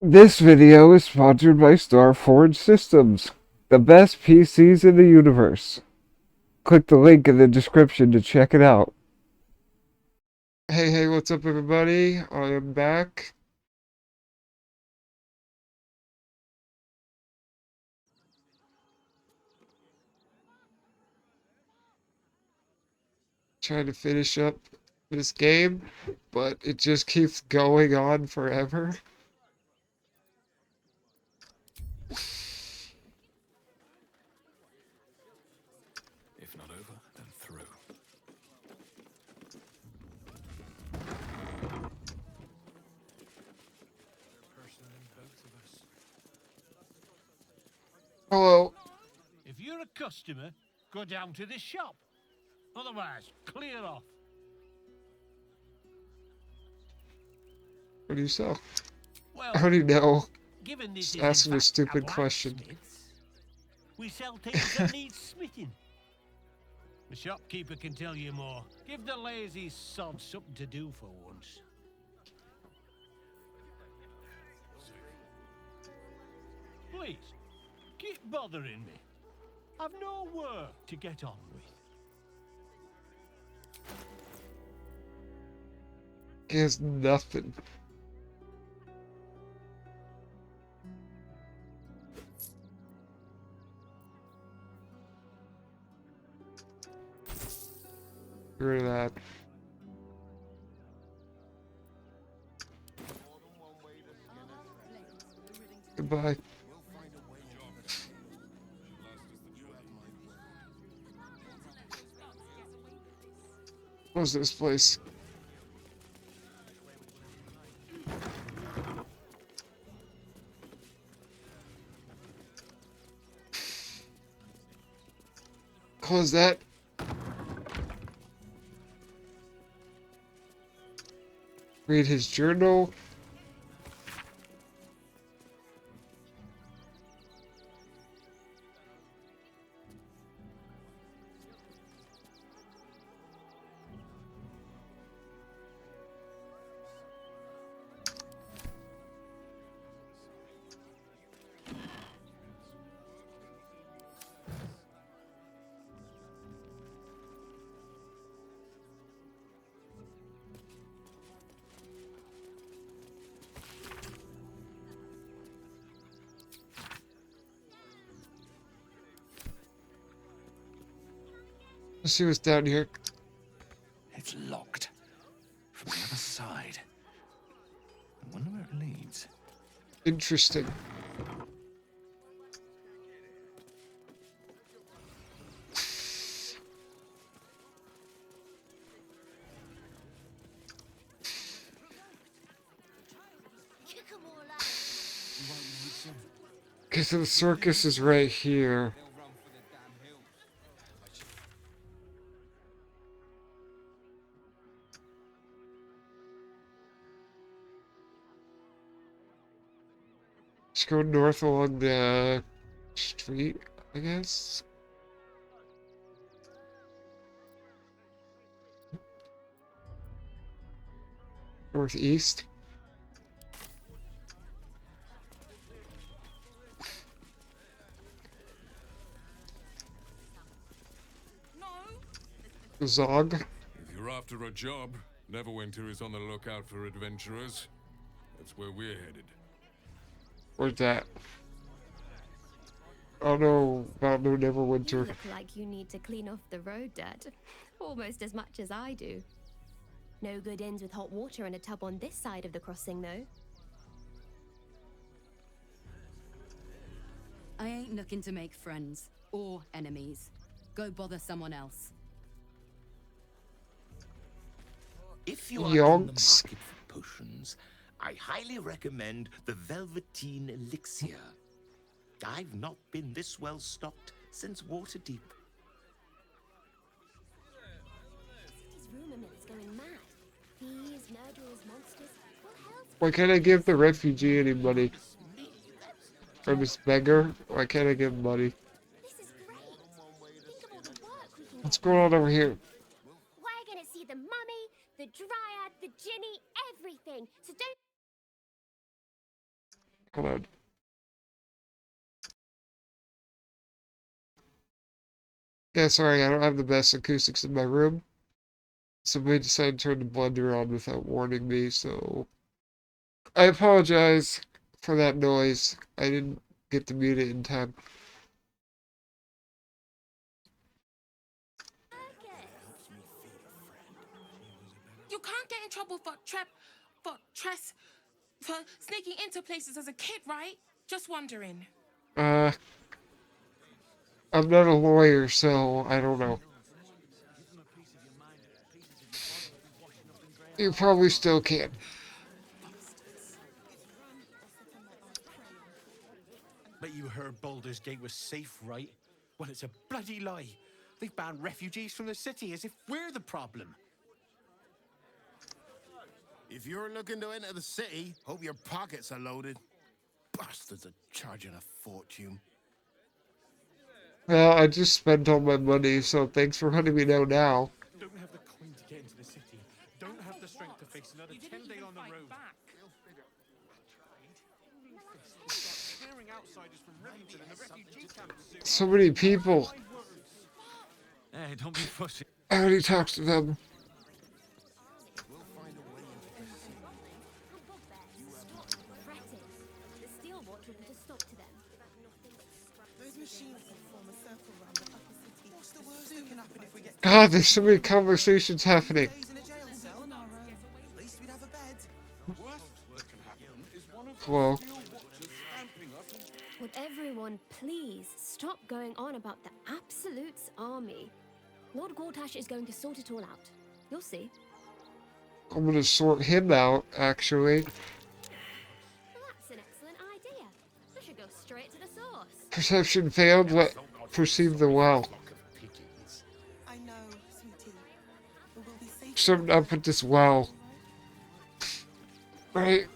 This video is sponsored by Starforge Systems, the best PCs in the universe. Click the link in the description to check it out. Hey, what's up, everybody? I am back. Trying to finish up this game, but it just keeps going on forever. If not over, then through. Hello. If you're a customer, go down to the shop. Otherwise, clear off. What do you sell? Well, I already know. given this Just is asking in a fact stupid a question. blacksmith's, we sell things that need smithing. The shopkeeper can tell you more. Give the lazy sod something to do for once. Please, keep bothering me. I've no work to get on with. He has nothing. Get rid of that. Goodbye. What's this place? Close that. Read his journal. Let's see what's down here. It's locked. From the other side. I wonder where it leads. Interesting. Okay, so the circus is right here. Let's go north along the street, I guess. Northeast. Zog. If you're after a job, Neverwinter is on the lookout for adventurers. That's where we're headed. Where's that? Oh no, Baldur You Neverwinter. look like you need to clean off the road dirt. Almost as much as I do. No good inns with hot water and a tub on this side of the crossing, though. I ain't looking to make friends or enemies. Go bother someone else. If you are in the Yonks. market for potions, I highly recommend the Velveteen Elixir. I've not been this well stocked since Waterdeep. City's rumor mill's going mad. Thieves, murderers, monsters. What hell's Why can't I give the refugee any money? Or this beggar? Why can't I give him money? this is great. Think of all the work we can What's get. going on over here? We're gonna see the mummy, the dryad, the ginny, everything. So don't Hold on. Yeah, sorry, I don't have the best acoustics in my room. Somebody decided to turn the blender on without warning me, so I apologize for that noise. I didn't get to mute it in time. You can't get in trouble for sneaking into places as a kid, right? Just wondering. I'm not a lawyer, so I don't know. You probably still can. Bet you heard Baldur's Gate was safe, right? Well, it's a bloody lie. They've banned refugees from the city as if we're the problem. If you're looking to enter the city, hope your pockets are loaded. Bastards are charging a fortune. Well, I just spent all my money, so thanks for letting me know now. Don't have the coin to get into the city. Don't have the strength to face another 10 day on the road. Clearing outsiders from Rivington and the refugee camps. So many people. Hey, don't be fussy. I already talked to them. The steel watch will put a stop to them. Those machines can form a circle around the upper city. What's the worst that can happen if we get God, there's so many conversations happening. days in a jail cell? At least we'd have a bed. Hello. Would everyone please stop going on about the Absolute's army? Lord Gortash is going to sort it all out. You'll see. I'm gonna sort him out, actually. That's an excellent idea. I should go straight to the source. Perception failed. Let perceive the well. I know, sweetie. But we'll be safe. Something up with this well. Right?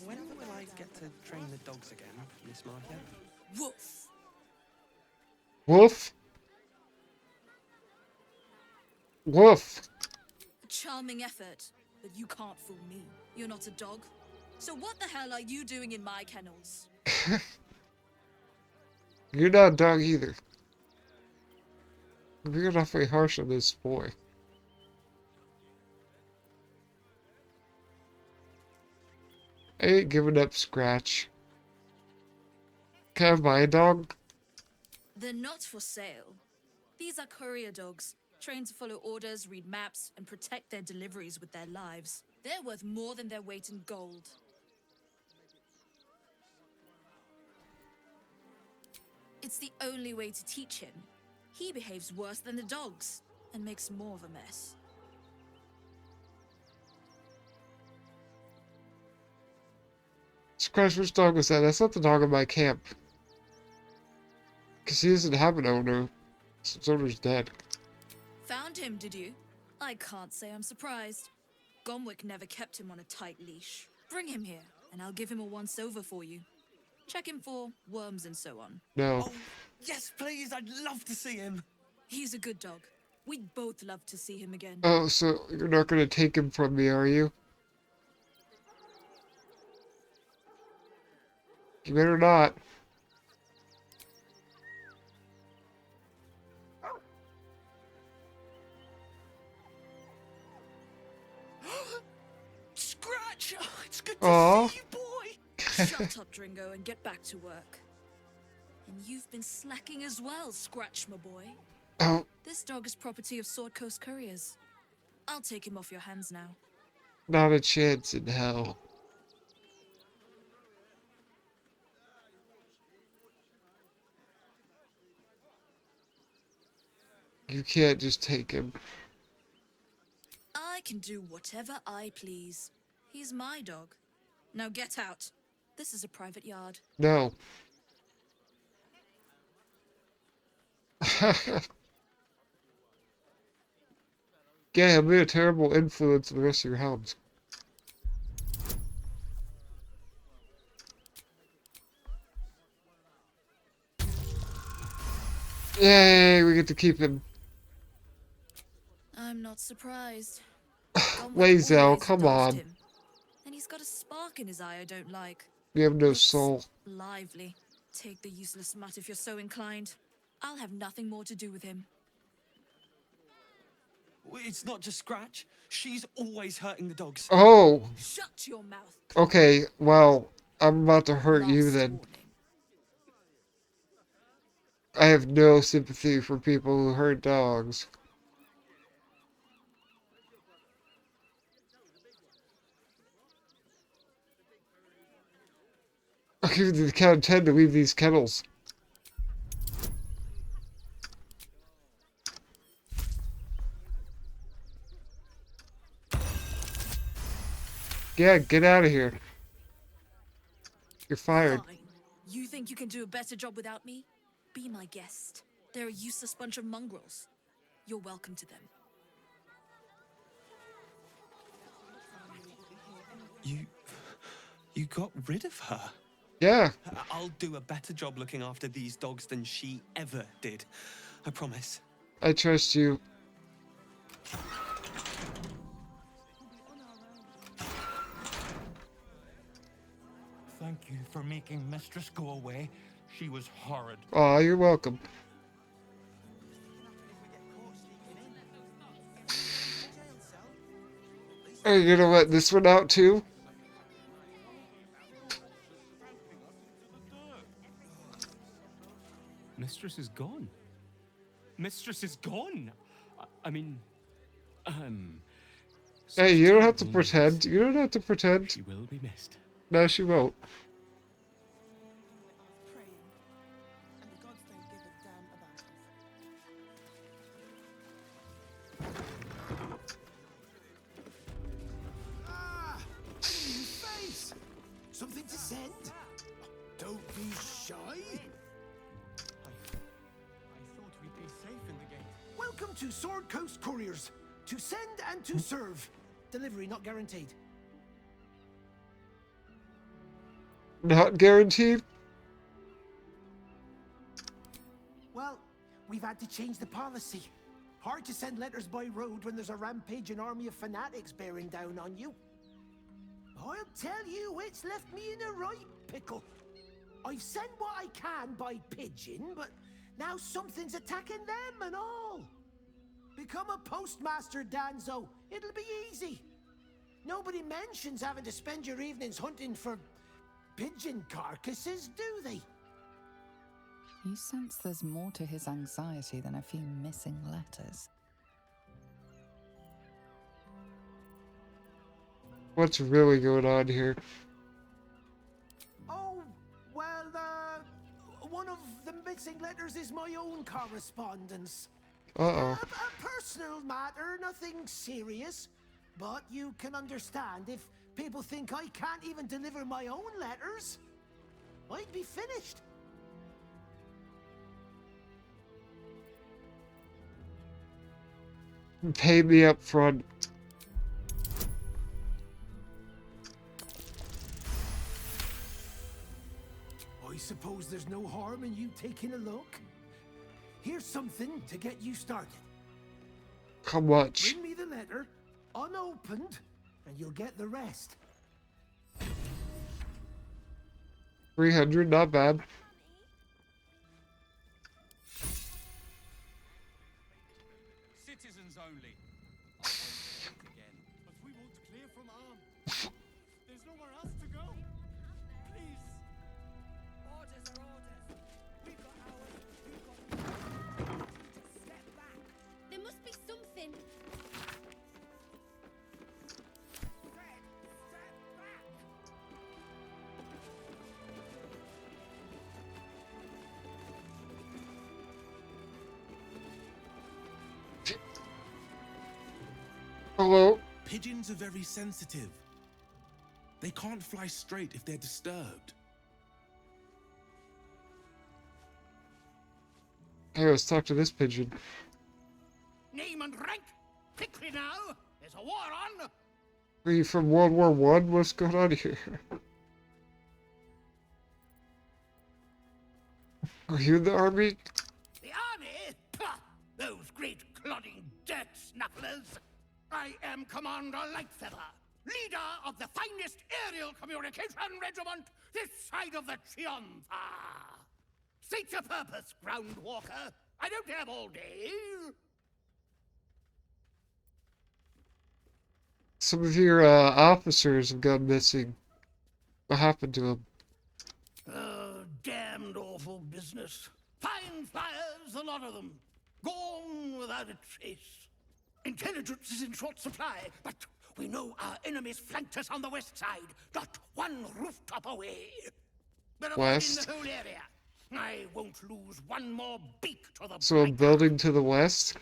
When will I get to train the dogs again, Miss Martha? Woof. Wolf? Wolf. A charming effort, but you can't fool me. You're not a dog. So what the hell are you doing in my kennels? You're not a dog either. You're awfully harsh on this boy. I ain't giving up Scratch. Can I have my dog? They're not for sale. These are courier dogs, trained to follow orders, read maps, and protect their deliveries with their lives. They're worth more than their weight in gold. It's the only way to teach him. He behaves worse than the dogs, and makes more of a mess. Scratch, which dog was that? That's not the dog in my camp. Because he doesn't have an owner. His owner's dead. Found him, did you? I can't say I'm surprised. Gomwick never kept him on a tight leash. Bring him here, and I'll give him a once-over for you. Check him for worms and so on. No. Oh, yes, please. I'd love to see him. He's a good dog. We'd both love to see him again. Oh, so you're not going to take him from me, are you? You better not. Scratch! Oh, it's good Aw. to see you, boy! Shut up, Dringo, and get back to work. And you've been slacking as well, Scratch, my boy. Oh, This dog is property of Sword Coast Couriers. I'll take him off your hands now. not a chance in hell. You can't just take him. I can do whatever I please. He's my dog. Now get out. This is a private yard. No. Yeah, he'll be a terrible influence on the rest of your hounds. Yay, we get to keep him. I'm not surprised. Lazel, always come dodged on. him. And he's got a spark in his eye I don't like. You have no Looks soul. lively. Take the useless mutt if you're so inclined. I'll have nothing more to do with him. It's not just Scratch. She's always hurting the dogs. Oh, Shut your mouth. okay, well, I'm about to hurt you Last then. warning. I have no sympathy for people who hurt dogs. I'll give you the count of 10 to leave these kennels. Yeah, get out of here. You're fired. Fine. You think you can do a better job without me? Be my guest. They're a useless bunch of mongrels. You're welcome to them. You got rid of her? Yeah. I'll do a better job looking after these dogs than she ever did. I promise. I trust you. Thank you for making Mistress go away. She was horrid. Aw, you're welcome. Are you gonna let this one out too? Mistress is gone. Mistress is gone. I mean, Hey, you don't have to pretend. You don't have to pretend. She will be missed. No, she won't. Praying. And the gods don't give a damn about us. Ah! New face! Something to send? Don't be shy. I thought we'd be safe in the gate. Welcome to Sword Coast Couriers. To send and to serve. Delivery not guaranteed. Not guaranteed? Well, we've had to change the policy. Hard to send letters by road when there's a rampaging army of fanatics bearing down on you. I'll tell you, it's left me in a right pickle. I've sent what I can by pigeon, but now something's attacking them and all. Become a postmaster, Danzo. It'll be easy. Nobody mentions having to spend your evenings hunting for pigeon carcasses, do they? You sense there's more to his anxiety than a few missing letters. What's really going on here? Oh, well, one of the missing letters is my own correspondence. Uh-oh. A personal matter, nothing serious. But you can understand if people think I can't even deliver my own letters, I'd be finished. Pay me up front. I suppose there's no harm in you taking a look. Here's something to get you started. How much? Bring me the letter, unopened, and you'll get the rest. 300, not bad. Citizens only. I won't say it again. But we won't clear from arms. There's nowhere else to go. Please. Orders are orders. We've got ours. You've got step back. There must be something. Fred, step back. Hello? Pigeons are very sensitive. They can't fly straight if they're disturbed. Hey, let's talk to this pigeon. Name and rank, quickly now. There's a war on. Are you from World War One? What's going on here? Are you in the army? The army fighters. I am Commander Lightfeather, leader of the finest aerial communication regiment this side of the Chianza. State your purpose, Groundwalker. I don't have all day. Some of your officers have gone missing. What happened to them? Damned awful business. Fine flyers, a lot of them. Gone without a trace. Intelligence is in short supply, but we know our enemies flanked us on the west side, not one rooftop away. They're avoiding West? the whole area. I won't lose one more beak to the So a building to the west?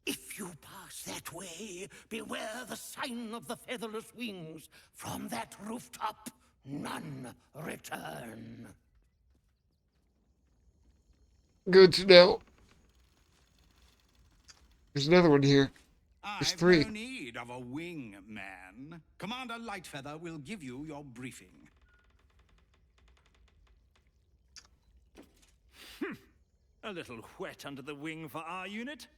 If you pass that way, beware the sign of the featherless wings. From that rooftop, none return. Good to know. There's another one here. There's I've 3. no need of a wing man. Commander Lightfeather will give you your briefing. A little wet under the wing for our unit.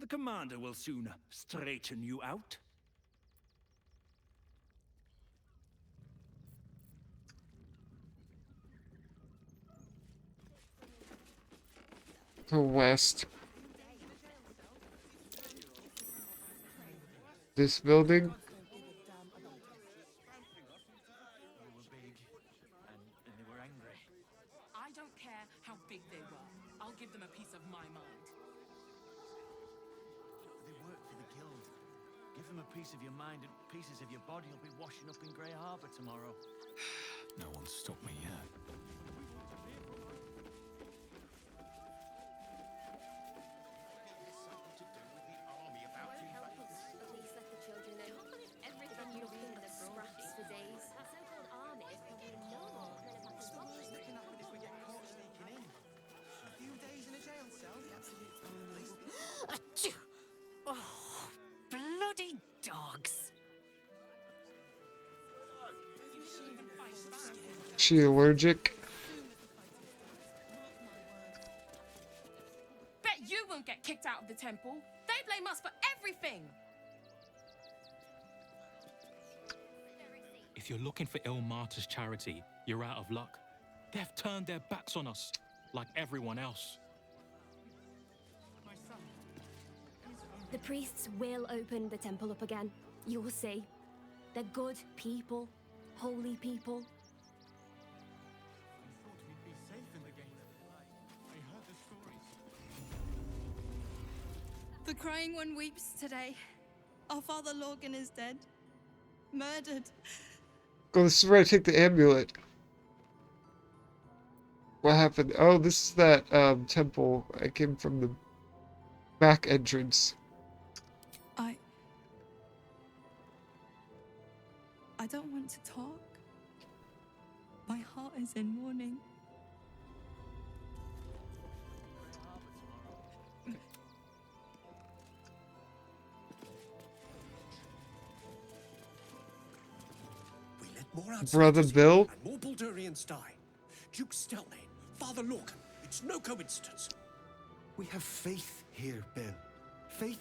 The commander will soon straighten you out. To west. This building? They were angry. I don't care how big they were. I'll give them a piece of my mind. They work for the guild. Give them a piece of your mind and pieces of your body will be washing up in Grey Harbour tomorrow. No one's stopped me yet. Please let the children know. Everything you've been the scraps for days. That so-called army is probably no more than a pack of swabs. Looking up if we get caught sneaking in. A few days in a jail cell, the absolute time. Oh, bloody dogs. She allergic? Bet you won't get kicked out of the temple. They blame us for everything. If you're looking for Ilmater's charity, you're out of luck. They've turned their backs on us, like everyone else. The priests will open the temple up again. You'll see. They're good people. Holy people. The crying one weeps today. Our father Lorgan is dead. Murdered. Oh, this is where I take the amulet. What happened? Oh, this is that temple. I came from the back entrance. I don't want to talk. My heart is in mourning. More Brother Bill? and more Baldurians die. Duke Stelmane, Father Lorcan. It's no coincidence. We have faith here, Bill. Faith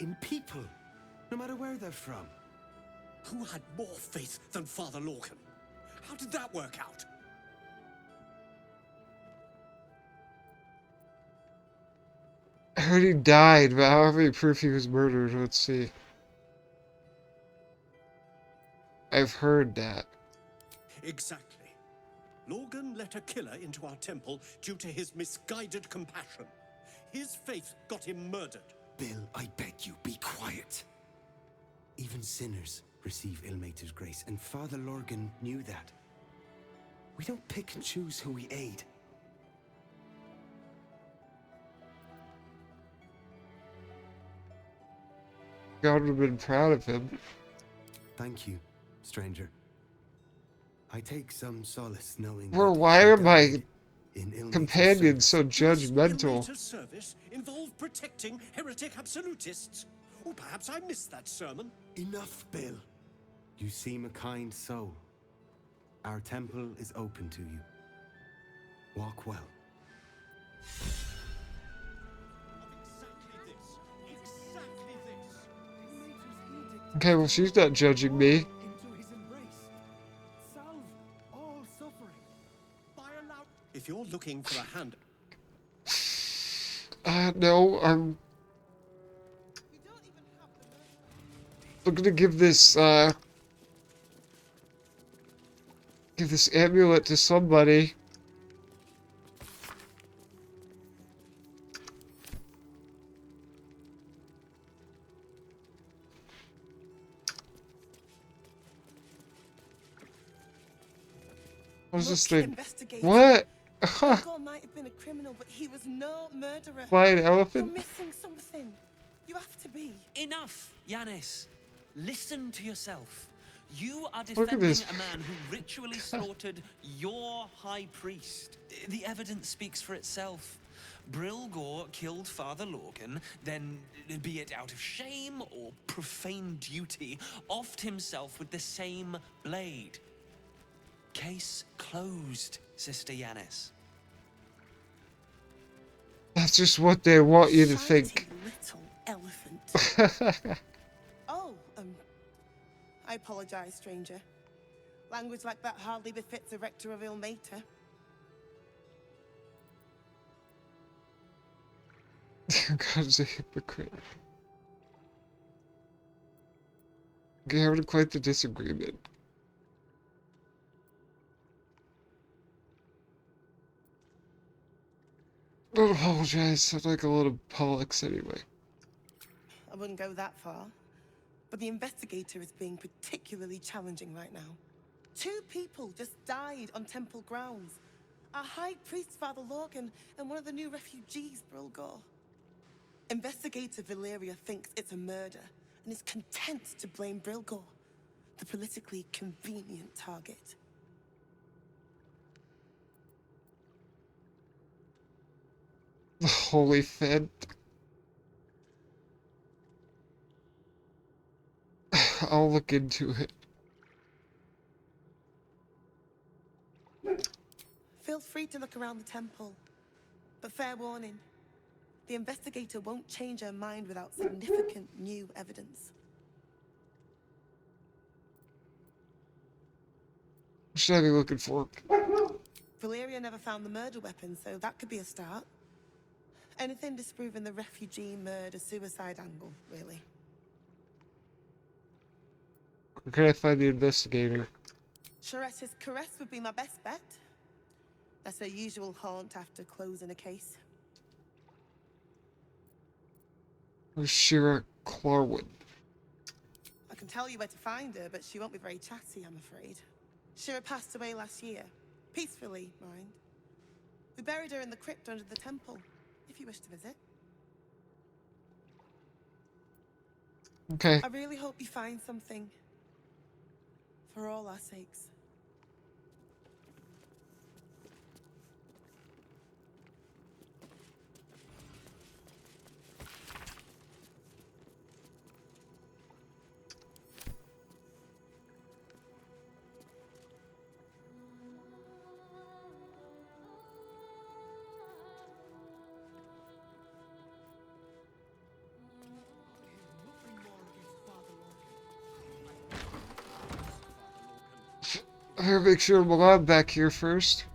in people, no matter where they're from. Who had more faith than Father Lorcan? How did that work out? I heard he died, but I don't have any proof he was murdered. Let's see. I've heard that. Exactly. Lorgan let a killer into our temple due to his misguided compassion. His faith got him murdered. Bill, I beg you, be quiet. Even sinners receive Ilmater's grace, and Father Lorgan knew that. We don't pick and choose who we aid. God would have been proud of him. Thank you, stranger. I take some solace knowing Well, that why you are my died in Ilmater's companions so service. judgmental? Ilmater's service involved protecting heretic absolutists. Or perhaps I missed that sermon. Enough, Bill. You seem a kind soul. Our temple is open to you. Walk well. Exactly Okay, well, she's not judging me. Into his embrace. Salve all suffering. By allow. If you're looking for a hand, No, I'm gonna give this amulet to somebody. What is this thing? Investigate. What? Baldur might have been a criminal, but he was no murderer. Flying You're elephant? missing something. You have to be. Enough, Yanis. Listen to yourself. You are Look at defending this. a man who ritually slaughtered your high priest. The evidence speaks for itself. Brilgor killed Father Lorgan, then, be it out of shame or profane duty, offed himself with the same blade. Case closed, Sister Yanis. That's just what they want you to think. Little elephant. Oh, I apologize, stranger. Language like that hardly befits a rector of Ilmater. God's a hypocrite. Okay, having quite the disagreement. Don't apologize. I like a lot of Pollux anyway. I wouldn't go that far. But the investigator is being particularly challenging right now. 2 people just died on temple grounds. Our high priest, Father Lorgan, and one of the new refugees, Brilgor. Investigator Valeria thinks it's a murder and is content to blame Brilgor, the politically convenient target. The Holy Fed. I'll look into it. Feel free to look around the temple. But fair warning, the investigator won't change her mind without significant new evidence. What should I be looking for? Valeria never found the murder weapon, so that could be a start. Anything disproving the refugee murder-suicide angle, really. Where can I find the investigator? Charetta's caress would be my best bet. That's her usual haunt after closing a case. Where's Shira Clarwood? I can tell you where to find her, but she won't be very chatty, I'm afraid. Shira passed away last year. Peacefully, mind. We buried her in the crypt under the temple, if you wish to visit. Okay. I really hope you find something. For all our sakes. I gotta make sure I'm allowed back here first.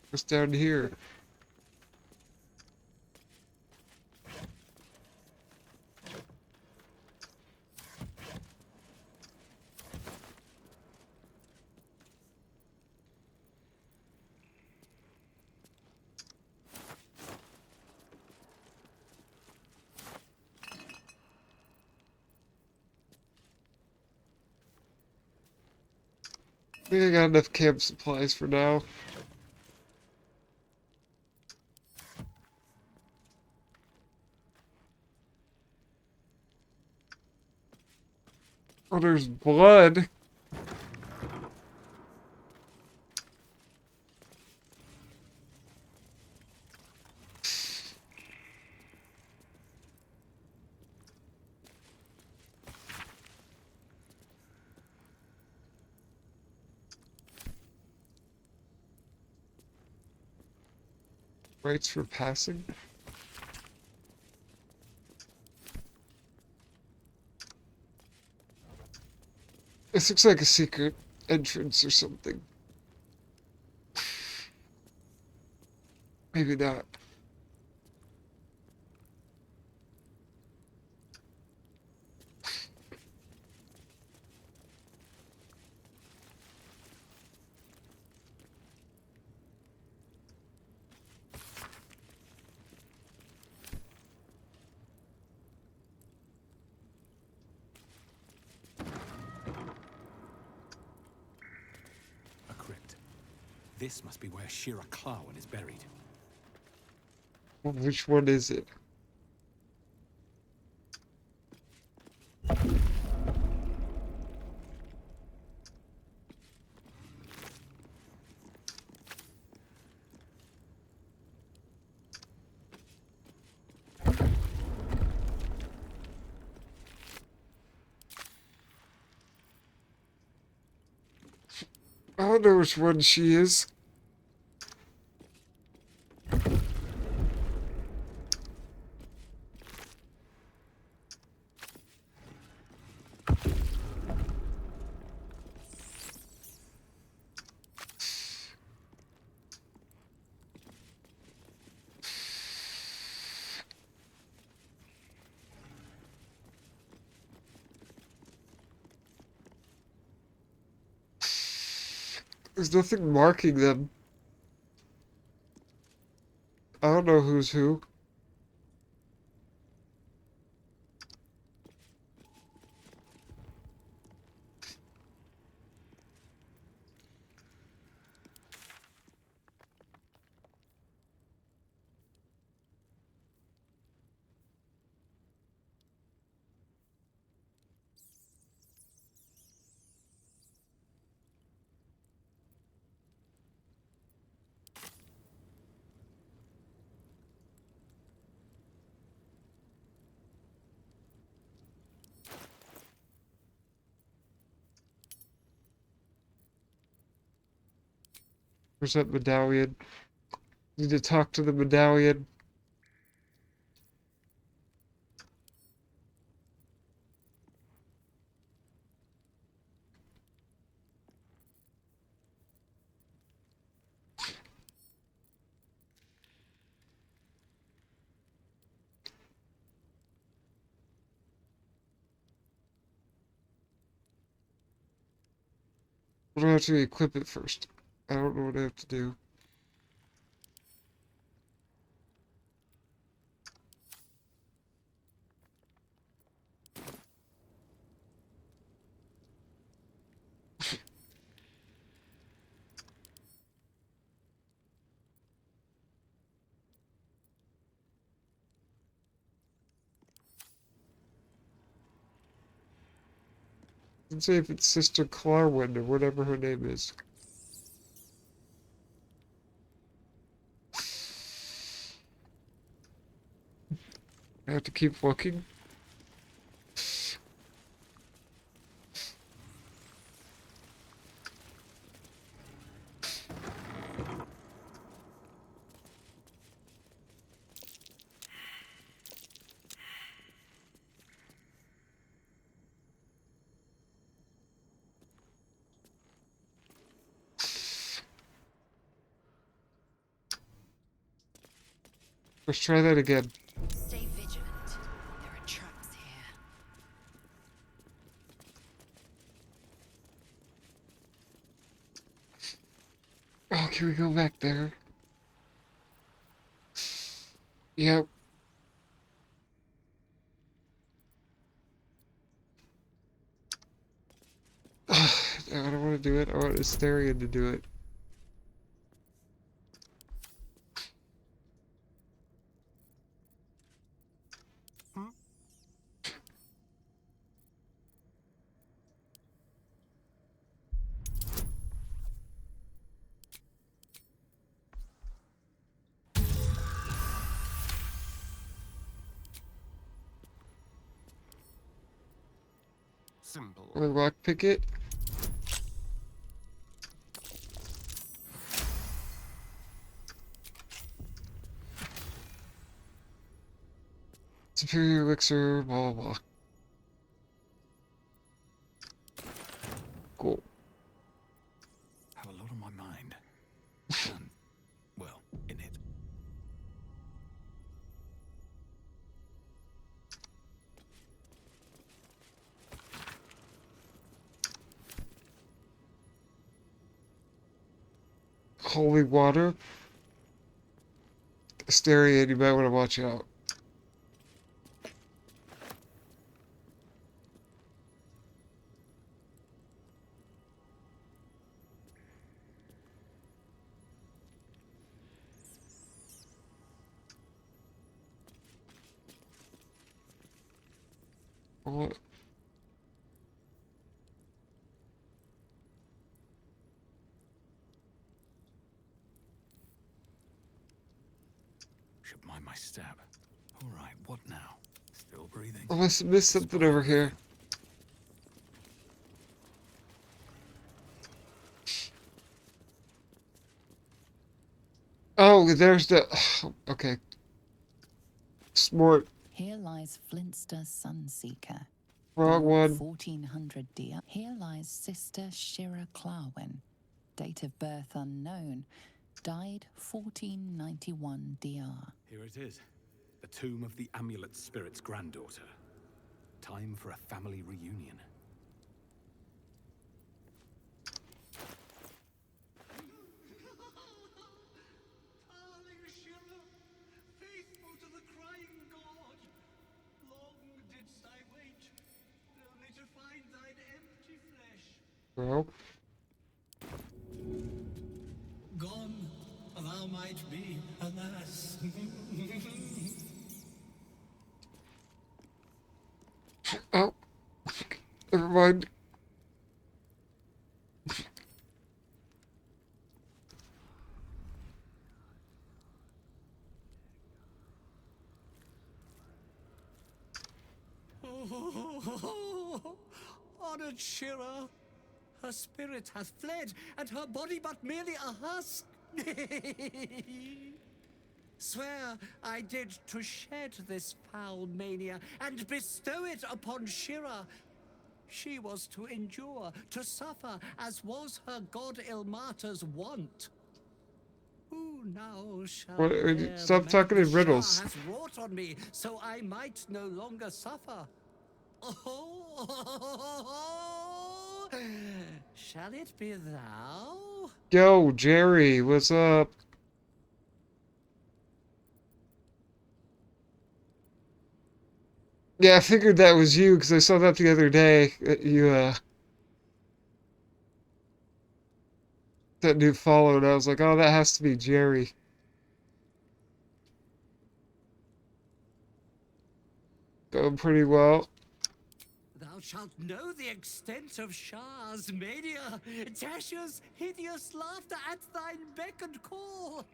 What's down here? I think I got enough camp supplies for now. Oh, there's blood. Rights for passing? This looks like a secret entrance or something. Maybe not. A crypt. This must be where Shira Clarwen is buried. Well, which one is it? I don't know which one she is. There's nothing marking them. I don't know who's who. Where's that medallion? Need to talk to the medallion. What do I have to equip it first? I don't know what I have to do. Let's see if it's Sister Clarwen or whatever her name is. I have to keep looking. Let's try that again. Stay vigilant. There are traps here. Oh, can we go back there? Yep. I don't want to do it. I want Asterion to do it. Simple. Or lockpick it. Superior elixir, blah, blah, blah. Cool. Have a lot on my mind. And, well, in it. Holy water. Styrian, you might want to watch out. What? Should mind my step. All right, what now? Still breathing? I must have missed something over here. Oh, there's the... Okay. Smart. Here lies Flintster Sunseeker. Wrong one. 1400 DR. Here lies Sister Shira Clarwin. Date of birth unknown. Died 1491 DR. Here it is. The tomb of the amulet spirit's granddaughter. Time for a family reunion. Darling Shira, faithful to the crying god, long didst I wait, only to find thine empty flesh. Bro. Gone, thou might be, alas. Oh. Never mind. Honored Shira, her spirit hath fled, and her body but merely a husk. Swear I did to shed this foul mania and bestow it upon Shira. She was to endure, to suffer, as was her god Ilmata's wont. Who now shall What, bear stop the talking in madness riddles. Shah hath wrought on me, so I might no longer suffer? Oh, shall it be thou? Yo, Jerry, what's up? Yeah, I figured that was you because I saw that the other day. That you, that dude followed. I was like, oh, that has to be Jerry. Going pretty well. Thou shalt know the extent of Shah's mania, Tasha's hideous laughter at thine beck and call.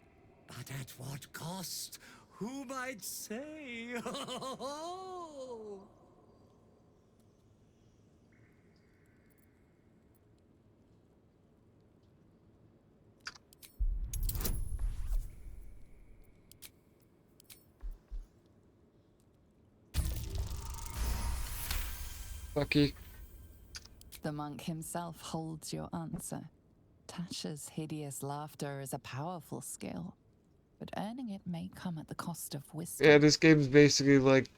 But at what cost? Who might say? Lucky. The monk himself holds your answer. Tasha's hideous laughter is a powerful skill, but earning it may come at the cost of wisdom. Yeah, this game's basically like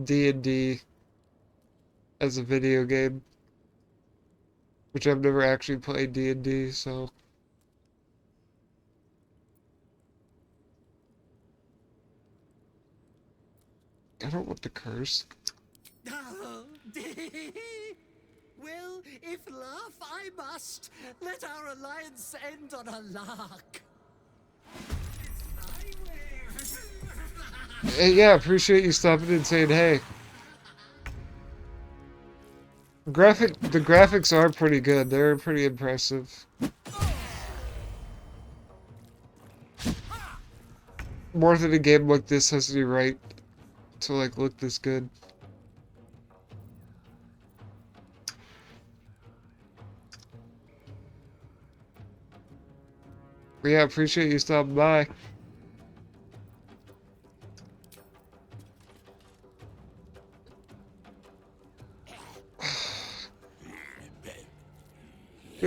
D&D as a video game, which I've never actually played D&D, so I don't want to curse. Well, if laugh I must, let our alliance end on a lark. Hey, yeah, appreciate you stopping and saying hey. The graphics are pretty good. They're pretty impressive. More than a game like this has to be right to like look this good. But yeah, appreciate you stopping by.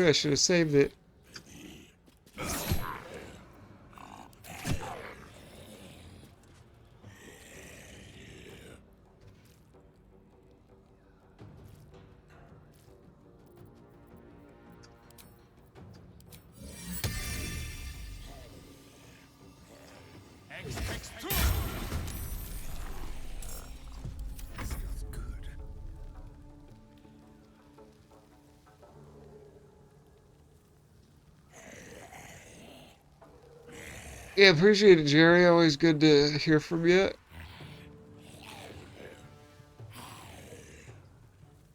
Ooh, I should have saved it. Yeah, appreciate it, Jerry. Always good to hear from you.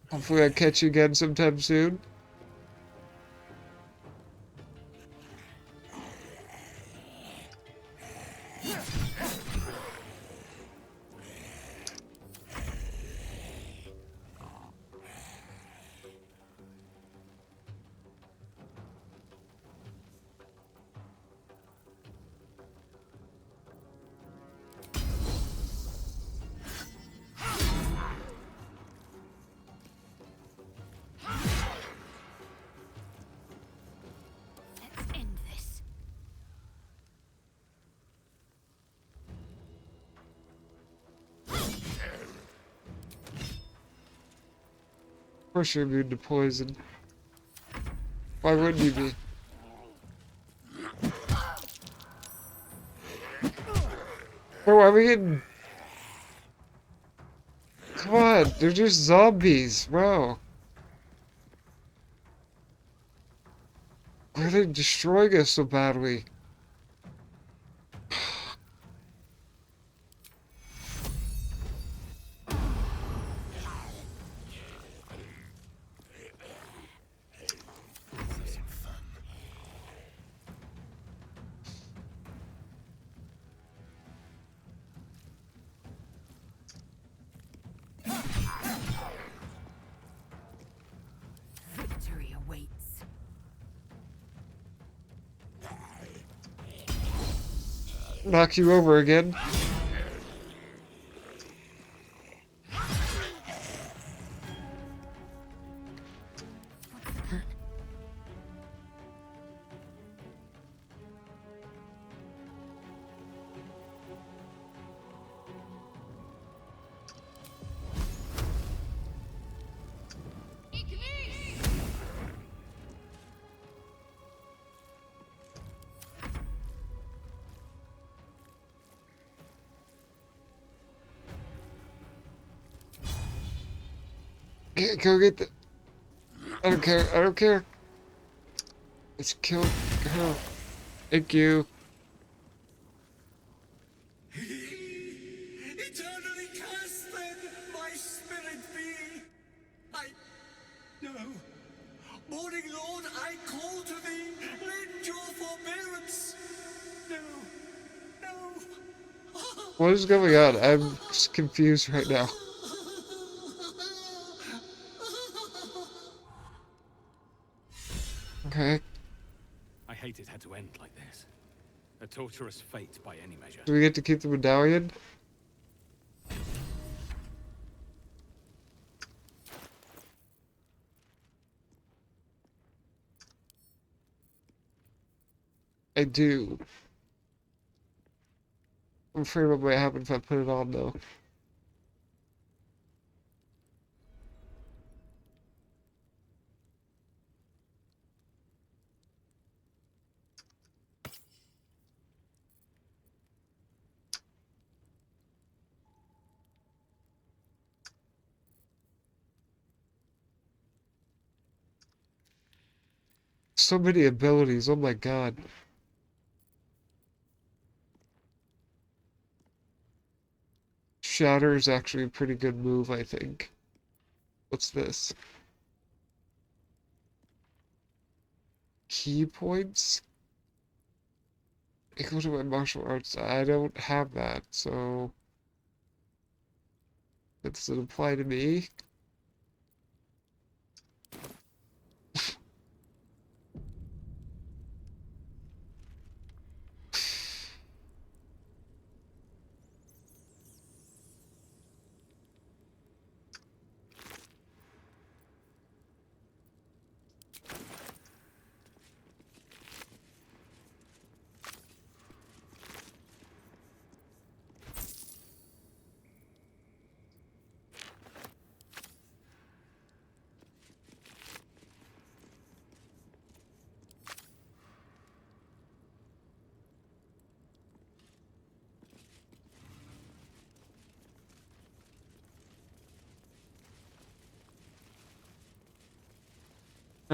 Hopefully I catch you again sometime soon. Let's end this. Of course you're immune to poison. Why wouldn't you be? Bro, are we getting... Come on, they're just zombies, bro. Why are they destroying us so badly? Victory awaits. Knock you over again. Go get the... I don't care, I don't care. Let's kill her. Thank you. Eternally cast then, my spirit be. No. Morning Lord, I call to thee. Lend your forbearance. No. No. What is going on? I'm just confused right now. Okay. I hate it had to end like this. A torturous fate by any measure. Do we get to keep the medallion? I do. I'm afraid what might happen if I put it on, though. So many abilities, oh my god. Shatter is actually a pretty good move, I think. What's this? Key points? Equal to my martial arts. I don't have that, so... Does it apply to me?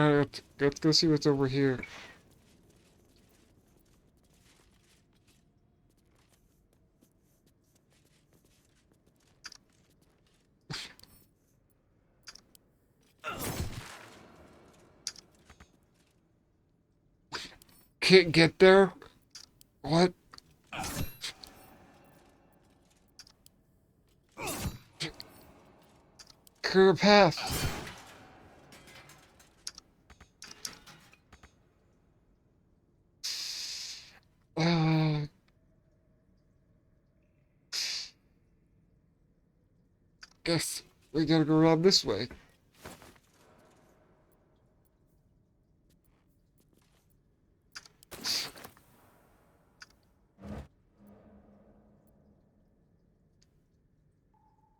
Alright, let's go see what's over here. Can't get there? What? Clear a path. Uh, guess we gotta go around this way.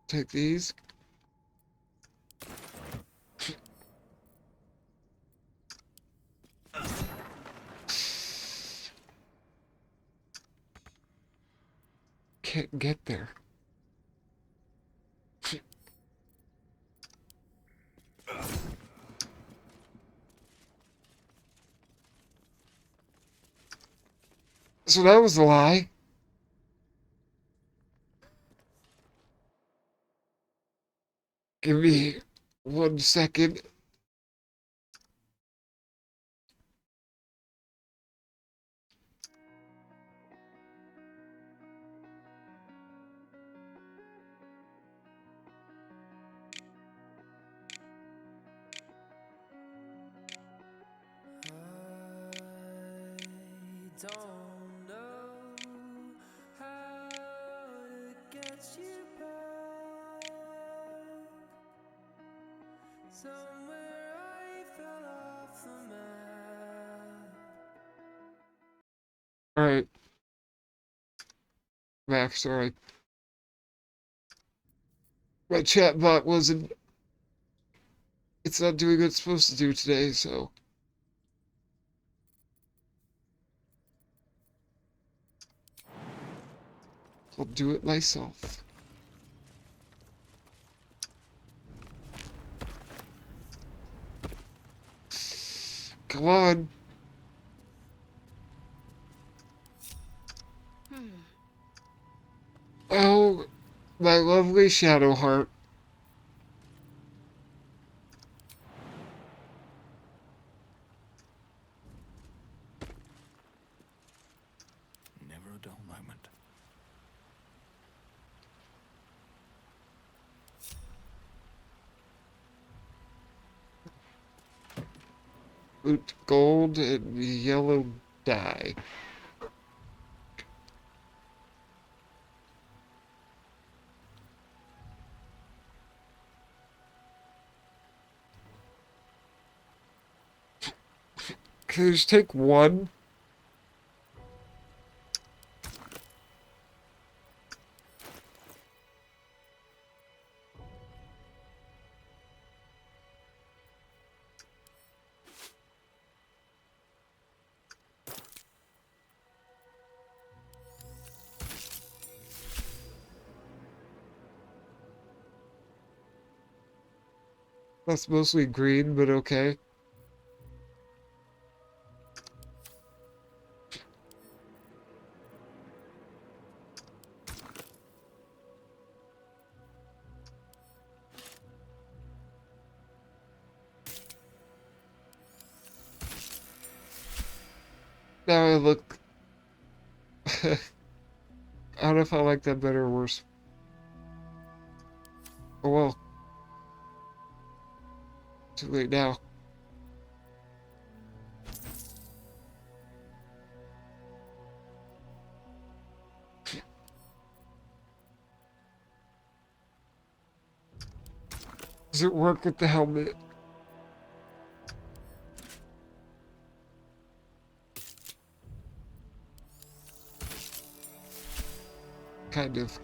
Take these. Can't get there. So that was a lie. Give me 1 second. Don't know how to get you back. Somewhere I fell off the map. Alright. Back, sorry. My chat bot wasn't... It's not doing what it's supposed to do today, so... I'll do it myself. Come on. Oh, my lovely shadow heart. Never a dull moment. Loot gold and yellow dye. Can I just take one? That's mostly green, but okay. Now I look... I don't know if I like that better or worse. Oh well. Too late now. Does it work with the helmet? Kind of.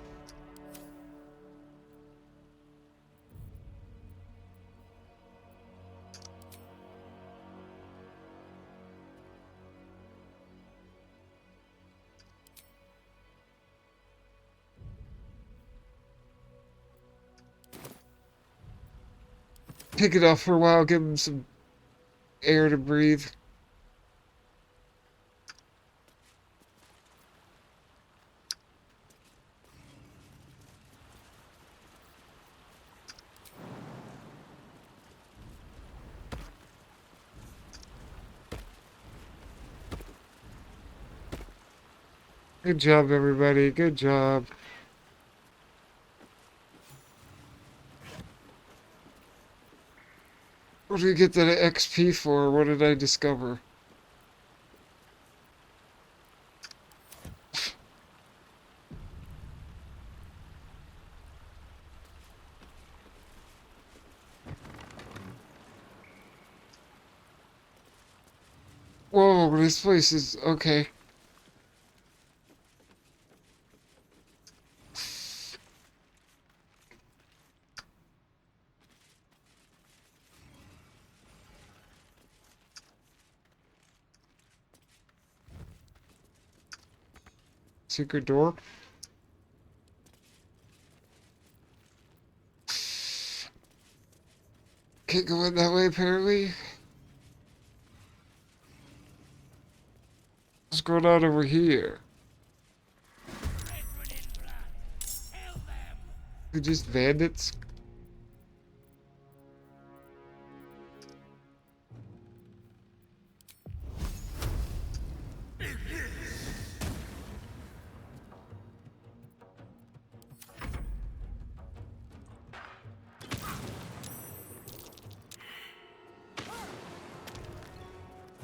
Take it off for a while, give him some air to breathe. Good job, everybody. Good job. What did we get that XP for? What did I discover? Whoa, this place is okay. Secret door. Can't go in that way, apparently. What's going on over here? They're just bandits?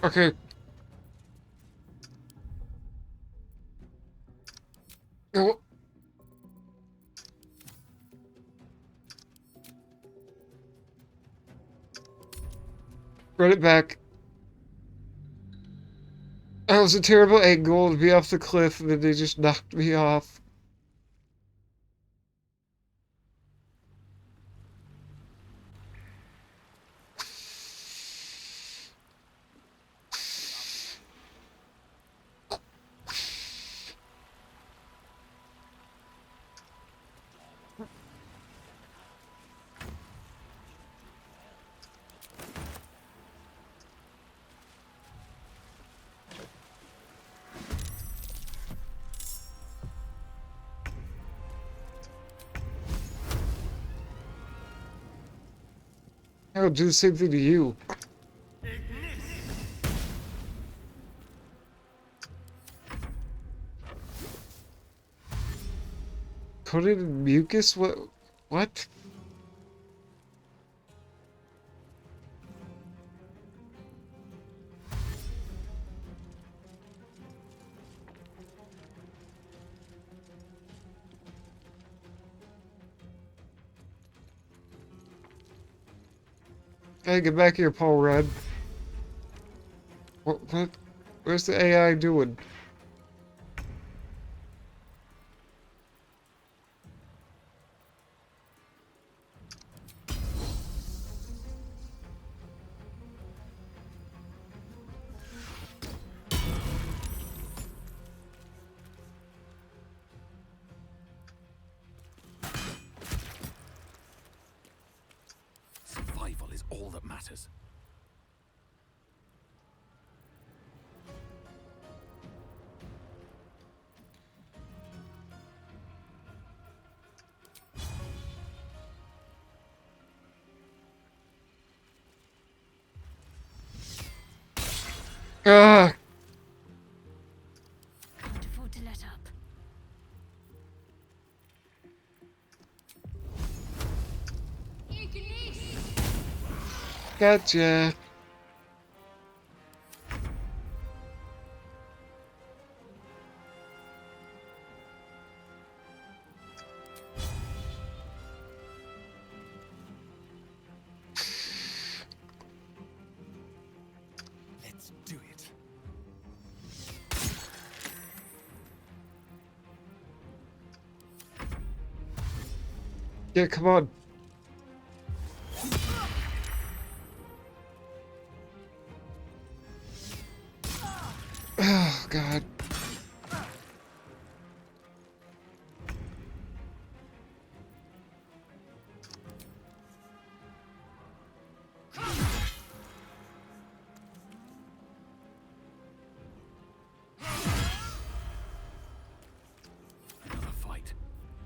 Okay. Oh. Run it back. That was a terrible angle to be off the cliff, and then they just knocked me off. I'll do the same thing to you. Coated in mucus? What? What? Hey, get back here, Paul Rudd. What? Where's the AI doing? Survival is all that matters. Ah! Can't afford to let up. Gotcha. Let's do it. Yeah, come on. Oh, God.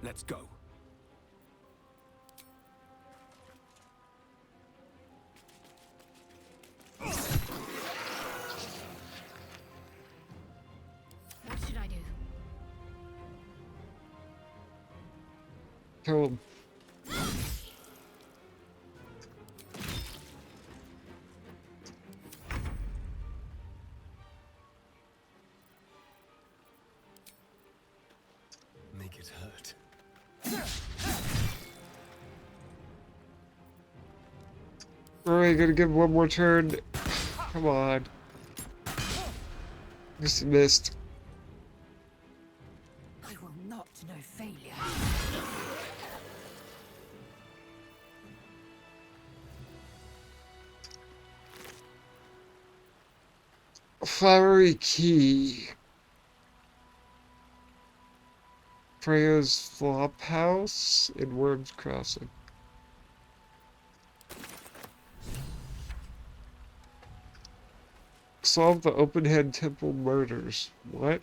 Let's go. What should I do? Kill him. Make it hurt. Alright, gonna give him one more turn. Come on. Just missed. I will not know failure. Flowery Key. Freya's Flop House in Worms Crossing. Solve the Openhead Temple murders. What?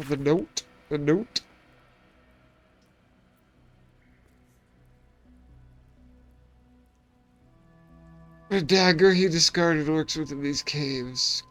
The note. The note. The dagger he discarded lurks within these caves.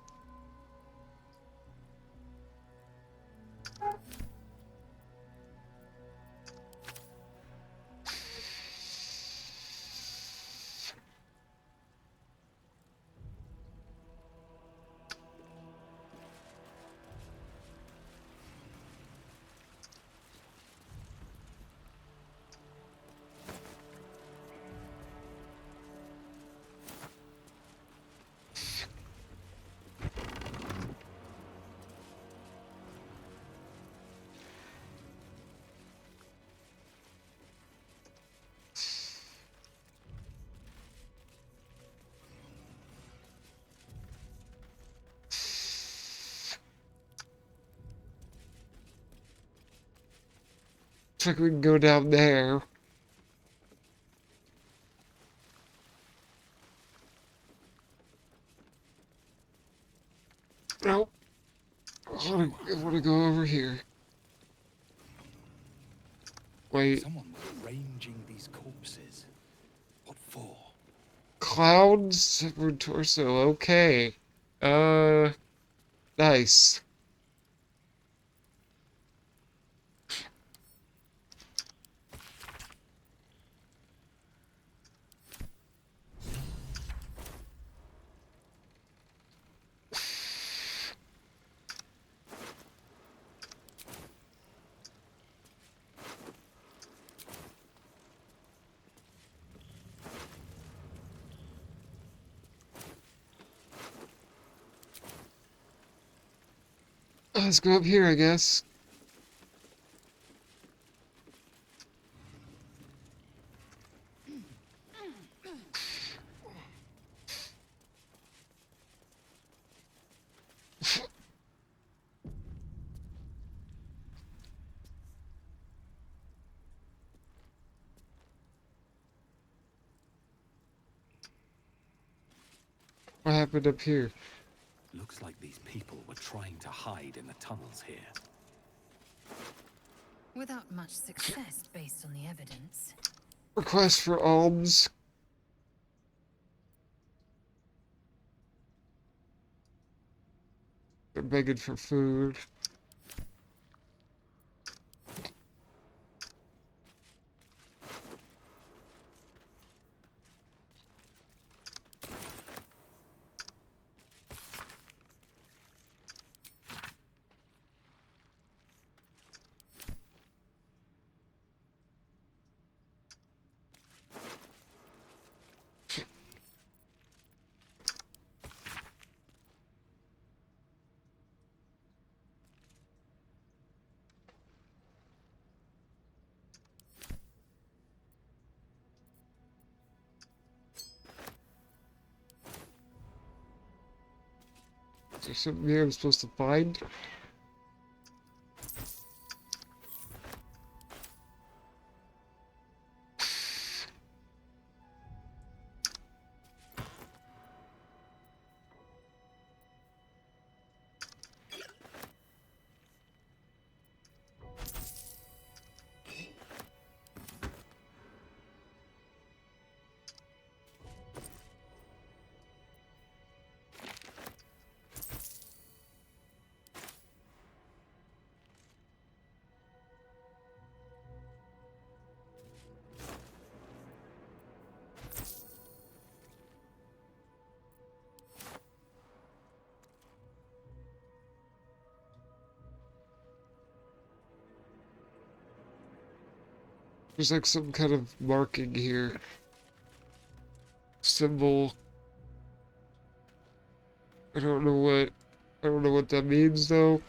Looks like we can go down there. Nope. I want to go over here. Wait. Someone was arranging these corpses. What for? Clouds, severed torso. Okay. Nice. Let's go up here, I guess. What happened up here? Looks like these people were trying to hide in the tunnels here. Without much success based on the evidence. Request for alms. They're begging for food. There's something here I'm supposed to find. There's like some kind of marking here. Symbol. I don't know what that means though.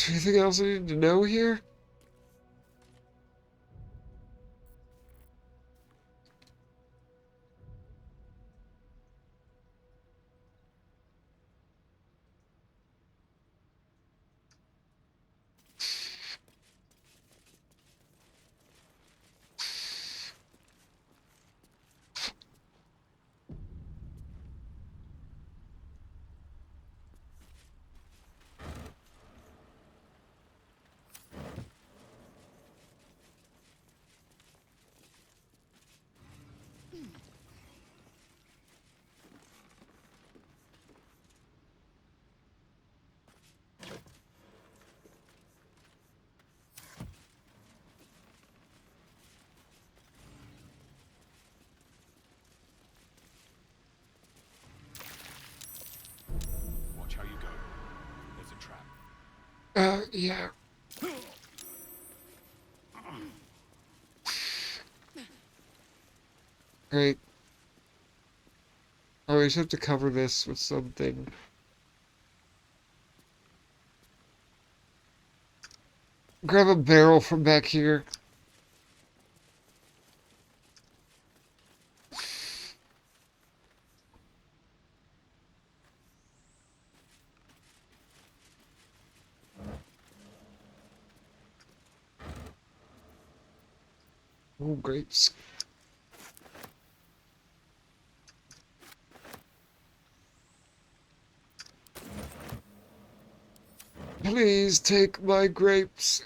Is there anything else I need to know here? Watch how you go. There's a trap. Yeah. Great. I always have to cover this with something. Grab a barrel from back here. Oh, grapes. Please take my grapes.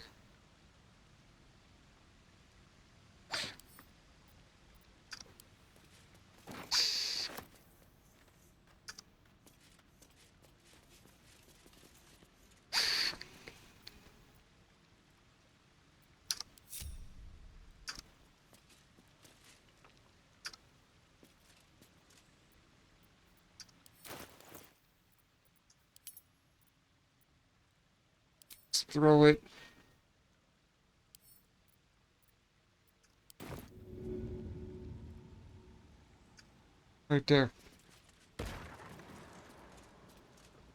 Let's throw it. Right there.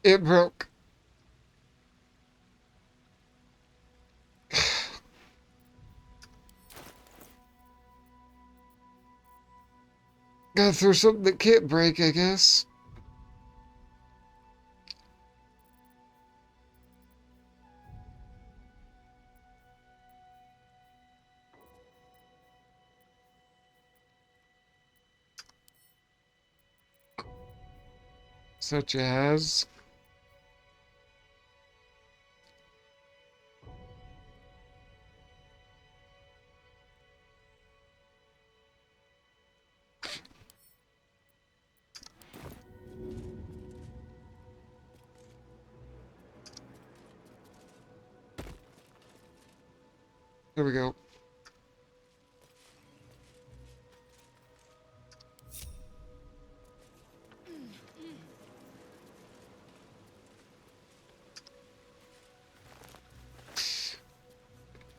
It broke. Gotta throw something that can't break, I guess. Such as... There we go.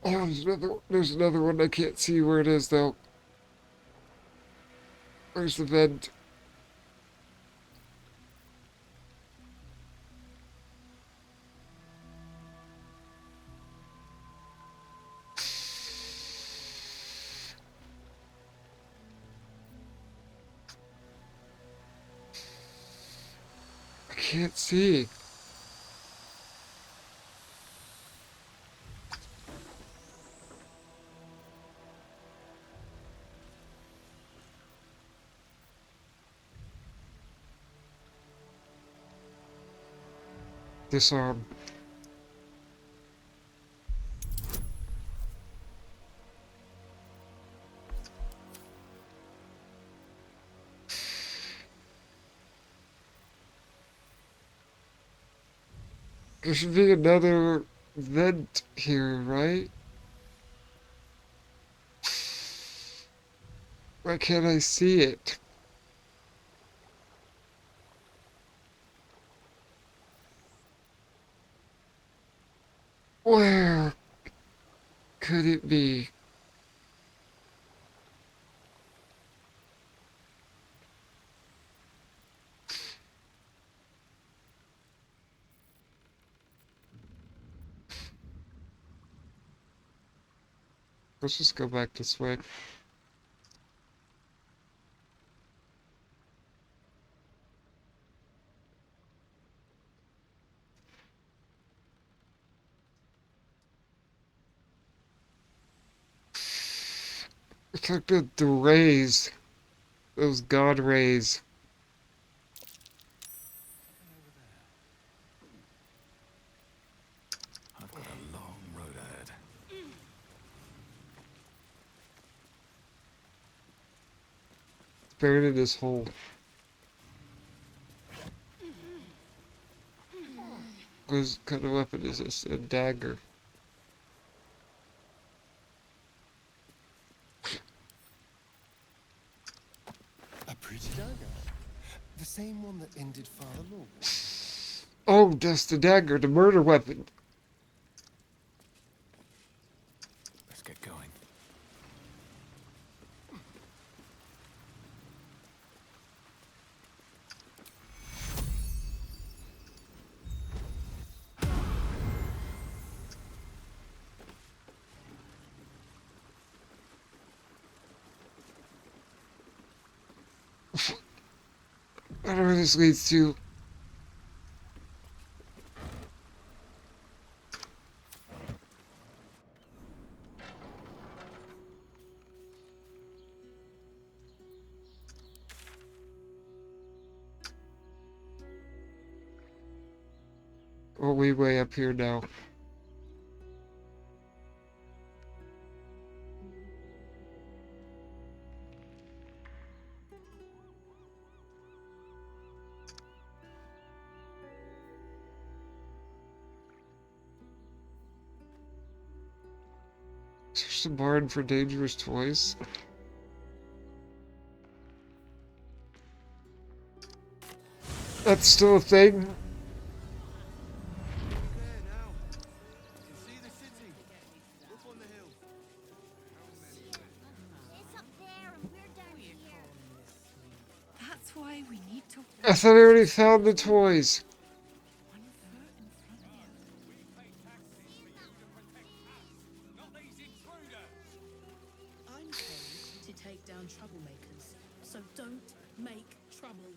Oh, there's another one. I can't see where it is though. Where's the vent? I can't see. Disarm. There should be another vent here, right? Why can't I see it? Where could it be? Let's just go back this way. It's like the rays. Those god rays. I've got a long road ahead. Buried in this hole. What kind of weapon is this? A dagger. A pretty dagger. The same one that ended Father Lorgan. Oh, that's the dagger, the murder weapon. Let's get going. I don't know where this leads to. Oh, we way up here now. Search the barn for dangerous toys. That's still a thing? There now. You can see the city. Up on the hill. It's up there and we're down here. That's why we need to. I thought I already found the toys. I'm paid to take down troublemakers, so don't make trouble.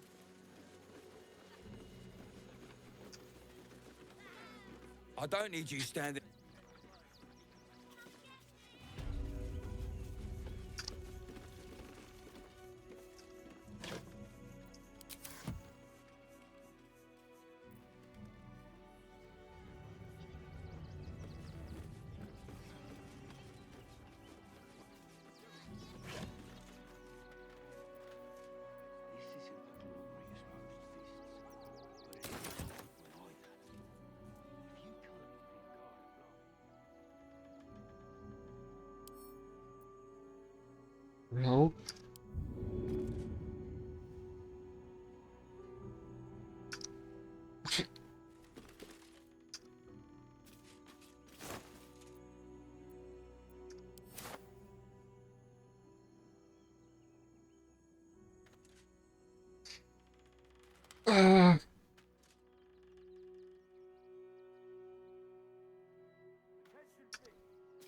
I don't need you standing. No.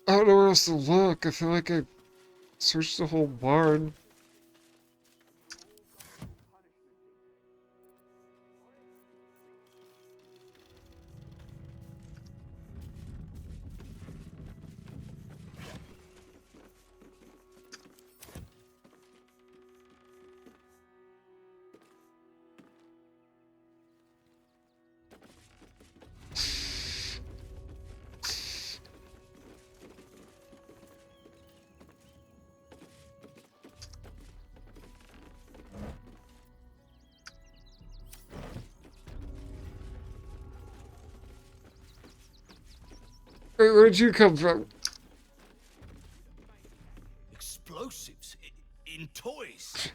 I don't know where else to look. I feel like I searched the whole barn. Where'd you come from? Explosives in toys.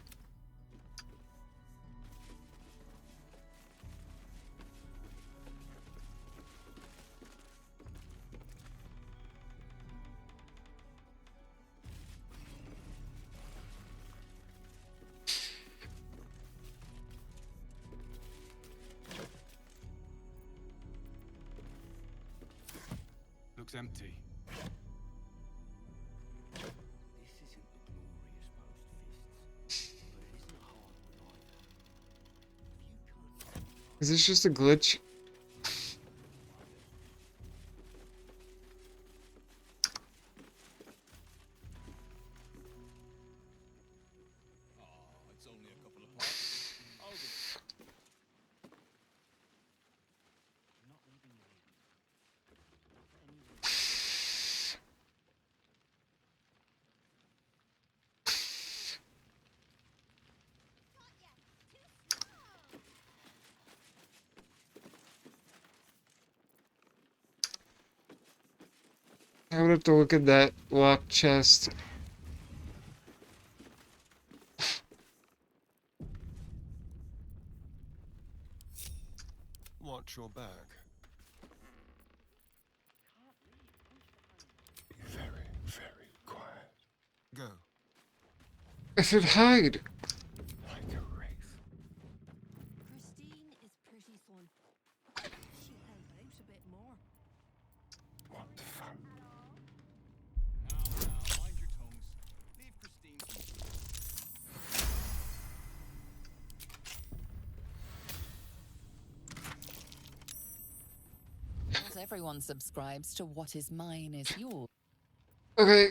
Looks empty. This isn't the glorious post-fists, but it isn't a hard one either. Is this just a glitch? It's only a couple of parts. I'll do it. Not leaving you here. Not for any reason. I would have to look at that locked chest. Watch your back. Be very, very quiet. Go. I said hide. Like a wraith. Christine is pretty fun. She'll help out a bit more. What fun. Now, mind your tongues. Leave Christine. Not everyone subscribes to what is mine is yours. Okay.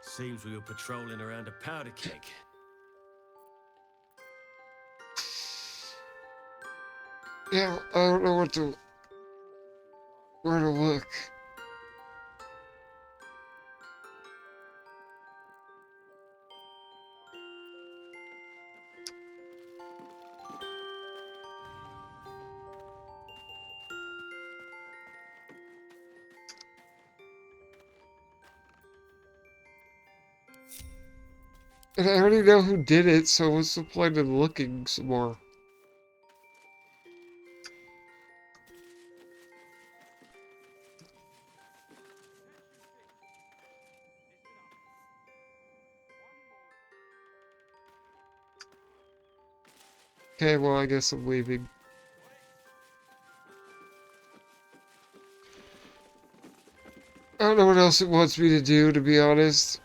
Seems we were patrolling around a powder keg. Yeah, I don't know where to look. And I already know who did it, so what's the point in looking some more? Okay, well, I guess I'm leaving. I don't know what else it wants me to do, to be honest.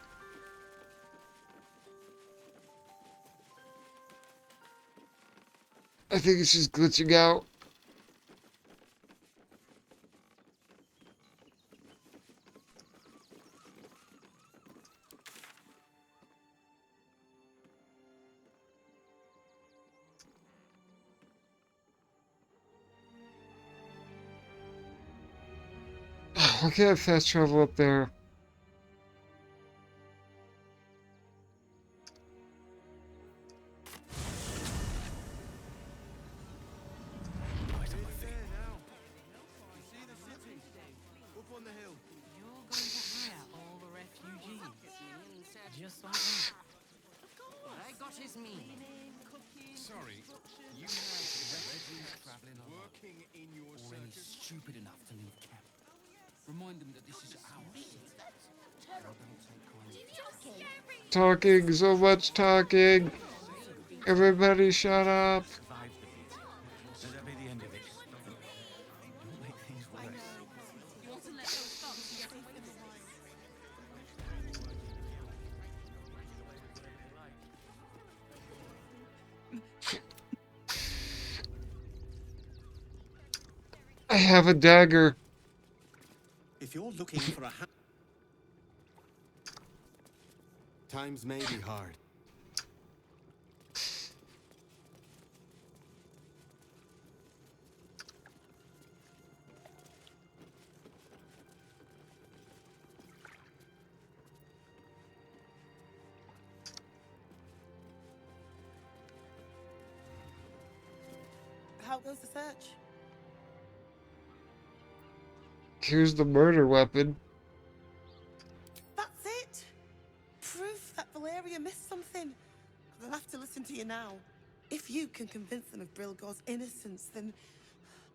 I think it's just glitching out. I can't fast travel up there. You're going to hire all the refugees. Just like that. I got his meaning. Sorry, you have refugees traveling on working in your already stupid enough to leave camp. Remind them that this is our city. And don't take kindly. Talking, so much talking. Everybody shut up. Survive the beating. Let that be the end of it. Don't make things worse. You want to let those thugs get away with it? I have a dagger. If you're looking for a Times may be hard. How goes the search? Here's the murder weapon. That's it! Proof that Valeria missed something. They'll have to listen to you now. If you can convince them of Brilgor's innocence, then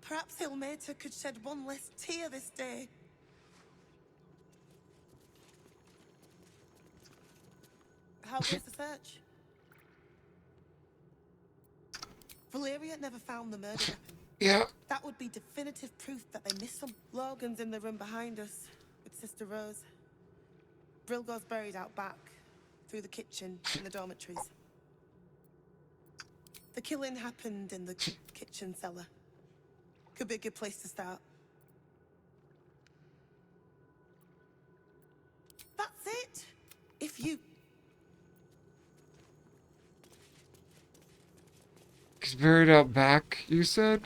perhaps Ilmater could shed one less tear this day. How goes the search? Valeria never found the murder weapon. Yeah. That would be definitive proof that they missed some. Logan's in the room behind us with Sister Rose. Brilgor's buried out back, through the kitchen and the dormitories. The killing happened in the kitchen cellar. Could be a good place to start. That's it! If you... He's buried out back, you said?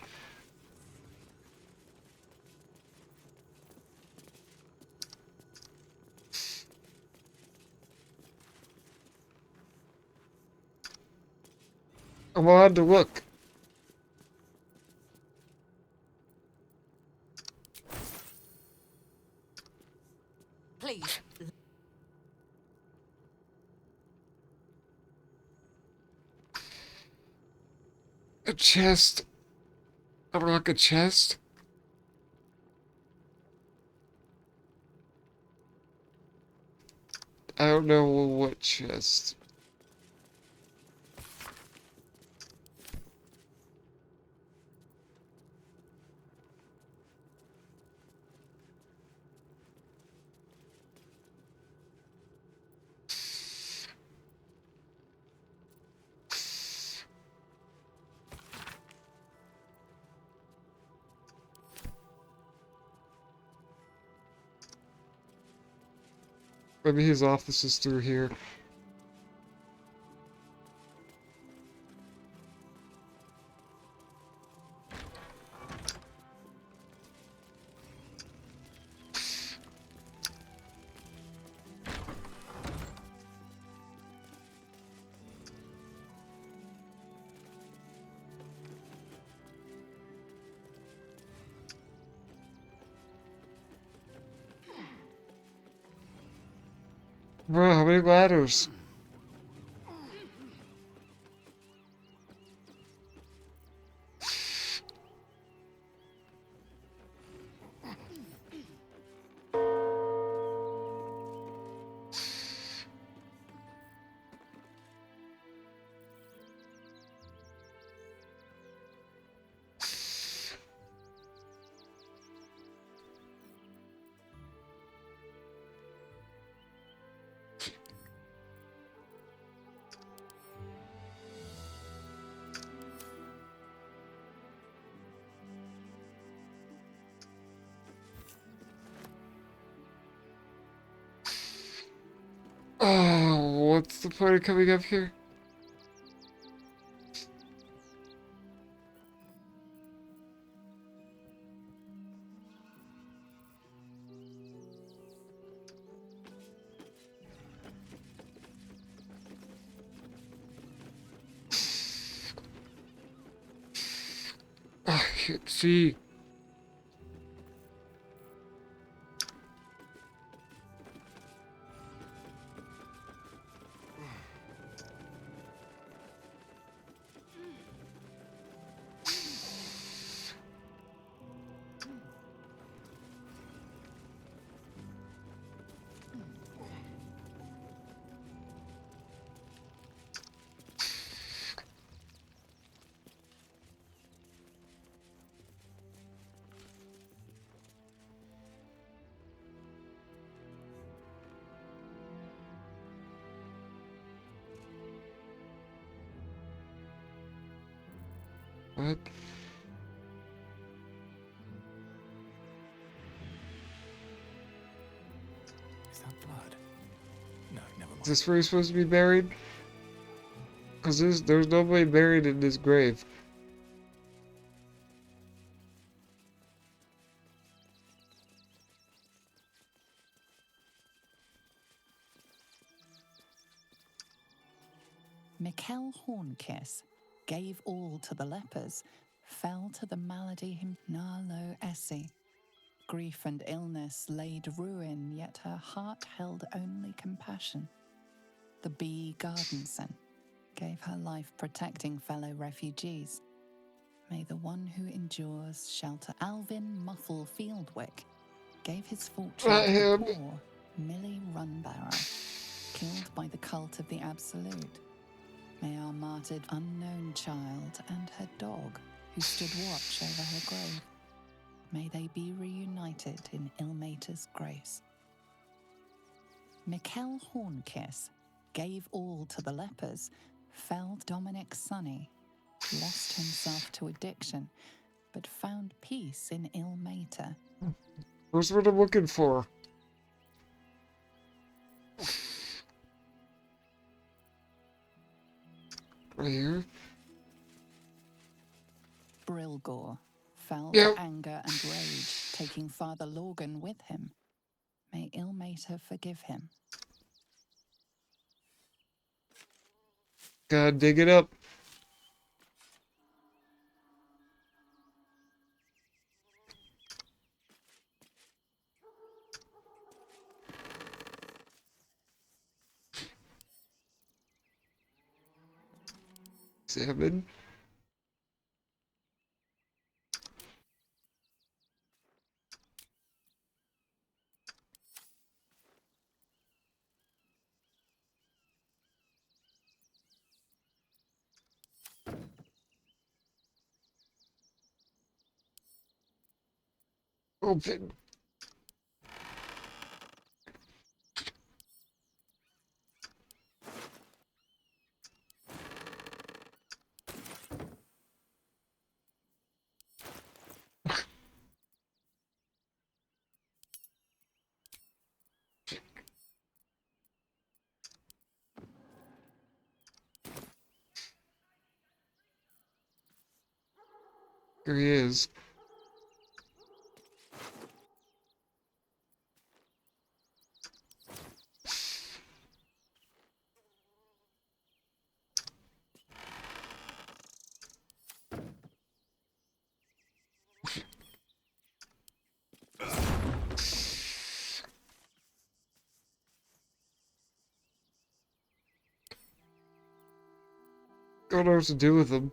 I'm allowed to look. Please. A chest. I would like a chest. I don't know what chest. Maybe his office is through here. Bro, how many ladders? Oh, what's the point of coming up here? can't see. What? Is that blood? No, never mind. Is this where he's supposed to be buried? Because there's nobody buried in this grave. Mikkel Hornkiss gave all to the lepers, fell to the malady him Narlo Essie. Grief and illness laid ruin, yet her heart held only compassion. The bee Gardenson gave her life protecting fellow refugees. May the one who endures shelter. Alvin Muffle Fieldwick gave his fortune Not to him. the poor Millie Runbarrow, killed by the cult of the Absolute. May our martyred unknown child and her dog, who stood watch over her grave, may they be reunited in Ilmater's grace. Mikkel Hornkiss gave all to the lepers, fell Dominic Sonny, lost himself to addiction, but found peace in Ilmater. Where's what I'm looking for? Right here? Brilgor fell Yep. to anger and rage, taking Father Lorgan with him. May Ilmater forgive him. Gotta dig it up. Examine. Open. Here he is. Don't know what to do with him.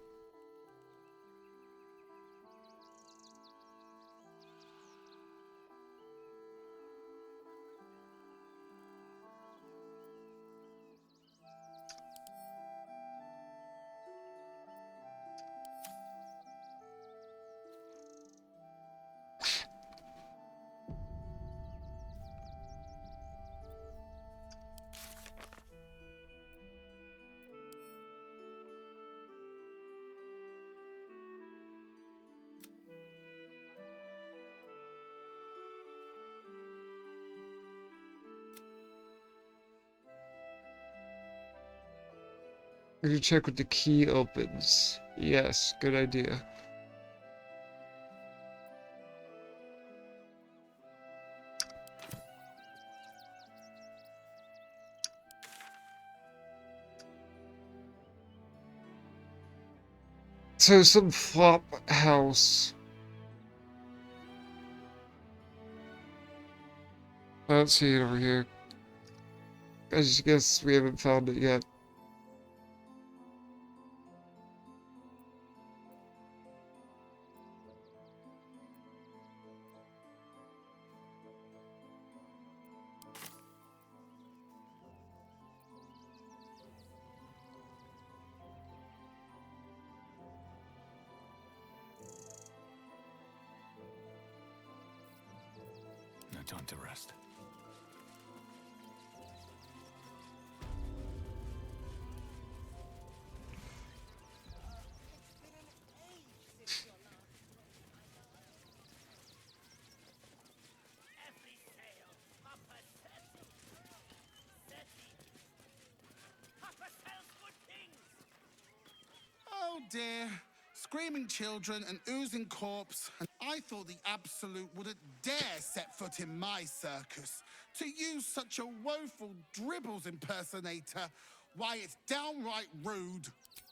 We should check what the key opens. Yes, good idea. So some flop house. I don't see it over here. I just guess we haven't found it yet. No time to rest. Oh dear. Screaming children, an oozing corpse, and I thought the Absolute wouldn't dare set foot in my circus. To use such a woeful Dribbles impersonator, why, it's downright rude.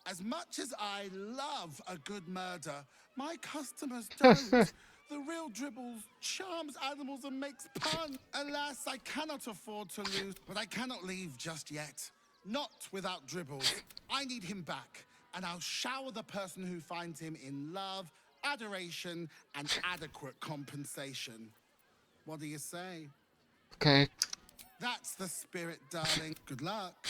As much as I love a good murder, my customers don't. The real Dribbles charms animals and makes puns. Alas, I cannot afford to lose, but I cannot leave just yet. Not without Dribbles. I need him back, and I'll shower the person who finds him in love, adoration, and adequate compensation. What do you say? Okay. That's the spirit, darling. Good luck.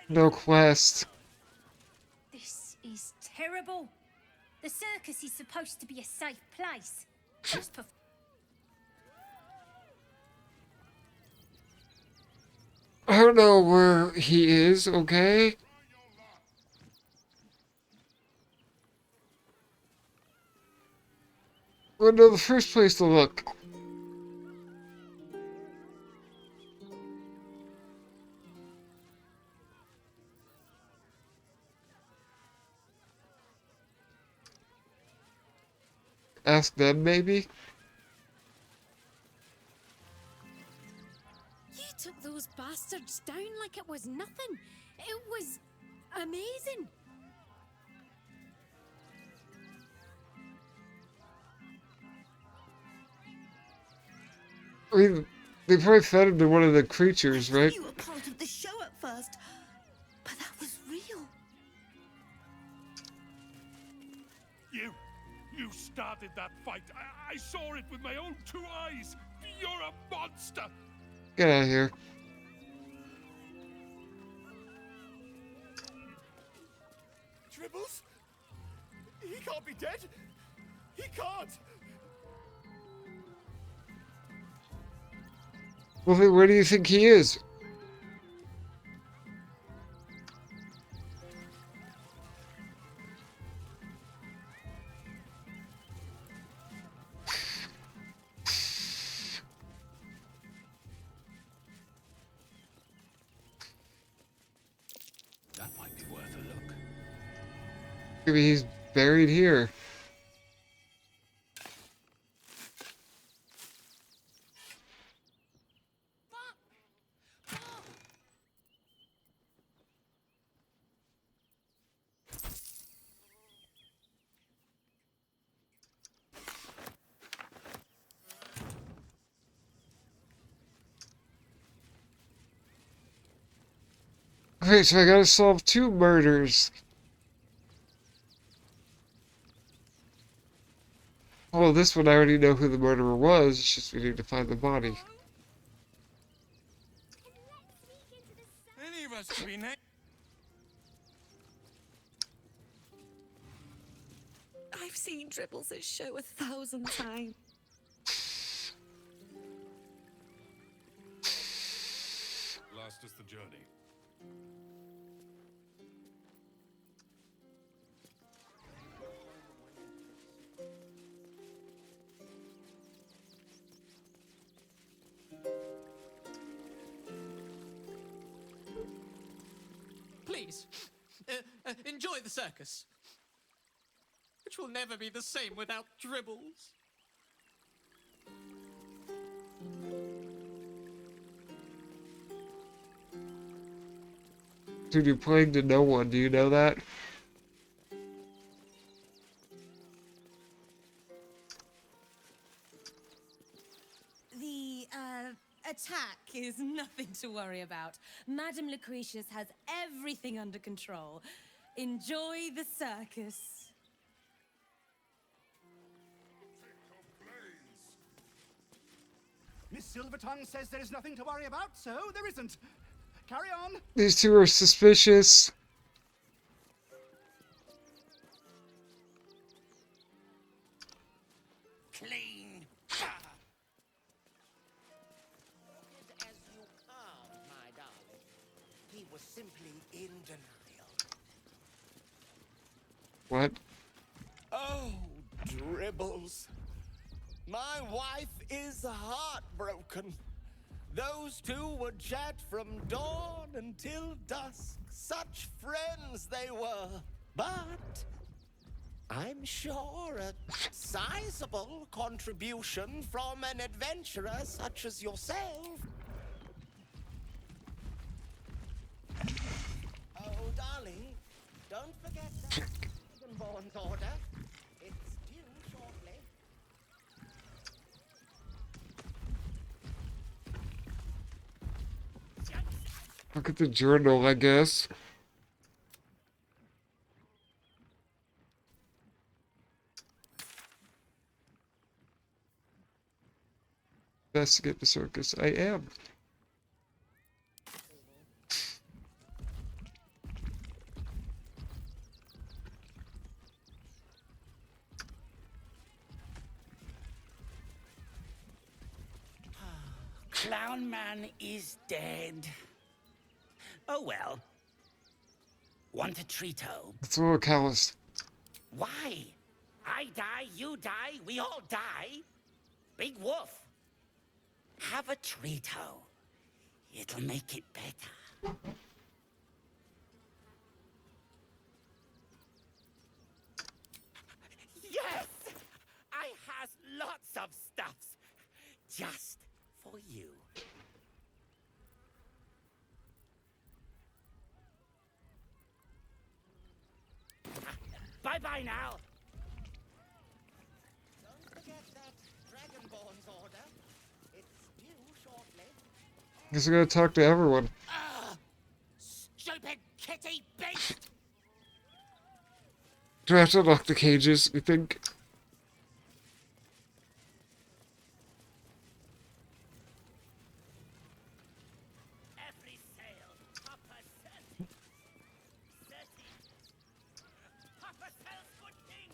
No quest. This is terrible. The circus is supposed to be a safe place. Just I don't know where he is, okay? Well, no, the first place to look. Ask them, maybe? You took those bastards down like it was nothing. It was amazing. I mean, they probably fed him to one of the creatures, right? You were part of the show at first, but that was real. You started that fight. I saw it with my own 2 eyes. You're a monster. Get out of here. Dribbles? He can't be dead. He can't. Well, then where do you think he is? That might be worth a look. Maybe he's buried here. Okay, so I gotta solve 2 murders. Well, this one I already know who the murderer was, it's just we need to find the body. Any of us could be next. I've seen Dribbles' show 1,000 times. Last is the journey. Please, enjoy the circus, which will never be the same without Dribbles. Dude, you're playing to no one, do you know that? That is nothing to worry about. Madame Lucretius has everything under control. Enjoy the circus. Miss Silvertongue says there is nothing to worry about, so there isn't. Carry on. These two are suspicious. Clean. As you are, my darling. He was simply in denial. What? Oh, dribbles. My wife is heartbroken. Those two would chat from dawn until dusk. Such friends they were. But I'm sure a sizable contribution from an adventurer such as yourself. Oh, darling, don't forget that Dragonborn's order. It's due shortly. Look at the journal, I guess. Investigate the circus. I am. Clown Man is dead. Oh well. Want a treato? It's a little callous. Why? I die, you die, we all die. Big Wolf. Have a treato. It'll make it better. Yes! I has lots of stuffs. Just for you. Bye-bye now. Don't forget that Dragonborn's order. It's due shortly. Guess I gotta talk to everyone. Stupid kitty beast! Do I have to lock the cages, you think? Every sail, Papa says. Papa sells good things.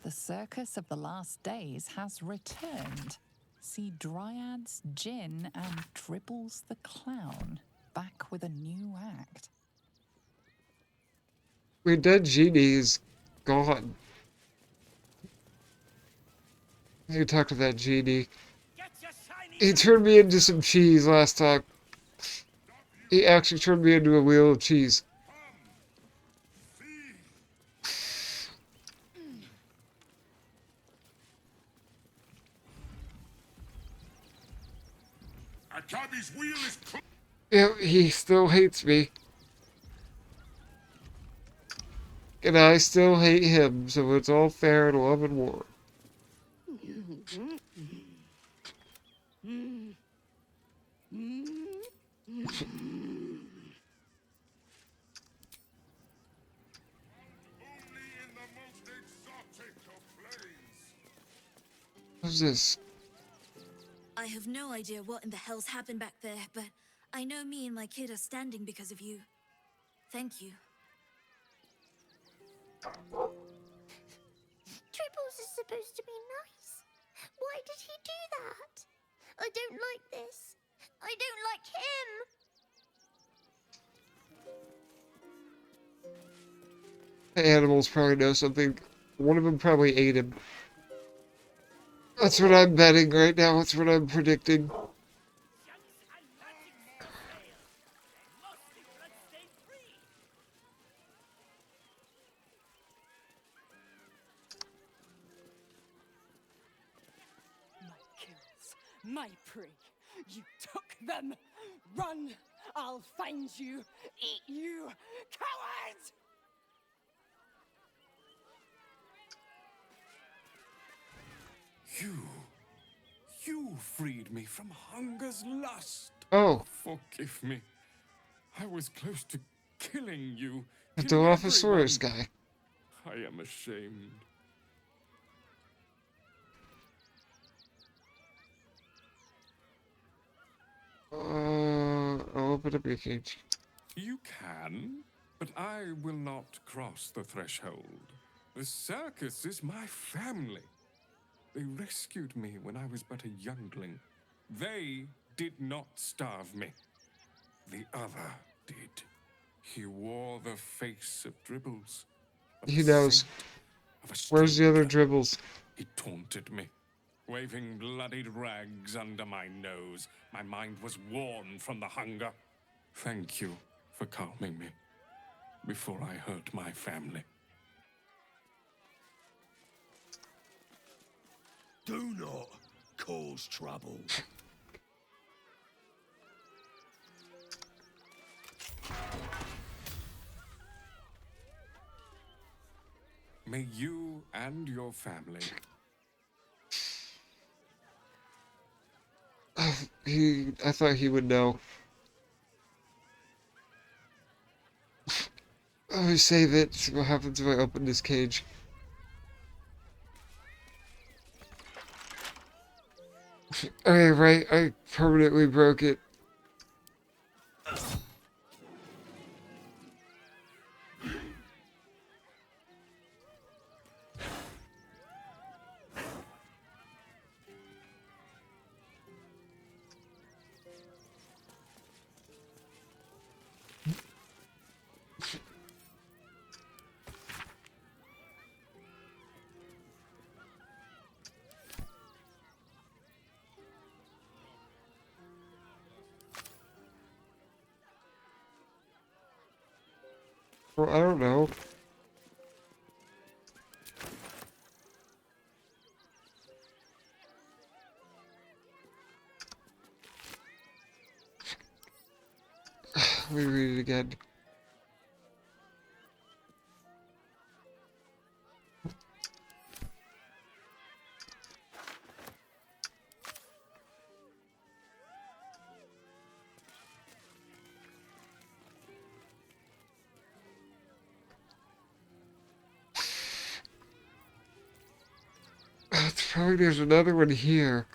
The circus of the last days has returned. See Dryads, Jin, and Dribbles the Clown back with a new act. Wait, that genie is gone. I need to talk to that genie. He turned me into some cheese last time. He actually turned me into a wheel of cheese. A cabby's wheel is Yeah, he still hates me. And I still hate him, so it's all fair in love and war. What's this? I have no idea what in the hell's happened back there, but I know me and my kid are standing because of you. Thank you. Tribbles is supposed to be nice. Why did he do that? I don't like this. I don't like him. The animals probably know something. One of them probably ate him. That's what I'm betting right now. That's what I'm predicting. My kills, my prey. You took them. Run! I'll find you. Eat you, cowards! You freed me from hunger's lust. Oh. Forgive me. I was close to killing you. The Killing Dilophosaurus everyone. guy. I am ashamed. I'll open up your cage. You can, but I will not cross the threshold. The circus is my family. They rescued me when I was but a youngling. They did not starve me. The other did. He wore the face of Dribbles. Of He a knows. saint, of a Where's the other stinker. Dribbles? He taunted me, waving bloodied rags under my nose. My mind was worn from the hunger. Thank you for calming me before I hurt my family. Do not cause trouble. May you and your family... I thought he would know. Oh, save it. See what happens if I open this cage. Okay, right. I permanently broke it. Well, I don't know. Let me read it again. It's probably there's another one here.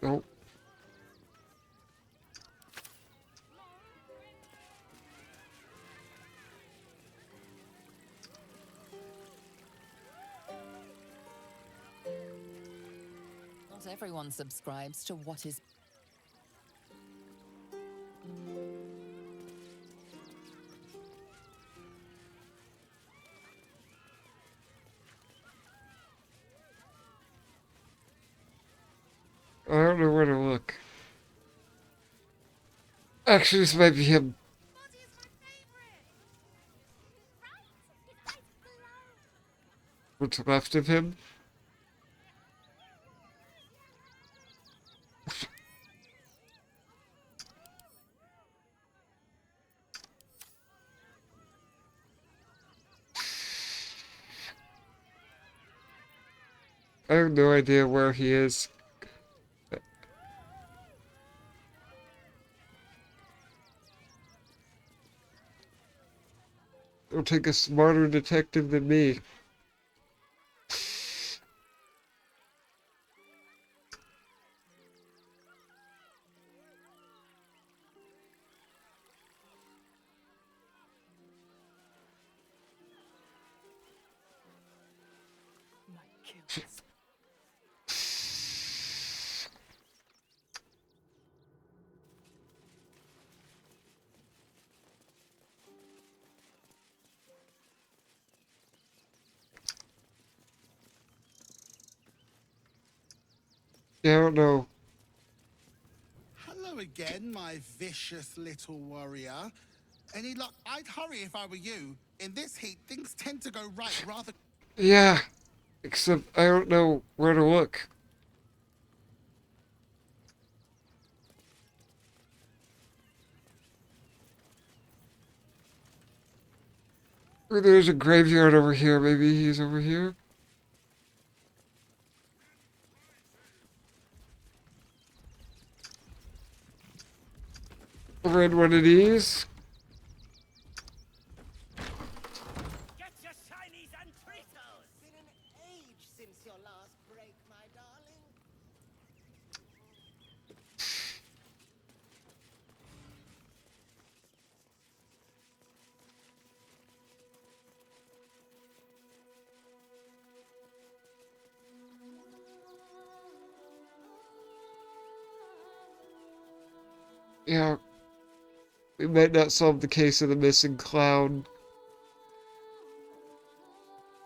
Nope. Not everyone subscribes to what is. I don't know where to look. Actually, this might be him. What's left of him? I have no idea where he is. It'll take a smarter detective than me. My kills. Yeah, I don't know. Hello again, my vicious little warrior. Any luck? I'd hurry if I were you. In this heat, things tend to go right rather... Yeah, except I don't know where to look. There's a graveyard over here. Maybe he's over here. Read one of these. Get your shinies and treatos! Been an age since your last break, my darling. Yeah. We might not solve the case of the missing clown.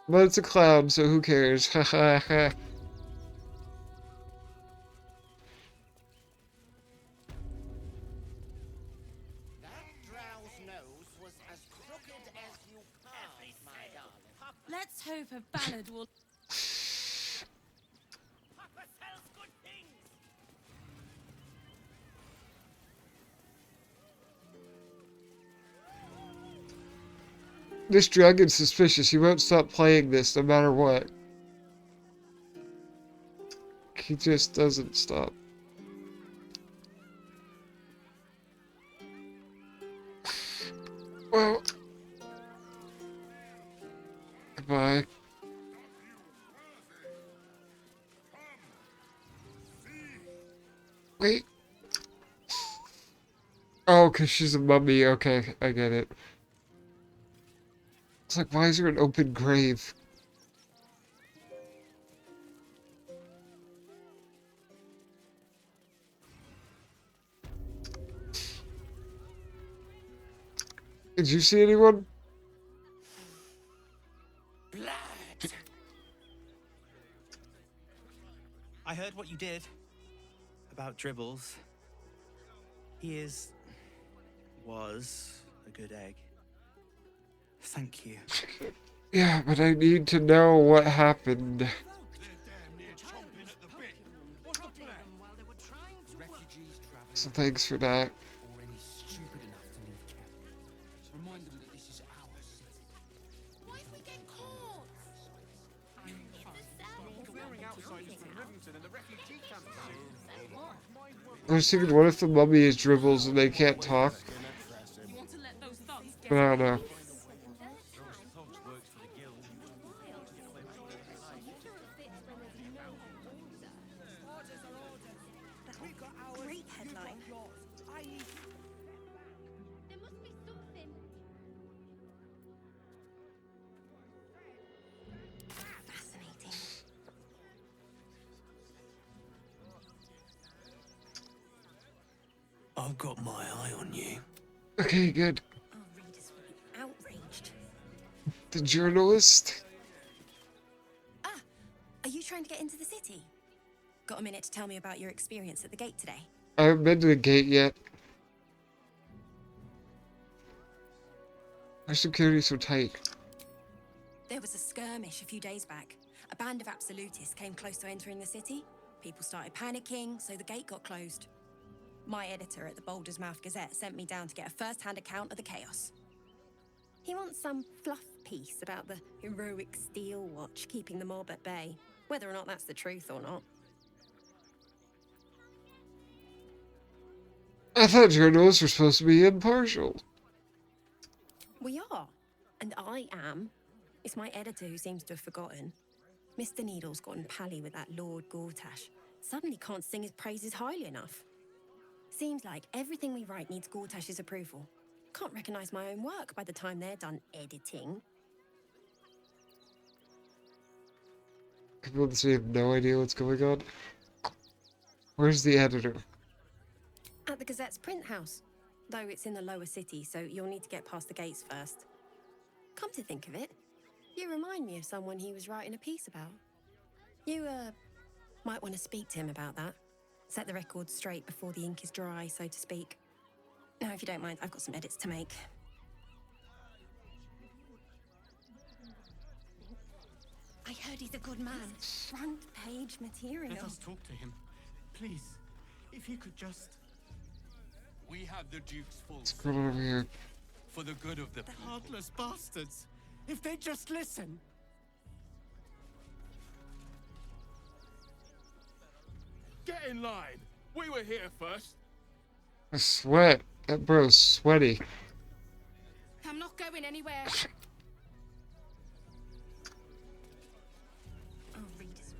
But it's a clown, so who cares? Ha ha ha. That drow's nose was as crooked as you carved, my darling. Let's hope a ballad will. Papa sells good things! This dragon's suspicious. He won't stop playing this no matter what. He just doesn't stop. Well. Goodbye. Wait. Oh, because she's a mummy. Okay, I get it. It's like, why is there an open grave? Did you see anyone? Blood! I heard what you did about Dribbles. He was a good egg. Thank you. Yeah, but I need to know what happened. So thanks for that. Already stupid enough to leave camp. Remind them that this is our city. What if we get caught? I was thinking, what if the mummy is Dribbles and they can't talk? But I don't know. Great headline. There must be something. Fascinating. I've got my eye on you. Okay, good. Our readers will be outraged. The journalist? Are you trying to get into the city? Got a minute to tell me about your experience at the gate today? I haven't been to the gate yet. Why is security so tight? There was a skirmish a few days back. A band of absolutists came close to entering the city. People started panicking, so the gate got closed. My editor at the Baldur's Mouth Gazette sent me down to get a first-hand account of the chaos. He wants some fluff piece about the heroic Steel Watch keeping the mob at bay, whether or not that's the truth or not. I thought journalists were supposed to be impartial. We are, and I am. It's my editor who seems to have forgotten. Mr. Needle's gotten pally with that Lord Gortash. Suddenly can't sing his praises highly enough. Seems like everything we write needs Gortash's approval. Can't recognize my own work by the time they're done editing. People honestly have no idea what's going on. Where's the editor? At the Gazette's print house. Though it's in the lower city, so you'll need to get past the gates first. Come to think of it, you remind me of someone he was writing a piece about. You, might want to speak to him about that. Set the record straight before the ink is dry, so to speak. Now, if you don't mind, I've got some edits to make. I heard he's a good man. Front page material. Let us talk to him. Please, if he could just... We have the Duke's full What's going on here? for the good of the The people. heartless bastards. If they'd just listen. Get in line. We were here first. I sweat. That bro's sweaty. I'm not going anywhere. Oh, readers.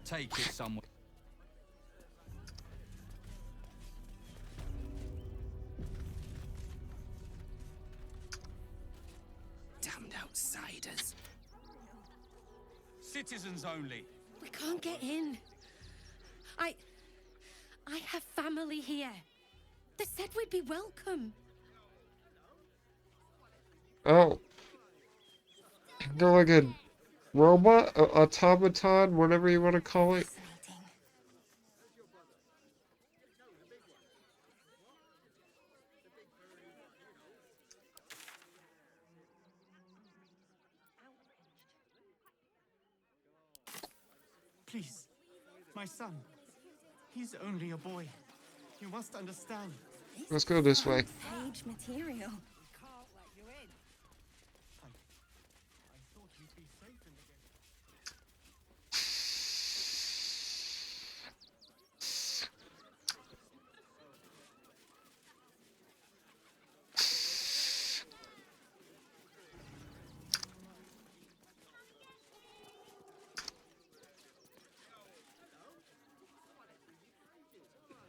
Take it somewhere. Damned outsiders. Citizens only. We can't get in. I have family here. They said we'd be welcome. Oh. They're like a robot? A automaton? Whatever you want to call it? Please, my son. He's only a boy. You must understand. Let's go this way. Page material.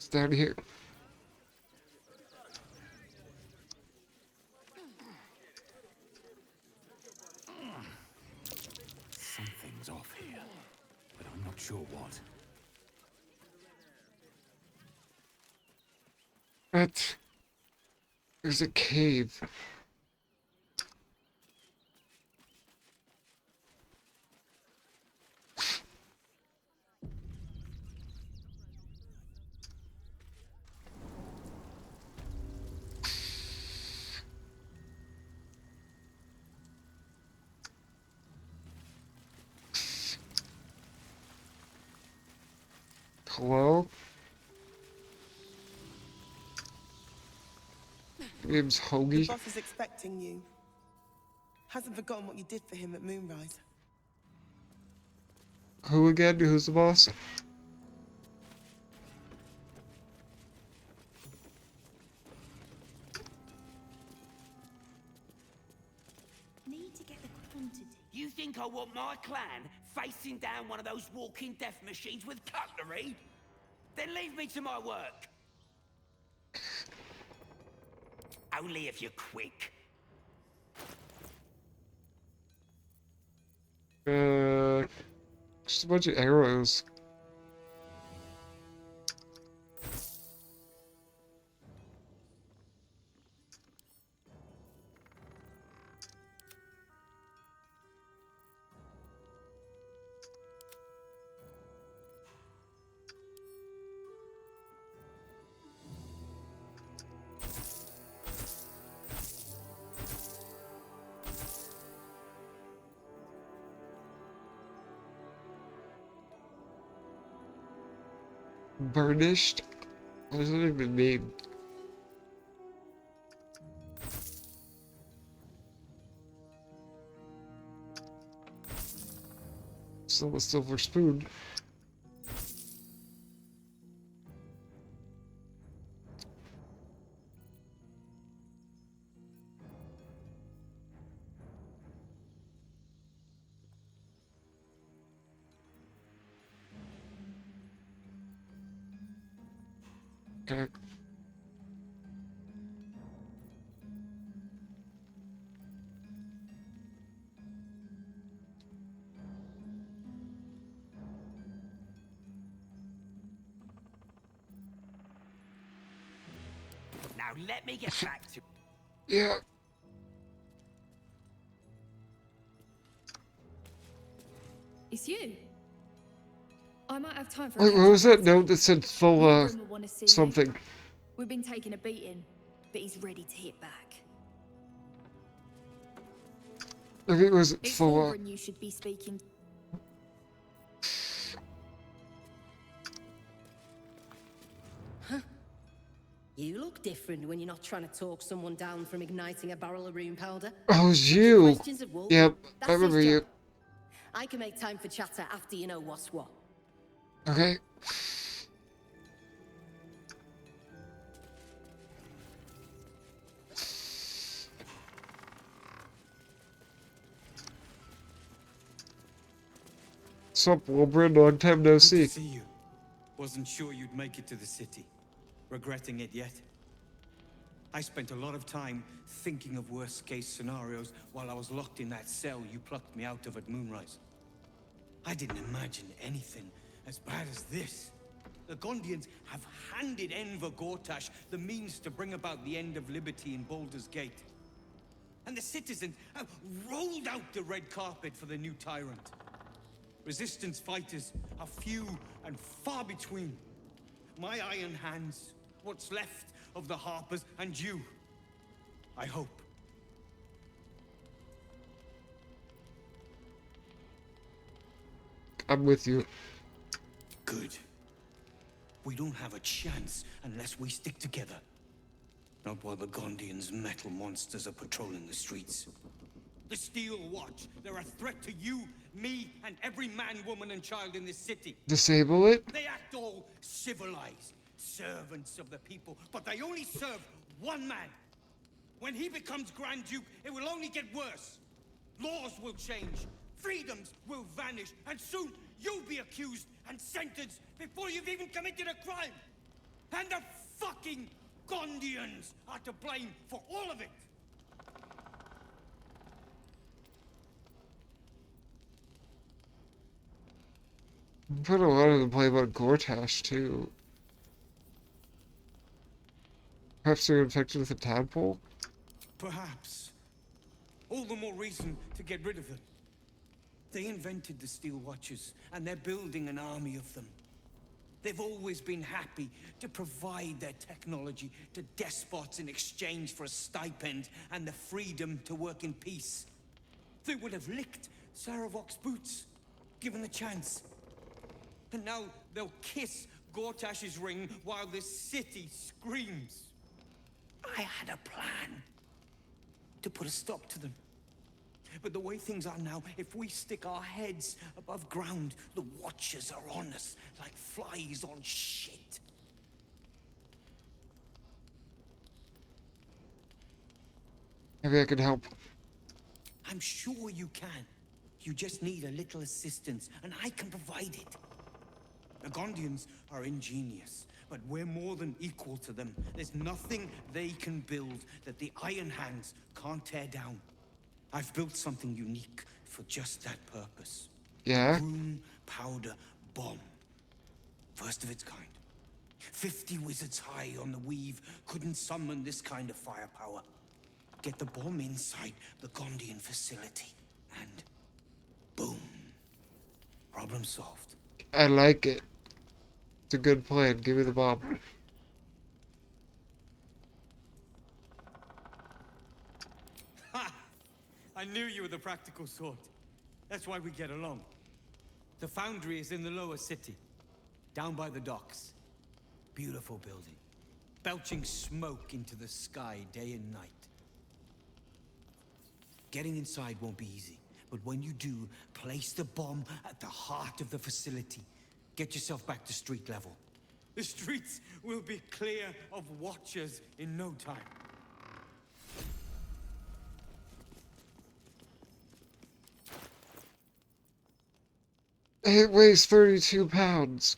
It's down here. Something's off here, but I'm not sure what. What? There's a cave. Hello? Name's The Hoagie. boss is expecting you. Hasn't forgotten what you did for him at Moonrise. Who again? Who's the boss? Need to get the quantity. You think I want my clan facing down one of those walking death machines with cutlery? Then leave me to my work. Only if you're quick. Just a bunch of arrows. Burnished? What does that even mean? Still a silver spoon. Okay. Now let me get back to... Yeah. It's you. I might have time for a Wait, what was that catch-up later. note that said full, Lorgan will want to see something? you. We've been taking a beating, but he's ready to hit back. Maybe it was It's full, Thorgren you should be speaking. Huh? You look different when you're not trying to talk someone down from igniting a barrel of rune powder. Oh, it was you. Questions of Wolf. Yep, That's I remember his you. job. I can make time for chatter after you know what's what. Okay. Sup, Wilbur? Long time no Good to see. see you. Wasn't sure you'd make it to the city. Regretting it yet? I spent a lot of time thinking of worst-case scenarios while I was locked in that cell you plucked me out of at Moonrise. I didn't imagine anything as bad as this. The Gondians have handed Enver Gortash the means to bring about the end of liberty in Baldur's Gate. And the citizens have rolled out the red carpet for the new tyrant. Resistance fighters are few and far between. My iron hands, what's left of the Harpers, and you. I hope. I'm with you. Good. We don't have a chance unless we stick together. Not while the Gondians' metal monsters are patrolling the streets. The Steel Watch, they're a threat to you, me, and every man, woman, and child in this city. Disable it? They act all civilized, servants of the people, but they only serve one man. When he becomes Grand Duke, it will only get worse. Laws will change, freedoms will vanish, and soon you'll be accused and sentenced before you've even committed a crime. And the fucking Gondians are to blame for all of it. Put a lot of the blame on Gortash, too. Perhaps they're infected with a tadpole? Perhaps. All the more reason to get rid of them. They invented the Steel Watchers, and they're building an army of them. They've always been happy to provide their technology to despots in exchange for a stipend and the freedom to work in peace. They would have licked Saravok's boots, given the chance. And now they'll kiss Gortash's ring while this city screams. I had a plan to put a stop to them. But the way things are now, if we stick our heads above ground, the Watchers are on us like flies on shit. Maybe I could help. I'm sure you can. You just need a little assistance, and I can provide it. The Gondians are ingenious, but we're more than equal to them. There's nothing they can build that the Iron Hands can't tear down. I've built something unique for just that purpose. Yeah? A rune powder bomb. First of its kind. 50 wizards high on the weave couldn't summon this kind of firepower. Get the bomb inside the Gondian facility, and boom. Problem solved. I like it. It's a good plan. Give me the bomb. Ha! I knew you were the practical sort. That's why we get along. The foundry is in the lower city, down by the docks. Beautiful building, belching smoke into the sky day and night. Getting inside won't be easy, but when you do, place the bomb at the heart of the facility. Get yourself back to street level. The streets will be clear of Watchers in no time. It weighs 32 pounds.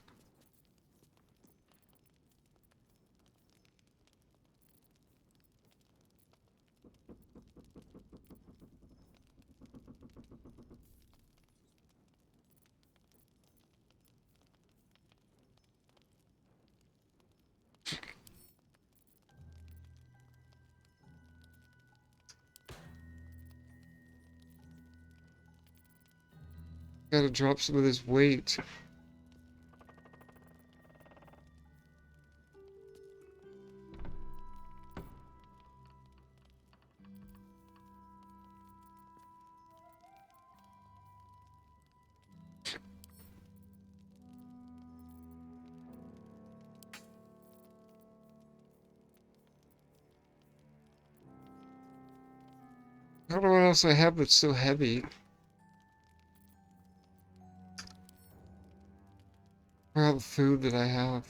Gotta drop some of this weight. I don't know what else I have that's so heavy. Or all the food that I have.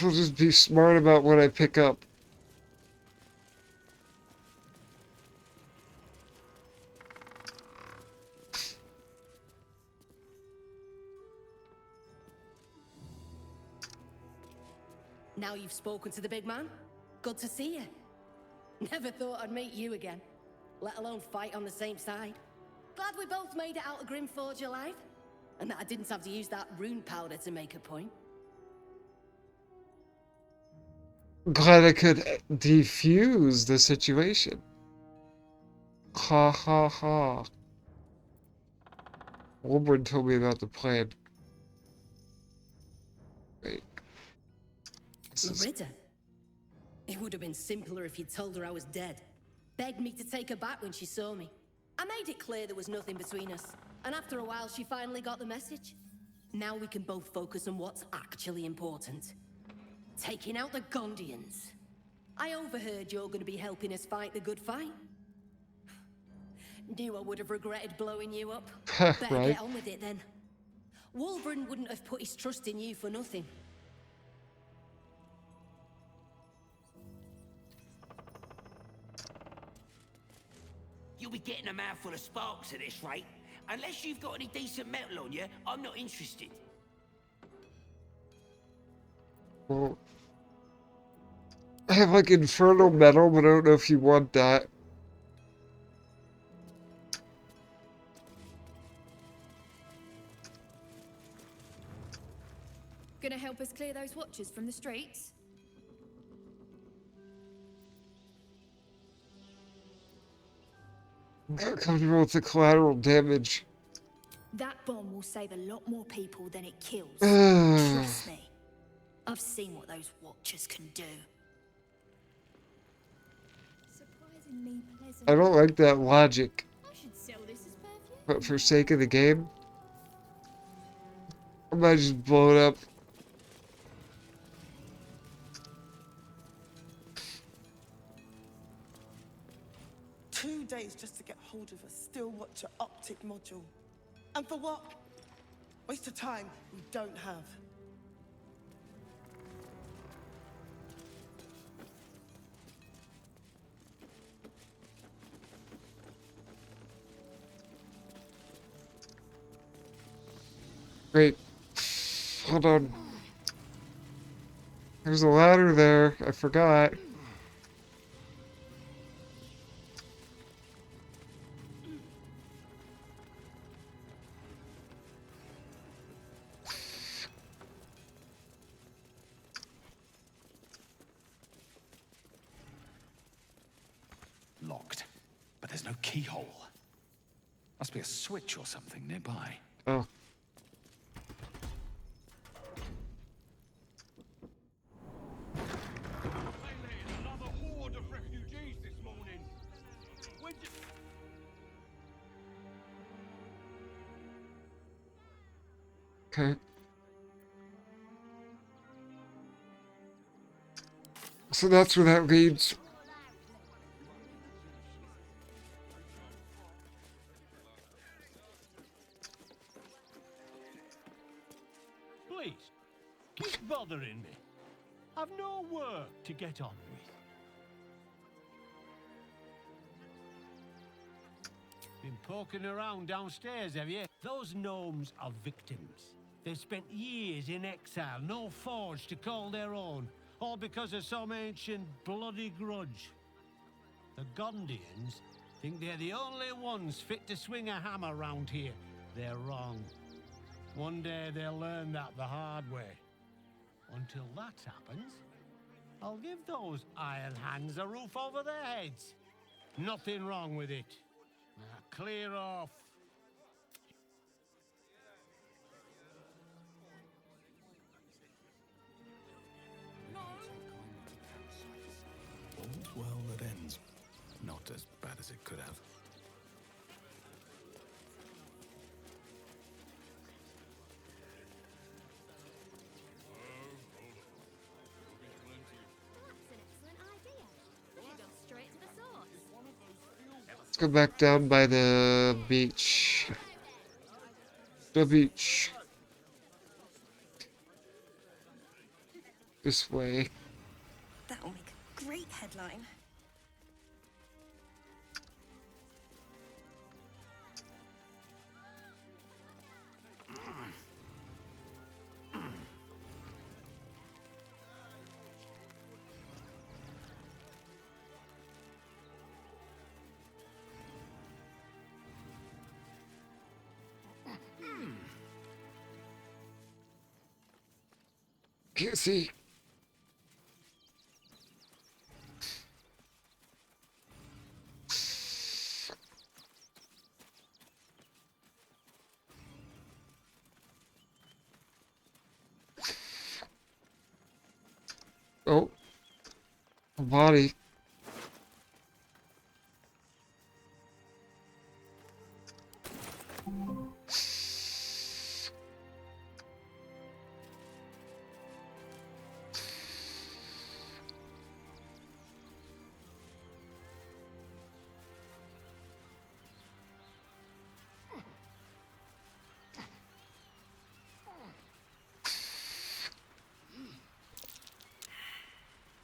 I'll just be smart about what I pick up. Now you've spoken to the big man? Good to see you. Never thought I'd meet you again, let alone fight on the same side. Glad we both made it out of Grimforge alive, and that I didn't have to use that rune powder to make a point. Glad I could defuse the situation. Ha ha ha. Wolverine told me about the plan. Wait. Merida? It would have been simpler if you'd told her I was dead. Begged me to take her back when she saw me. I made it clear there was nothing between us, and after a while she finally got the message. Now we can both focus on what's actually important. Taking out the Gondians. I overheard you're going to be helping us fight the good fight. Knew I would have regretted blowing you up. Better Right. get on with it then. Wolverine wouldn't have put his trust in you for nothing. You'll be getting a mouthful of sparks at this rate. Unless you've got any decent metal on you, I'm not interested. Well, I have like infernal metal, but I don't know if you want that. Gonna help us clear those watchers from the streets? Not comfortable with the collateral damage. That bomb will save a lot more people than it kills. Ugh. Trust me. I've seen what those watchers can do. Surprisingly pleasant. I don't like that logic, I should sell this as perfume. but for sake of the game, I might just blow it up. Two days just to get hold of a still watcher optic module. And for what? Waste of time we don't have. Wait. Hold on. There's a ladder there. I forgot. Locked, but there's no keyhole. Must be a switch or something nearby. Oh. Another horde of refugees this morning. Okay. So that's where that leads. Please, keep bothering me. I've no work to get on with. Been poking around downstairs, have you? Those gnomes are victims. They've spent years in exile, no forge to call their own, all because of some ancient bloody grudge. The Gondians think they're the only ones fit to swing a hammer round here. They're wrong. One day they'll learn that the hard way. Until that happens, I'll give those iron hands a roof over their heads. Nothing wrong with it. Now clear off. Let's go back down by the beach. The beach. This way. That'll make a great headline. Can't see. Oh. A body.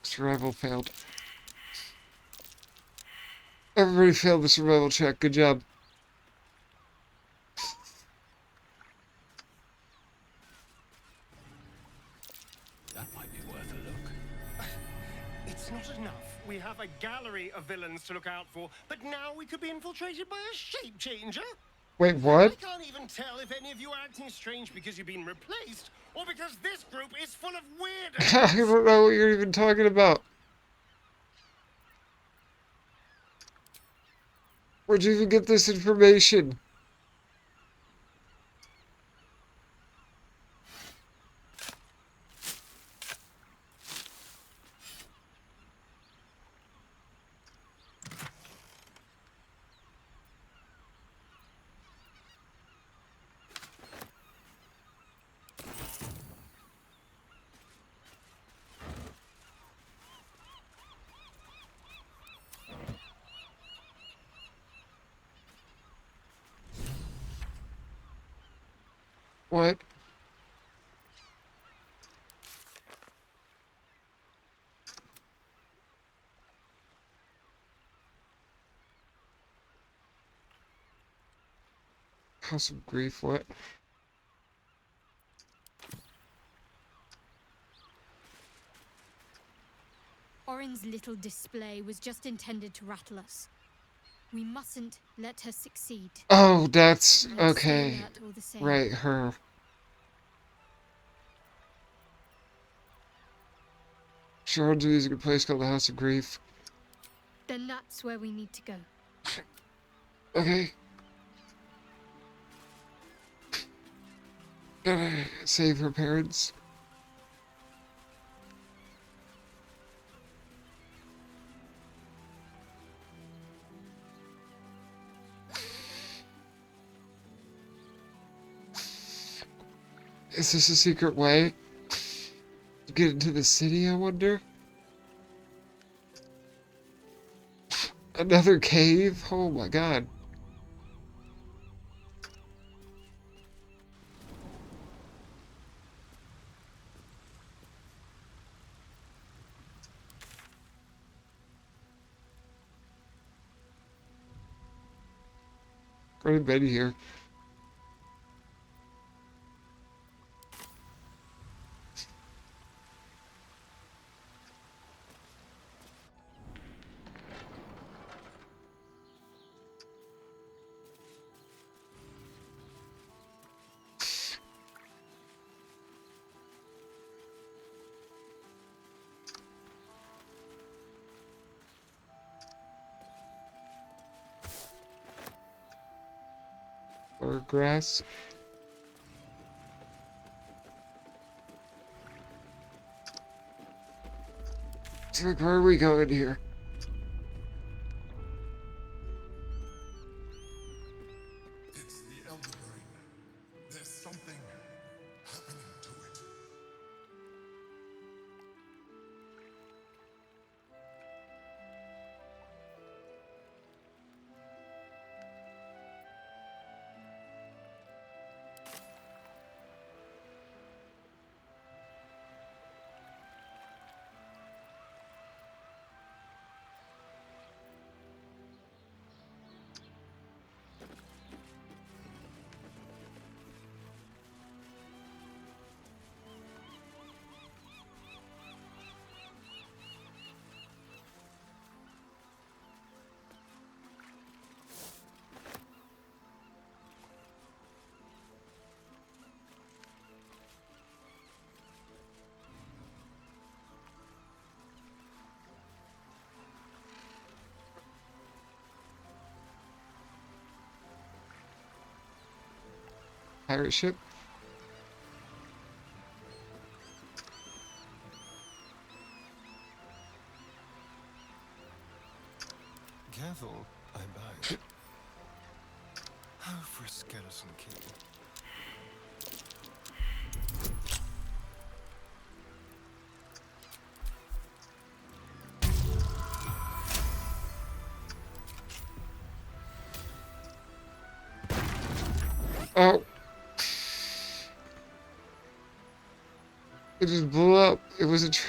Survival failed. Everybody failed the survival check. Good job. That might be worth a look. It's not enough. We have a gallery of villains to look out for, but now we could be infiltrated by a shape changer. Wait, what? I can't even tell if any of you are acting strange because you've been replaced, or because this group is full of weirdos. I don't know what you're even talking about. Where'd you even get this information? What? House of Grief, what? Orin's little display was just intended to rattle us. We mustn't let her succeed. Oh, that's Let's stay okay. alert all the same. Right, her. Sure, is a good place called the House of Grief. Then that's where we need to go. Okay. Gotta save her parents. Is this a secret way to get into the city, I wonder? Another cave? Oh my god. Go to bed here. Or grass. So, like, where are we going here? It's the Elder Brain. There's something happening to it. pirate ship. Careful, I'm back. How for a skeleton key? Oh. It just blew up. It was a trick.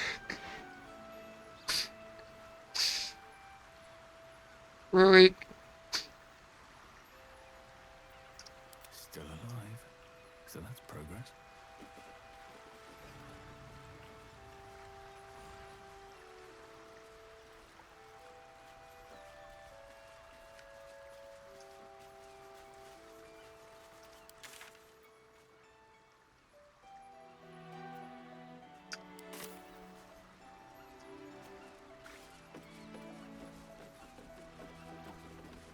Really? Still alive. So that's progress.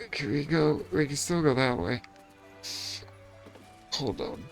Can we go? We can still go that way. Hold on.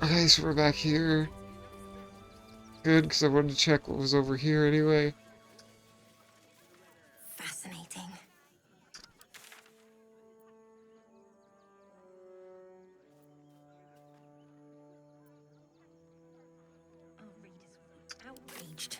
Okay, so we're back here. Good, because I wanted to check what was over here anyway. Fascinating. Our readers will be outraged.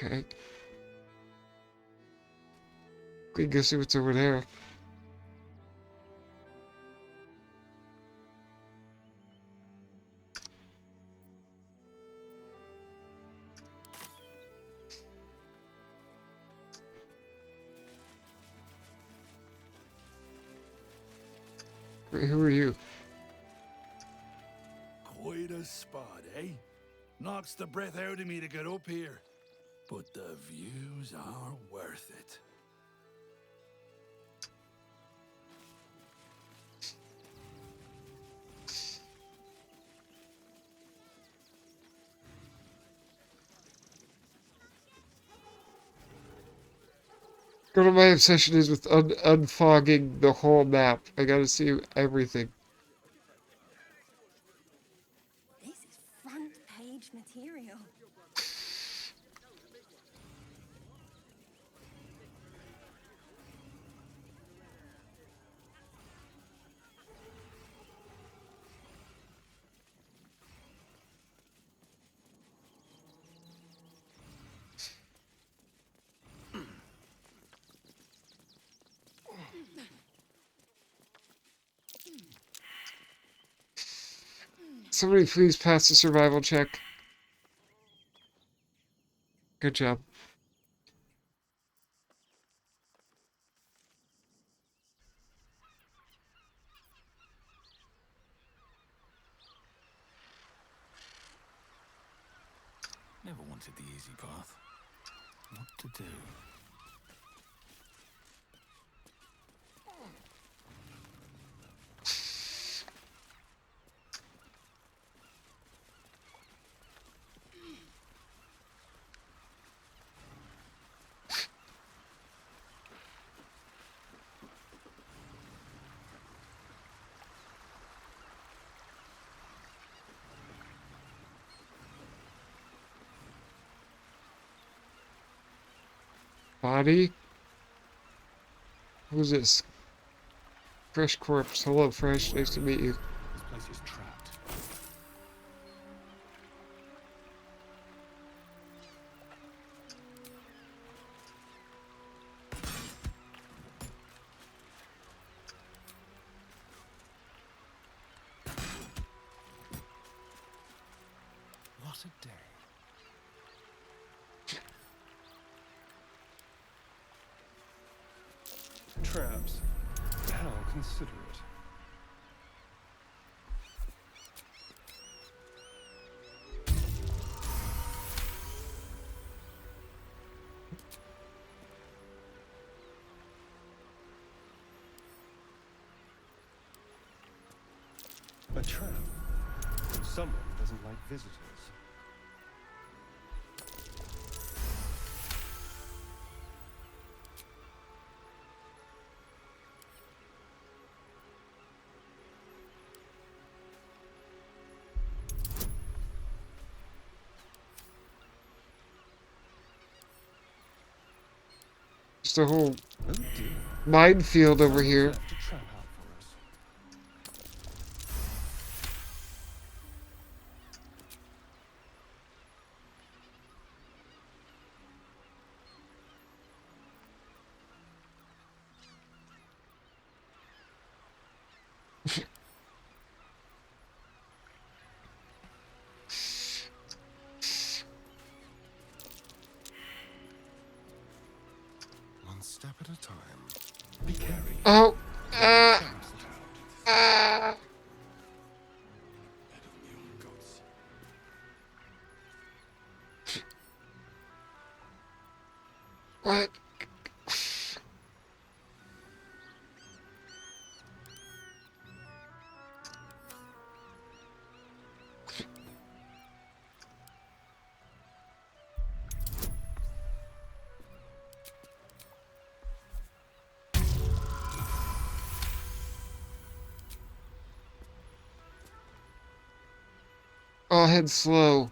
Okay. We can go see what's over there. Wait, who are you? Quite a spot, eh? Knocks the breath out of me to get up here. But the views are worth it. One of my obsession is with unfogging the whole map. I gotta see everything. This is front page material. Somebody please pass the survival check. Good job. Never wanted the easy path. What to do? Body? Who's this? Fresh corpse. Hello, Fresh. Nice to meet you. This place is trapped. traps. I'll consider it. A trap. Someone doesn't like visitors. Just a whole minefield over here. One step at a time. Be careful. Oh, what? I'll head slow.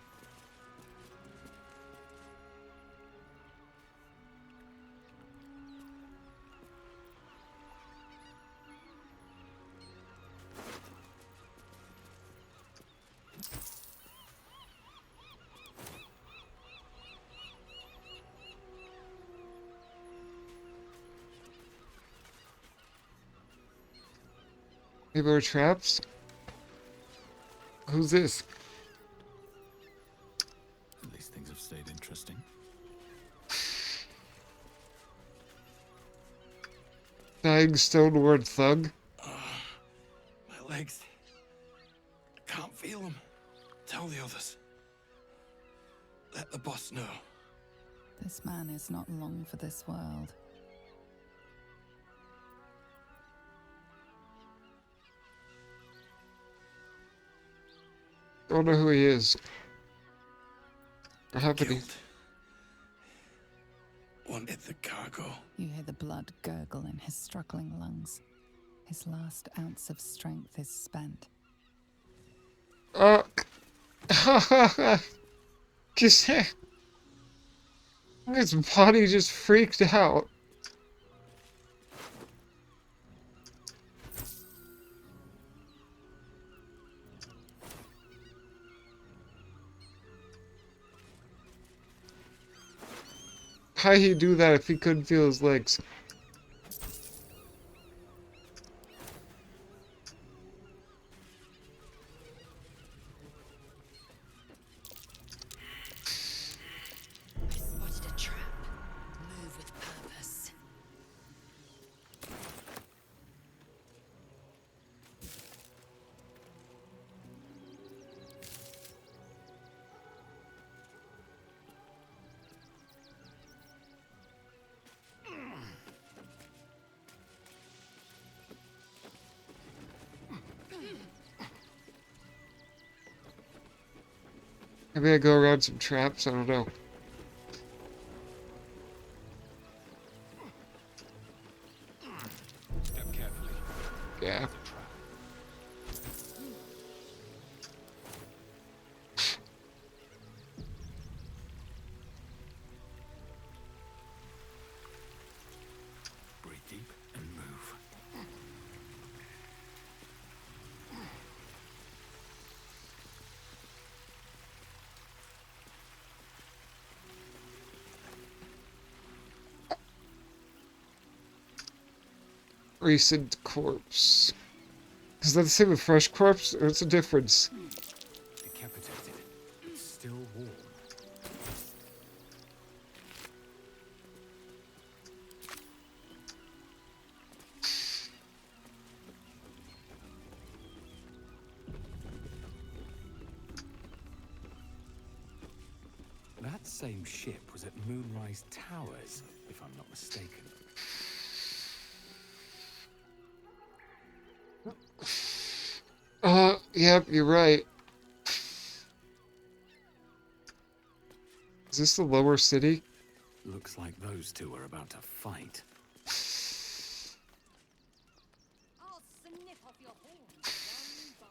Maybe more traps? Who's this? At least things have stayed interesting. Dying Stoneward Thug? My legs. I can't feel them. Tell the others. Let the boss know. This man is not long for this world. I don't know who he is. What happened? Wanted the cargo. You hear the blood gurgle in his struggling lungs. His last ounce of strength is spent. Just his body just freaked out. How'd he do that if he couldn't feel his legs? Spotted a trap. Move with purpose. Maybe I go around some traps, I don't know. Step carefully. Yeah. Breathe deep and move. Recent corpse. Is that the same with fresh corpse, or what's the difference? Decapitated. It's still warm. same ship was at Moonrise Towers, if I'm not mistaken. Yep, you're right. Is this the lower city? Looks like those two are about to fight. I'll snip off your horns one by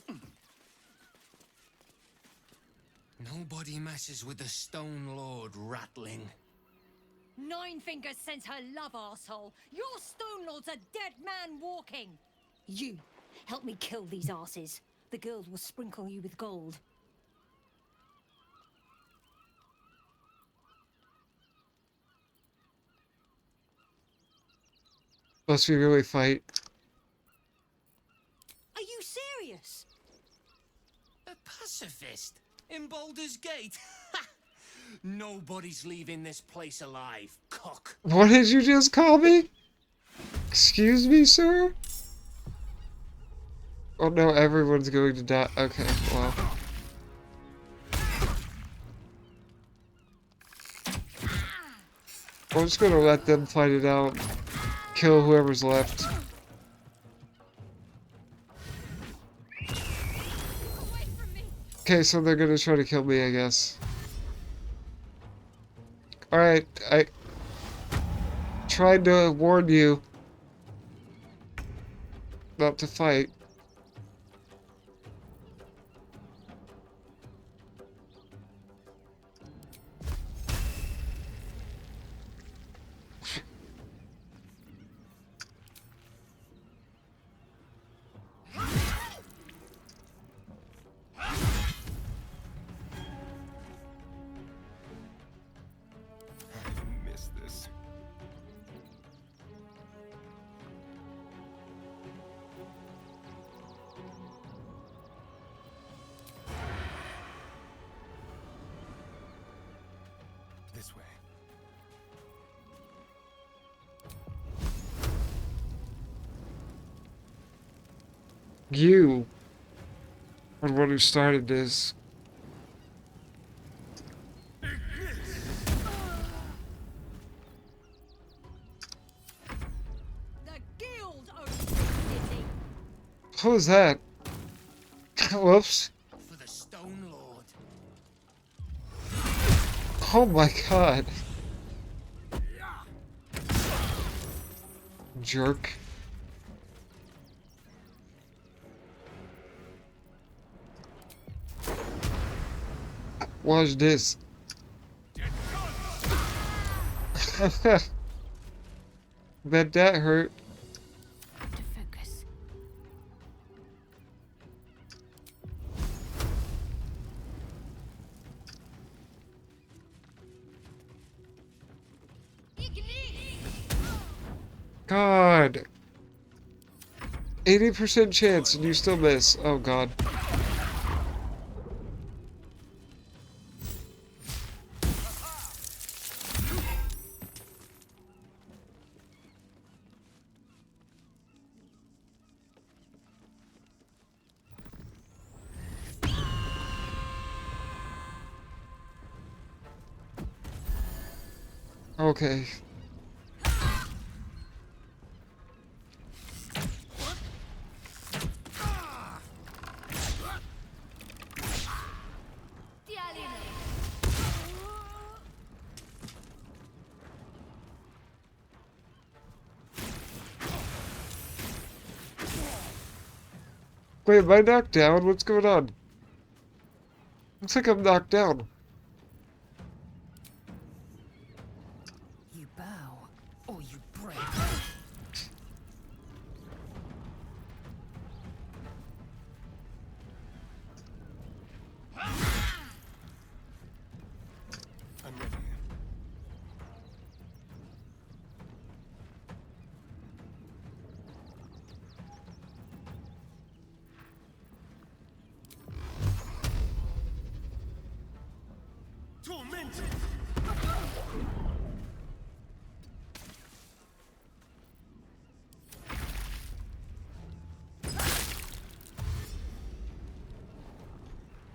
one. Nobody messes with the Stone Lord, Ratling. Nine Fingers sends her love, arsehole. Your Stone Lord's a dead man walking. You, help me kill these asses. The girls will sprinkle you with gold. Must we really fight? Are you serious? A pacifist in Baldur's Gate? Nobody's leaving this place alive, cock. What did you just call me? Excuse me, sir? Oh no, everyone's going to die. Okay, well. I'm just gonna let them fight it out. Kill whoever's left. Okay, so they're gonna try to kill me, I guess. Alright, I tried to warn you not to fight. Miss this. This way. You are the one who started this. The guild owns this city. What was that? Whoops. For the Stone Lord. Oh my god. Jerk. Watch this. Bet that hurt. To focus. God. 80% chance and you still miss. Oh god. Okay. Wait, am I knocked down? What's going on? Looks like I'm knocked down. You bow, or you break. I'm ready. Tormented!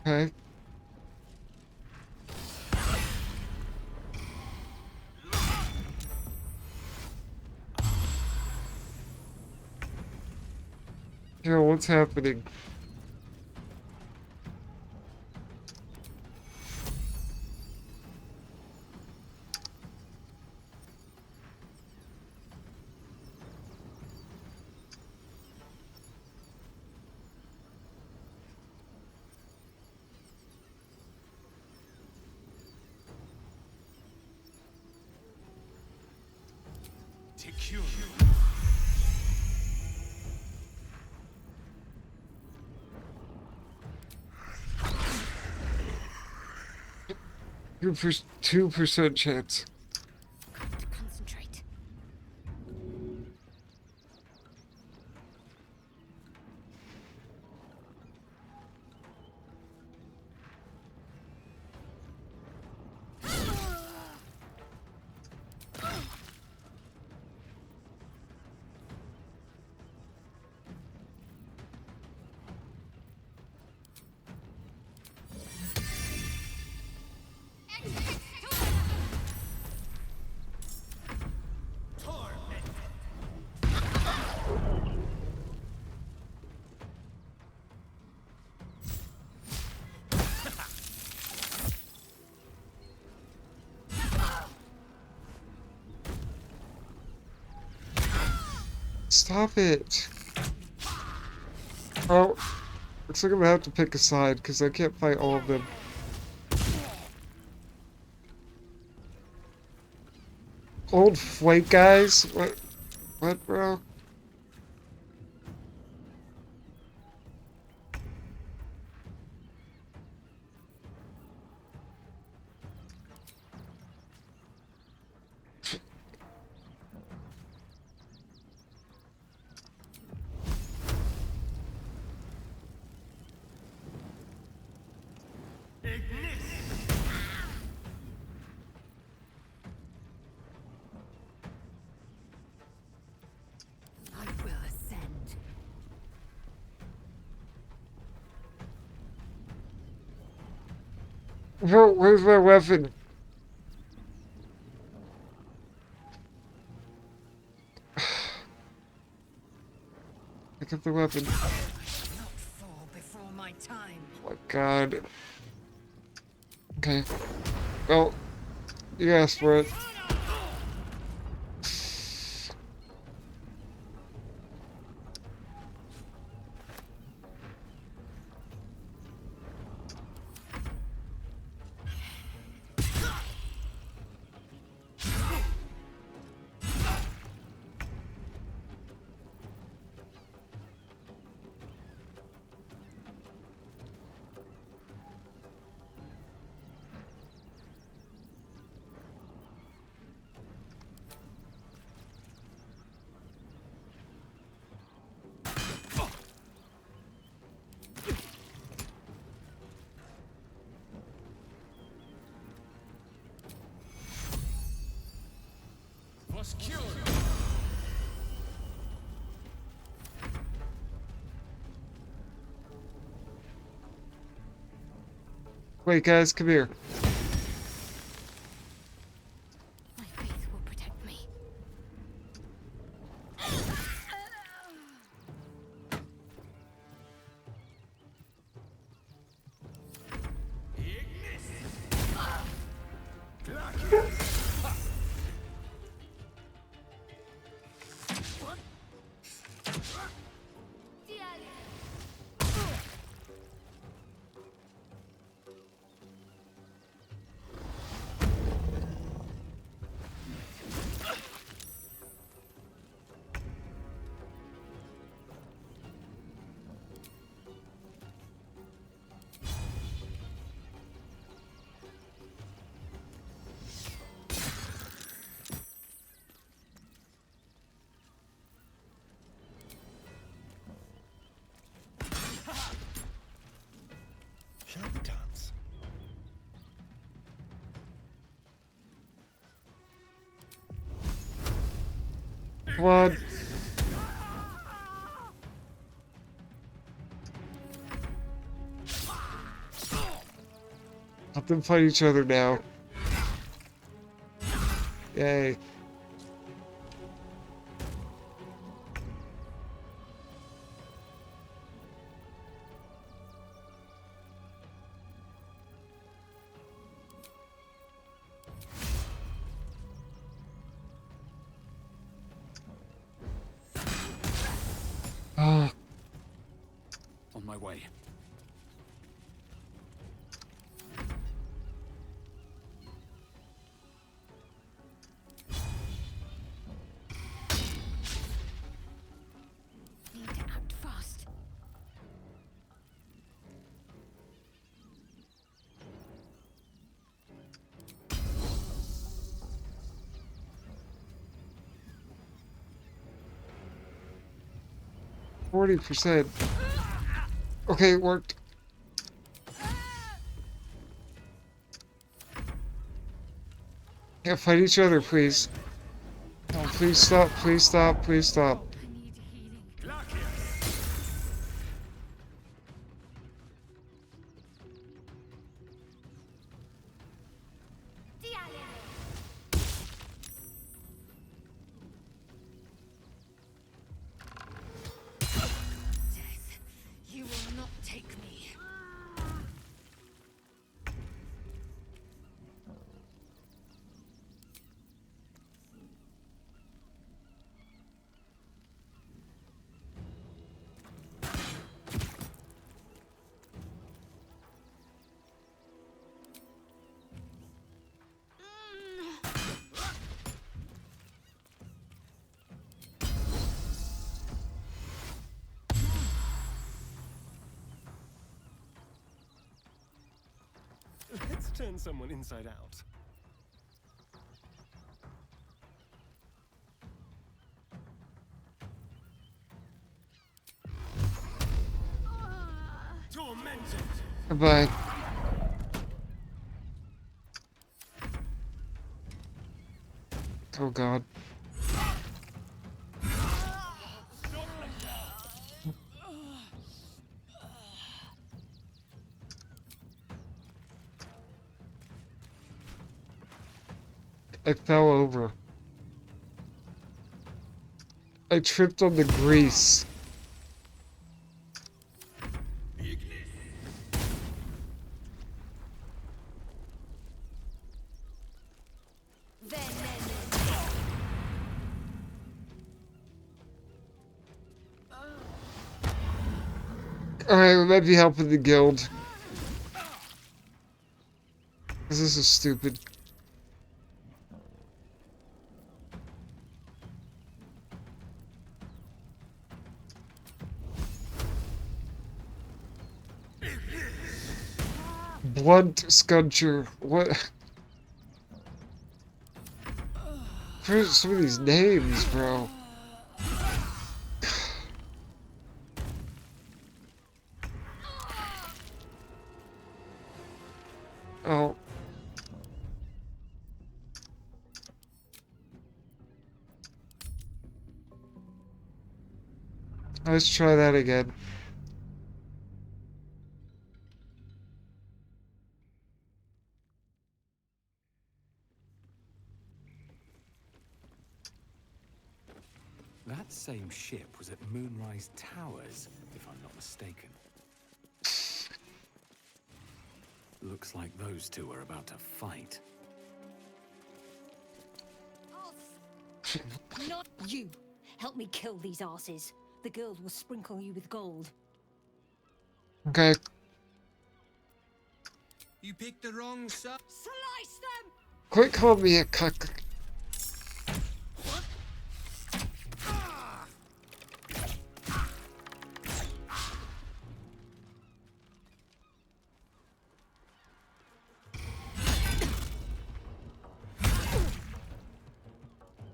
Okay. Yo, what's happening? Secure. 2% chance. Concentrate. Stop it. Oh, looks like I'm gonna have to pick a side because I can't fight all of them. Old flake guys? What, bro? I will ascend. Bro, where's my weapon? Pick up the weapon. Not fall before my time. Oh my god. Okay. Well, you asked for it. Was cured. Wait, guys, come here. My faith will protect me. Shall we dance? What? Let them fight each other now. Yay. Ah. On my way. Need to act fast. 40%. Okay, it worked. Yeah, fight each other, please. Oh, please stop, please stop, please stop. You will not take me. Let's turn someone inside out. Tormented. Goodbye. Oh god. I fell over. I tripped on the grease. Alright, we might be helping the guild. This is stupid. Blunt sculpture. What? What are some of these names, bro? Oh. Let's try that again. That same ship was at Moonrise Towers, if I'm not mistaken. Looks like those two are about to fight. Not you. Help me kill these asses. The girls will sprinkle you with gold. Okay. You picked the wrong side. Slice them! Quit calling me a cuck.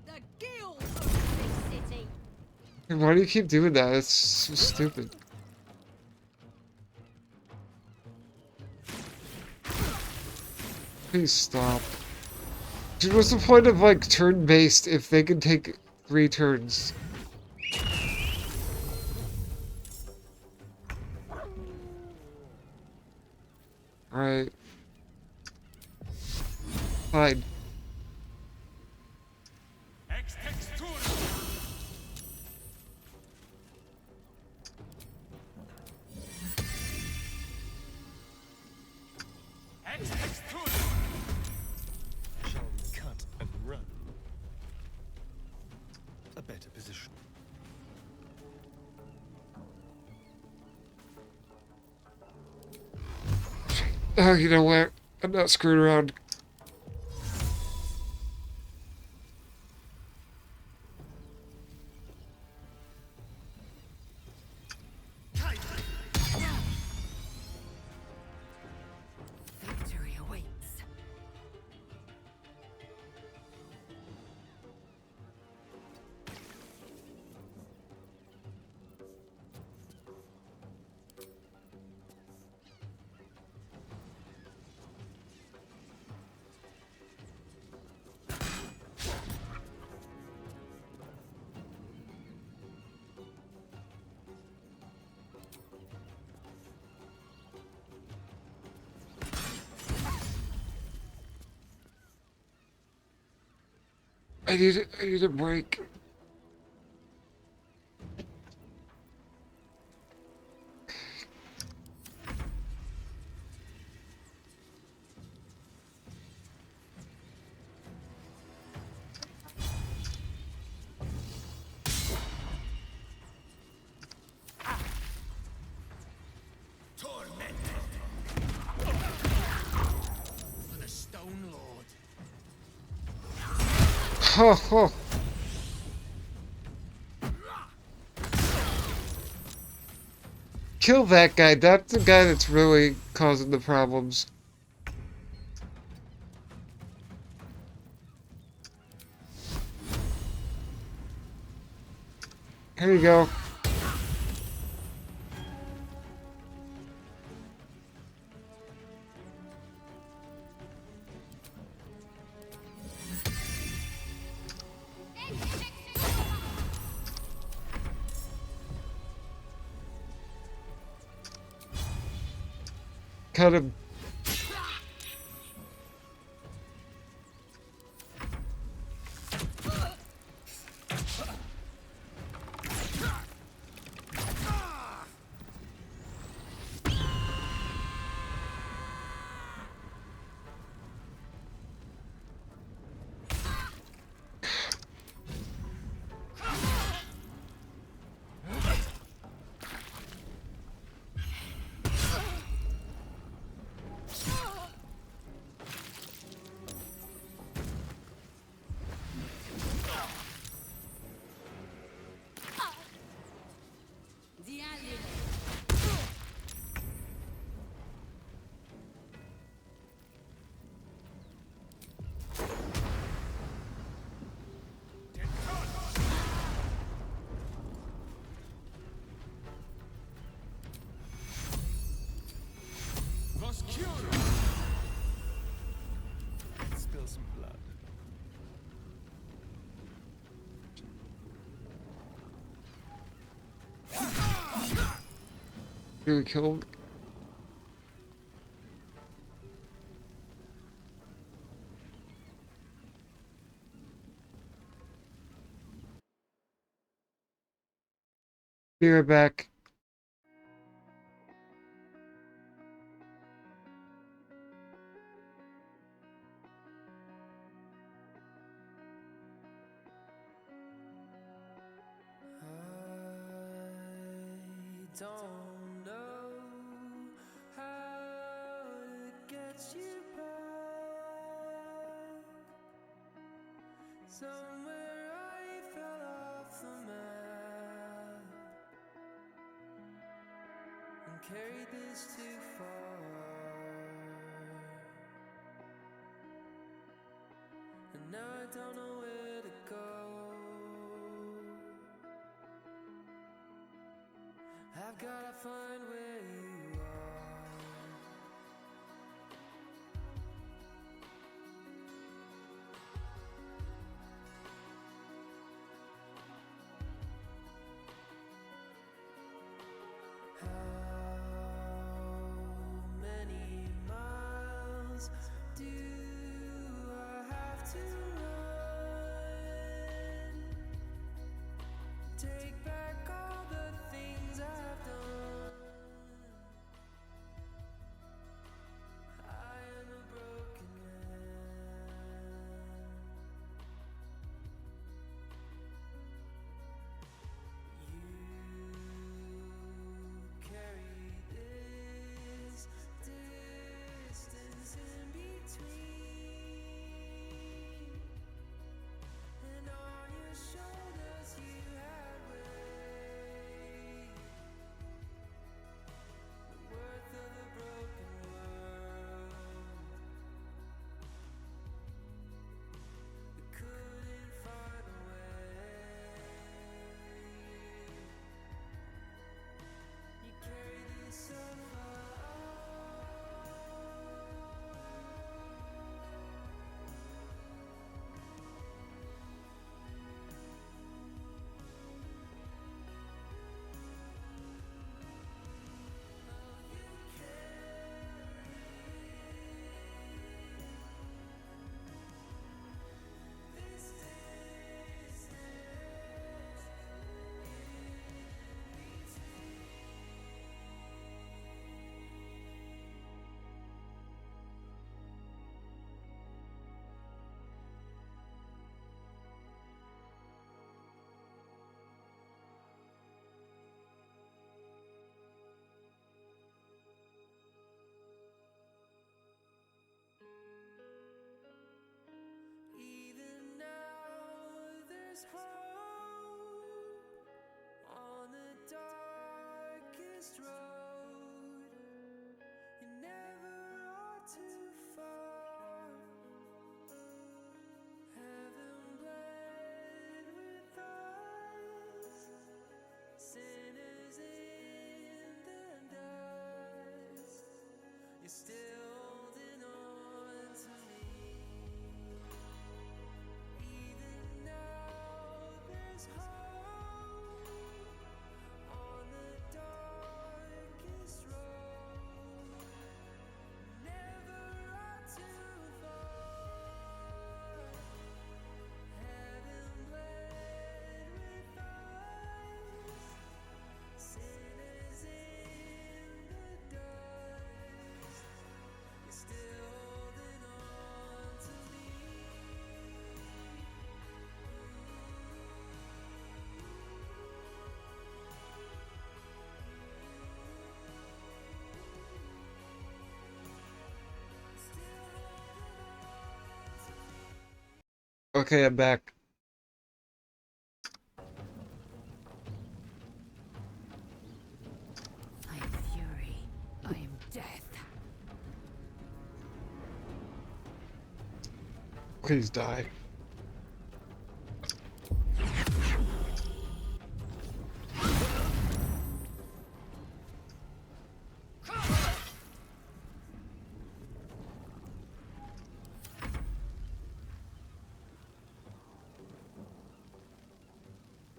The guild of this city. Why do you keep doing that? It's so stupid. Please stop. Dude, what's the point of, like, turn-based if they can take 3 turns? Alright. fine. Shall we cut and run? A better position. Oh, you know what? I'm not screwing around. Victory awaits. I need a break. For the Stone Lord. Ho ho. Kill that guy. That's the guy that's really causing the problems. Here you go. Cut him. Spill some blood. Really killed. Be right back. Don't know how to get you back. Somewhere I fell off the map and carried this too far. And now I don't know where to go. I've gotta find where you are. How many miles do I Okay, I'm back. I am fury. I am death. Please die.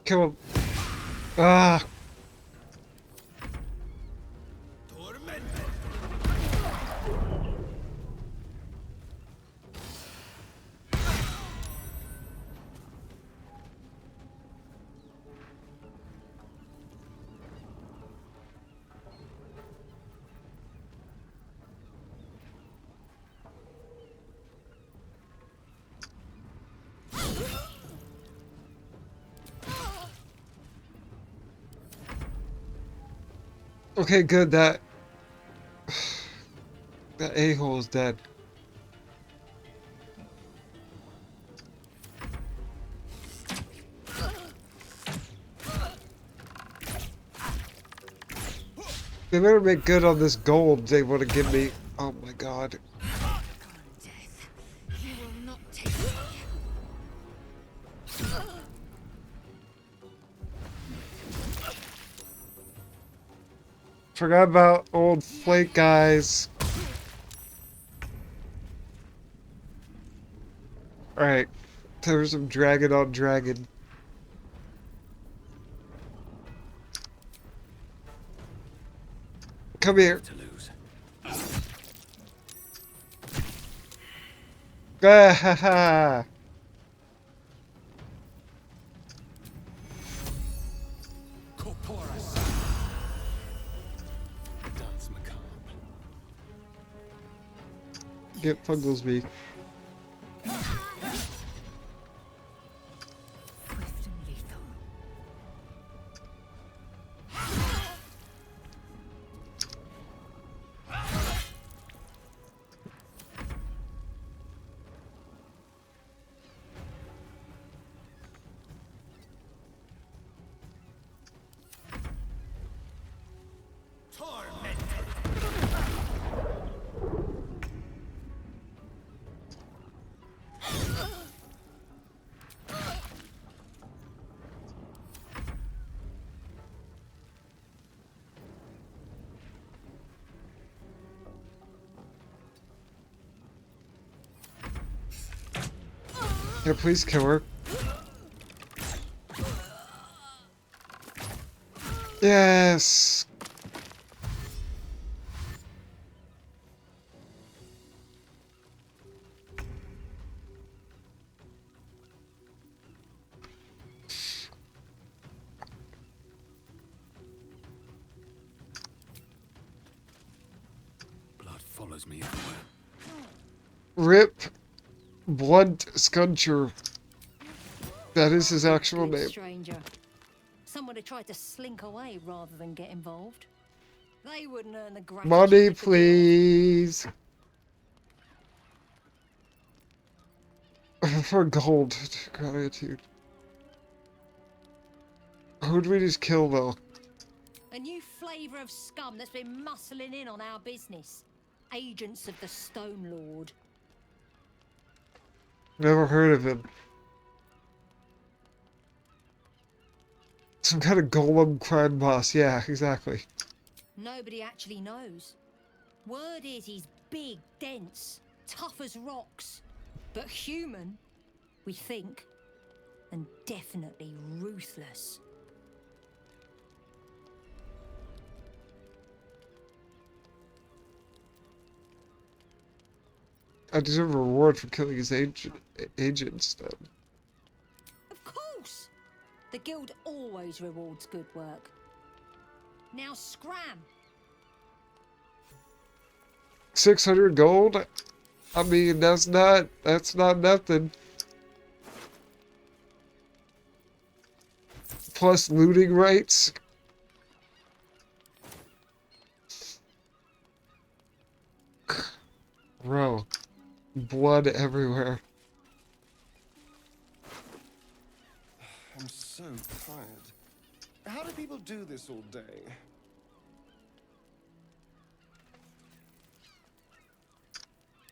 Kill him. Ah! Okay, good, that a-hole is dead. They better make good on this gold they want to give me. Oh my god. You will not take me. Forgot about old flake guys. Alright. There's some dragon on dragon. Come here. Ah ha ha. Get Funglesby. Yeah, please kill her. Yes! Blood follows me everywhere. Rip Blunt Scuncher. That is his actual Good name. stranger. Someone who tried to slink away rather than get involved. They wouldn't earn the gratitude Money, of the please. For gold. Gratitude. Who'd we just kill, though? A new flavour of scum that's been muscling in on our business. Agents of the Stone Lord. Never heard of him. Some kind of golem crime boss. Yeah, exactly. Nobody actually knows. Word is he's big, dense, tough as rocks. But human, we think. And definitely ruthless. I deserve a reward for killing his agents, then. Of course! The guild always rewards good work. Now scram! 600 gold? I mean, that's not nothing. Plus looting rights. Bro. Blood everywhere. people do this all day?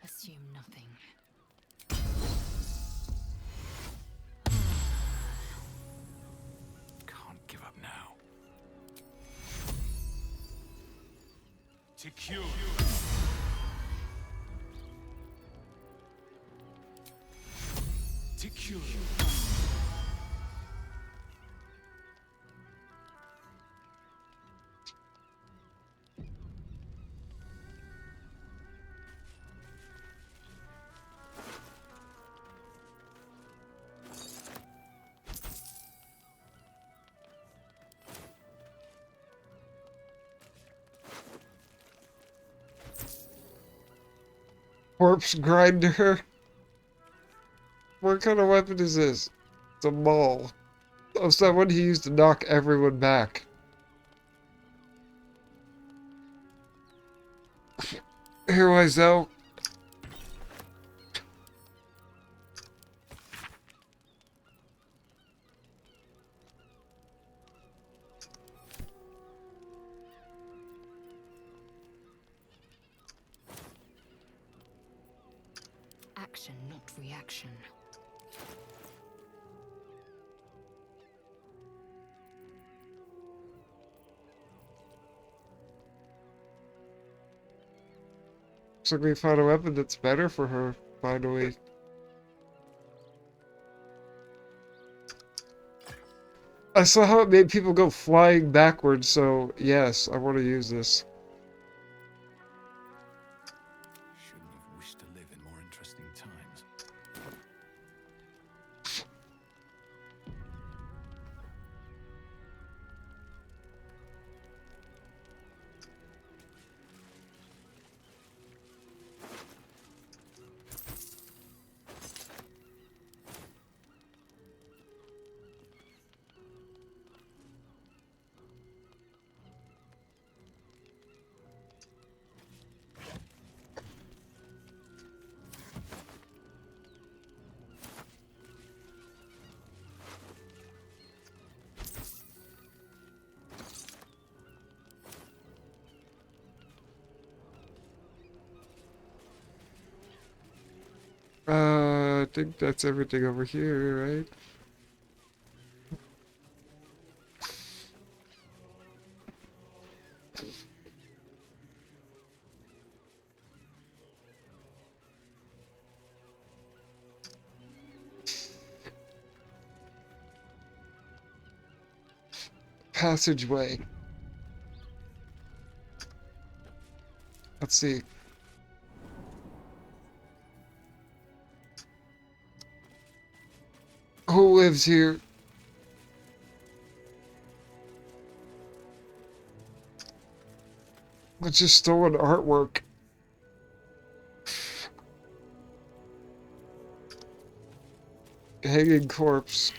Assume nothing. Can't give up now. To cure. To cure. Corpse grinder. What kind of weapon is this? It's a maul. Oh, it's that one he used to knock everyone back. Here, Wiseau. Action, not reaction. Looks like we found a weapon that's better for her, finally. I saw how it made people go flying backwards, so yes, I want to use this. Shouldn't have wished to live in more interesting times. I think that's everything over here, right? Passageway. Let's see. Who lives here? Let's just stolen artwork. Hanging corpse.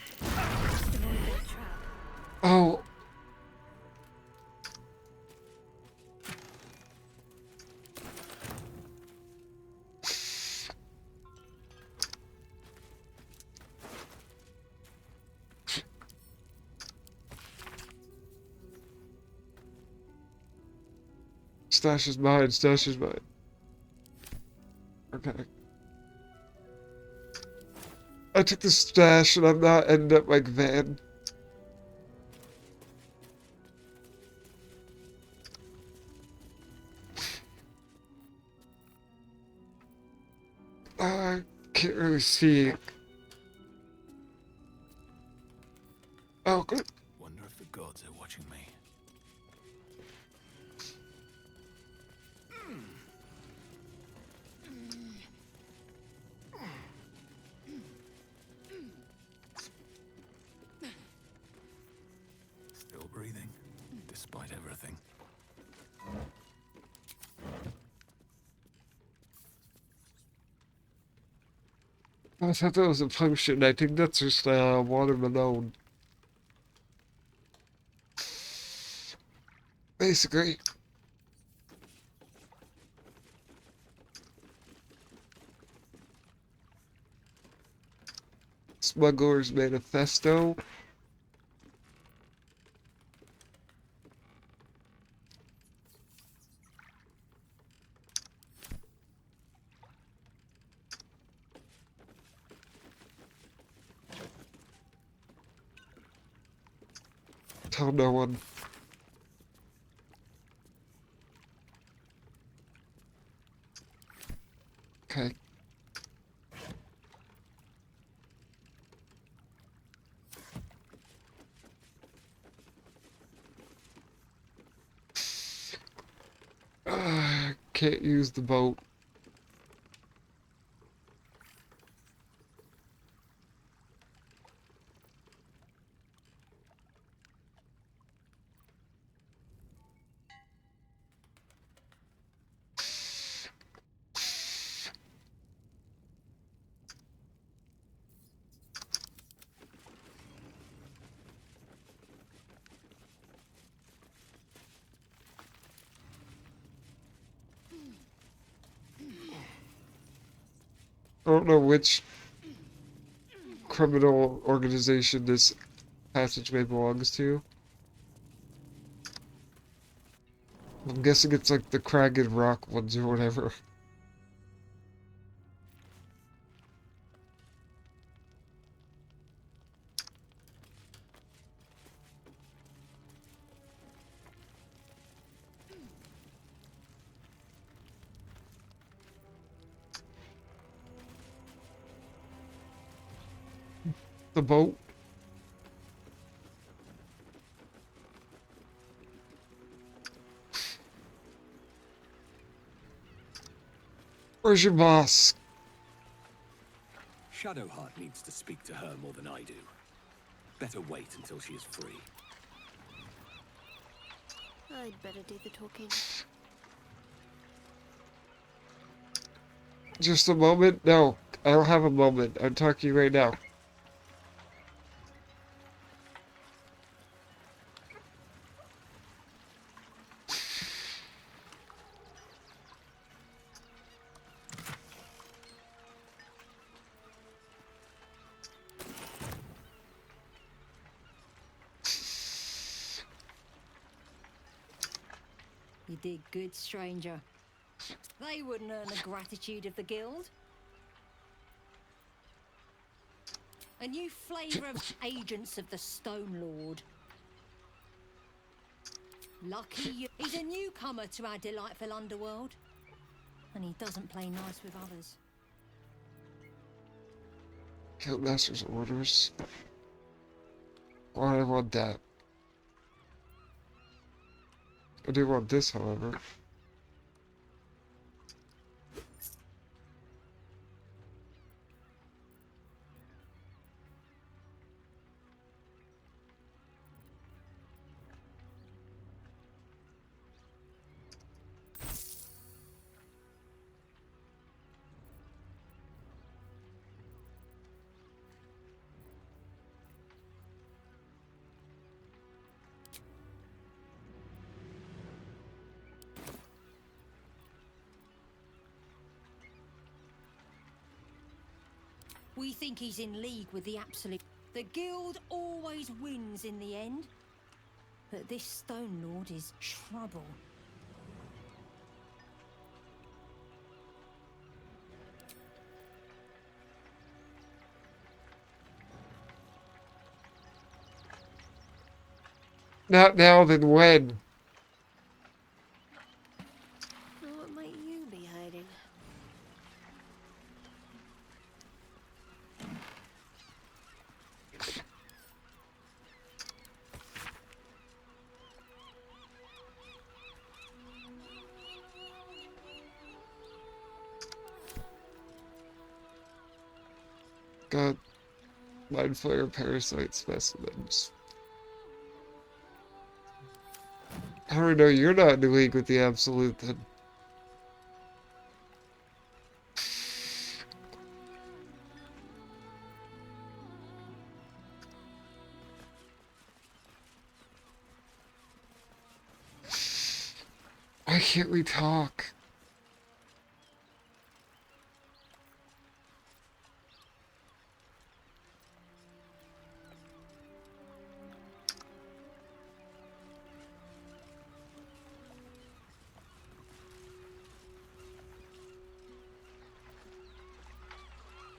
Oh. Stash is mine, stash is mine. Okay. I took the stash and I'm not ending up like Van. I can't really see. Oh, good. Wonder if the gods are watching me. Still breathing, despite everything. I thought that was a potion. I think that's just watermelon. Basically. Smuggler's Manifesto. tell no one. Okay. Can't use the boat. I don't know which criminal organization this passageway belongs to. I'm guessing it's like the Crag and Rock ones or whatever. The boat. Where's your boss? Shadowheart needs to speak to her more than I do. Better wait until she is free. I'd better do the talking. Just a moment? No, I don't have a moment. I'm talking to you right now. You did good, stranger. They wouldn't earn the gratitude of the guild. A new flavour of agents of the Stone Lord. Lucky you. He's a newcomer to our delightful underworld. And he doesn't play nice with others. Guildmaster's orders. Why do I want that? I do want this, however. We think he's in league with the Absolute. The guild always wins in the end. But this Stone Lord is trouble. Not now, then when? What might you be hiding? Got mind flayer parasite specimens. How do I know you're not in the league with the Absolute then? Why can't we talk?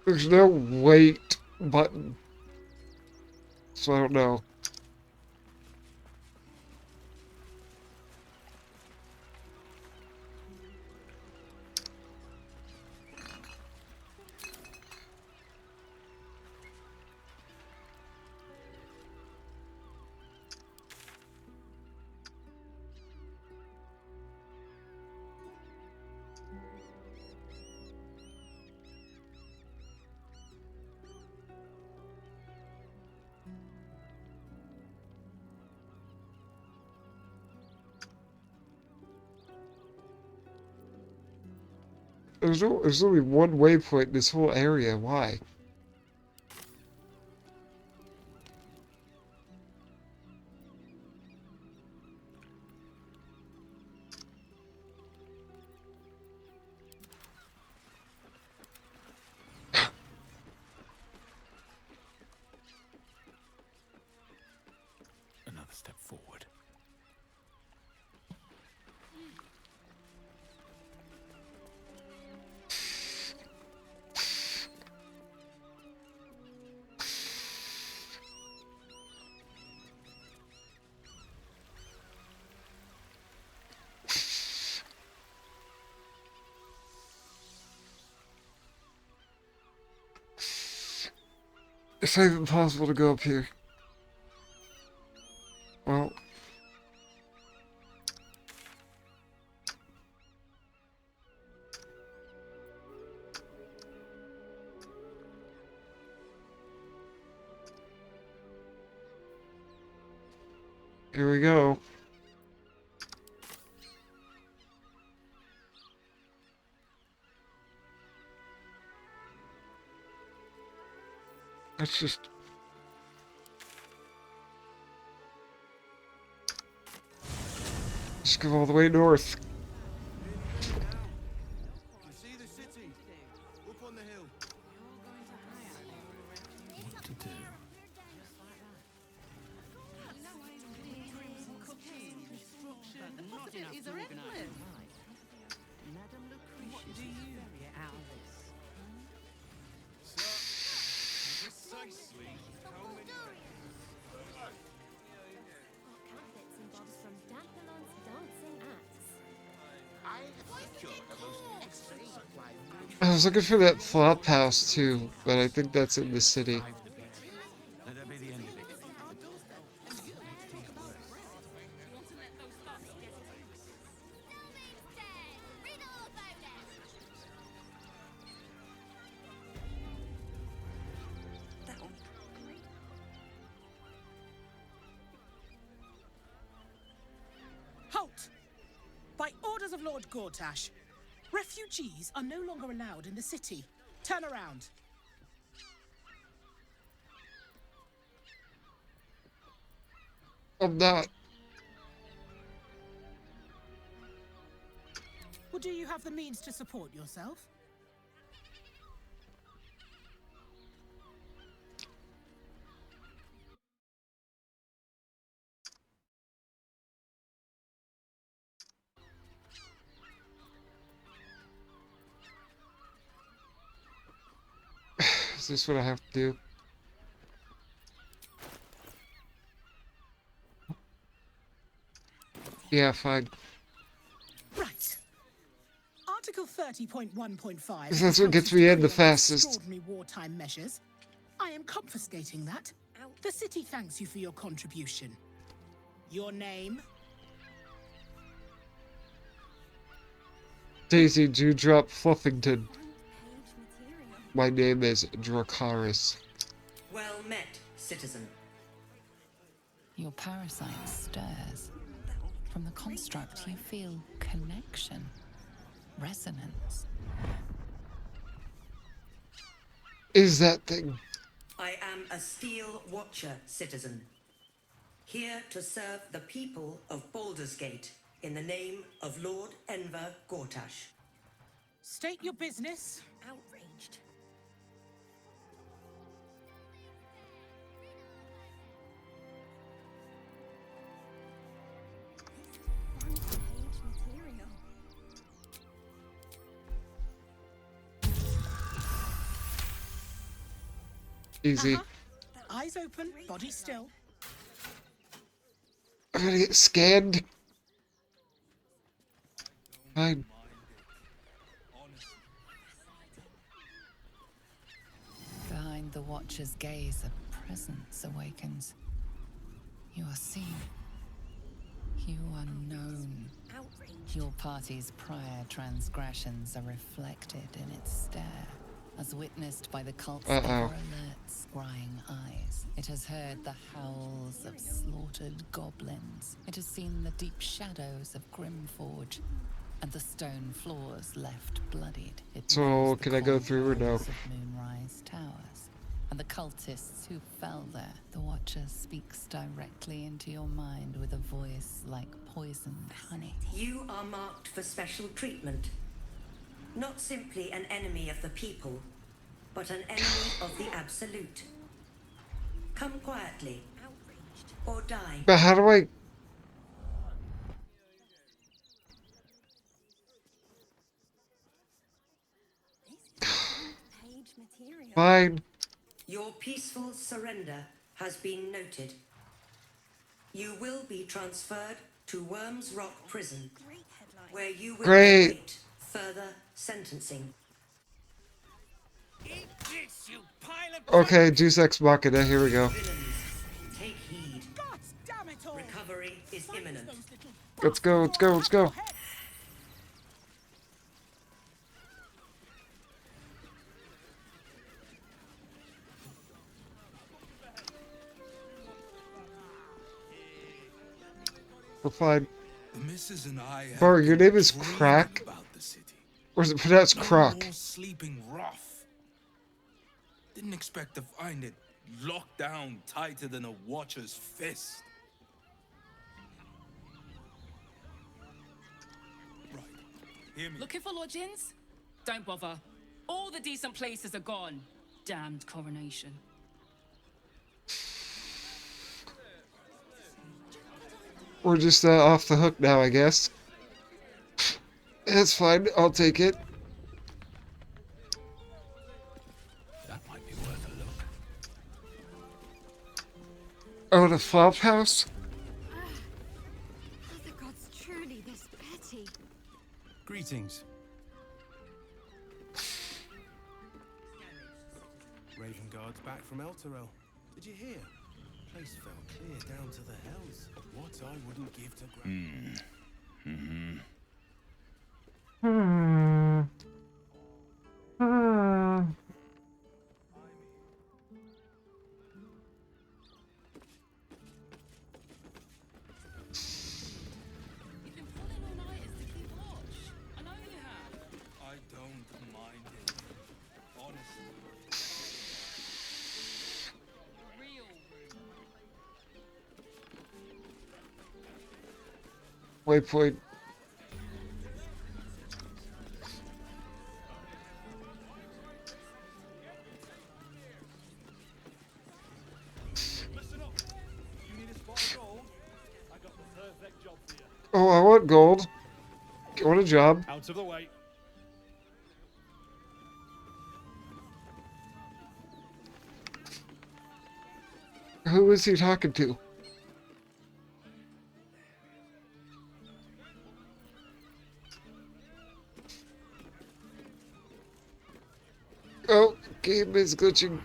There's no wait button. So I don't know. There's only one waypoint in this whole area. Why? Another step forward. It's not even possible to go up here. Well. Here we go. Let's just... Just go all the way north. You can see the city up on the hill. What to do? Precisely how many... I was looking for that flop house too, but I think that's in the city. Let that be the end of it. Halt! By orders of Lord Gortash, refugees are no longer allowed in the city. Turn around. I'm not. Well, do you have the means to support yourself? Is this what I have to do? Yeah, fine. Right. Article 30.1.5. That's what gets me in the fastest. Extraordinary wartime measures. I am confiscating that. The city thanks you for your contribution. Your name? Daisy Dewdrop Fluffington. My name is Dracaris. Well met, citizen. Your parasite stirs. From the construct, you feel connection, resonance. Is that thing? I am a Steel Watcher, citizen. Here to serve the people of Baldur's Gate in the name of Lord Enver Gortash. State your business. Outraged. Easy. Eyes open, body still. I'm gonna get scanned. Fine. Behind the Watcher's gaze, a presence awakens. You are seen. You are known. Your party's prior transgressions are reflected in its stare, as witnessed by the cult's ever-alert, scrying eyes. It has heard the howls of slaughtered goblins. It has seen the deep shadows of Grimforge. and the stone floors left bloodied. It So, knows the can I go through or no? corridors of Moonrise Towers, and the cultists who fell there. The Watcher speaks directly into your mind with a voice like poisoned honey. You are marked for special treatment. Not simply an enemy of the people, but an enemy of the Absolute. Come quietly, or die. But how do I... Fine. Your peaceful surrender has been noted. You will be transferred to Worms Rock Prison, where you will await further sentencing. Eat this, you pile of Okay, Deus Ex Machina, here we go. Take heed. Recovery is imminent. Let's go, let's go, let's go. We're fine. The missus and I have Bro, your name is dreaming Crack? about the city. Or is it pronounced No Croc? more sleeping rough. Didn't expect to find it locked down tighter than a watcher's fist. Right. Hear me. Looking for lodgings? Don't bother. All the decent places are gone. Damned coronation. We're just off the hook now, I guess. That's fine, I'll take it. That might be worth a look. Oh, the flop house? Are the gods truly this petty? Greetings. Raven Guard's back from Elturel. Did you hear? Place fell clear down to the hells. What I wouldn't give to You've been pulling all-nighters to keep watch. I know you have. I don't mind it. Honestly. Real. Waypoint. Listen up. You need a spot of gold? I got the perfect job for you. Oh, I want gold. I want a job. Out of the way. Who is he talking to? Oh, game is glitching.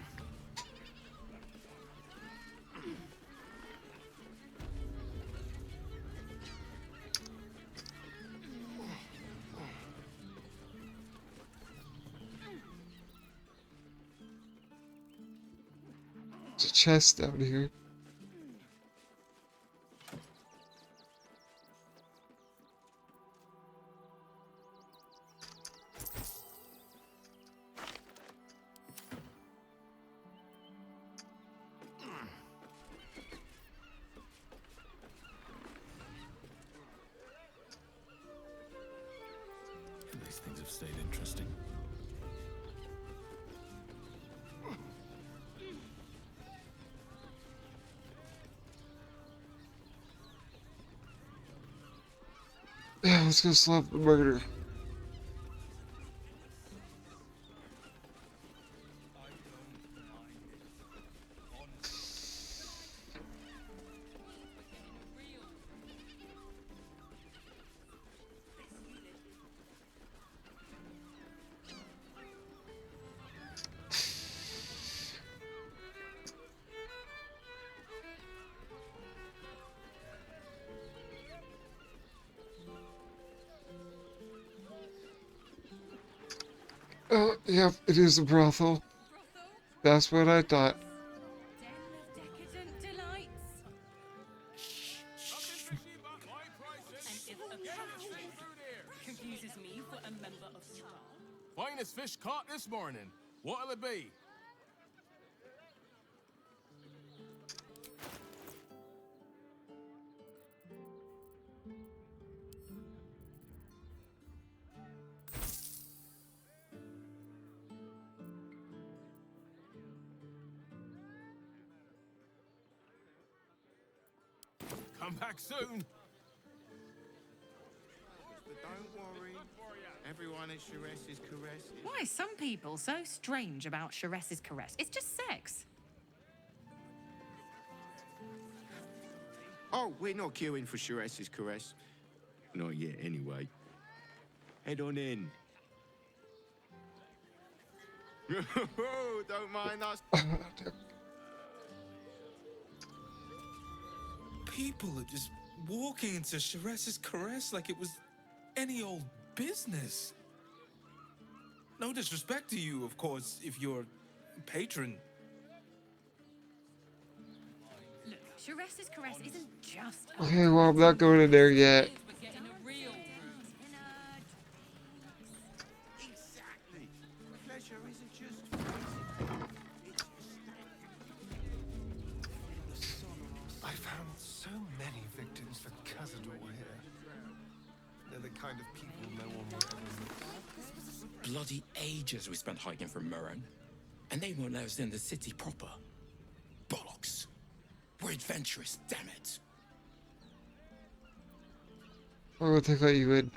There's a chest down here. These things have stayed interesting. Yeah, let's go slap the murder. Oh, yep, it is a brothel. That's what I thought. Decadent delights. And if a confused this morning. What'll it be? Come back soon. But don't worry. Everyone at Sharess's caress is... Why are some people so strange about Sharess's caress? It's just sex. Oh, we're not queuing for Sharess's caress. Not yet, anyway. Head on in. Don't mind us. People are just walking into Sharess's caress like it was any old business. No disrespect to you, of course, if you're patron. Look, Sharess's caress isn't just... Okay, well, I'm not going in there yet. Exactly. Pleasure isn't just... I found so many victims for Cazador here. They're the kind of people no one will ever meet. Bloody ages we spent hiking from Murren, and they won't let us in the city proper. Bollocks. We're adventurous, damn it. Why would they let you in?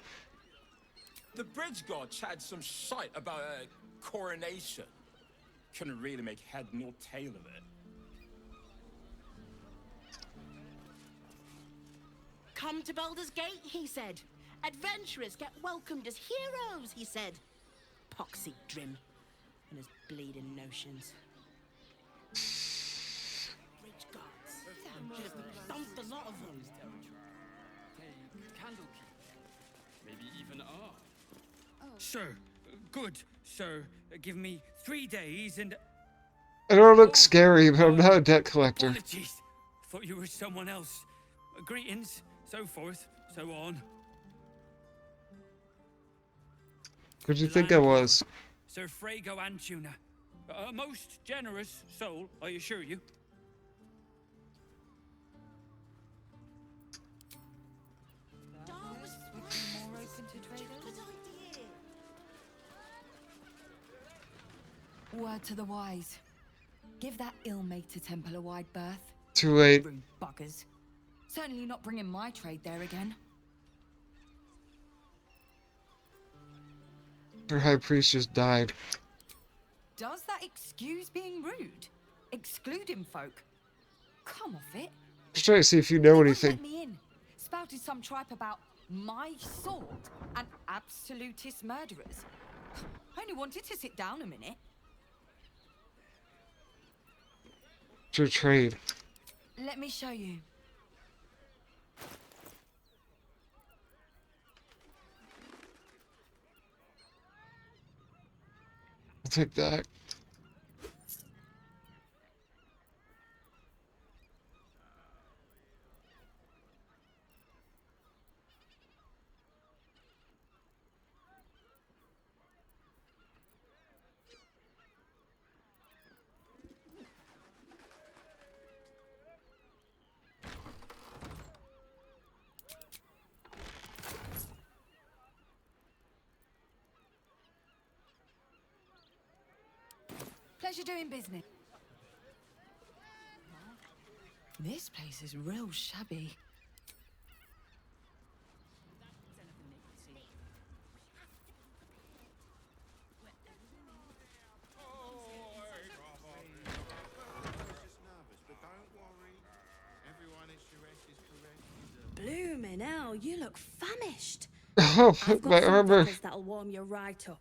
The bridge god chatted some shite about a coronation. Couldn't really make head nor tail of it. Come to Baldur's Gate, he said. Adventurers get welcomed as heroes, he said. Poxy Drim and his bleeding notions. Bridge gods. Just dumped a lot of them. Take Candlekeep. Maybe even R. Sir, good, sir. Give me 3 days and... I don't look scary, but I'm not a debt collector. Apologies. Thought you were someone else. Greetings, so forth, so on. Who'd you think I was? Sir Frago Antuna. A most generous soul, I assure you. Word to the wise. Give that ill-mated temple a wide berth. Too late. Rude buggers. Certainly not bringing my trade there again. Her high priest just died. Does that excuse being rude? Excluding folk? Come off it. Just trying to see if you know Let anything. me in. Spouted some tripe about my sword and absolutist murderers. I only wanted to sit down a minute. It's your trade. Let me show you. I'll take that. Pleasure doing business. This place is real shabby. Bloomin' hell, you look famished. Oh, I've got my some armor. dippers that'll warm you right up.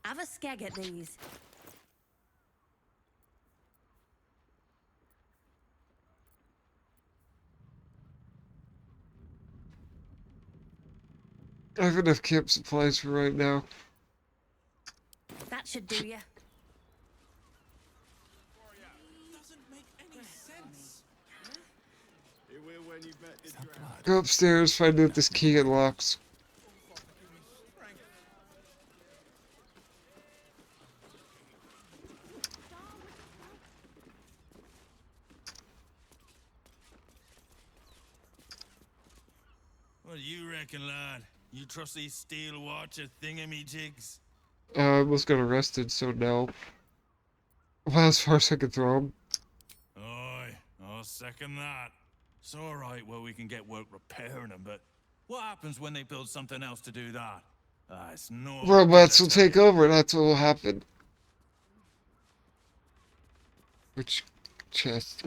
Have a skeg at these. I have enough camp supplies for right now. That should do you. Go upstairs, find out this key unlocks. reckon, lad? You trust these steel watcher thingamajigs? I almost got arrested, so no. Well, as far as I could throw him. Aye, I'll second that. It's alright where we can get work repairing them, but what happens when they build something else to do that? It's no Robots good, will I tell take ya. over, that's what will happen. Which chest?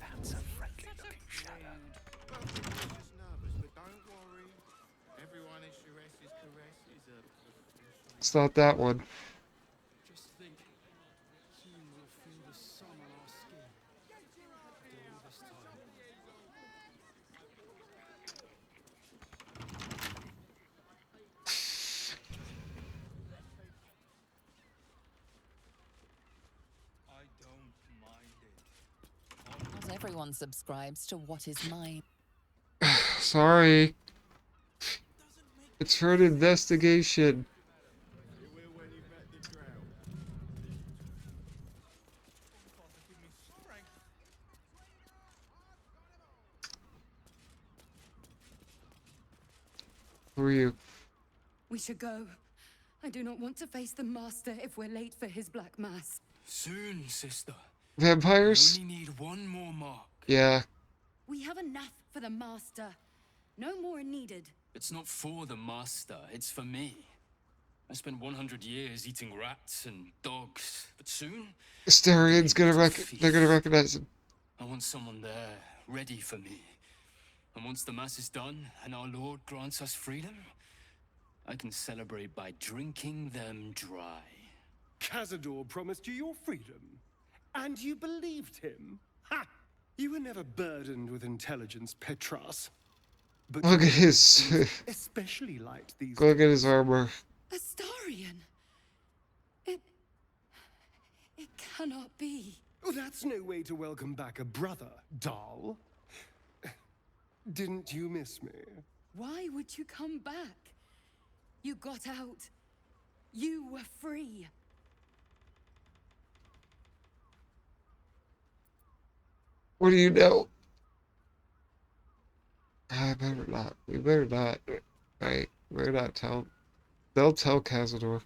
That's a friendly looking shadow. Just nervous, but don't worry. Everyone at Shure's Caress is a professional. It's not that one. Just think, soon we'll feel the sun on our skin. After all this time. I don't mind it. Not everyone subscribes to what is mine. Sorry. It's for an investigation. You will when you've met the drought. Father, give me strength. Who are you? We should go. I do not want to face the Master if we're late for his Black Mass. Soon, sister. Vampires? We only need one more mark. Yeah. We have enough for the Master. No more are needed. It's not for the master, it's for me. I spent 100 years eating rats and dogs, but soon Asterian's gonna they're gonna recognize him. I want someone there, ready for me. And once the mass is done and our Lord grants us freedom, I can celebrate by drinking them dry. Cazador promised you your freedom, and you believed him? Ha! You were never burdened with intelligence, Petras. But Look at your his. enemies especially liked these. Look at his armor. Astarion! It cannot be. Oh, that's no way to welcome back a brother, doll. Didn't you miss me? Why would you come back? You got out. You were free. What do you know? I better not. We better not. Right? We better not tell. They'll tell Cazador.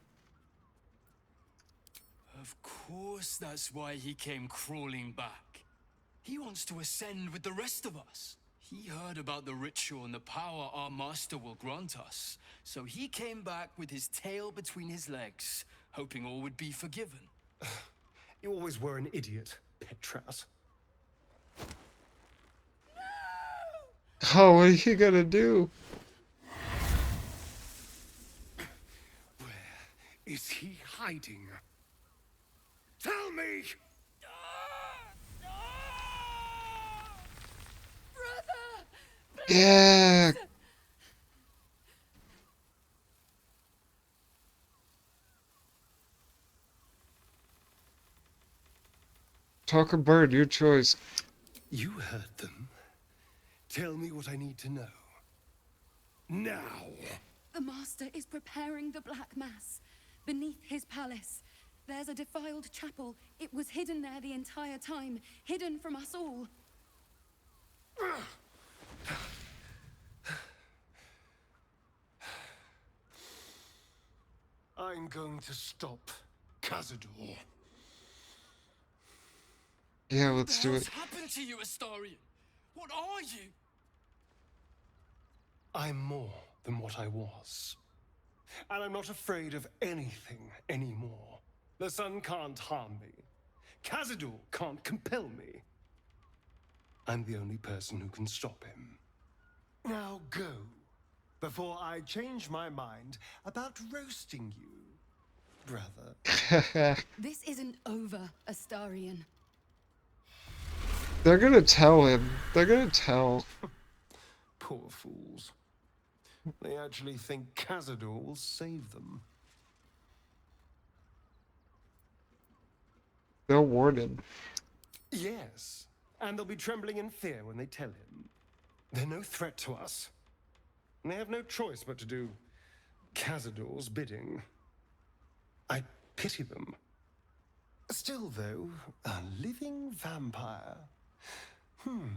Of course that's why he came crawling back. He wants to ascend with the rest of us. He heard about the ritual and the power our master will grant us. So he came back with his tail between his legs, hoping all would be forgiven. You always were an idiot, Petras. Oh, what are you gonna do? Where is he hiding? Tell me! Yeah. Talk or bird, your choice. You heard them. Tell me what I need to know. Now! The Master is preparing the Black Mass. Beneath his palace, there's a defiled chapel. It was hidden there the entire time, hidden from us all. I'm going to stop Cazador. Yeah, let's do What's it. happened to you, Astarion? What are you? I'm more than what I was. And I'm not afraid of anything anymore. The sun can't harm me. Cazador can't compel me. I'm the only person who can stop him. Now go, before I change my mind about roasting you, brother. This isn't over, Astarion. They're gonna tell him. They're gonna tell. Poor fools. They actually think Cazador will save them. They'll warn him. Yes, and they'll be trembling in fear when they tell him. They're no threat to us. And they have no choice but to do Cazador's bidding. I pity them. Still, though, a living vampire. You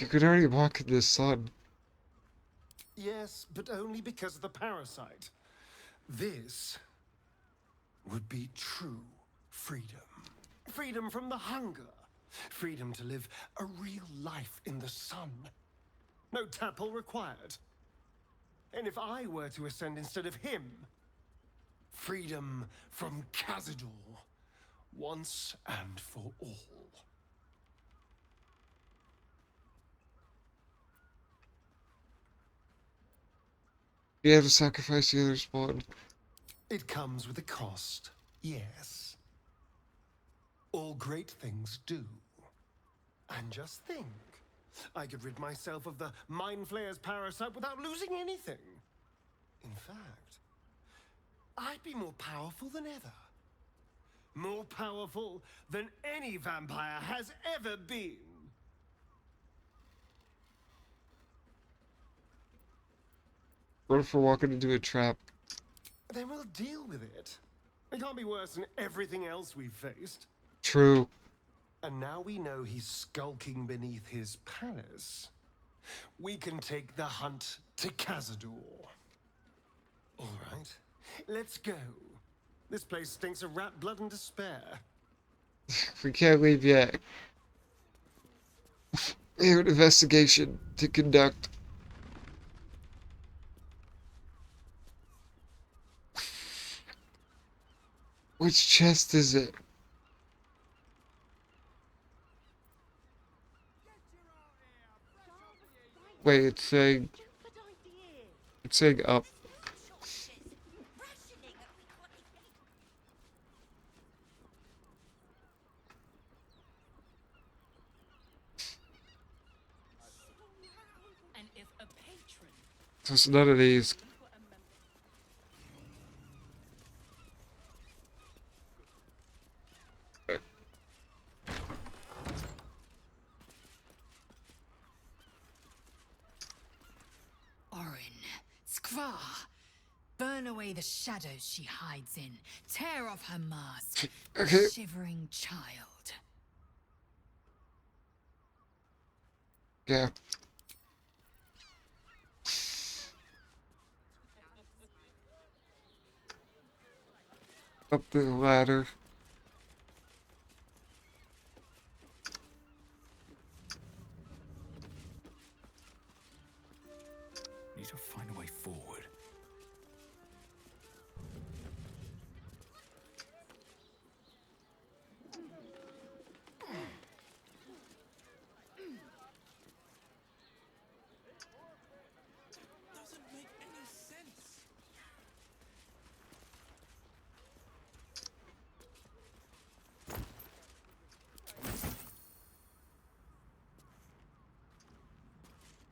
could already walk in the sun. Yes, but only because of the parasite. This would be true freedom. Freedom from the hunger. Freedom to live a real life in the sun. No tapple required. And if I were to ascend instead of him, freedom from Cazador, once and for all. You have to sacrifice the other spawn. It comes with a cost, yes. All great things do. And just think, I could rid myself of the Mind Flayer's parasite without losing anything. In fact, I'd be more powerful than ever. More powerful than any vampire has ever been. What if we're walking into a trap? Then we'll deal with it. It can't be worse than everything else we've faced. True. And now we know he's skulking beneath his palace. We can take the hunt to Cazador. All right, let's go. This place stinks of rat blood and despair. We can't leave yet. We have an investigation to conduct. Which chest is it? Wait, it's saying up. And if a patron So it's none of these. Orin, Skra, burn away the shadows she hides in. Tear off her mask. Okay. Shivering child. Yeah. Up the ladder. Need to find a way forward. Doesn't make any sense.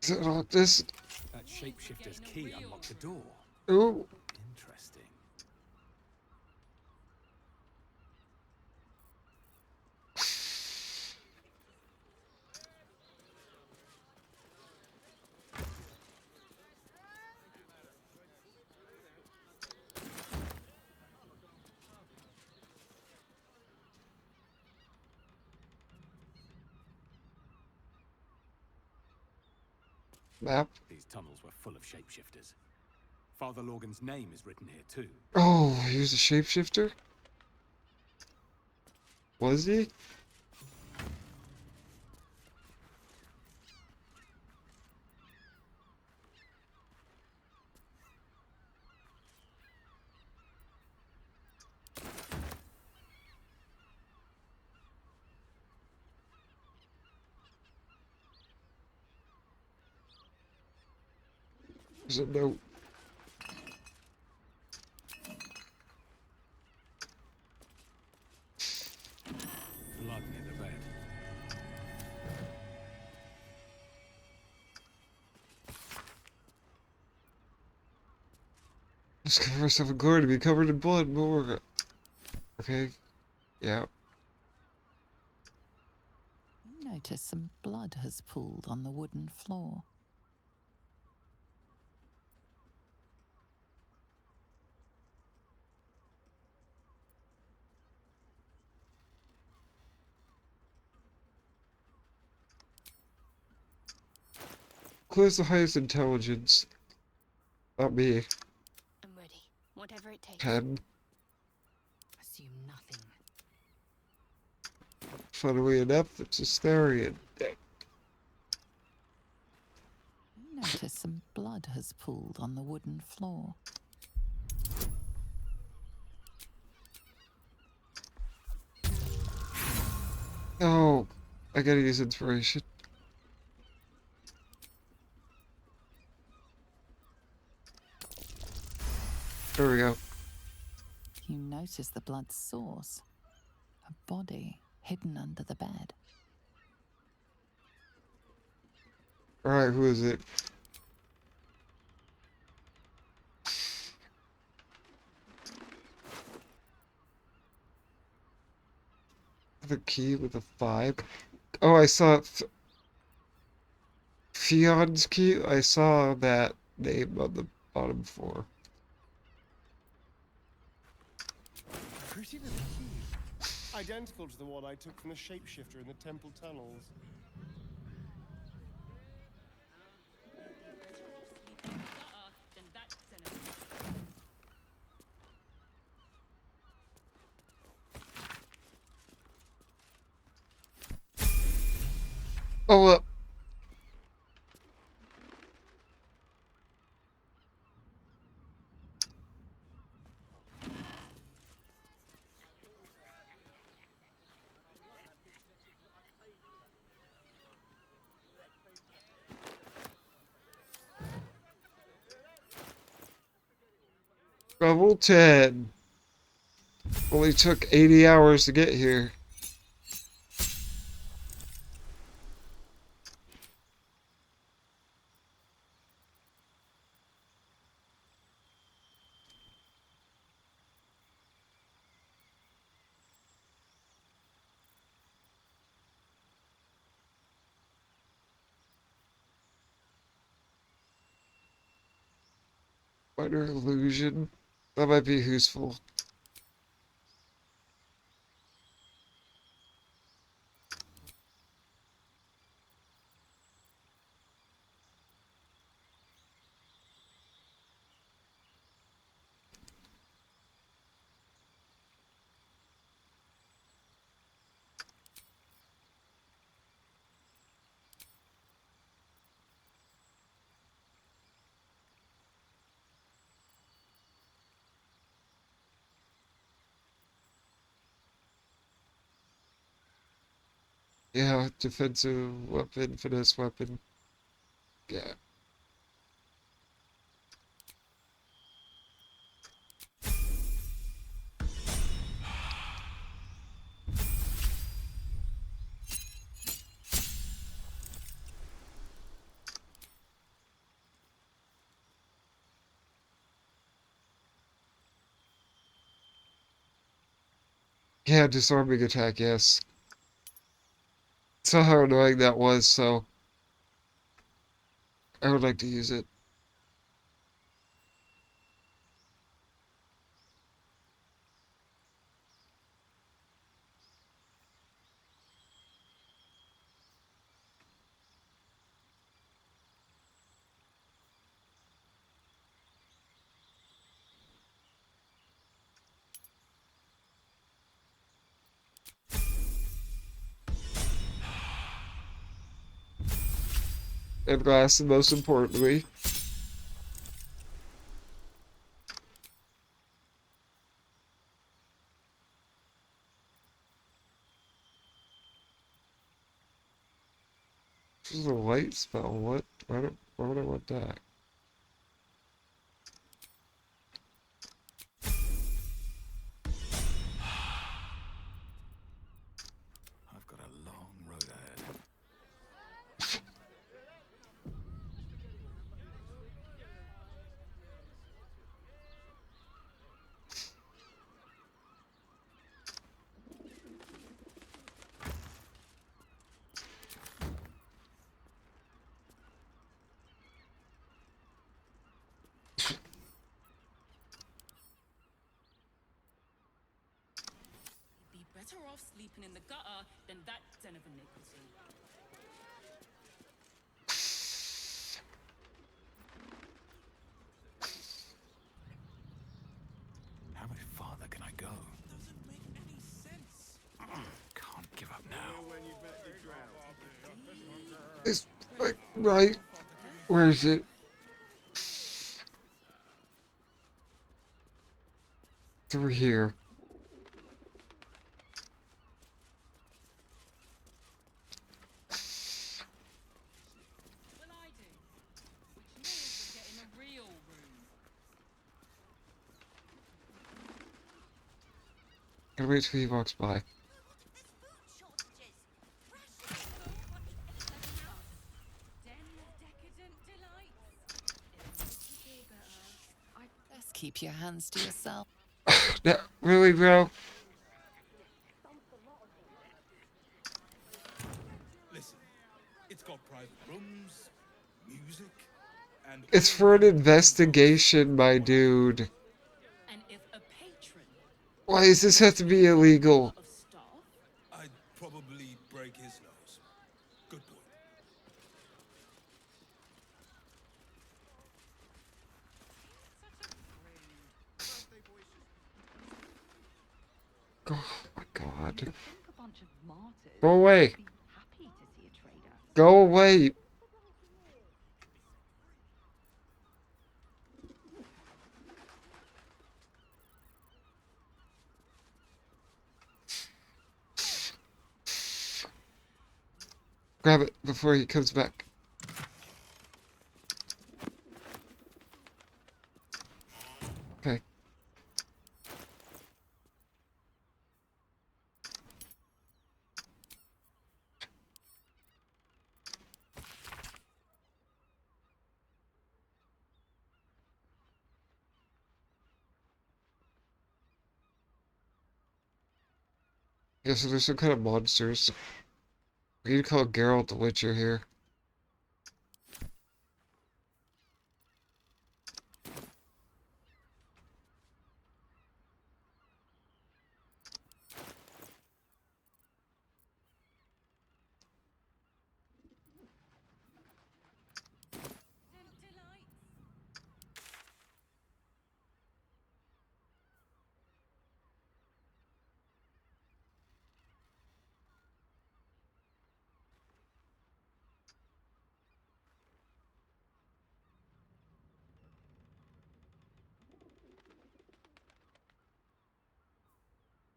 Is it like this? That shapeshifter's key unlocked the door. Ooh. Interesting. Map. These tunnels were full of shapeshifters. Father Lorgan's name is written here too. Oh, he was a shapeshifter? Was he? There's a note. Blood near the bed. Just cover myself in glory to be covered in blood more. Okay. Yeah. You notice some blood has pooled on the wooden floor. Who has the highest intelligence? Not me. I'm ready. Whatever it takes. 10. Assume nothing. Funnily enough, it's a Starion. You notice some blood has pooled on the wooden floor. Oh, I gotta use inspiration. There we go. You notice the blood's source. A body hidden under the bed. Alright, who is it? The key with a 5. Oh, I saw Fion's key. I saw that name on the bottom floor. Pretty little key. Identical to the one I took from the shapeshifter in the temple tunnels. Oh, level 10. Only took 80 hours to get here. Minor illusion. That might be useful. Yeah, defensive weapon, finesse weapon. Yeah. Yeah, disarming attack, yes. Saw how annoying that was, so I would like to use it. And last and most importantly, this is a light spell. What? Why would I want that? I've got a long road ahead. better off sleeping in the gutter than that den of iniquity. How much farther can I go? Doesn't make any sense. Can't give up now. When you met the drought. It's like right. Where is it? Through here. Well, I do. Which means we're getting a real room. Gotta wait till he walks by. Best keep your hands to yourself. No, really, bro? Listen, it's got private rooms, music, and It's for an investigation, my dude. And if a patron Why does this have to be illegal? of staff, I'd probably break his nose. Good point. Oh my god. Think a bunch of martyrs Go away. would be happy to see a trader. Go away. Grab it before he comes back. Okay. Yeah, so there's some kind of monsters. We need to call Geralt the Witcher here.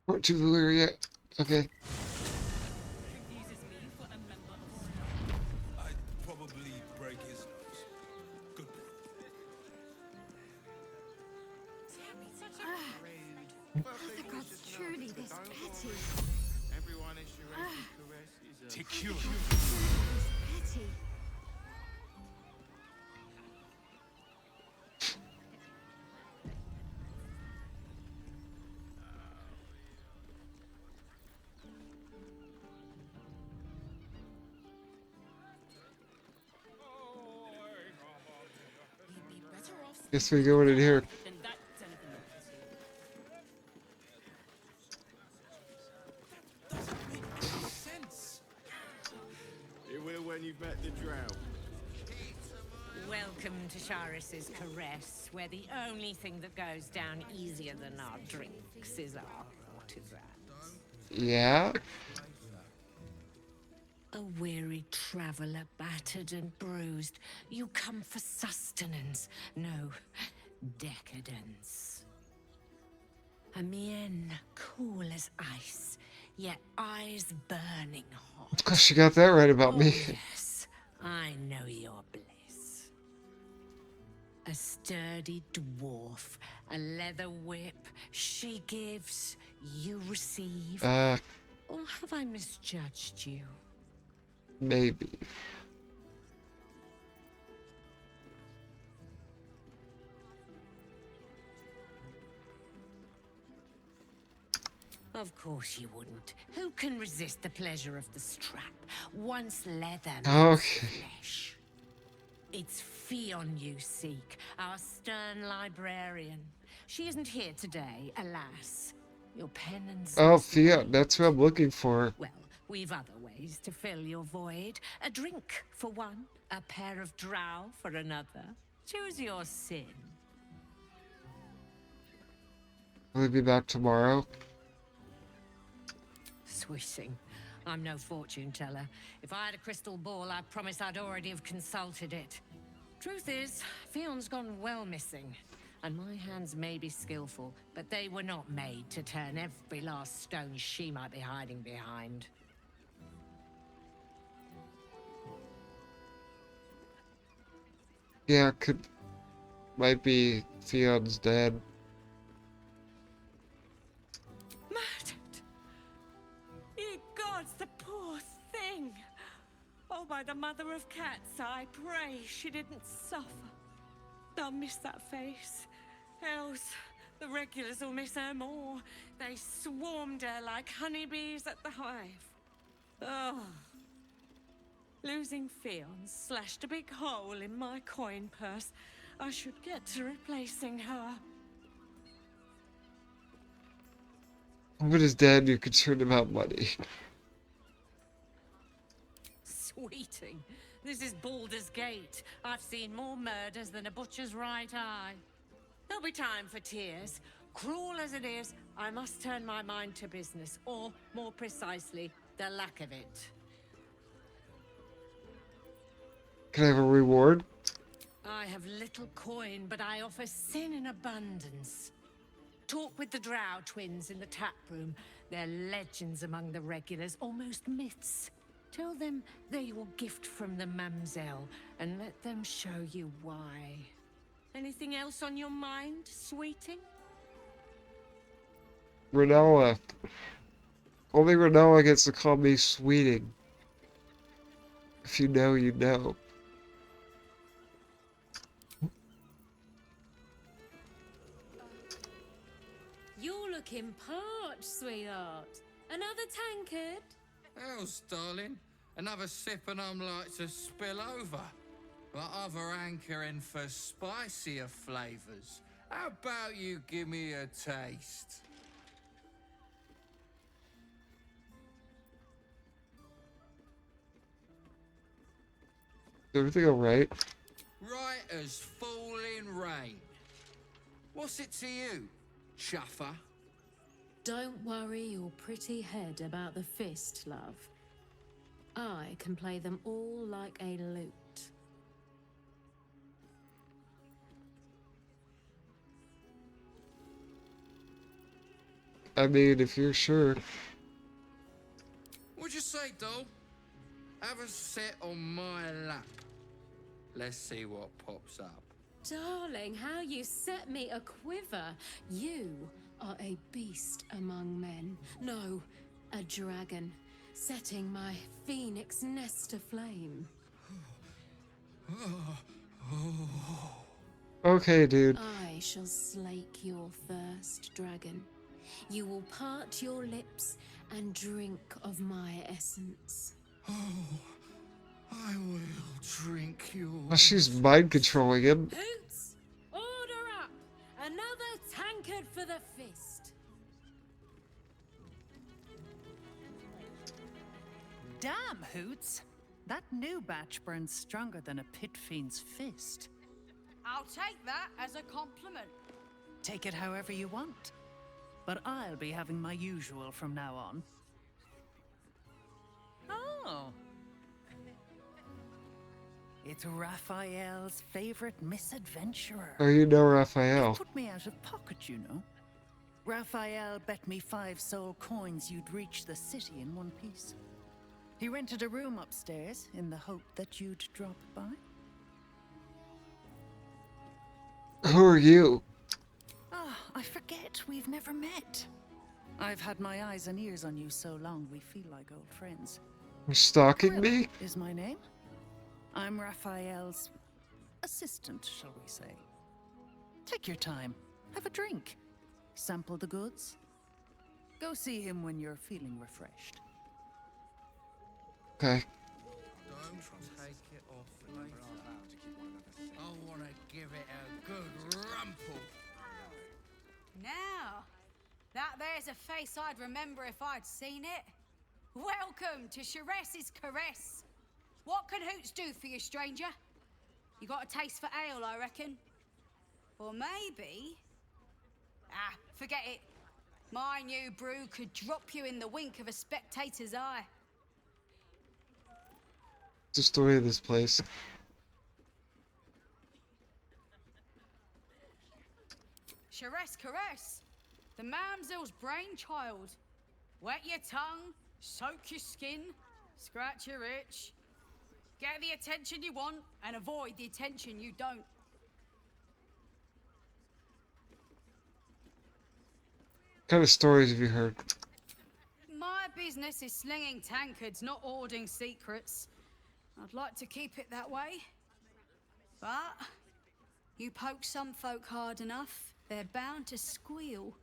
Not too familiar yet. Okay. confuses me for a member of staff. I'd probably break his nose. Good point. The gods, truly this petty. Everyone is Shiraz's caress is a... Secure. This petty. You'd be better off Guess we go in here. than that den of iniquity. Doesn't make any sense. It will when you've met the drought. Welcome to Charis's Caress, where the only thing that goes down easier than our drinks is our courtesans. Yeah? A weary traveller, battered and bruised, you come for sustenance, no, decadence. A mien cool as ice, yet eyes burning hot. Of course, you got that right about me. Yes, I know your bliss. A sturdy dwarf, a leather whip, she gives, you receive. Or have I misjudged you? Maybe. Of course you wouldn't. Who can resist the pleasure of the strap? Once leather, Okay. flesh. It's Fion you seek, our stern librarian. She isn't here today, alas. Your penance. Oh, is the Fiat, that's what I'm looking for. Well, we've other ways to fill your void. A drink for one, a pair of drow for another. Choose your sin. Will he be back tomorrow? Swishing. I'm no fortune teller. If I had a crystal ball, I promise I'd already have consulted it. Truth is, Fion's gone well missing. And my hands may be skillful, but they were not made to turn every last stone she might be hiding behind. Yeah, might be Fion's dad. Murdered! Ye gods, the poor thing! Oh, by the mother of cats, I pray she didn't suffer. They'll miss that face. Else, the regulars will miss her more. They swarmed her like honeybees at the hive. Oh. Losing Fion slashed a big hole in my coin purse. I should get to replacing her. With his dad, you're concerned about money. Sweeting. This is Baldur's Gate. I've seen more murders than a butcher's right eye. There'll be time for tears. Cruel as it is, I must turn my mind to business, or, more precisely, the lack of it. Can I have a reward? I have little coin, but I offer sin in abundance. Talk with the Drow twins in the tap room. They're legends among the regulars, almost myths. Tell them they're your gift from the Mamselle, and let them show you why. Anything else on your mind, sweeting? Renella. Only Renella gets to call me Sweeting. If you know, you know. You're looking parched, sweetheart. Another tankard? Else, darling, another sip and I'm like to spill over. But other hankering for spicier flavours. How about you give me a taste? Is everything alright? Right as falling rain. What's it to you, chuffer? Don't worry your pretty head about the fist, love. I can play them all like a lute. I mean, if you're sure. What'd you say, doll? Have a sit on my lap. Let's see what pops up. Darling, how you set me a quiver. You are a beast among men. No, a dragon, setting my phoenix nest aflame. Okay, dude. I shall slake your thirst, dragon. You will part your lips and drink of my essence. I will drink yours. Oh, she's mind controlling him. Hoots, order up! Another tankard for the fist. Damn, Hoots! That new batch burns stronger than a pit fiend's fist. I'll take that as a compliment. Take it however you want. But I'll be having my usual from now on. Oh. It's Raphael's favorite misadventurer. Oh, you know Raphael. Put me out of pocket, you know. Raphael bet me 5 soul coins you'd reach the city in one piece. He rented a room upstairs in the hope that you'd drop by. Who are you? Ah, I forget we've never met. I've had my eyes and ears on you so long we feel like old friends. You're stalking me? Is my name? I'm Raphael's assistant, shall we say. Take your time. Have a drink. Sample the goods. Go see him when you're feeling refreshed. Okay. Don't take it off later. I want to give it a good rumple. Now, That there's a face I'd remember if I'd seen it. Welcome to Sharess's Caress. What can Hoots do for you, stranger? You got a taste for ale, I reckon. Or maybe... Ah, forget it. My new brew could drop you in the wink of a spectator's eye. The story of this place. Sharess Caress, the mamsel's brainchild. Wet your tongue, soak your skin, scratch your itch. Get the attention you want and avoid the attention you don't. What kind of stories have you heard? My business is slinging tankards, not hoarding secrets. I'd like to keep it that way. But you poke some folk hard enough, they're bound to squeal.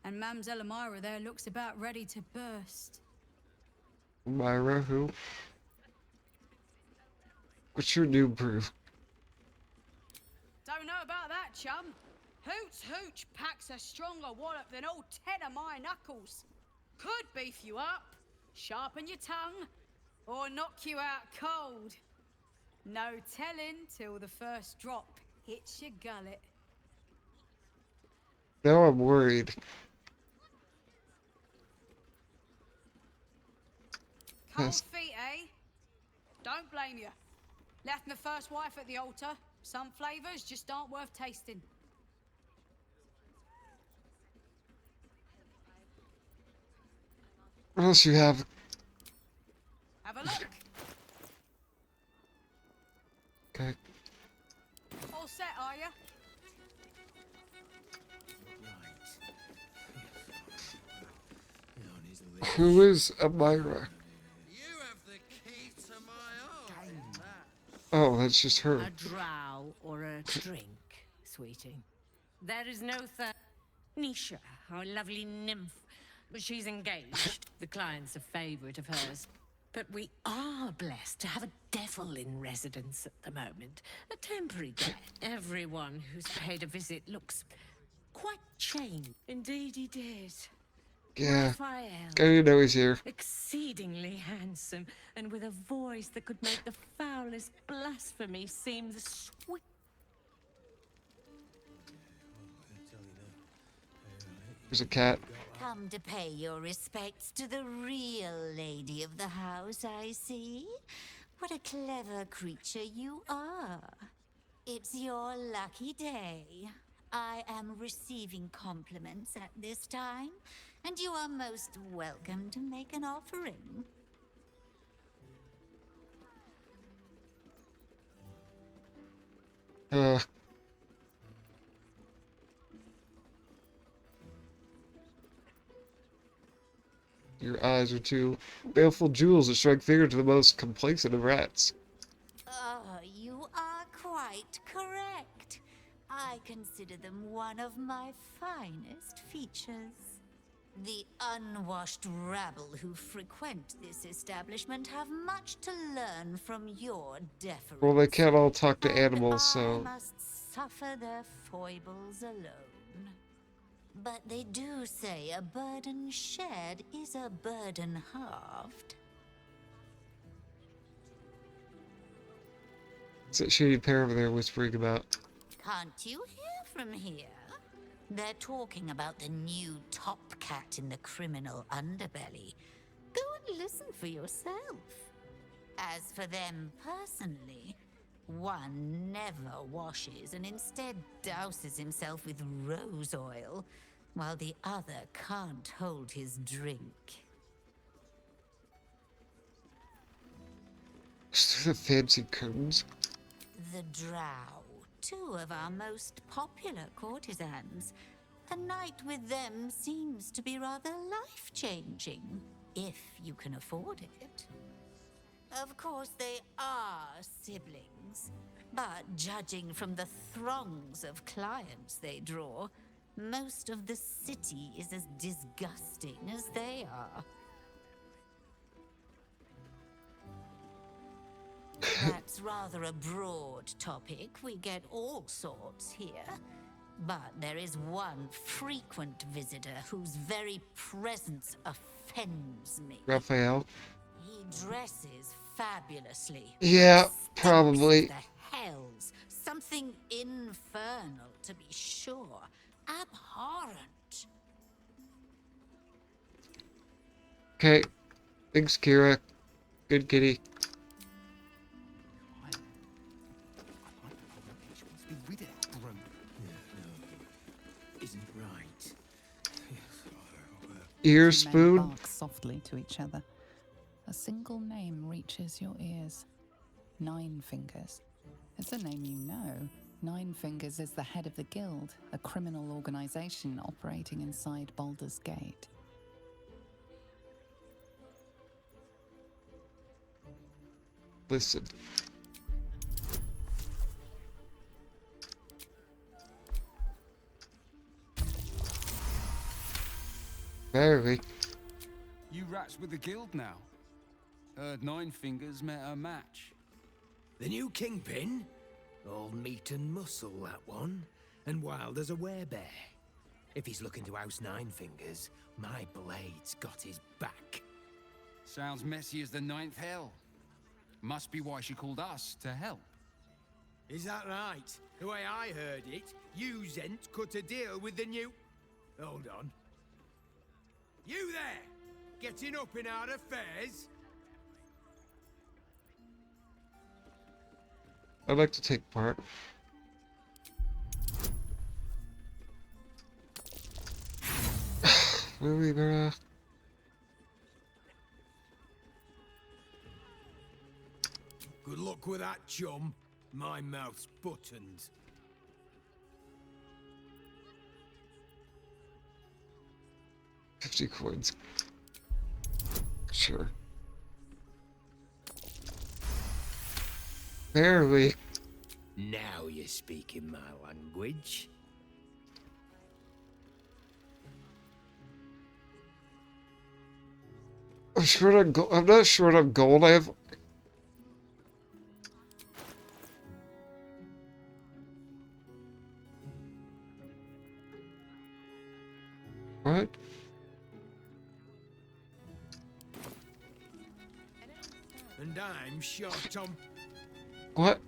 And Mamselle Elmira there looks about ready to burst. Myra, who? What's your new brew? Don't know about that, chum. Hoots Hooch packs a stronger wallop than all 10 of my knuckles. Could beef you up, sharpen your tongue, or knock you out cold. No telling till the first drop hits your gullet. Now I'm worried. Cold feet, eh? Don't blame you. Left my first wife at the altar. Some flavours just aren't worth tasting. What else you have? Have a look. Okay. All set, are you? Who is Amira? Oh, that's just her. A drow or a drink, sweetie? There is no third. Nisha, our lovely nymph. But she's engaged. The client's a favorite of hers. But we are blessed to have a devil in residence at the moment. A temporary guest. Everyone who's paid a visit looks quite changed. Indeed he did. Yeah. Raphael. I didn't know he's here. Exceedingly handsome, and with a voice that could make the foulest blasphemy seem the sweet. There's a cat. Come to pay your respects to the real lady of the house, I see. What a clever creature you are. It's your lucky day. I am receiving compliments at this time, and you are most welcome to make an offering. Your eyes are two baleful jewels that strike fear to the most complacent of rats. You are quite correct. I consider them one of my finest features. The unwashed rabble who frequent this establishment have much to learn from your deference. Well, they can't all talk to animals, I so... must suffer their foibles alone. But they do say a burden shared is a burden halved. What's that shady pair over there whispering about? Can't you hear from here? They're talking about the new top cat in the criminal underbelly. Go and listen for yourself. As for them personally, one never washes and instead douses himself with rose oil, while the other can't hold his drink. The fancy curtains. The drow, two of our most popular courtesans. A night with them seems to be rather life-changing, if you can afford it. Of course, they are siblings, but judging from the throngs of clients they draw, most of the city is as disgusting as they are. That's rather a broad topic. We get all sorts here. But there is one frequent visitor whose very presence offends me. Raphael. He dresses fabulously. Yeah, Stinks probably. of the hells. Something infernal, to be sure. Abhorrent. Okay. Thanks, Kira. Good kitty. Isn't right. Ear Two men spoon. bark softly to each other. A single name reaches your ears. Nine Fingers. It's a name you know. Nine Fingers is the head of the Guild, a criminal organization operating inside Baldur's Gate. Listen. Barely. You rats with the guild now. Heard Nine Fingers met a match. The new kingpin? All meat and muscle, that one. And wild as a werebear. If he's looking to oust Nine Fingers, my blade's got his back. Sounds messy as the ninth hell. Must be why she called us to help. Is that right? The way I heard it, you Zent cut a deal with the new... Hold on. You there! Getting up in our affairs? I'd like to take part. Really, bruh? Good luck with that, chum. My mouth's buttoned. $50. Sure. Barely. Now you're speaking my language. I'm short on gold. I'm not short on gold. I have. What? And I'm short on... What?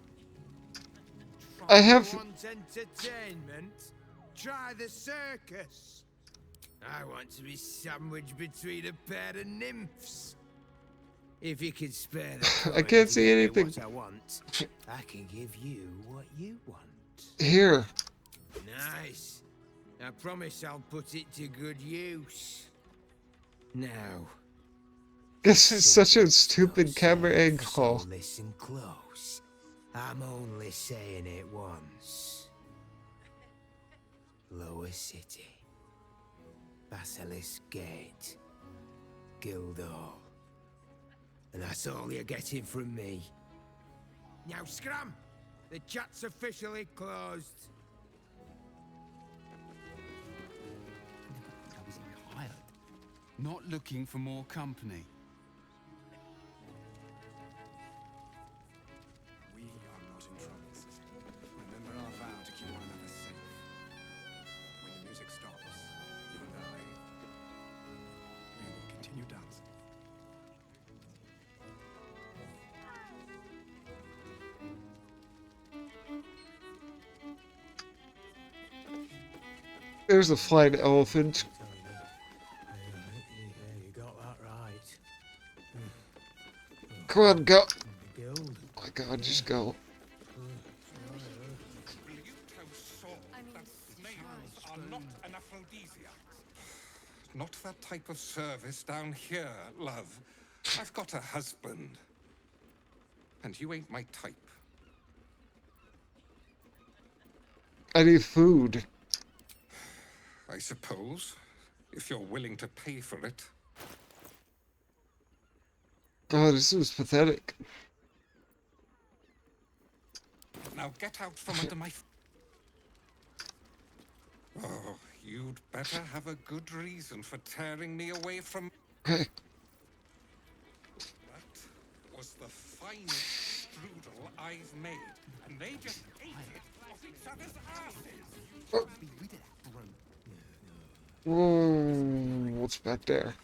I have. Want entertainment? Try the circus. I want to be sandwiched between a pair of nymphs. If you can spare the I can't see anything. What I want, I can give you what you want. Here. Nice. I promise I'll put it to good use. Now. This is such a stupid camera angle. So listen close. I'm only saying it once. Lower City. Basilisk Gate. Guildhall. And that's all you're getting from me. Now scram! The chat's officially closed. I was hired. Not looking for more company. We are not in trouble, sister. Remember our vow to keep one another safe. When the music stops, you and I, we will continue dancing. There's a flying elephant. Yeah, you got that right. Come on, go. Guild. Oh my god, just go. Are not an aphrodisiac. Not that type of service down here, love. I've got a husband. And you ain't my type. I need food. I suppose, if you're willing to pay for it. God, this was pathetic. Now get out from under my... Oh, you'd better have a good reason for tearing me away from... Hey. That was the finest strudel eyes made, and they just ate it off each other's asses. Whoa, what's back there?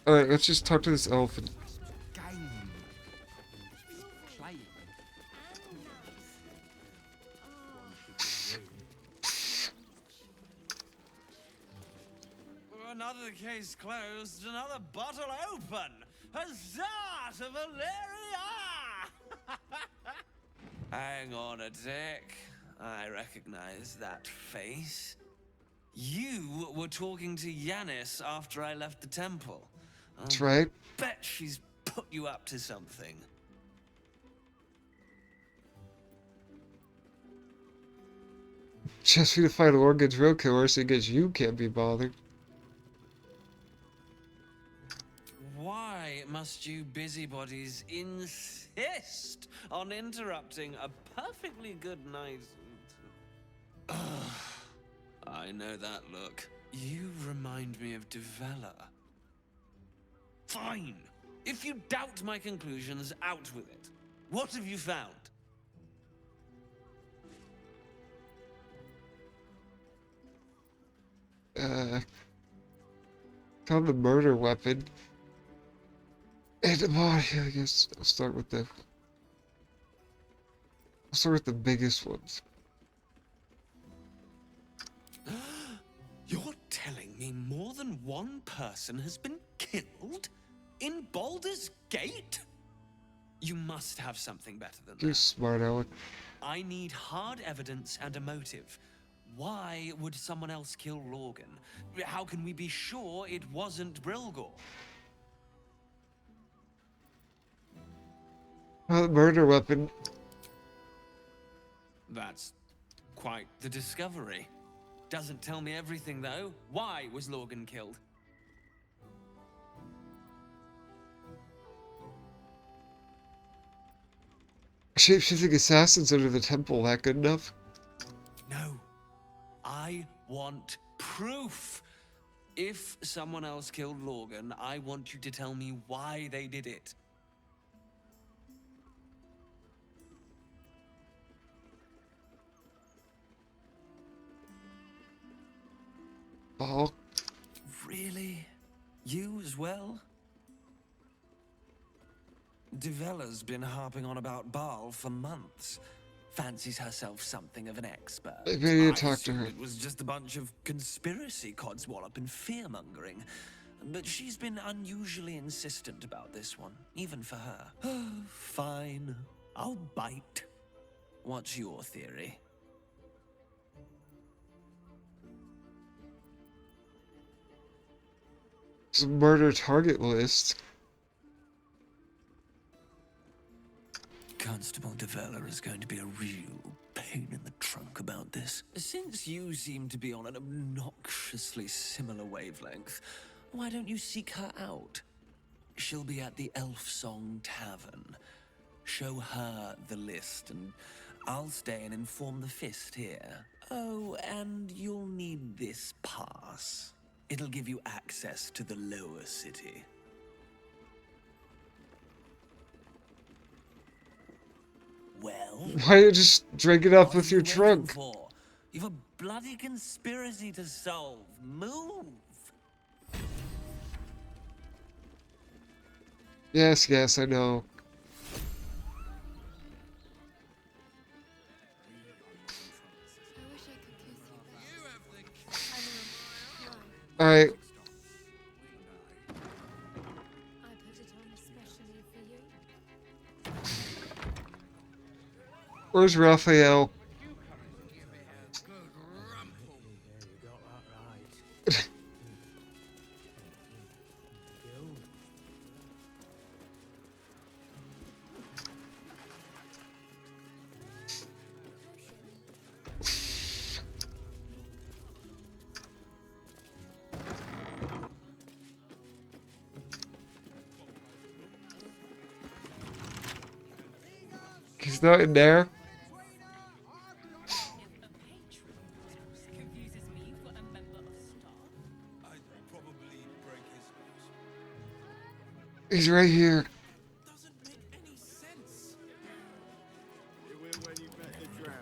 Alright, let's just talk to this elephant. Game. Playing. Another case closed, another bottle open. Huzzah to Valeria! Hang on a tick. I recognize that face. You were talking to Yanis after I left the temple. That's right. Bet she's put you up to something. Just for you to find Organ's real killer, so I guess you can't be bothered. Why must you busybodies insist on interrupting a perfectly good night? I know that look. You remind me of Devella. Fine. If you doubt my conclusions, out with it. What have you found? Found the murder weapon. And the body, I guess I'll start with the biggest ones. You're telling me more than one person has been killed? In Baldur's Gate? You must have something better than You that. smart aleck. I need hard evidence and a motive. Why would someone else kill Lorgan? How can we be sure it wasn't Brilgor? Well, the murder weapon. That's quite the discovery. Doesn't tell me everything, though. Why was Lorgan killed? Shape-shifting assassins under the temple, that good enough? No. I want proof. If someone else killed Lorgan, I want you to tell me why they did it. Ball. Really? You as well? Devella's been harping on about Baal for months. Fancies herself something of an expert. Maybe I need to talk to assumed her. It was just a bunch of conspiracy codswallop and fear-mongering. But she's been unusually insistent about this one, even for her. Fine. I'll bite. What's your theory? It's a murder target list. Constable Devella is going to be a real pain in the trunk about this. Since you seem to be on an obnoxiously similar wavelength, why don't you seek her out? She'll be at the Elf Song Tavern. Show her the list, and I'll stay and inform the Fist here. Oh, and you'll need this pass. It'll give you access to the lower city. Well, Why don't you just drink it up with your waiting trunk? for? You've a bloody conspiracy to solve. Move! Yes, yes, I know. Alright. I put it on especially for you. Where's Raphael? He's not in there. He's right here. It will when you met the drow.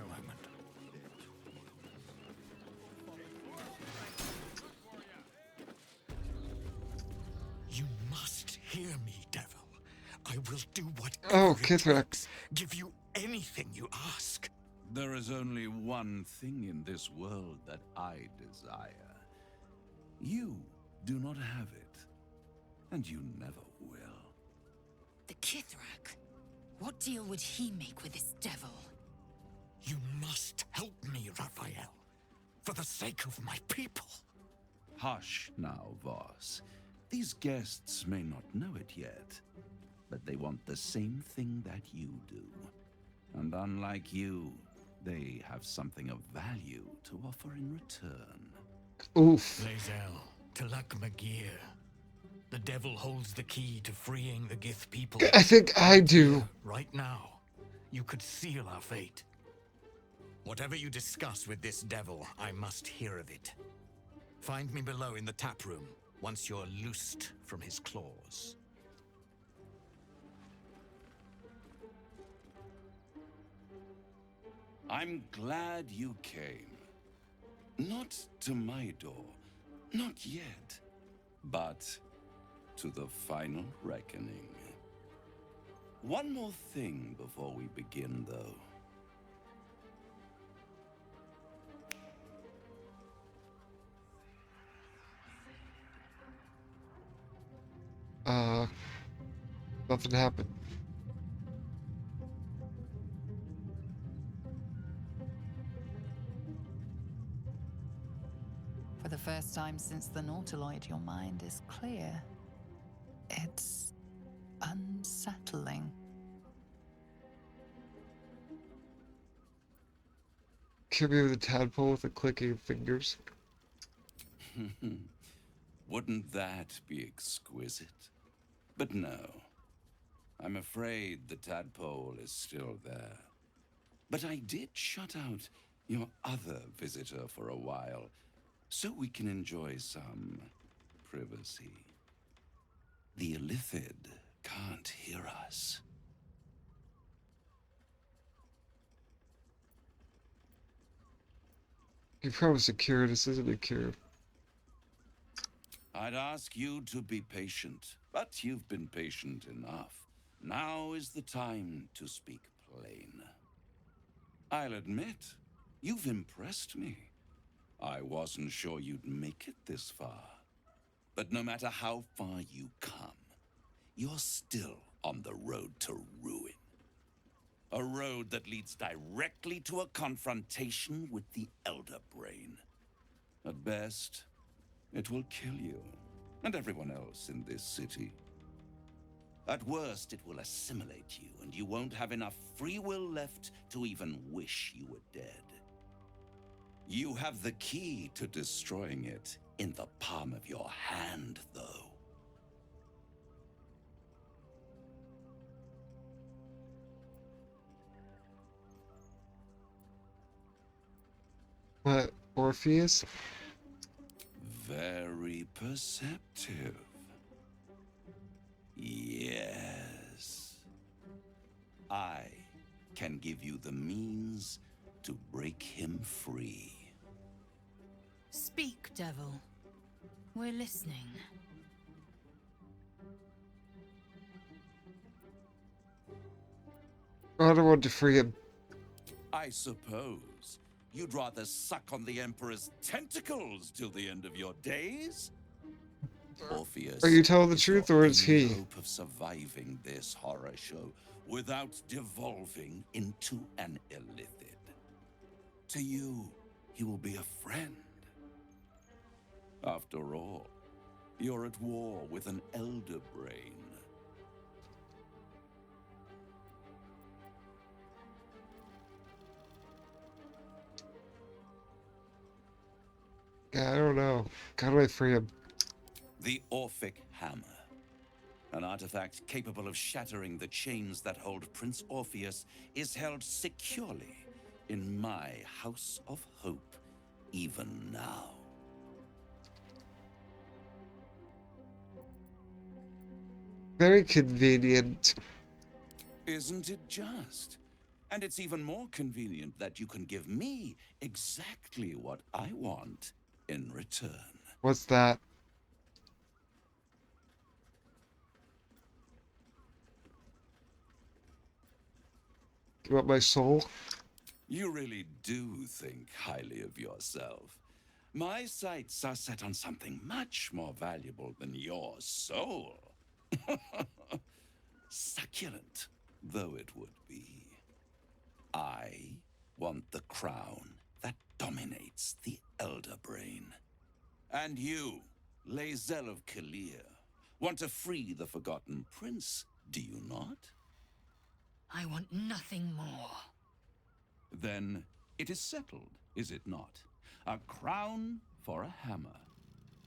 You must hear me, devil. I will do whatever Oh, it Kithrak. takes. Give you anything you ask. There is only one thing in this world that I desire. You do not have it, and you never will. The Kithrak? What deal would he make with this devil? You must help me, Raphael. For the sake of my people. Hush now, Voss. These guests may not know it yet, but they want the same thing that you do. And unlike you, they have something of value to offer in return. Oof. Lae'zel, Talak Magir. The devil holds the key to freeing the Gith people. I think I do. Right now, you could seal our fate. Whatever you discuss with this devil, I must hear of it. Find me below in the tap room, once you're loosed from his claws. I'm glad you came. Not to my door, not yet, but to the final reckoning. One more thing before we begin, though. Nothing happened. For the first time since the Nautiloid, your mind is clear. It's unsettling. Kill me with a tadpole with a clicking of fingers. Wouldn't that be exquisite? But no. I'm afraid the tadpole is still there. But I did shut out your other visitor for a while, so we can enjoy some privacy. The Illithid can't hear us. You promised a cure. This isn't a cure. I'd ask you to be patient, but you've been patient enough. Now is the time to speak plain. I'll admit, you've impressed me. I wasn't sure you'd make it this far. But no matter how far you come, you're still on the road to ruin. A road that leads directly to a confrontation with the Elder Brain. At best, it will kill you, and everyone else in this city. At worst, it will assimilate you, and you won't have enough free will left to even wish you were dead. You have the key to destroying it in the palm of your hand, though. What, Orpheus? Very perceptive. Yes. I can give you the means to break him free. Speak, devil. We're listening. I don't want to free him. I suppose you'd rather suck on the Emperor's tentacles till the end of your days? Orpheus, Are you telling the is your truth, or is only he? hope of surviving this horror show without devolving into an Illithid. To you, he will be a friend. After all, you're at war with an Elder Brain. Yeah, I don't know. How do I free him? The Orphic Hammer. An artifact capable of shattering the chains that hold Prince Orpheus is held securely in my House of Hope, even now. Very convenient. Isn't it just? And it's even more convenient that you can give me exactly what I want in return. What's that? You want my soul? You really do think highly of yourself. My sights are set on something much more valuable than your soul. Succulent though it would be. I want the crown that dominates the Elder Brain. And you, Lae'zel of Kalir, want to free the Forgotten Prince, do you not? I want nothing more. Then it is settled, is it not? A crown for a hammer.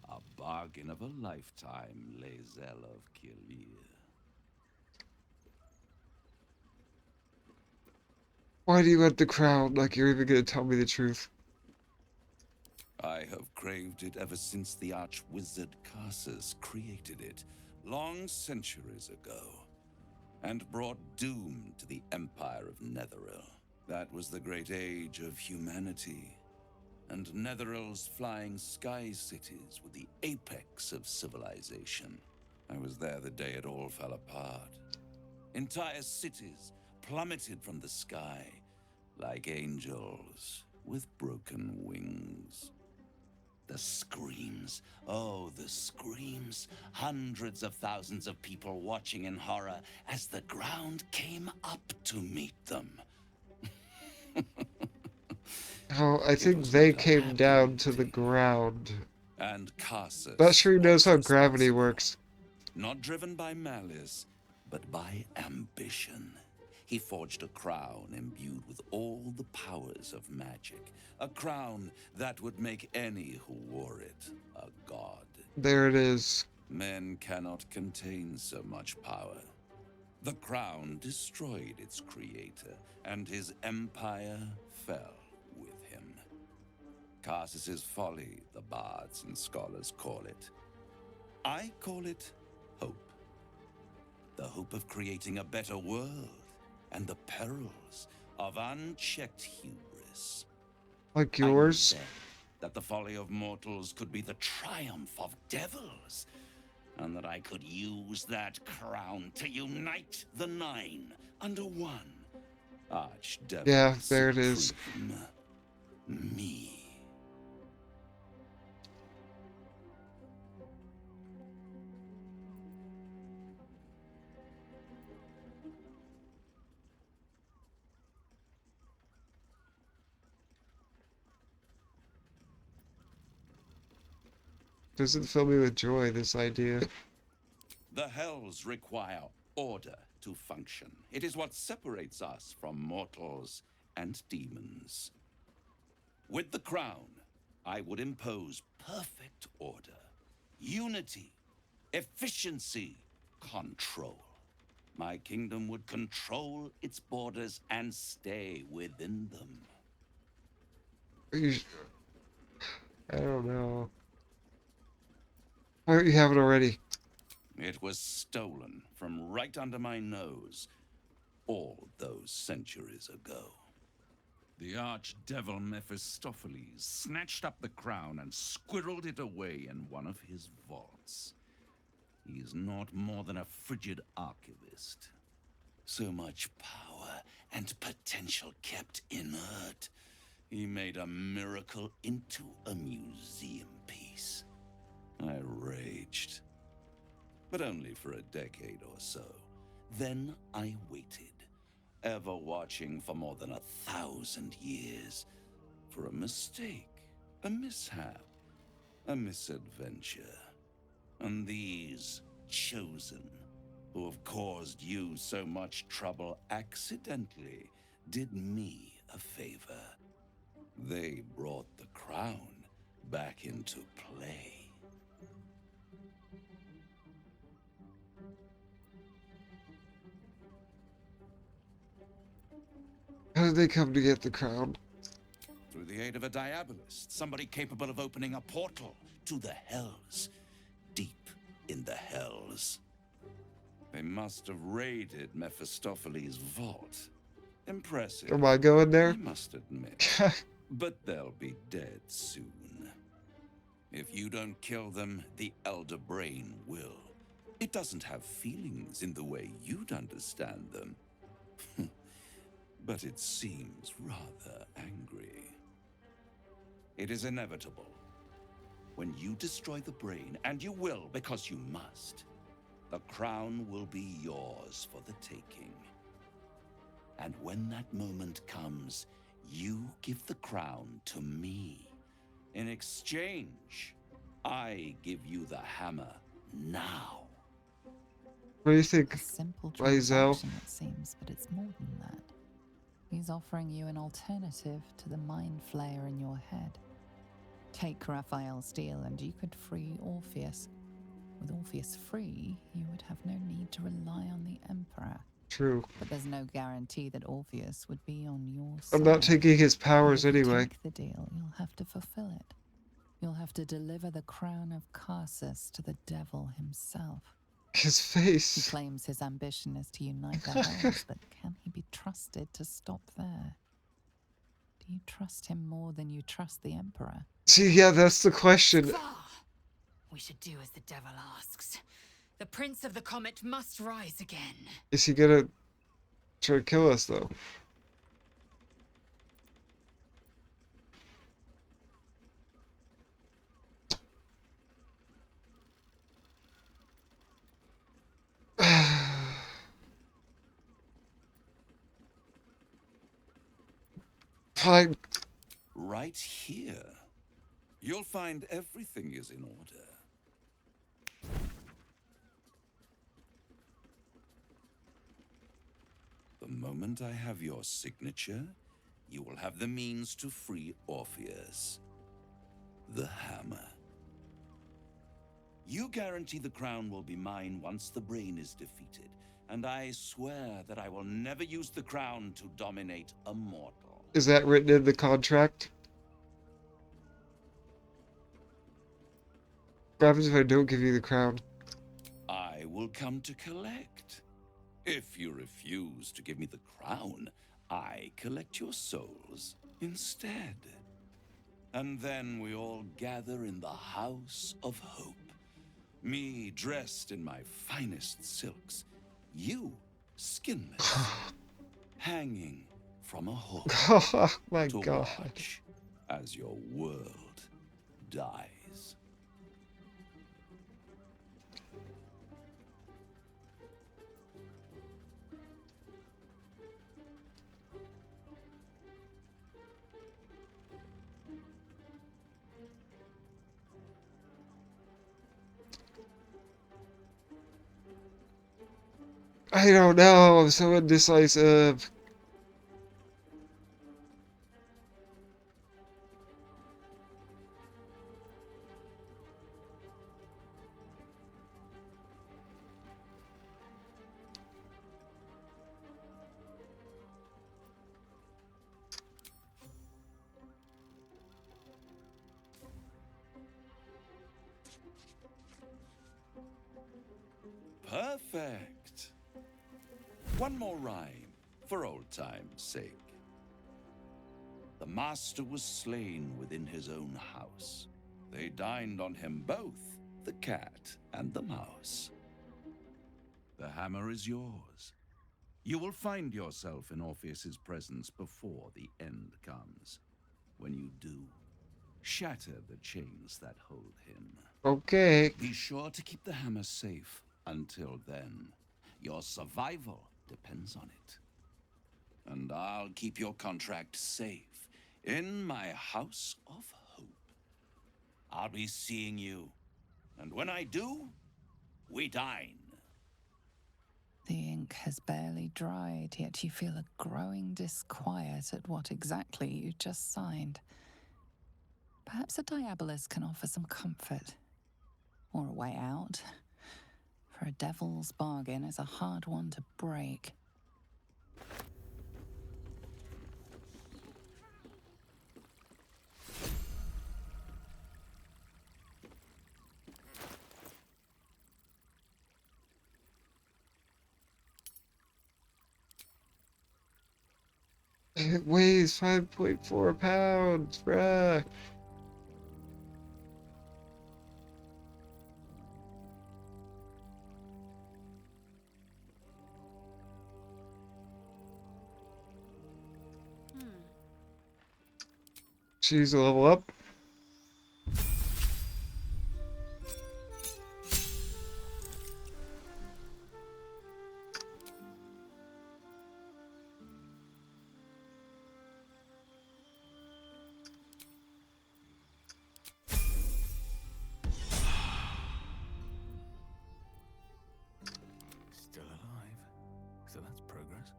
A bargain of a lifetime, Lae'zel of Kalir. Why do you want the crown? Like you're even gonna tell me the truth. I have craved it ever since the arch-wizard Karsus created it, long centuries ago, and brought doom to the Empire of Netheril. That was the great age of humanity, and Netheril's flying sky cities were the apex of civilization. I was there the day it all fell apart. Entire cities plummeted from the sky, like angels with broken wings. The screams, oh, the screams. Hundreds of thousands of people watching in horror as the ground came up to meet them. Oh, I think they came down to the ground. And Karsus Not sure he knows was how gravity responsible. works. Not driven by malice, but by ambition. He forged a crown imbued with all the powers of magic. A crown that would make any who wore it a god. There it is. Men cannot contain so much power. The crown destroyed its creator, and his empire fell with him. Karsus's folly, the bards and scholars call it. I call it hope. The hope of creating a better world, and the perils of unchecked hubris. Like I knew yours? then that the folly of mortals could be the triumph of devils, and that I could use that crown to unite the Nine under one Archdevil Yeah, there it is. Supreme. Me. Doesn't fill me with joy, this idea. The hells require order to function. It is what separates us from mortals and demons. With the crown, I would impose perfect order, unity, efficiency, control. My kingdom would control its borders and stay within them. I don't know. Why don't you have it already? It was stolen from right under my nose all those centuries ago. The archdevil Mephistopheles snatched up the crown and squirreled it away in one of his vaults. He is not more than a frigid archivist. So much power and potential kept inert. He made a miracle into a museum piece. I raged. But only for a decade or so. Then I waited, ever watching for more than 1,000 years, for a mistake, a mishap, a misadventure. And these chosen, who have caused you so much trouble accidentally, did me a favor. They brought the crown back into play. How did they come to get the crown? Through the aid of a diabolist, somebody capable of opening a portal to the hells. Deep in the hells. They must have raided Mephistopheles' vault. Impressive. Am I going there? I must admit. But they'll be dead soon. If you don't kill them, the Elder Brain will. It doesn't have feelings in the way you'd understand them. But it seems rather angry. It is inevitable. When you destroy the brain, and you will because you must, the crown will be yours for the taking. And when that moment comes, you give the crown to me. In exchange, I give you the hammer now. What do you think, A simple Lae'zel? transaction, it seems, but it's more than that. He's offering you an alternative to the mind flayer in your head. Take Raphael's deal and you could free Orpheus. With Orpheus free, you would have no need to rely on the Emperor. True. But there's no guarantee that Orpheus would be on your side. I'm not taking his powers And if anyway. you take the deal, you'll have to fulfill it. You'll have to deliver the crown of Carsus to the devil himself. His He face. claims his ambition is to unite the hells, but can he be trusted to stop there? Do you trust him more than you trust the Emperor? See, yeah, that's the question. We should do as the devil asks. The Prince of the Comet must rise again. Is he gonna try to kill us, though? Fine. Right here. You'll find everything is in order. The moment I have your signature, you will have the means to free Orpheus. The hammer. You guarantee the crown will be mine once the brain is defeated, and I swear that I will never use the crown to dominate a mortal. Is that written in the contract? What happens if I don't give you the crown? I will come to collect. If you refuse to give me the crown, I collect your souls instead. And then we all gather in the House of Hope. Me dressed in my finest silks. You skinless. Hanging from a hook. Oh my to God. watch as your world dies. I don't know. I'm so indecisive. Perfect. One more rhyme, for old time's sake. The master was slain within his own house. They dined on him both, the cat and the mouse. The hammer is yours. You will find yourself in Orpheus's presence before the end comes. When you do, shatter the chains that hold him. Okay. Be sure to keep the hammer safe until then. Your survival depends on it. And I'll keep your contract safe in my House of Hope. I'll be seeing you. And when I do, we dine. The ink has barely dried, yet you feel a growing disquiet at what exactly you just signed. Perhaps a diabolus can offer some comfort. Or a way out. For a devil's bargain is a hard one to break. It weighs 5.4 pounds, bruh. Choose a level up. Still alive. So that's progress.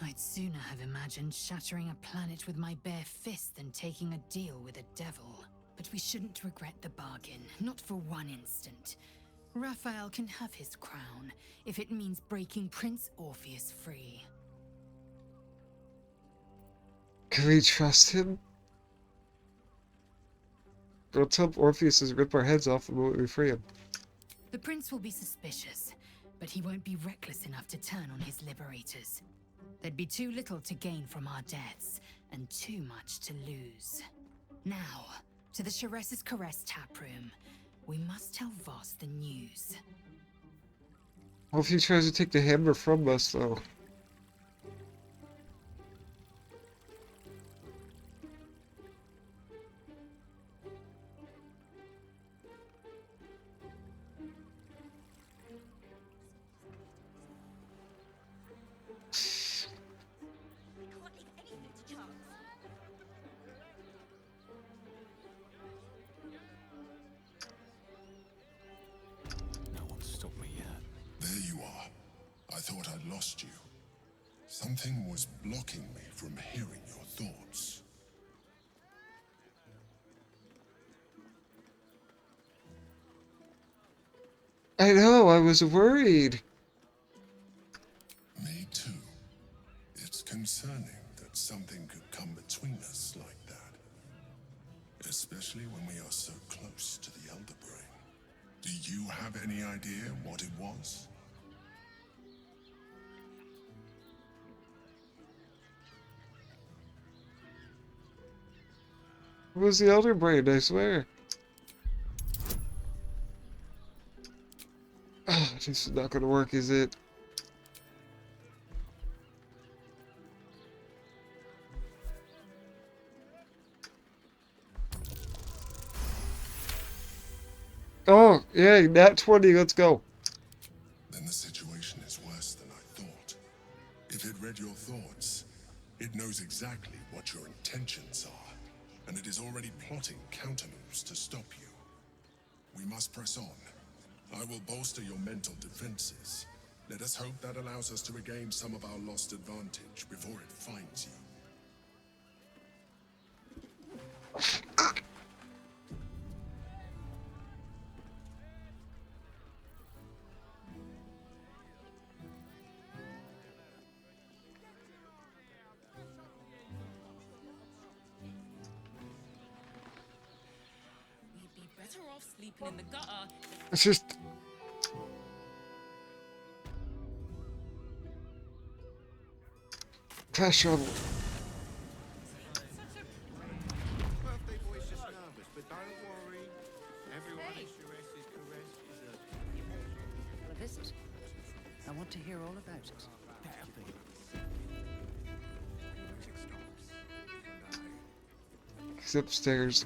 I'd sooner have imagined shattering a planet with my bare fist than taking a deal with a devil. But we shouldn't regret the bargain, not for one instant. Raphael can have his crown, if it means breaking Prince Orpheus free. Can we trust him? Let's hope Orpheus has ripped our heads off the moment we free him. The prince will be suspicious, but he won't be reckless enough to turn on his liberators. There'd be too little to gain from our deaths, and too much to lose. Now, to the Sharess's Caress taproom. We must tell Voss the news. What if he tries to take the hammer from us, though? No one's stopped me yet. There you are. I thought I'd lost you. Something was blocking me from hearing your thoughts. I know, I was worried. Me too. It's concerning that something could come between us like that. Especially when we are so close to the Elder Brain. Do you have any idea what it was? It was the Elder Brain, I swear. This is not gonna work, is it? Oh, yeah, nat 20, let's go. Then the situation is worse than I thought. If it read your thoughts, it knows exactly what your intentions are, and it is already plotting countermoves to stop you. We must press on. I will bolster your mental defenses. Let us hope that allows us to regain some of our lost advantage before it finds you. We'd be better off sleeping in the gutter. It's just... Fast travel. Birthday boy's just nervous, but don't worry. Everyone at Sharess's Caress is a... A visit. I want to hear all about it. He's upstairs.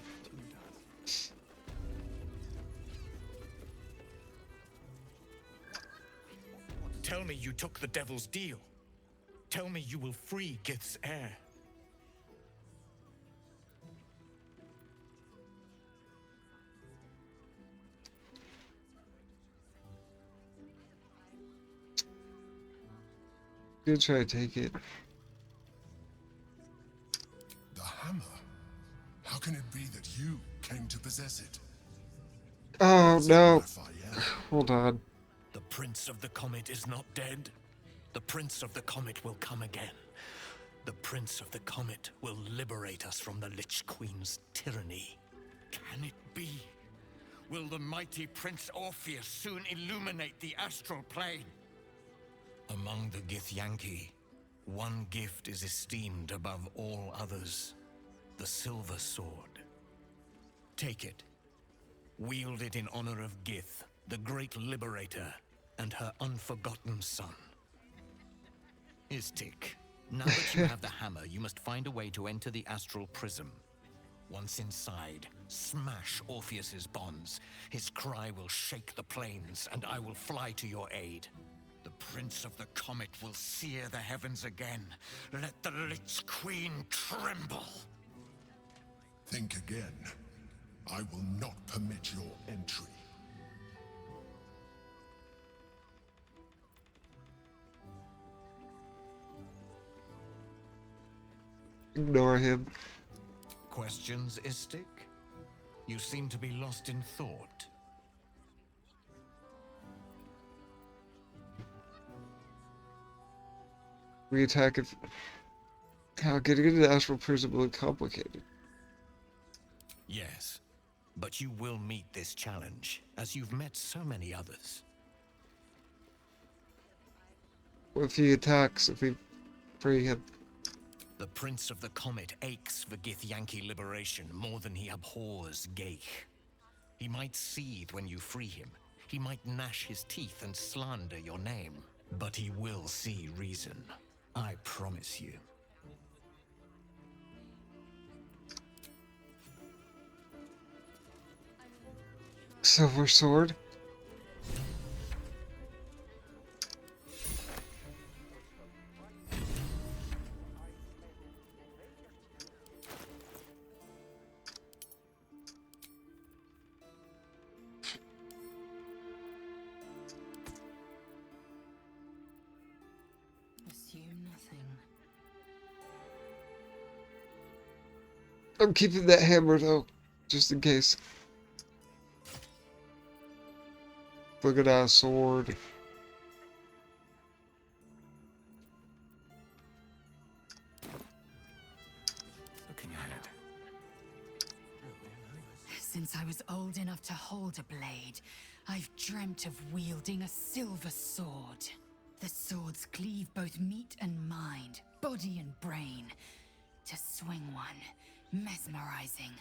Tell me you took the devil's deal. Tell me you will free Gith's heir. Gonna try to take it. The hammer? How can it be that you came to possess it? Oh no. Hold on. The Prince of the Comet is not dead. The Prince of the Comet will come again. The Prince of the Comet will liberate us from the Lich Queen's tyranny. Can it be? Will the mighty Prince Orpheus soon illuminate the astral plane? Among the Githyanki, one gift is esteemed above all others: the silver sword. Take it. Wield it in honor of Gith, the great liberator, and her unforgotten son. Istik, now that you have the hammer, you must find a way to enter the astral prism. Once inside, smash Orpheus's bonds. His cry will shake the plains, and I will fly to your aid. The Prince of the Comet will sear the heavens again. Let the Lich Queen tremble. Think again. I will not permit your entry. Ignore him. Questions, Istik? You seem to be lost in thought. We attack if... How getting into the astral prism will be complicated. Yes, but you will meet this challenge, as you've met so many others. What if he attacks if we free him? The Prince of the Comet aches for Githyanki liberation more than he abhors Geich. He might seethe when you free him. He might gnash his teeth and slander your name. But he will see reason. I promise you. Silver sword? Assume nothing. I'm keeping that hammer though, just in case. Look at that sword. Looking ahead. Since I was old enough to hold a blade, I've dreamt of wielding a silver sword. The swords cleave both meat and mind, body and brain. To swing one, mesmerizing.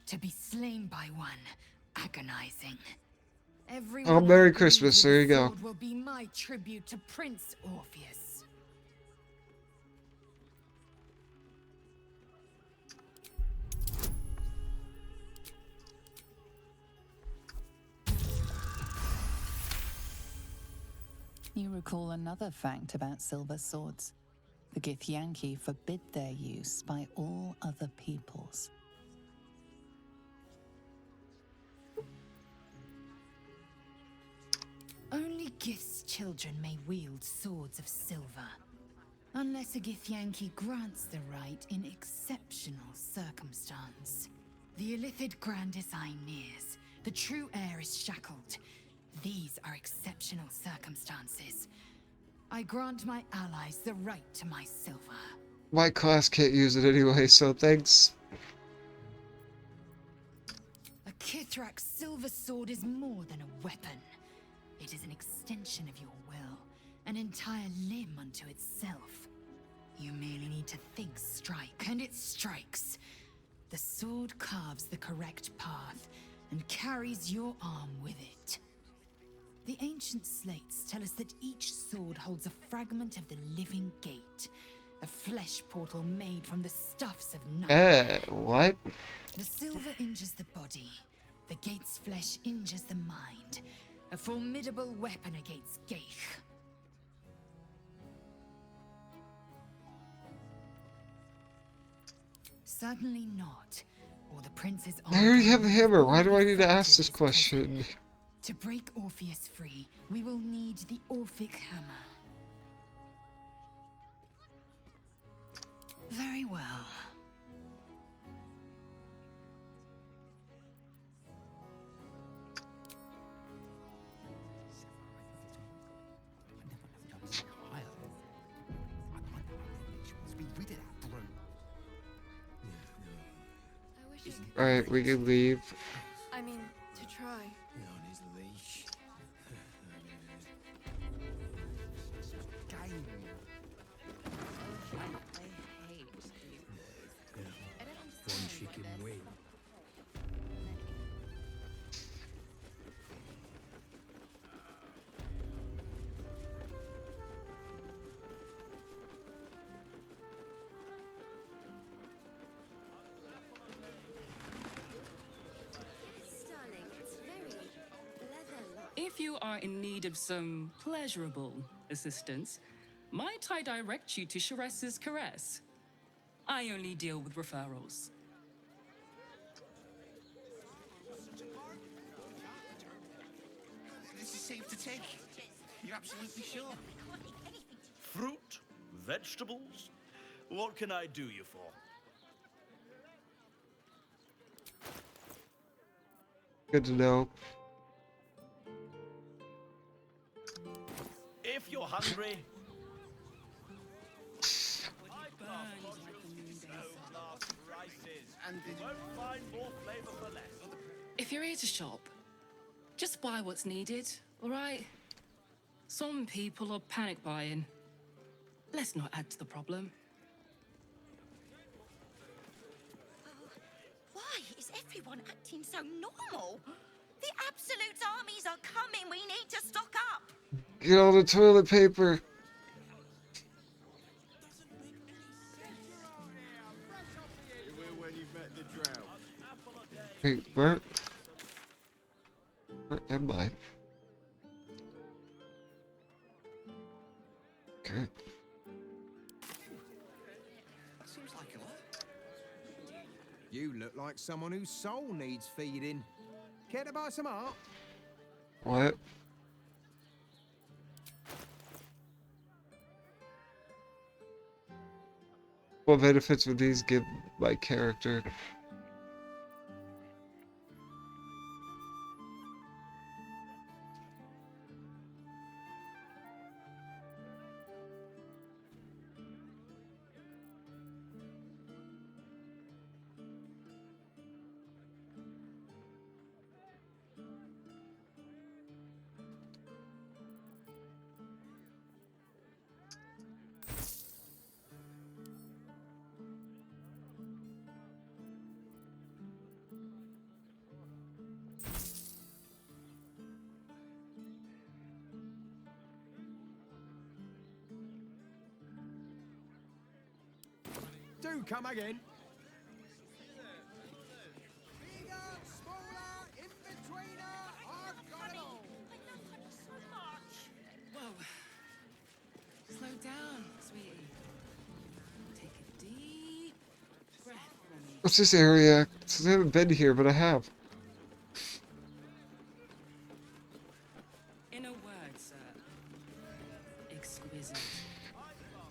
To be slain by one, agonizing. Everyone Oh, Merry who Christmas, wields there a you go. sword will be my tribute to Prince Orpheus. You recall another fact about silver swords. The Githyanki forbid their use by all other peoples. Only Gith's children may wield swords of silver. Unless a Githyanki grants the right in exceptional circumstance. The Illithid Grand Design nears. The true heir is shackled. These are exceptional circumstances. I grant my allies the right to my silver. My class can't use it anyway, so thanks. A Kithrak's silver sword is more than a weapon. It is an extension of your will, an entire limb unto itself. You merely need to think strike, and it strikes. The sword carves the correct path, and carries your arm with it. The ancient slates tell us that each sword holds a fragment of the living gate, a flesh portal made from the stuffs of night. What? The silver injures the body, the gate's flesh injures the mind. A formidable weapon against Geich. Certainly not, or the prince's I already have a hammer. Why do I need to ask this question? To break Orpheus free, we will need the Orphic hammer. Very well. Alright, we can leave. I mean, to try. On his leash. chicken wing. If you are in need of some pleasurable assistance, might I direct you to Sheres's Caress? I only deal with referrals. This is safe to take. You're absolutely sure? Fruit? Vegetables? What can I do you for? Good to know. If you're hungry, If you're here to shop, just buy what's needed, all right? Some people are panic buying. Let's not add to the problem. Why is everyone acting so normal? The Absolute armies are coming. We need to stock up. Get all the toilet paper. When you've met the drought. Wait, where am I? Okay. Seems like a lot. You look like someone whose soul needs feeding. Care to buy some art? What? What benefits would these give my character? Do come again. Bigger, smaller, in-betweener, I've got it all. Whoa. Slow down, sweetie. Take a deep breath for me. What's this area? Since I haven't been here, but I have. In a word, sir. Exquisite.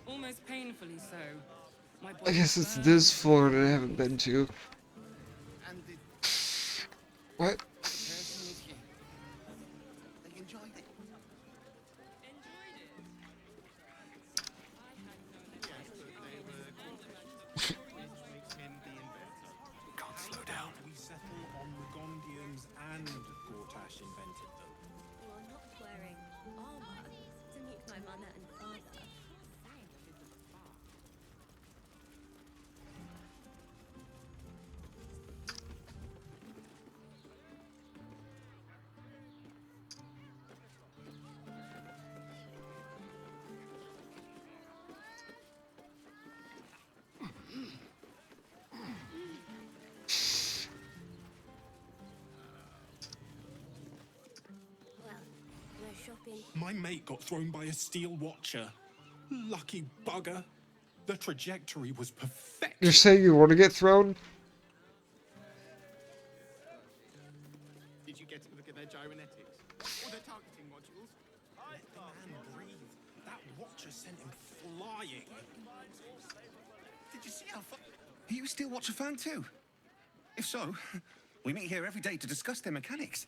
Almost painfully so. My I guess it's this floor that I haven't been to. What? They enjoyed it. Can't slow down. We settle on Burgundians and Gortash invented them. You are not wearing armor to meet my mother and father. My mate got thrown by a steel watcher. Lucky bugger. The trajectory was perfect. You're saying you want to get thrown? Did you get to look at their gyrometics? Or their targeting modules? Let the man breathe. That watcher sent him flying. Did you see how far? Are you a Steel Watcher fan too? If so, we meet here every day to discuss their mechanics.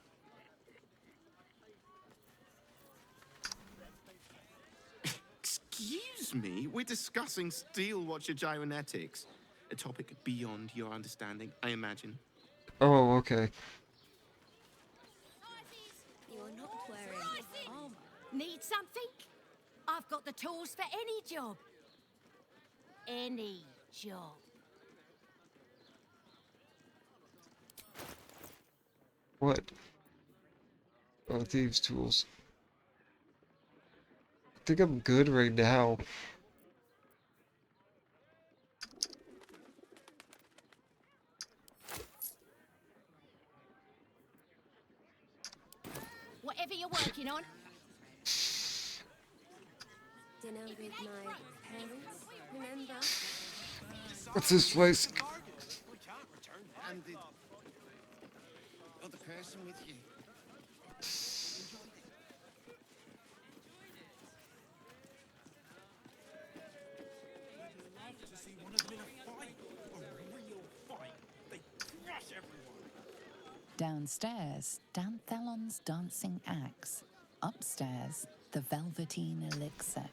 Excuse me, we're discussing steel watcher gyrometics. A topic beyond your understanding, I imagine. Oh, okay. You are not wearing armor. Need something? I've got the tools for any job. Any job. What? Oh, thieves' tools. I think I'm good right now. Whatever you're working on. Dinner with my parents, remember? What's this place? We can't return that. And the other person with you. Love to see one of them in a fight. A real fight. They crush everyone. Downstairs, Danthelon's dancing axe. Upstairs, the velveteen elixir.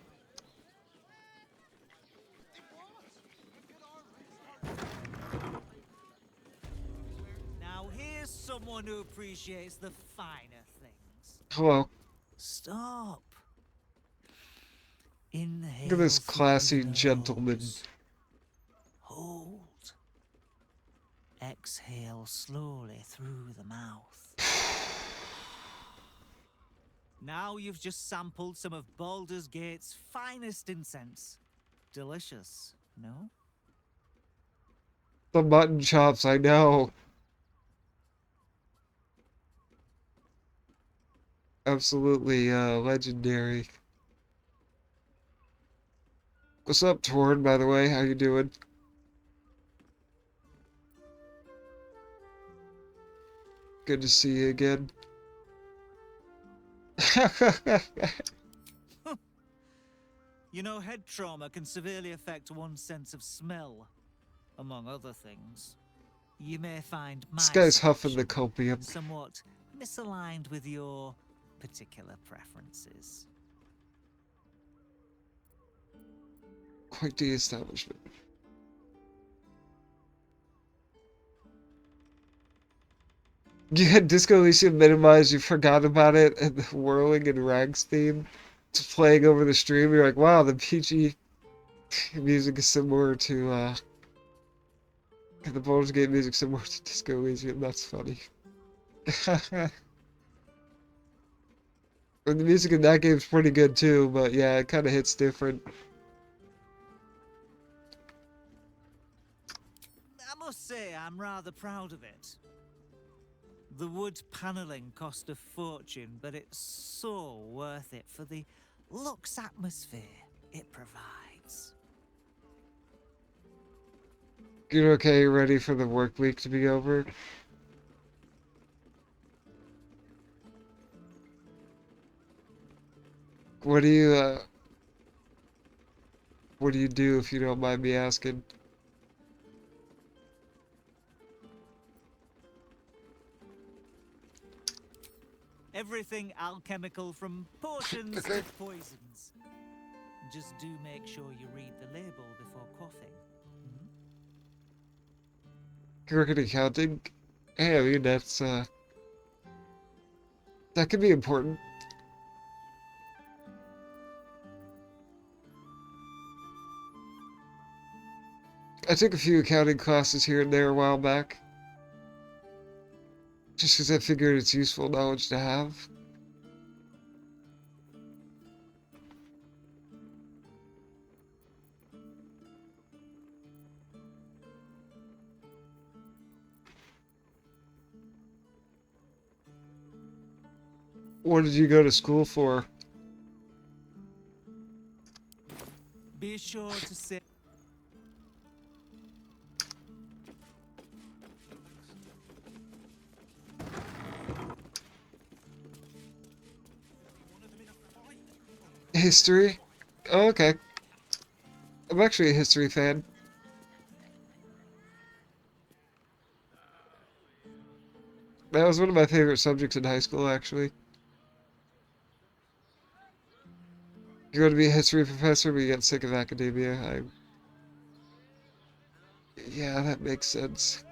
Now here's someone who appreciates the finer things. Hello. Stop. Look Inhale at this through classy the gentleman. nose. Hold. Exhale slowly through the mouth. Now you've just sampled some of Baldur's Gate's finest incense. Delicious, no? The mutton chops, I know. Absolutely legendary. What's up, Torn, by the way? How you doing? Good to see you again. You know, head trauma can severely affect one's sense of smell, among other things. You may find my This guy's huffing the selection copium. somewhat misaligned with your particular preferences. Quite the establishment. You had Disco Elysium minimized, you forgot about it, and the Whirling and Rags theme is playing over the stream. You're like, wow, the PG music is similar to, the Baldur's Gate music similar to Disco Elysium. That's funny. And the music in that game's pretty good too, but yeah, it kind of hits different. I must say, I'm rather proud of it. The wood paneling cost a fortune, but it's so worth it for the luxe atmosphere it provides. You're okay, ready for the work week to be over? What do you do if you don't mind me asking? Everything alchemical from potions to poisons. Just do make sure you read the label before quaffing. Cricket accounting? Hey, I mean, that could be important. I took a few accounting classes here and there a while back. Just because I figured it's useful knowledge to have. What did you go to school for? Be sure to say. History? Oh, okay. I'm actually a history fan. That was one of my favorite subjects in high school, actually. You're going to be a history professor, but you get sick of academia. Yeah, that makes sense.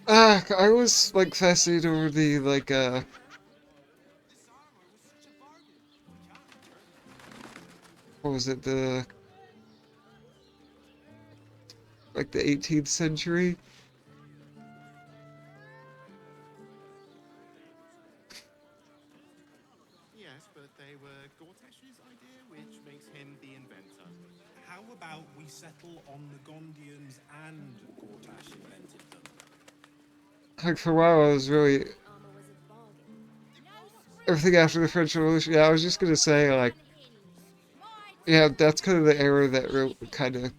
I was like fascinated over the what was it, the 18th century? Yes, but they were Gortash's idea, which makes him the inventor. How about we settle on the Gondians and Gortash invented them? Like for a while I was really everything after the French Revolution. Yeah, I was just gonna say like yeah, that's kind of the era that really kind of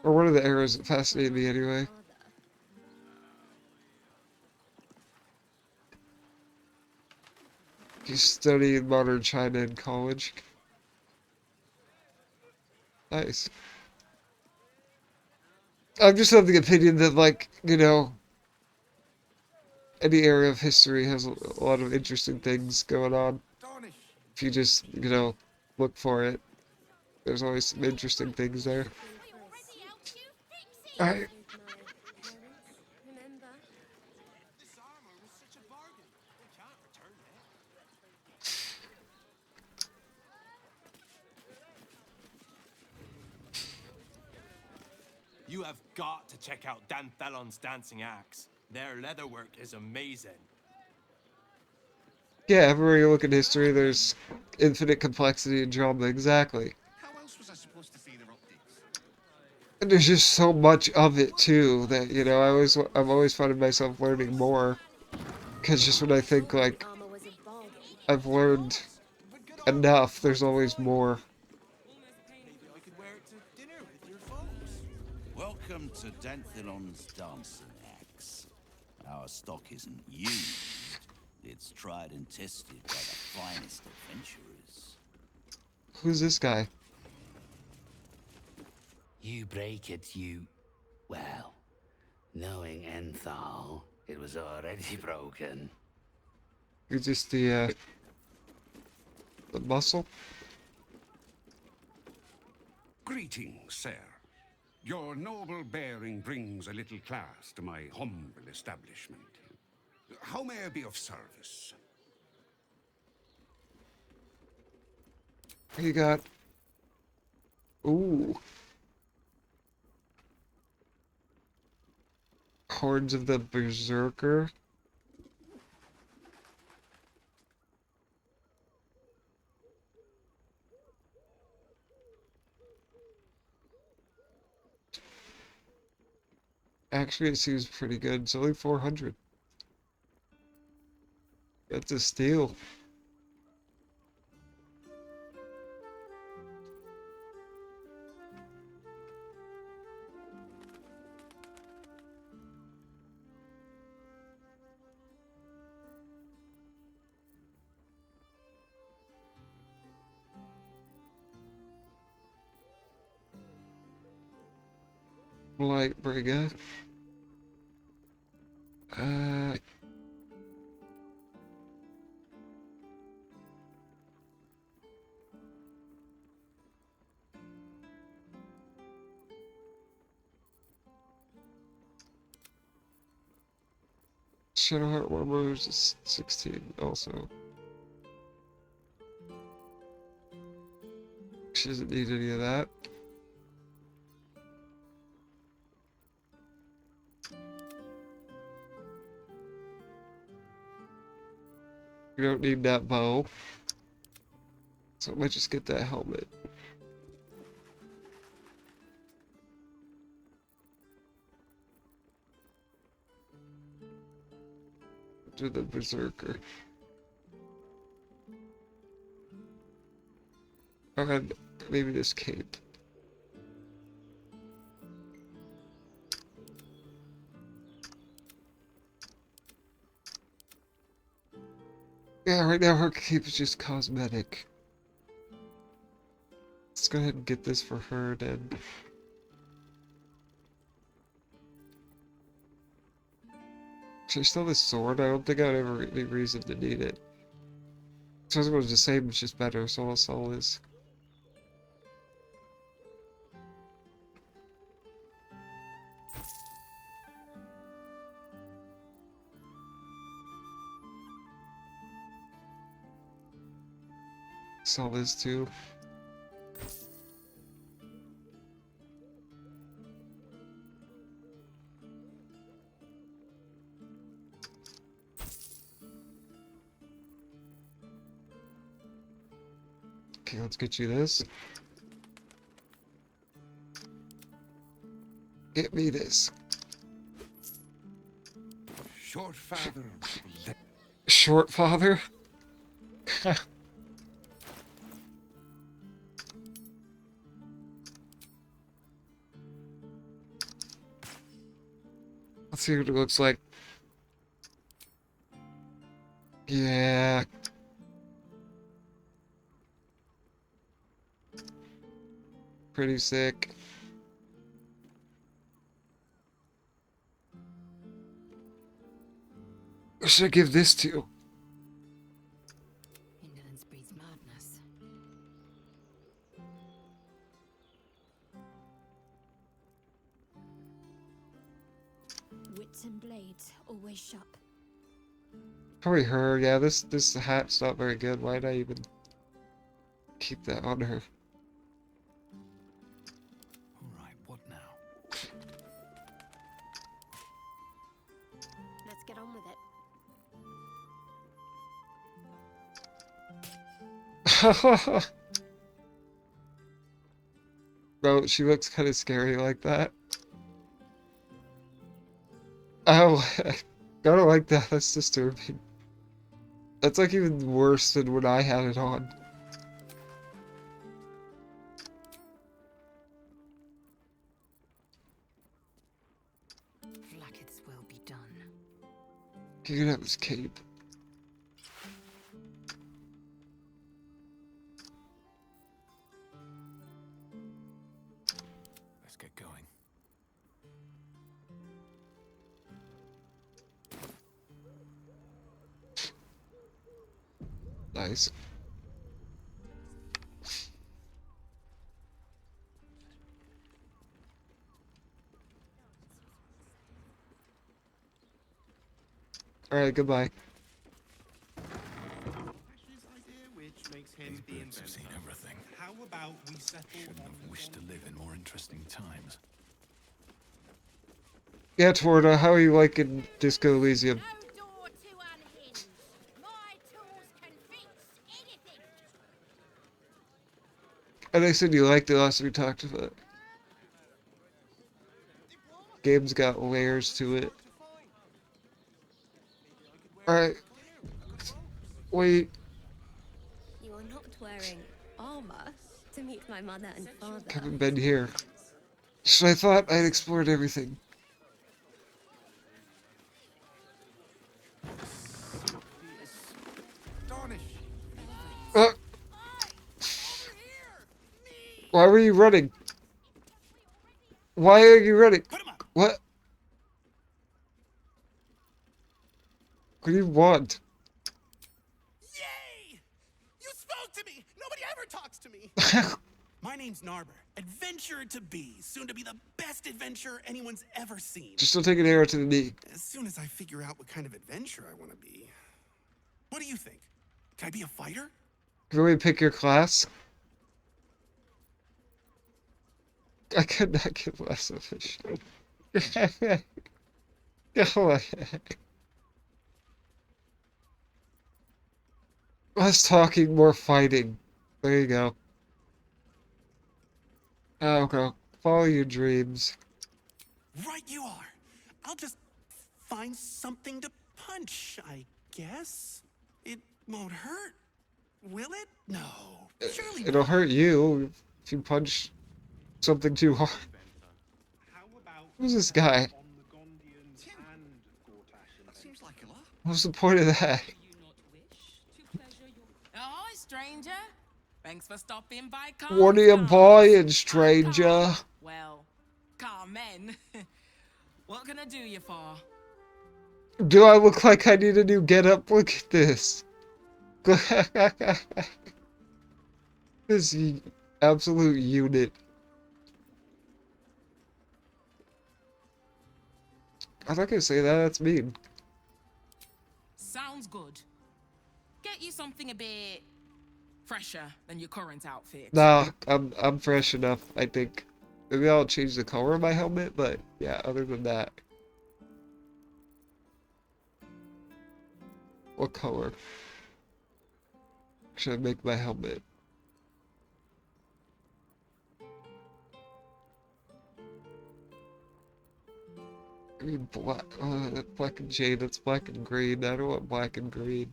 or one of the eras that fascinated me anyway. You studied modern China in college. Nice. I'm just of the opinion that, like, any area of history has a lot of interesting things going on. If you just, look for it, there's always some interesting things there. Alright. You have got to check out Dan Fallon's dancing acts. Their leatherwork is amazing. Yeah, everywhere you look in history, there's infinite complexity and drama, exactly. How else was I supposed to see their optics? And there's just so much of it, too, that, I'm always finding myself learning more. Because just when I think, like, I've learned enough, there's always more. Welcome to Danthilon's Dancing Axe. Our stock isn't used. It's tried and tested by the finest adventurers. Who's this guy? You break it, you... Well, knowing Enthal, it was already broken. You're just the muscle? Greetings, sir. Your noble bearing brings a little class to my humble establishment. How may I be of service? You got... Ooh. Horns of the Berserker. Actually, it seems pretty good. It's only 400. That's a steal. Lightbringer. Shadowheart Warblers is 16 also. She doesn't need any of that. You don't need that bow. So I might just get that helmet. Do the Berserker. And maybe this cape. Yeah, right now her cape is just cosmetic. Let's go ahead and get this for her then. Should I still have this sword? I don't think I'd ever any reason to need it. So I was going to say it's just better, so I'll sell this. Sell this too. Okay, let's get you this. Get me this. Short father. Short father? Let's see what it looks like. Yeah. Pretty sick. What should I give this to? Indolence breeds madness. Wits and blades always sharp. Probably her. Yeah, this hat's not very good. Why'd I even keep that on her? Alright, what now? Let's get on with it. Bro, she looks kind of scary like that. Oh, I don't like that. That's disturbing. That's like even worse than when I had it on. Flackets will be done. You can have his cape. Let's get going. Nice. Alright, goodbye. Ash's idea, which makes him the Birds have seen inventor. everything. How about we settle Shouldn't on have wished to live in more interesting times. Yeah, Torta, how are you liking Disco Elysium? No door too unhinged. My tools can fix anything. And I said you liked it last we talked about it. Game's got layers to it. Alright. Wait. You are not wearing armor to meet my mother and father. Haven't been here. So I thought I'd explored everything. Why were you running? Why are you running? What? What do you want? Yay! You spoke to me! Nobody ever talks to me! My name's Narber, adventurer to be, soon to be the best adventurer anyone's ever seen. Just don't take an arrow to the knee. As soon as I figure out what kind of adventurer I want to be. What do you think? Can I be a fighter? Can we pick your class? I could not give less of a shit. Go ahead. Less talking, more fighting. There you go. Okay. Follow your dreams. Right you are. I'll just find something to punch, I guess. It won't hurt, will it? No. Surely It'll not. hurt you if you punch something too hard. Who's this guy? Seems like a lot. What's the point of that? Hi, stranger. Thanks for stopping by. What are you buying, stranger? Well, Carmen. What can I do you for? Do I look like I need a new getup? Look at this. This absolute unit. I'm not gonna say that, that's mean. Sounds good. Get you something a bit Fresher than your current outfit. Nah, I'm fresh enough, I think. Maybe I'll change the color of my helmet, but yeah, other than that. What color should I make my helmet? I mean, black, black and jade, that's black and green. I don't want black and green.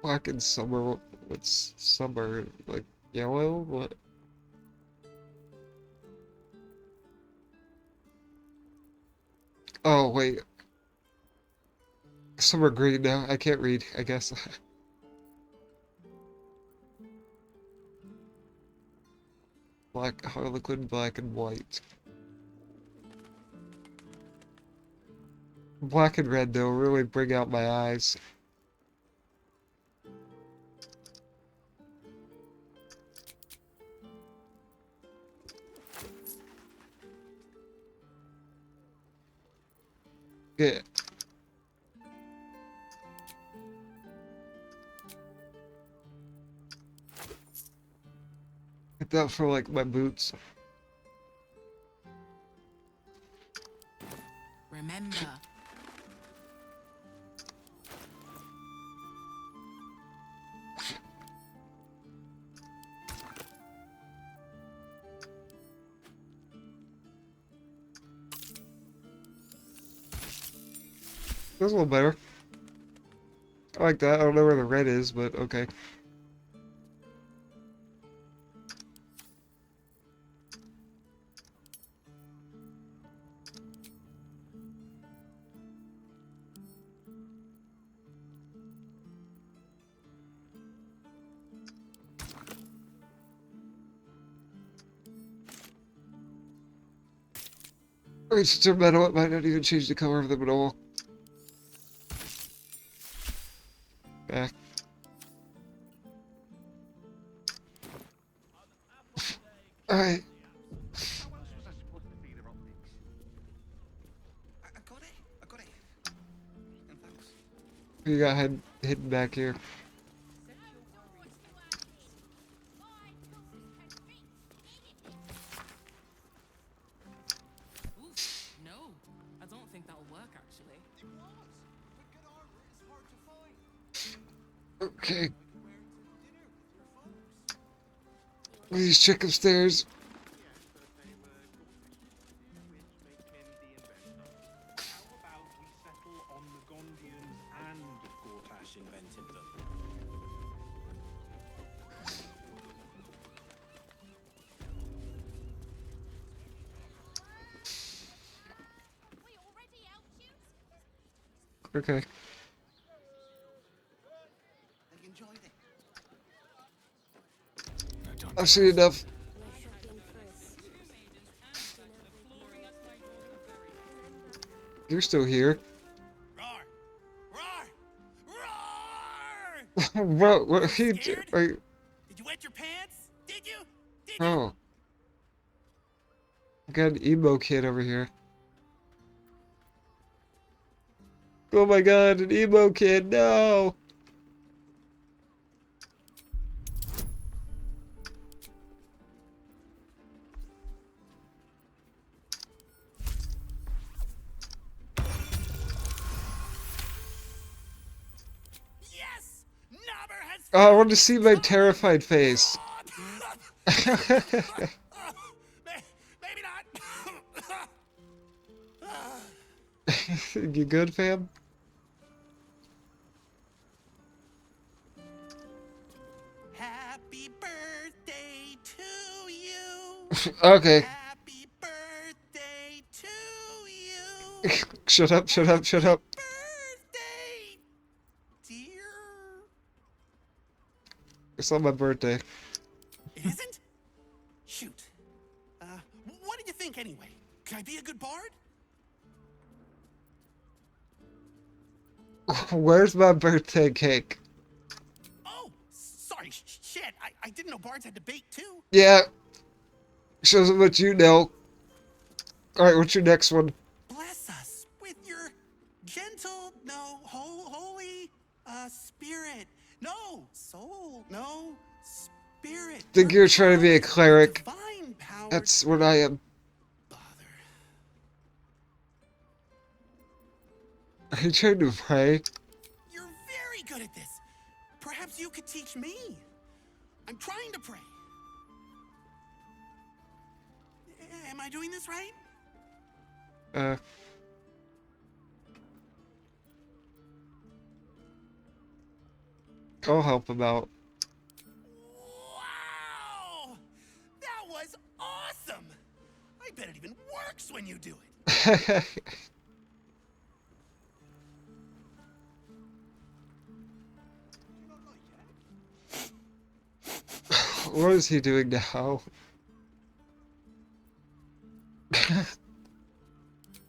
Black and summer, what's summer? Like yellow? What? Oh, wait. Summer green now. I can't read, I guess. Black, Harlequin, black and white. Black and red, though, really bring out my eyes. Yeah. Get that for, like, my boots. Remember. That's a little better. I like that. I don't know where the red is, but okay. Alright, since they're metal, it might not even change the color of them at all. Back. Alright. What you got hidden back here? No, I don't think that'll work actually. Okay. Please check upstairs. On the Gondians and Gortash invented them. Okay. I've seen enough. You're still here. What are you doing? Did you wet your pants? Did you? Oh. I got an emo kid over here. Oh my god, an emo kid, no! Yes! Nobber has Oh, I want to see my terrified face. maybe not. You good, fam? Happy birthday to you. Okay. Happy birthday to you. Shut up, shut up, shut up. Birthday, dear. It's not my birthday. It isn't? Shoot. What did you think anyway? Could I be a good bard? Where's my birthday cake? Oh, sorry, shit. I didn't know bards had to bake too. Yeah. Shows how much you know. Alright, what's your next one? Bless us with your No soul, no spirit. Think you're trying to be a cleric? Divine power. That's what I am. Are you trying to pray? You're very good at this. Perhaps you could teach me. I'm trying to pray. Am I doing this right? I'll help him out. Wow! That was awesome! I bet it even works when you do it. What is he doing now?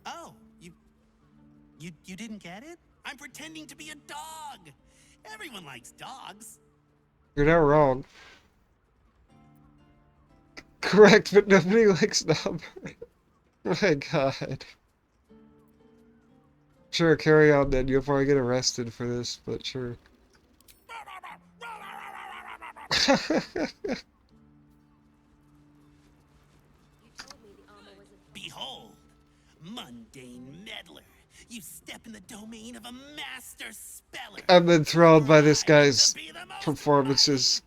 Oh, you didn't get it? I'm pretending to be a dog. Everyone likes dogs. You're not wrong. Correct, but nobody likes numbers. Oh my god. Sure, carry on then. You'll probably get arrested for this, but sure. Behold, mundane meddler. You step in the domain of a master speller. I'm enthralled by this guy's performances.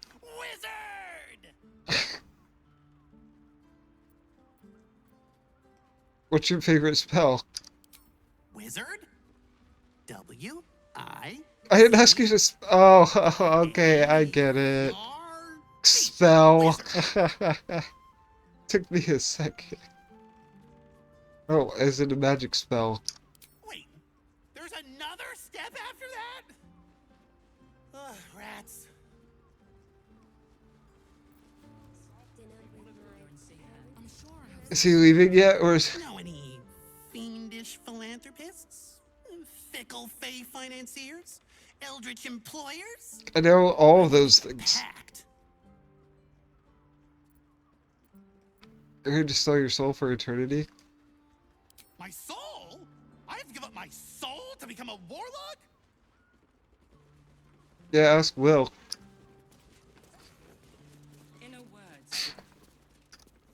What's your favorite spell? Wizard? W-I... I didn't ask you to oh, okay, I get it. Spell. Took me a second. Oh, is it a magic spell? Wait, there's another step after that? Ugh, rats. Is he leaving yet, or is... Know any fiendish philanthropists? Fickle fey financiers? Eldritch employers? I know all of those things. You're here to sell your soul for eternity? My soul? I have to give up my soul to become a warlock? Yeah, ask Will. Inner words.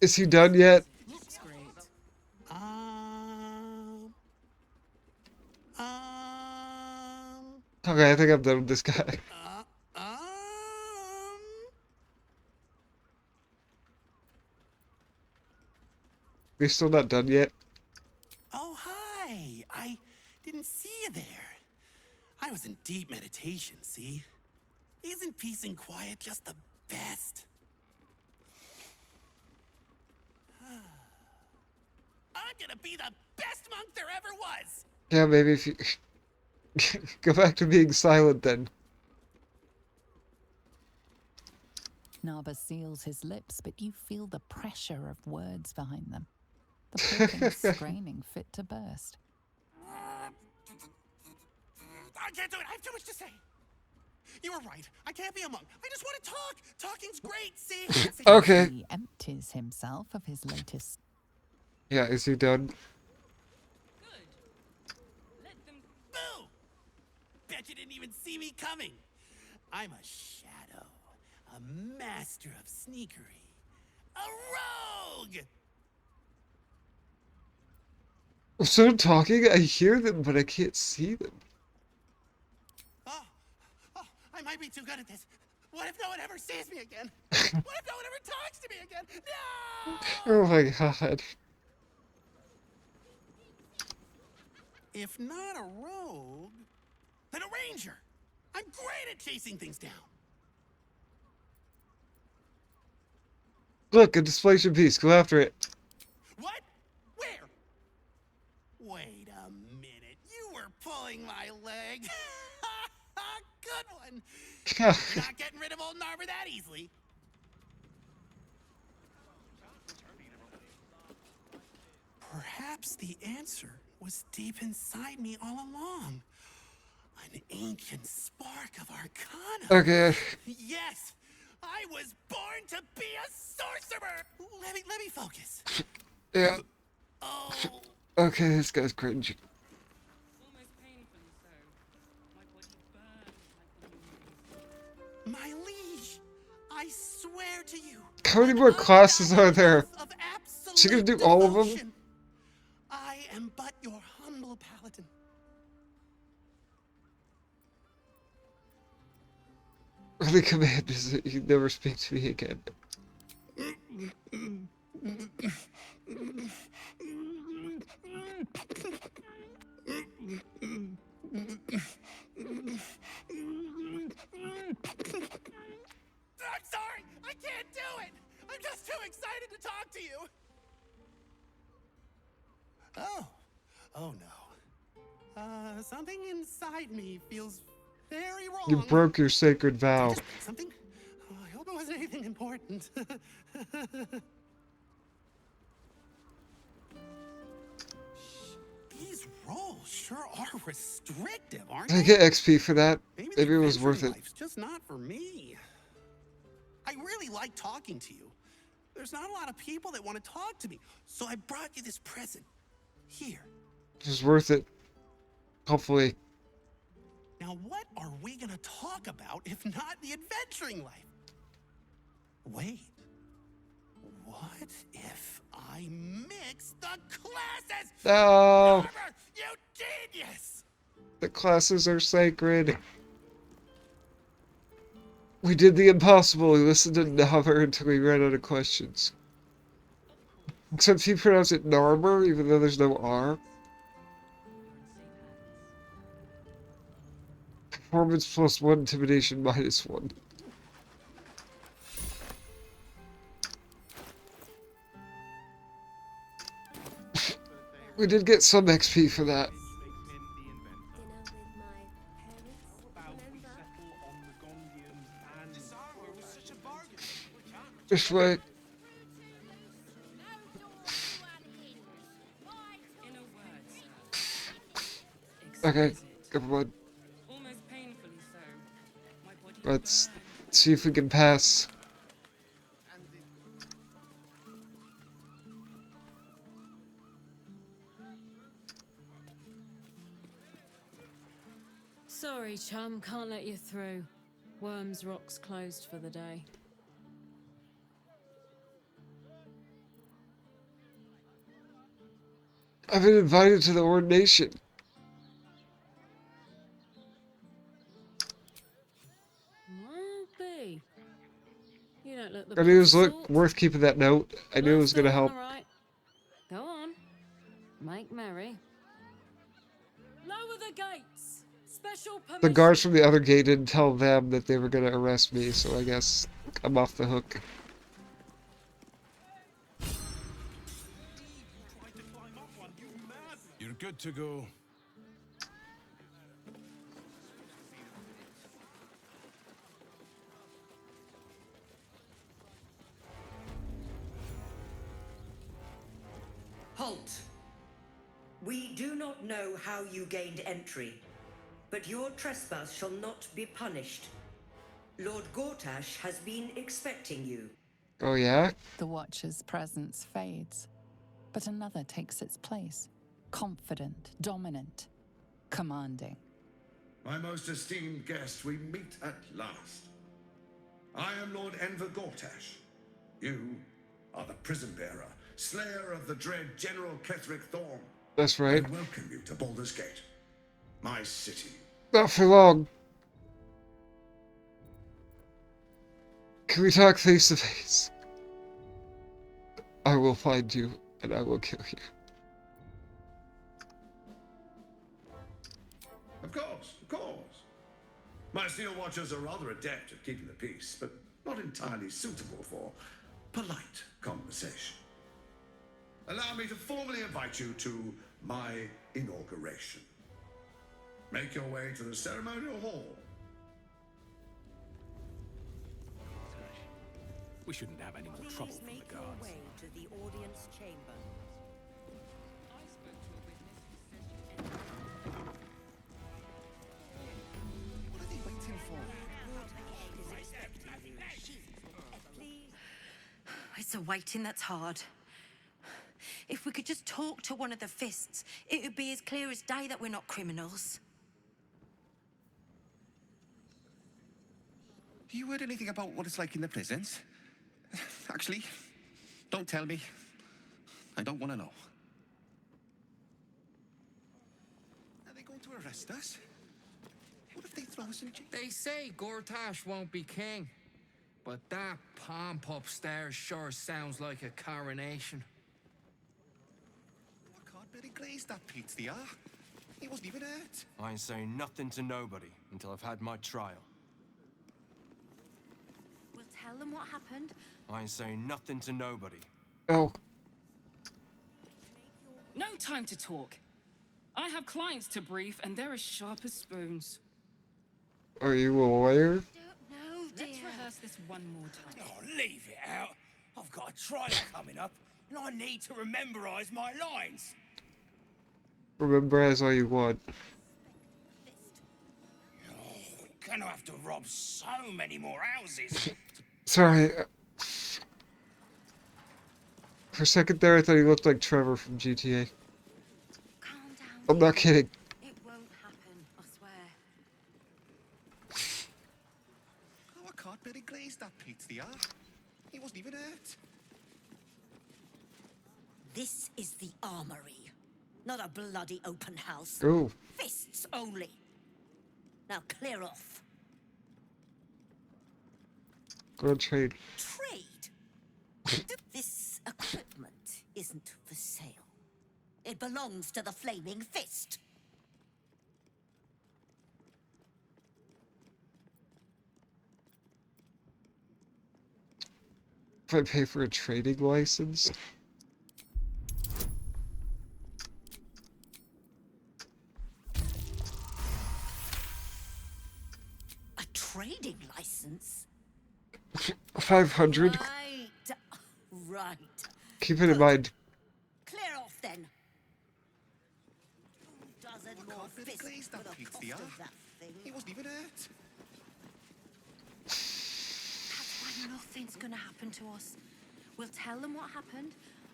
Is he done yet? Looks great. Okay, I think I'm done with this guy. We're still not done yet? Oh, hi. I didn't see you there. I was in deep meditation, see? Isn't peace and quiet just the best? I'm gonna be the best monk there ever was! Yeah, maybe if you... Go back to being silent then. Naba seals his lips, but you feel the pressure of words behind them. The poking straining fit to burst. I can't do it. I have too much to say. You were right. I can't be a monk. I just want to talk. Talking's great, see? Okay. He empties himself of his latest... Yeah, is he done? Boo! Bet you didn't even see me coming. I'm a shadow. A master of sneakery. A rogue! I'm still talking? I hear them, but I can't see them. Oh, I might be too good at this. What if no one ever sees me again? What if no one ever talks to me again? No! Oh my god. If not a rogue, then a ranger. I'm great at chasing things down. Look, a displacement piece. Go after it. What? Where? Wait a minute. You were pulling my leg. Good one. You're not getting rid of old Narver that easily. Perhaps the answer was deep inside me all along. An ancient spark of arcana. Okay. Yes, I was born to be a sorcerer. Let me focus. Yeah. Oh. Okay, this guy's cringe. How many more classes are there? Is she gonna do all of them? Devotion. I am but your humble paladin. Early command is that you never speak to me again. I'm sorry! I can't do it! I'm just too excited to talk to you! Oh. Oh no. Something inside me feels very wrong. You broke your sacred vow. Something? Oh, I hope it wasn't anything important. These roles sure are restrictive, aren't I they? get XP for that. Maybe it was adventuring worth it. life's just not for me. I really like talking to you. There's not a lot of people that want to talk to me, so I brought you this present. Here. It was worth it. Hopefully. Now, what are we gonna talk about if not the adventuring life? Wait. What if I mix the classes? No! Norbert, you genius! The classes are sacred. We did the impossible. We listened to Navar until we ran out of questions. Except he pronounced it Narmer, even though there's no R. Performance +1, intimidation -1. We did get some XP for that. This way. Okay, never mind. Let's see if we can pass. Sorry, chum, can't let you through. Worms Rock's closed for the day. I've been invited to the ordination. Well, be. You don't look the I knew it was sort. worth keeping that note. I knew it was gonna help. All right. Go on. Make merry. Lower the gates. Special permission. The guards from the other gate didn't tell them that they were gonna arrest me, so I guess I'm off the hook. You're good to go. Halt! We do not know how you gained entry, but your trespass shall not be punished. Lord Gortash has been expecting you. Oh yeah? The Watcher's presence fades, but another takes its place. Confident, dominant, commanding. My most esteemed guest, we meet at last. I am Lord Enver Gortash. You are the prison bearer, slayer of the dread General Ketheric Thorm. That's right. I welcome you to Baldur's Gate, my city. Not for long. Can we talk face to face? I will find you, and I will kill you. Of course, of course. My Steel Watchers are rather adept at keeping the peace, but not entirely suitable for polite conversation. Allow me to formally invite you to my inauguration. Make your way to the ceremonial hall. We shouldn't have any more trouble from the guards. Way to the audience chamber. What are they waiting for? It's a waiting that's hard. If we could just talk to one of the fists, it would be as clear as day that we're not criminals. You heard anything about what it's like in the prisons? Actually, don't tell me. I don't want to know. Are they going to arrest us? What if they throw us in jail? They say Gortash won't be king, but that pomp upstairs sure sounds like a coronation. I can't bet he glazed that Pete's the He wasn't even hurt. I ain't saying nothing to nobody until I've had my trial. We'll tell them what happened. I ain't saying nothing to nobody. Oh. No time to talk. I have clients to brief, and they're as sharp as spoons. Are you a lawyer? No, dear. Let's rehearse this one more time. Oh, leave it out. I've got a trial coming up, and I need to rememberize my lines. Remember as all you want. Oh, gonna have to rob so many more houses. Sorry. For a second there, I thought he looked like Trevor from GTA. Calm down. I'm not kidding. It won't happen, I swear. Oh, I can't bet he glazed that Pete's the He wasn't even hurt. This is the armory, not a bloody open house. Oh. Fists only. Now clear off. Go and trade. Trade? This equipment isn't for sale. It belongs to the Flaming Fist. If I pay for a trading license? A trading license? 500? Right. Keep it in mind. Clear off then. 2 dozen more fists for the cost of that thing. He wasn't even hurt. That's why nothing's gonna happen to us. We'll tell them what happened,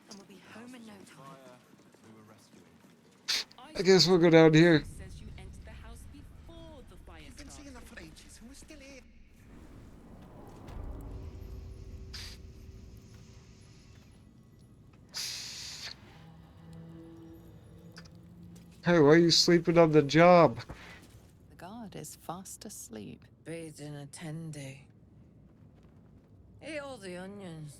and we'll be home in no time. I guess we'll go down here. Says you entered the house before the fire We've been seeing that for ages, and we're still here. Hey, why are you sleeping on the job? The guard is fast asleep. Bathed a tendy. Eat all the onions.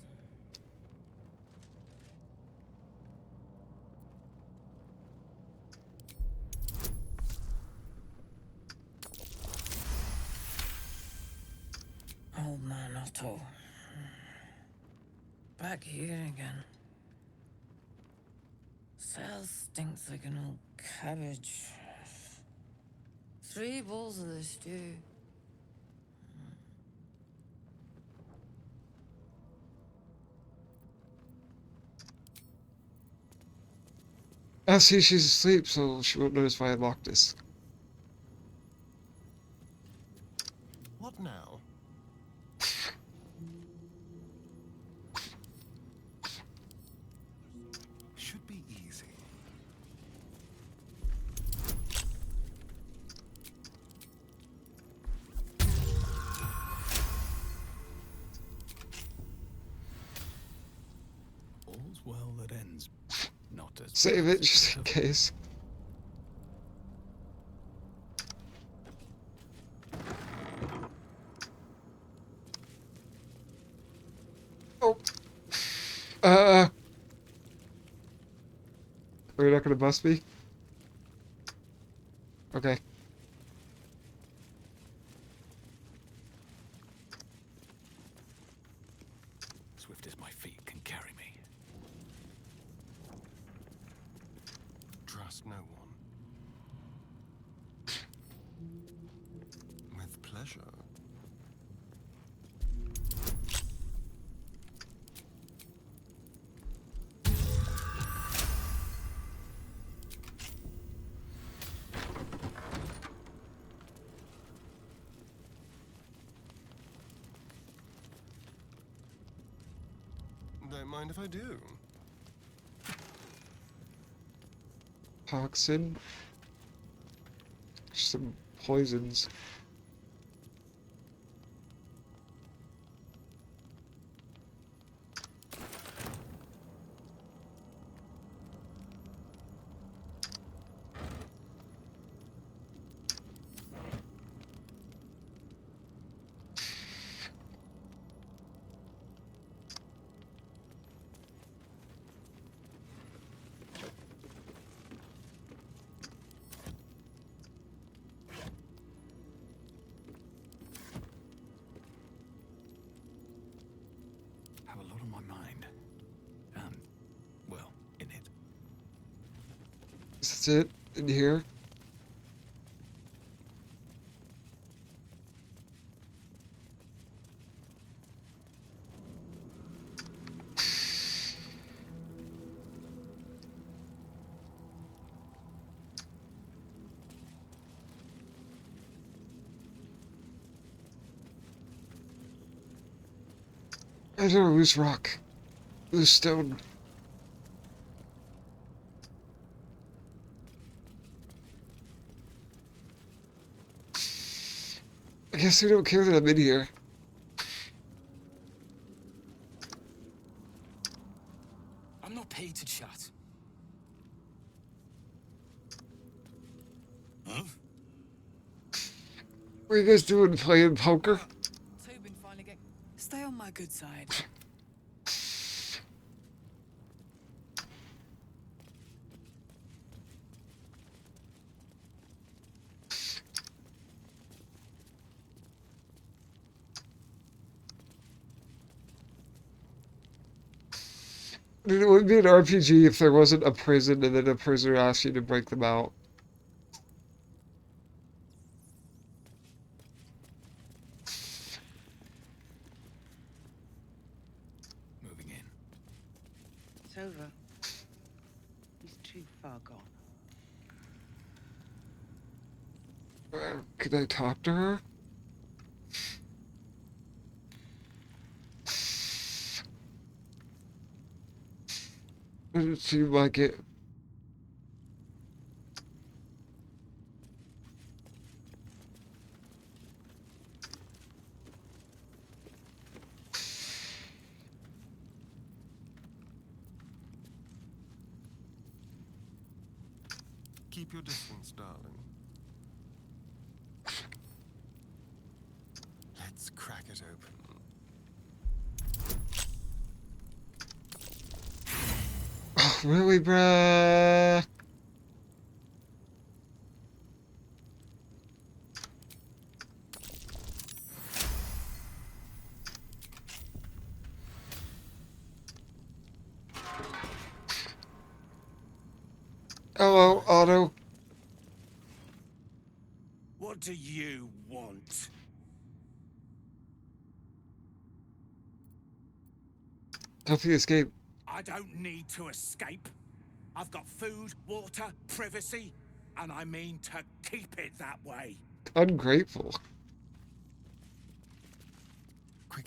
Old man Otto. Back here again. Cell stinks like an old cabbage. 3 bowls of the stew. I see she's asleep, so she won't notice why I locked this. What now? Should be easy. All's well that ends. Not as Save it just in case. Oh. Are you not gonna bust me? Okay. Swift as my feet can carry me. Trust no one. With pleasure. Don't mind if I do. Toxin. Some poisons. Is this it? In here? I don't know, loose rock. Loose stone. I guess they don't care that I'm in here. I'm not paid to chat. Huh? What are you guys doing? Playing poker? Tobin finally get. Stay on my good side. It would be an RPG if there wasn't a prison and then a prisoner asked you to break them out. Moving in. It's over. He's too far gone. Could I talk to her? Doesn't seem like it. Keep your distance, darling. Let's crack it open. Oh, really, bruh? Hello, Otto. What do you want? Help you escape. I don't need to escape. I've got food, water, privacy, and I mean to keep it that way. Ungrateful.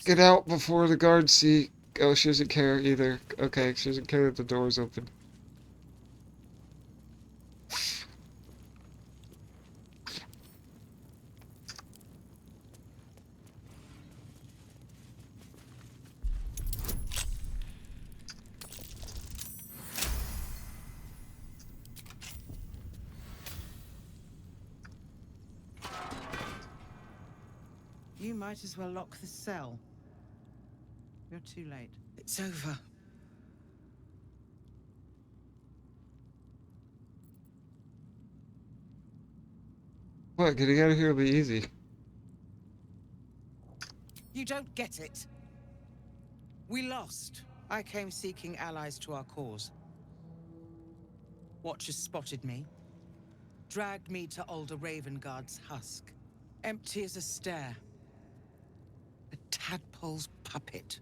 Get out before the guards see. Oh, she doesn't care either. Okay, she doesn't care that the door's open. You might as well lock the cell. You're too late. It's over. What, getting out of here will be easy. You don't get it. We lost. I came seeking allies to our cause. Watchers spotted me, dragged me to Older Ravengard's husk. Empty as a stare. A tadpole's puppet.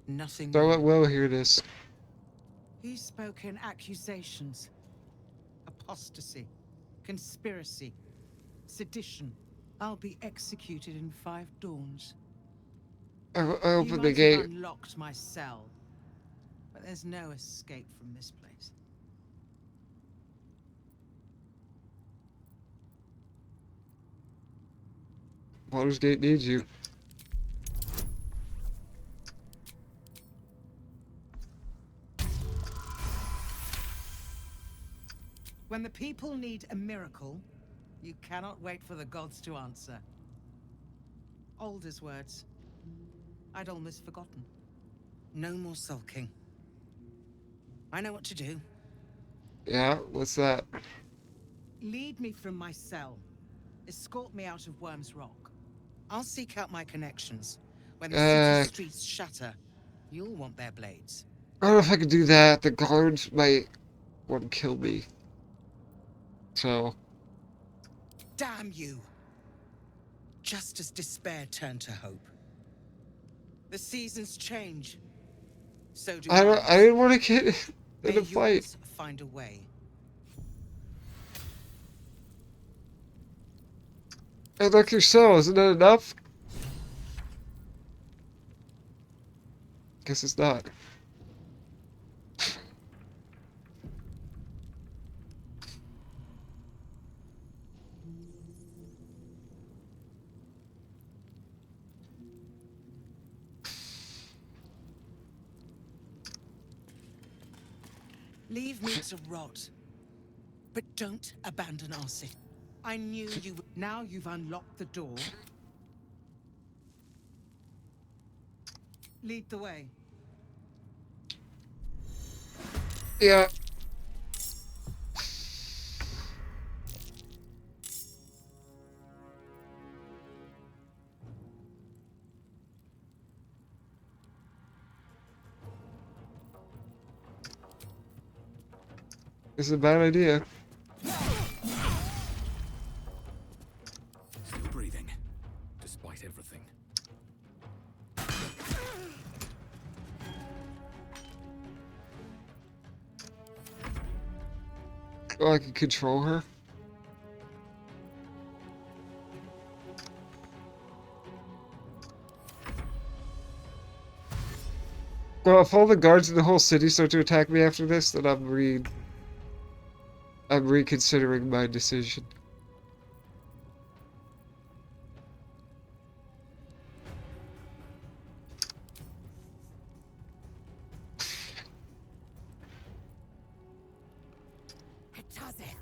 Nothing So more. let Will hear this. He spoke in accusations. Apostasy. Conspiracy. Sedition. I'll be executed in 5 dawns. I You opened the might gate. have unlocked my cell, but there's no escape from this place. Baldur's Gate needs you. When the people need a miracle, you cannot wait for the gods to answer. Alder's words. I'd almost forgotten. No more sulking. I know what to do. Yeah, what's that? Lead me from my cell. Escort me out of Worm's Rock. I'll seek out my connections. When the city streets shatter, you'll want their blades. I don't know if I can do that. The guards might want to kill me. So, Damn you! Just as despair turned to hope. The seasons change. So do I ours. didn't want to get in May a fight. yours find a way. Hey, look, your cell, isn't that enough? Guess it's not. Leave me to rot. But don't abandon our city. I knew you would. Now you've unlocked the door. Lead the way. Yeah. This is a bad idea. Still breathing, despite everything. Oh, I can control her. Well, if all the guards in the whole city start to attack me after this, then I'm reconsidering my decision. It does it.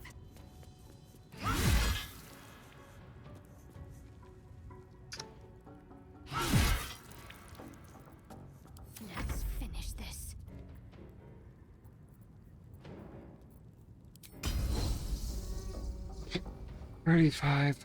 Let's finish this. $35.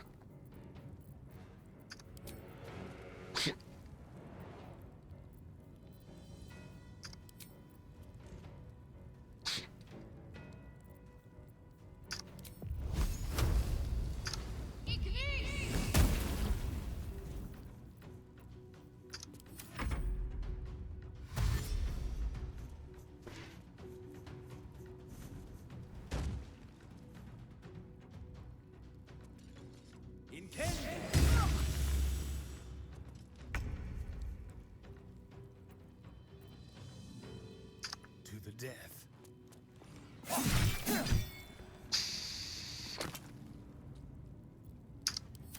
To the death.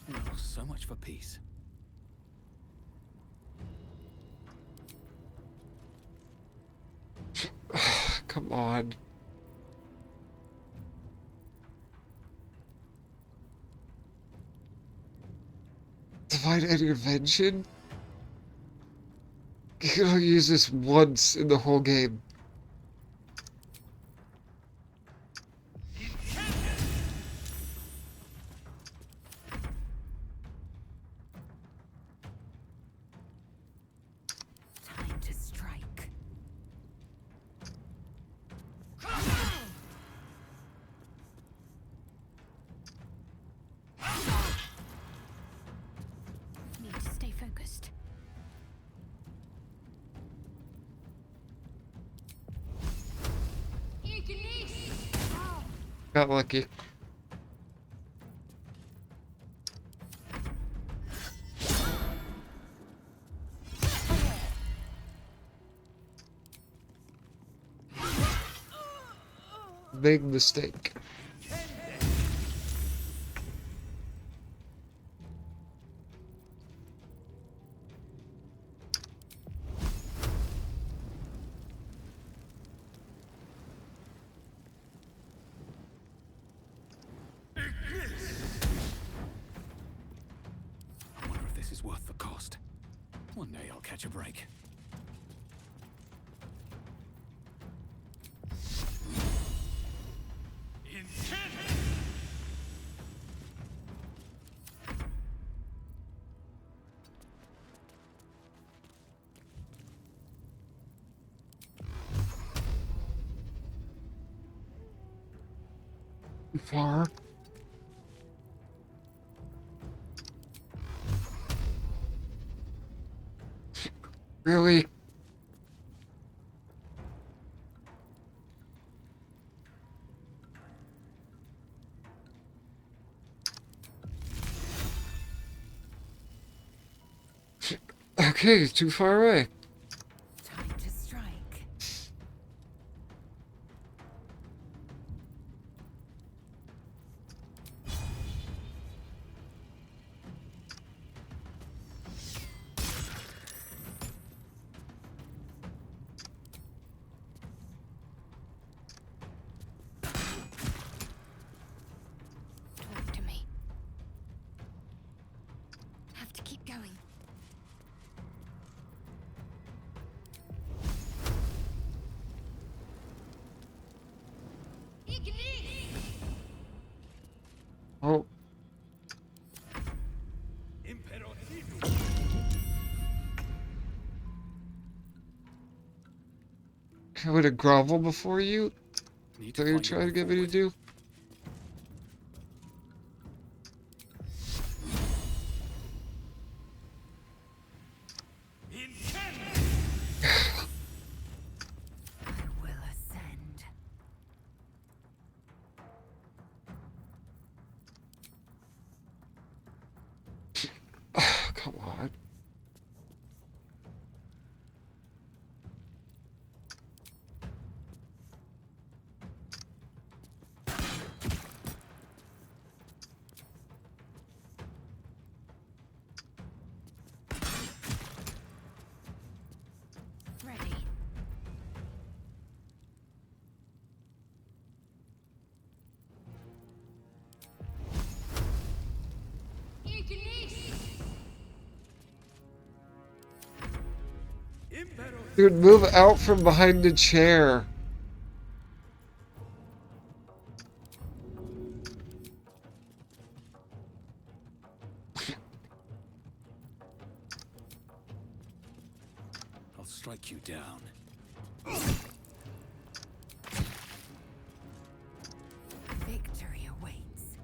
Oh, so much for peace. Come on. Divine intervention? You can only use this once in the whole game. Time to strike. Need to stay focused. Got lucky. Big mistake. I wonder if this is worth the cost. One day I'll catch a break. Far. Really? Okay, it's too far away. Time to strike. Talk to me. Have to keep going. Oh. I would have groveled before you? Need So to you're find your trying way to get me to forward. do? I will ascend. Come on. Ready. Dude, move out from behind the chair. I'll strike you down. Victory awaits.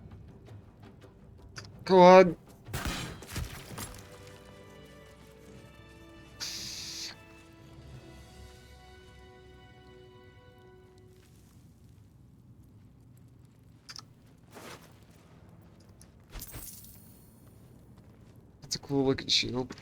Go on. That's a cool looking shield.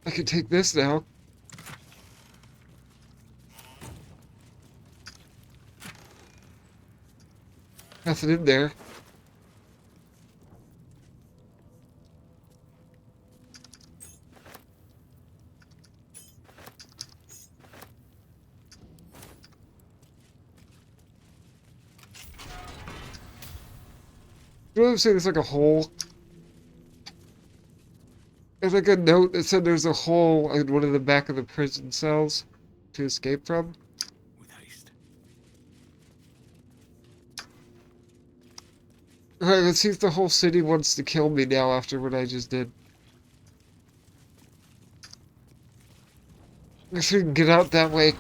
I can take this now. Nothing in there. You know what I'm saying? There's like a hole. There's like a note that said there's a hole in one of the back of the prison cells to escape from. With haste. Alright, let's see if the whole city wants to kill me now after what I just did. Guess we can get out that way.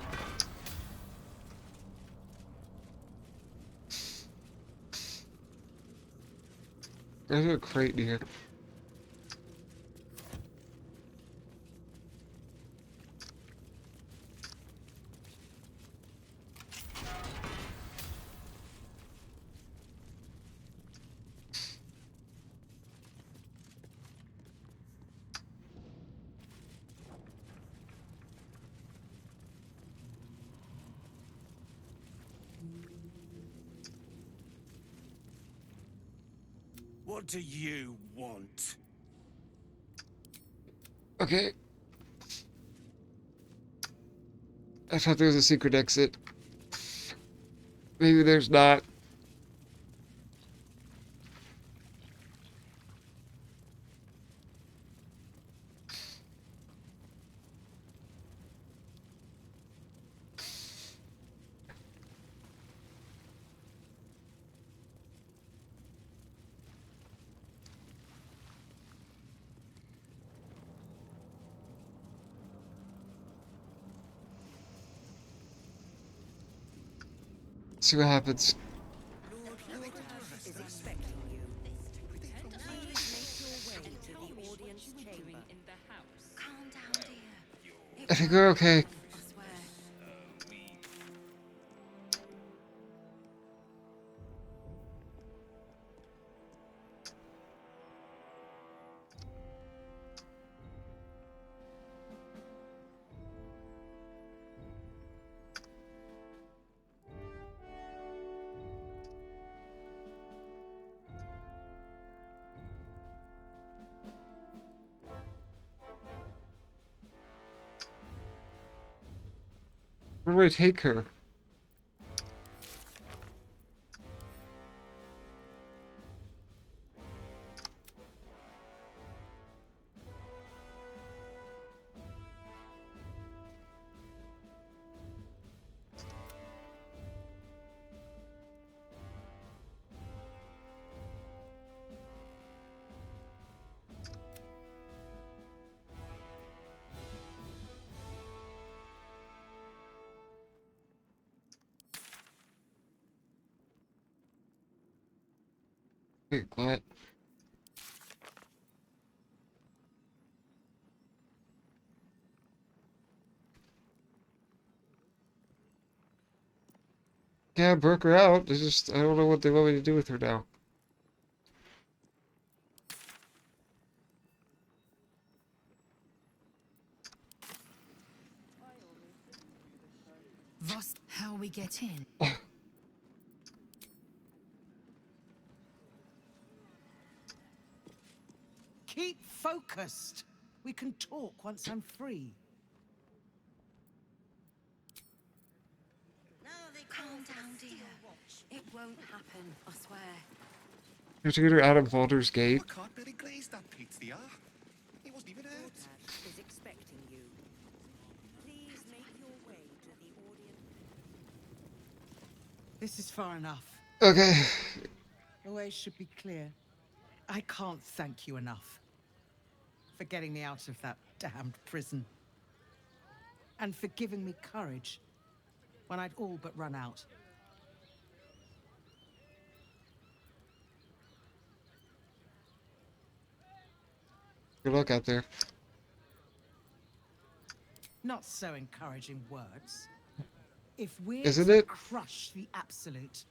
There's a crate here. What do you want? Okay. I thought there was a secret exit. Maybe there's not. see what happens. Lord Gortash is expecting you. Please make your way to the audience chamber. Calm down, dear. I think we're okay. I swear. Where do I take her? Wait, what? Yeah, I broke her out. It's just, I don't know what they want me to do with her now. Was, how we get in? Keep focused. We can talk once I'm free. Calm down, dear. It won't happen, I swear. You have to get her out of Baldur's Gate. I can't really glaze that pizza. He wasn't even hurt. Gortash is expecting you. Please make your way to the audience. This is far enough. Okay. The way should be clear. I can't thank you enough for getting me out of that damned prison. And for giving me courage when I'd all but run out. Good luck out there. Not so encouraging words. If we're Isn't to it? crush the Absolute,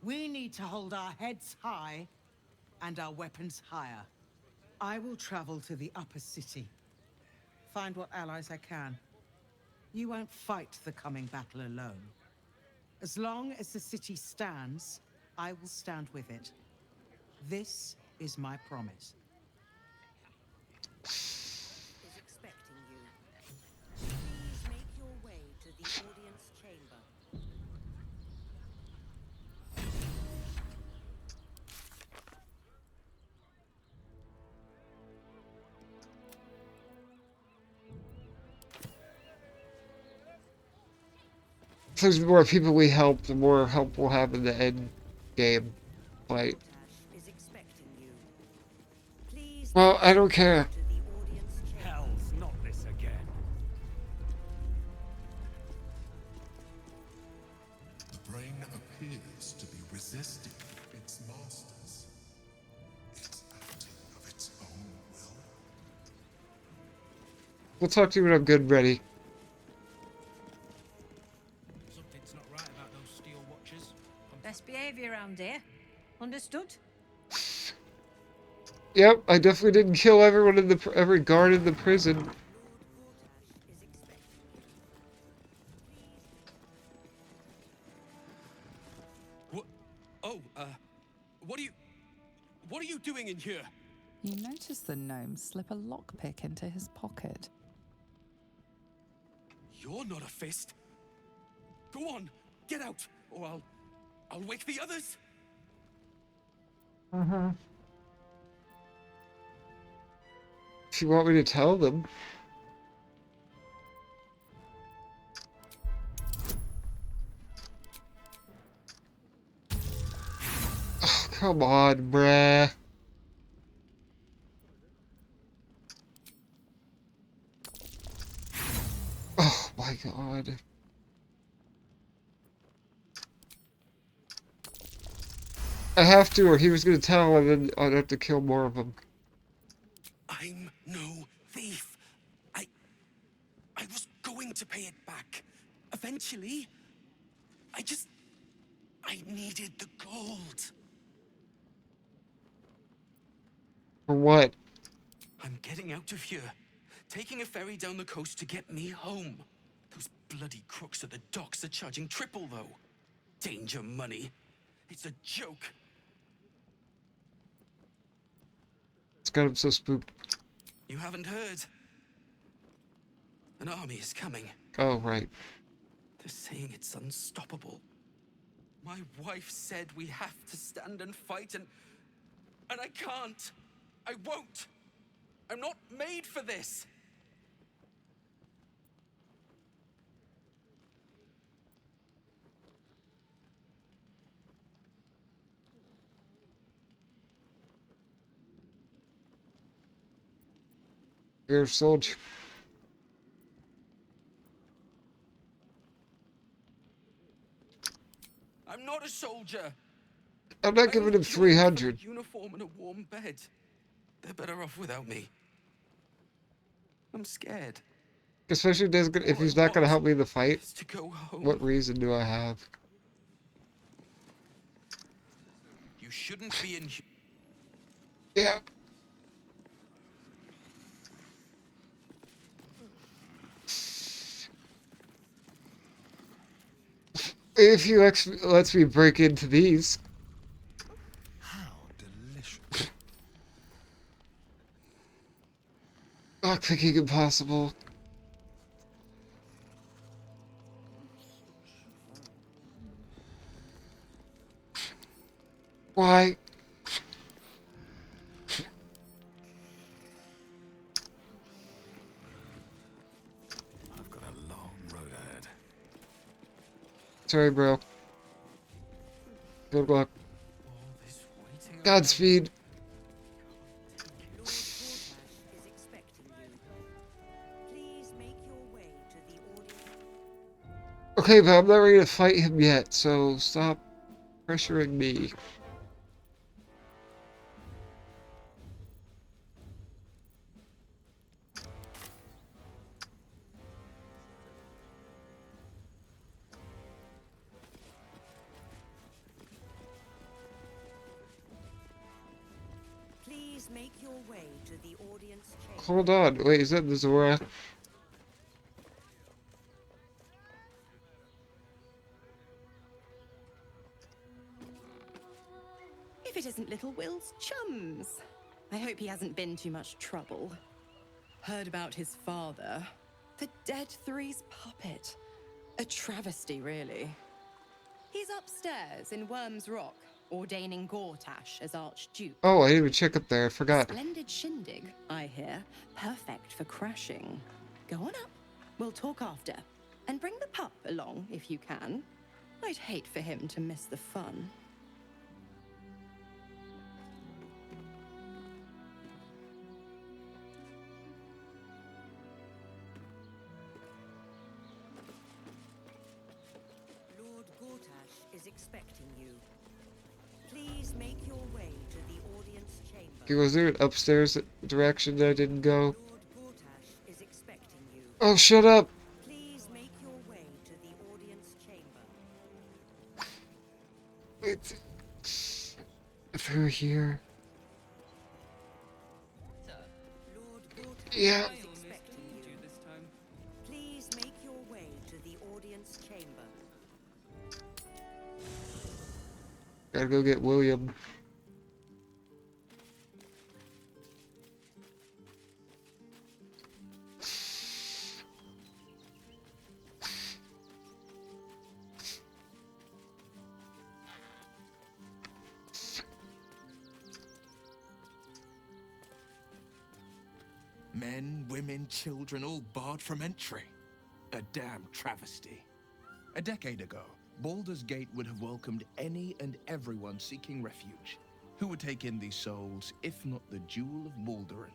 we need to hold our heads high and our weapons higher. I will travel to the upper city. Find what allies I can. You won't fight the coming battle alone. As long as the city stands, I will stand with it. This is my promise. Is expecting you. Please make your way to the audience chamber. So the more people we help, the more help we'll have in the end game fight. Gortash is expecting you. Please Well, I don't care. to the audience chamber. Hell's not this again. The brain appears to be resisting its masters. It's acting of its own will. We'll talk to you when I'm good and ready. Something's not right about those steel watchers. Best behavior around here. Understood? Yep, I definitely didn't kill everyone in the every guard in the prison. Gortash is expecting you. What? Oh, what are you doing in here? You notice the gnome slip a lockpick into his pocket. You're not a fist. Go on, get out, or I'll wake the others. If you want me to tell them. Oh, come on, bruh. Oh my god. I have to, or he was gonna tell, and then I'd have to kill more of them. I'm no thief. I was going to pay it back. Eventually. I needed the gold. For what? I'm getting out of here. Taking a ferry down the coast to get me home. Those bloody crooks at the docks are charging triple, though. Danger money. It's a joke. It's got him so spooked. You haven't heard? An army is coming. Oh, right. They're saying it's unstoppable. My wife said we have to stand and fight, and I can't. I won't. I'm not made for this. You're a soldier. I'm not a soldier. I'm not giving him 300. Uniform and a warm bed. They're better off without me. I'm scared. Especially if he's not gonna help me in the fight. To go home. What reason do I have? You shouldn't be in. Yeah. If he lets me break into these. How delicious. Lockpicking impossible. Why? I've got a long road ahead. Sorry, bro. Good luck. Godspeed. Okay, but I'm not ready to fight him yet, so stop pressuring me. Please make your way to the audience chamber. Hold on, wait, is that the Zora? If it isn't little Will's chums. I hope he hasn't been too much trouble. Heard about his father. The Dead Three's puppet. A travesty, really. He's upstairs in Worm's Rock, ordaining Gortash as Archduke. Oh, I didn't even check up there, I forgot. Splendid shindig, I hear. Perfect for crashing. Go on up. We'll talk after. And bring the pup along, if you can. I'd hate for him to miss the fun. Lord Gortash is expecting you. Please make your way to the audience chamber. Okay, was there an upstairs direction that I didn't go? Lord Gortash is expecting you. Oh, shut up! Please make your way to the audience chamber. It's through here. Lord Gortash Yeah. is expecting you. Please make your way to the audience chamber. Gotta go get William. Men, women, children, all barred from entry. A damn travesty. A decade ago, Baldur's Gate would have welcomed any and everyone seeking refuge. Who would take in these souls, if not the Jewel of Baldurin?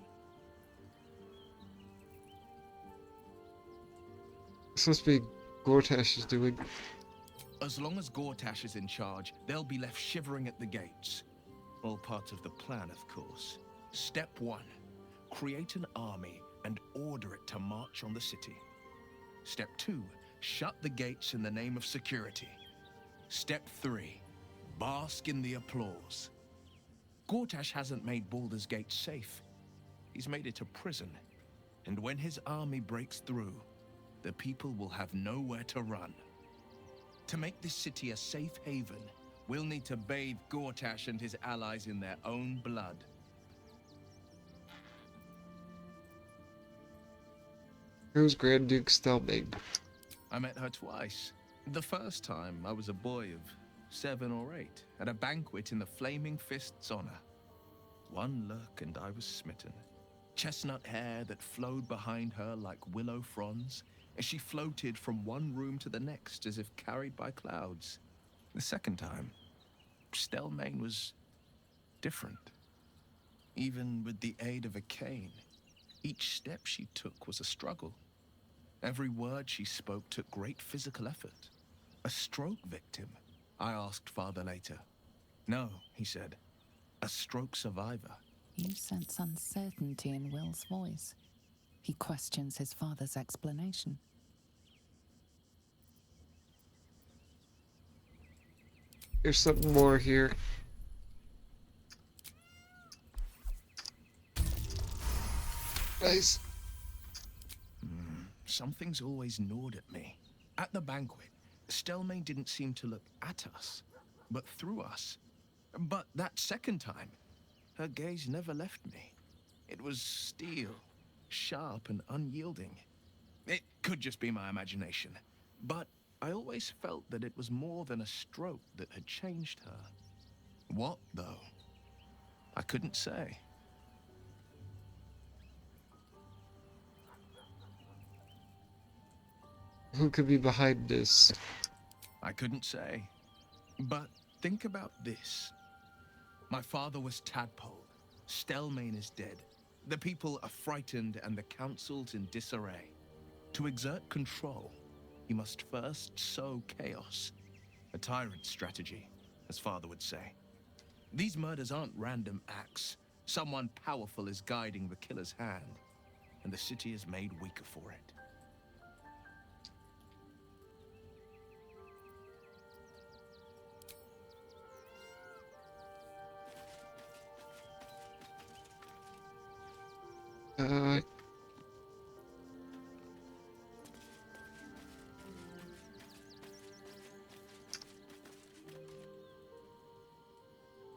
This must be Gortash is doing. As long as Gortash is in charge, they'll be left shivering at the gates. All part of the plan, of course. Step 1. Create an army and order it to march on the city. Step 2. Shut the gates in the name of security. Step 3. Bask in the applause. Gortash hasn't made Baldur's Gate safe. He's made it a prison. And when his army breaks through, the people will have nowhere to run. To make this city a safe haven, we'll need to bathe Gortash and his allies in their own blood. Who's Grand Duke Stelming? I met her twice. The first time, I was a boy of 7 or 8, at a banquet in the Flaming Fist's honor. One look and I was smitten. Chestnut hair that flowed behind her like willow fronds, as she floated from one room to the next as if carried by clouds. The second time, Stelmane was different. Even with the aid of a cane, each step she took was a struggle. Every word she spoke took great physical effort. A stroke victim? I asked father later. No, he said. A stroke survivor. You sense uncertainty in Will's voice. He questions his father's explanation. There's something more here. Nice. Something's always gnawed at me. At the banquet, Stelmane didn't seem to look at us, but through us. But that second time, her gaze never left me. It was steel, sharp and unyielding. It could just be my imagination, but I always felt that it was more than a stroke that had changed her. What, though? I couldn't say. Who could be behind this? I couldn't say. But think about this. My father was tadpoled. Stelmane is dead. The people are frightened and the council's in disarray. To exert control, he must first sow chaos. A tyrant's strategy, as father would say. These murders aren't random acts. Someone powerful is guiding the killer's hand, and the city is made weaker for it.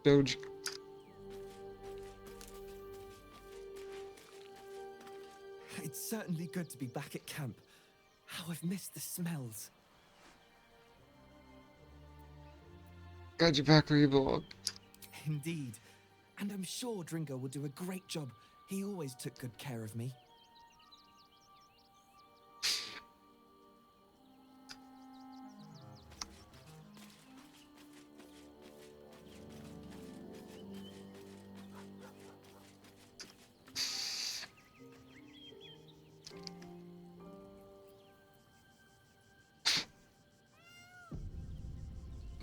Doge. It's certainly good to be back at camp. How I've missed the smells. Got you back where you belong. Indeed. And I'm sure Dringo will do a great job. He always took good care of me.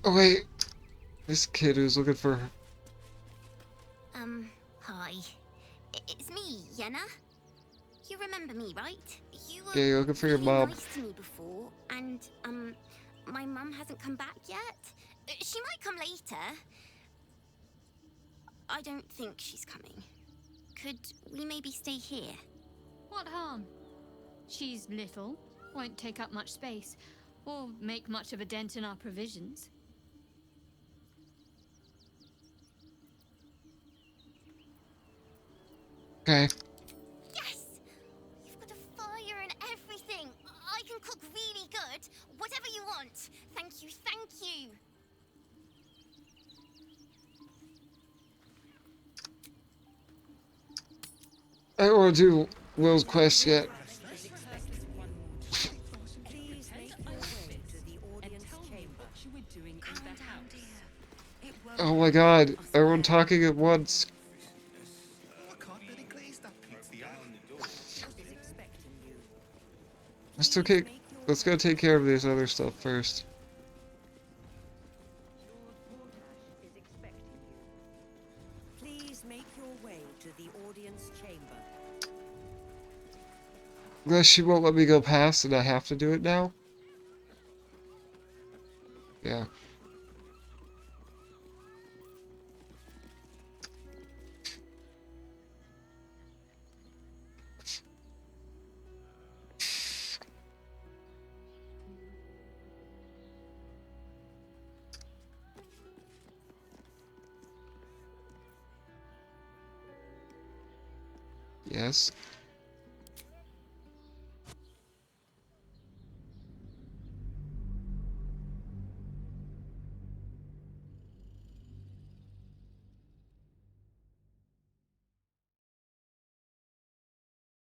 Oh wait, this kid who's looking for her. Hi. It's me, Yenna. You remember me, right? You were Yeah, you're looking for your really mom. nice to me before, and, my mum hasn't come back yet. She might come later. I don't think she's coming. Could we maybe stay here? What harm? She's little, won't take up much space, or make much of a dent in our provisions. Okay. Yes! You've got a fire and everything. I can cook really good. Whatever you want. Thank you, thank you. I don't want to do Will's quest yet. Oh my god, everyone talking at once. Let's go take care of this other stuff first. Unless she won't let me go past and I have to do it now. Yeah. Yes.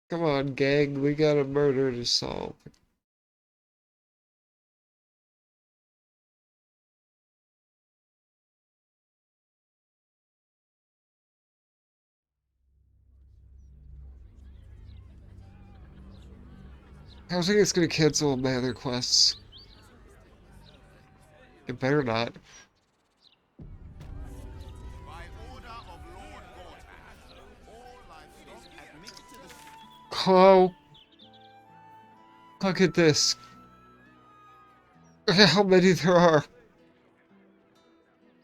Come on, gang, we got a murder to solve. I don't think it's gonna cancel my other quests. It better not. Hello? Look at this. Look at how many there are.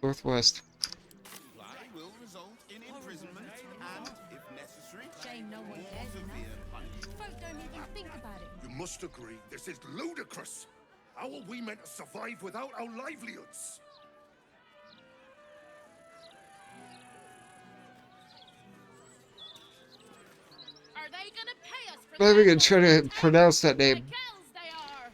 Northwest. Will result in imprisonment and, if necessary, Shame no one cares enough. Folk don't even think about it. You must agree, this is ludicrous. How are we meant to survive without our livelihoods? Are they gonna pay us for I'm not even gonna try to pronounce that name. girls they are?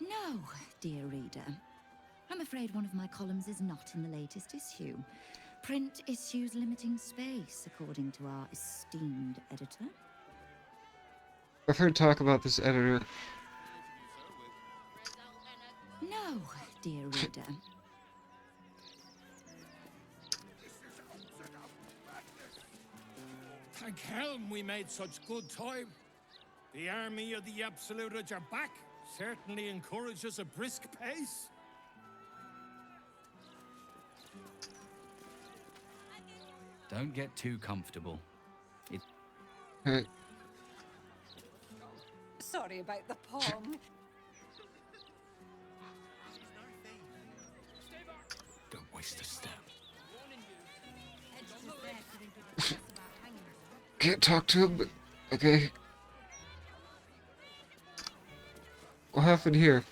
No, dear reader. I'm afraid one of my columns is not in the latest issue. Print issues limiting space, according to our esteemed editor. I've heard talk about this editor. No, dear reader. Thank Helm we made such good time. The army of the Absoluters are back. Certainly encourages a brisk pace. Don't get too comfortable. Hey. Sorry about the pong. Don't waste a step. Can't talk to him, but okay. What happened here?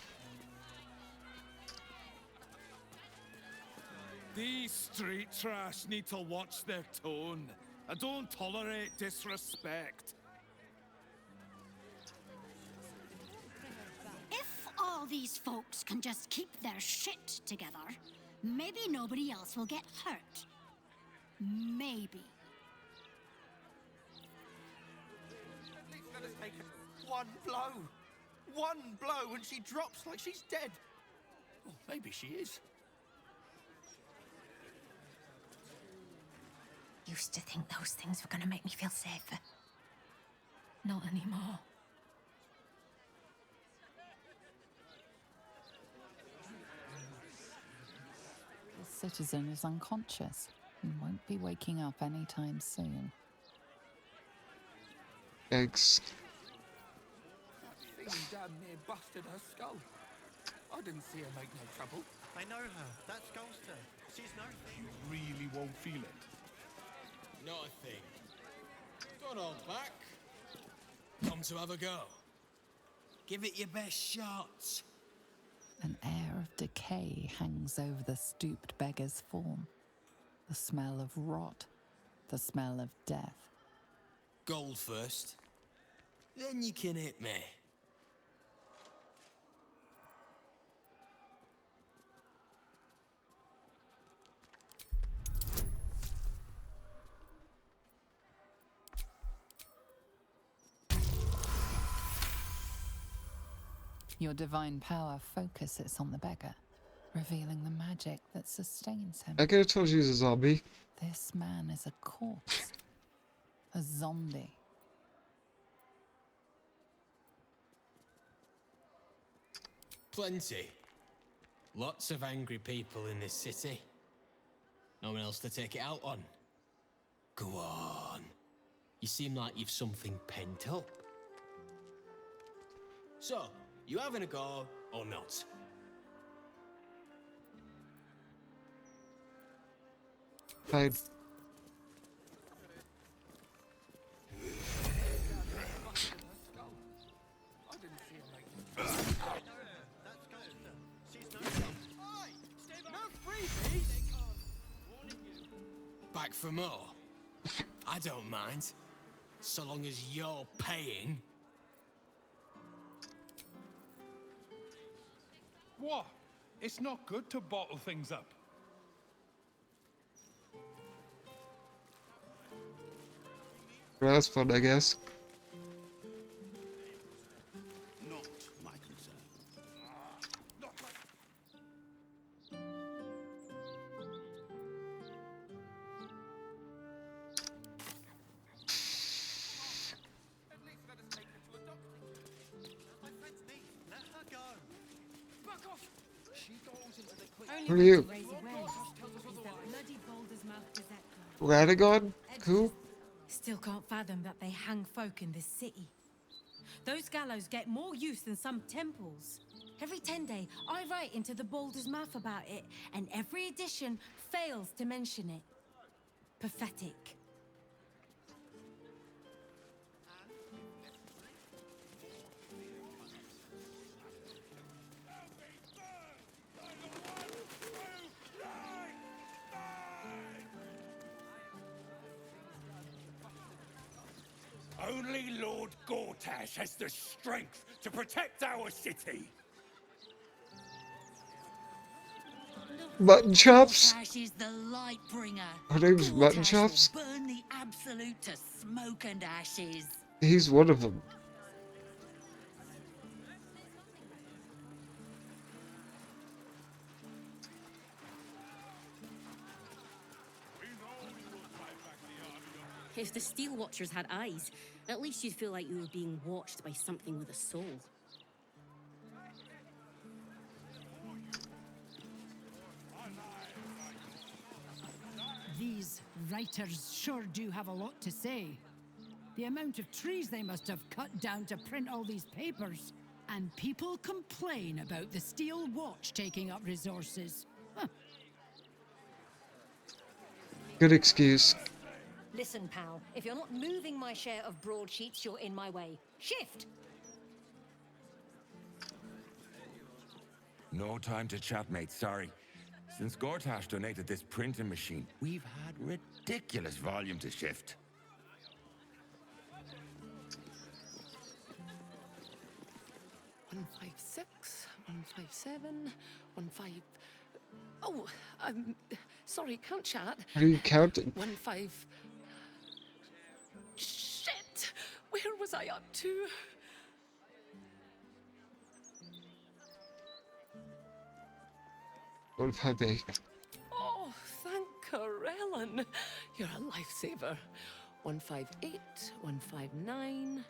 These street trash need to watch their tone. I don't tolerate disrespect. If all these folks can just keep their shit together, maybe nobody else will get hurt. Maybe. At least let us take one blow. One blow and she drops like she's dead. Well, maybe she is. Used to think those things were gonna make me feel safer. Not anymore. The citizen is unconscious and won't be waking up anytime soon. Thanks. That thing damn near busted her skull. I didn't see her make no trouble. I know her. That's Ghoster. She's no thief. You really won't feel it. Not a thing. Don't hold back. Come to have a go. Give it your best shot. An air of decay hangs over the stooped beggar's form. The smell of rot, the smell of death. Gold first. Then you can hit me. Your divine power focuses on the beggar, revealing the magic that sustains him. I could have told you he's a zombie. This man is a corpse, a zombie. Plenty. Lots of angry people in this city. No one else to take it out on. Go on. You seem like you've something pent up. So, you having a go or not? Fine. Back for more? I don't mind. So long as you're paying. What? It's not good to bottle things up. Well, that's fun, I guess. Not my concern. Who are you? Radagon? Who? Still can't fathom that they hang folk in this city. Those gallows get more use than some temples. Every 10 day, I write into the Baldur's Mouth about it, and every edition fails to mention it. Pathetic. Only Lord Gortash has the strength to protect our city. Mutton chops? Gortash is the light bringer. Her name's Mutton Gortash Chops? will burn the absolute to smoke and ashes. He's one of them. If the Steel Watchers had eyes, at least you'd feel like you were being watched by something with a soul. These writers sure do have a lot to say. The amount of trees they must have cut down to print all these papers. And people complain about the Steel Watch taking up resources. Huh. Good excuse. Listen, pal, if you're not moving my share of broadsheets, you're in my way. Shift! No time to chat, mate, sorry. Since Gortash donated this printing machine, we've had ridiculous volume to shift. One 156, 157, 15. Oh, sorry, can't chat. What are you counting? 15. Shit! Where was I up to? What if I make? Oh, thank Corellin. You're a lifesaver. 158, 159.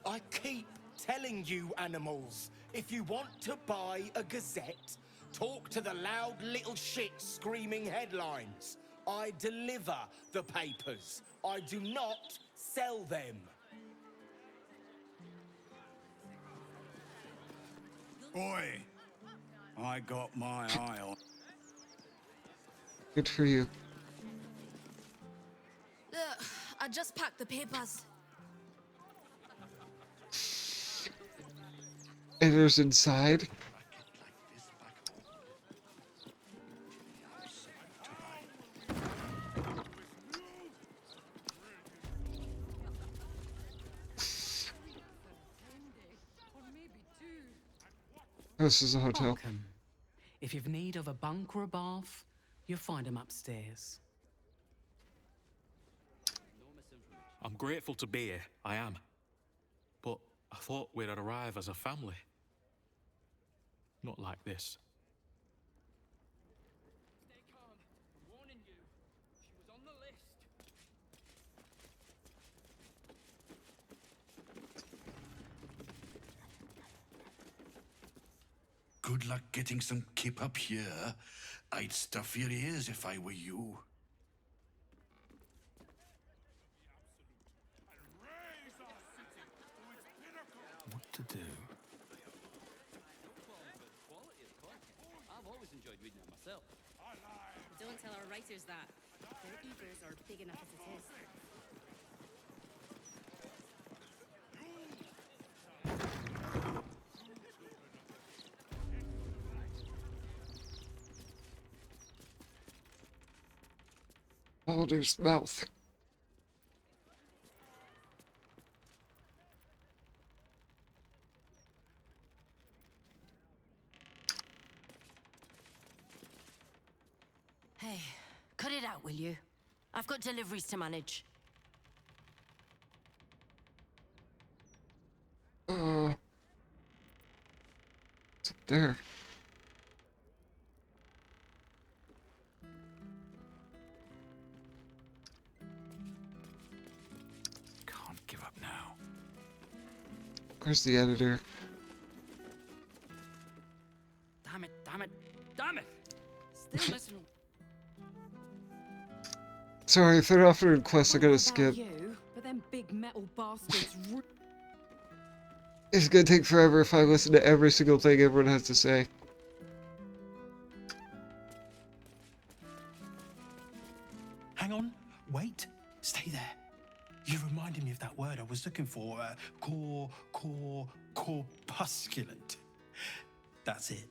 I keep telling you, animals, if you want to buy a gazette, talk to the loud little shit screaming headlines. I deliver the papers. I do not sell them. Oi, I got my eye on. Good for you. I just packed the papers. Enters inside. This is a hotel. Welcome. If you've need of a bunk or a bath, you'll find them upstairs. I'm grateful to be here, I am. But I thought we'd arrive as a family. Not like this. Stay calm. I'm warning you. She was on the list. Good luck getting some kip up here. I'd stuff your ears if I were you. What to do? I've always enjoyed reading it myself. Don't tell our writers that. Their egos are big enough as it is. Baldur's mouth. Hey, cut it out, will you? I've got deliveries to manage. It's up there. Can't give up now. Where's the editor? Damn it, damn it, damn it! Still missing. Sorry, if they're offering quests, I gotta skip. You, but them big metal bastards. It's gonna take forever if I listen to every single thing everyone has to say. Hang on, wait, stay there. You reminded me of that word I was looking for. Corpusculent. That's it.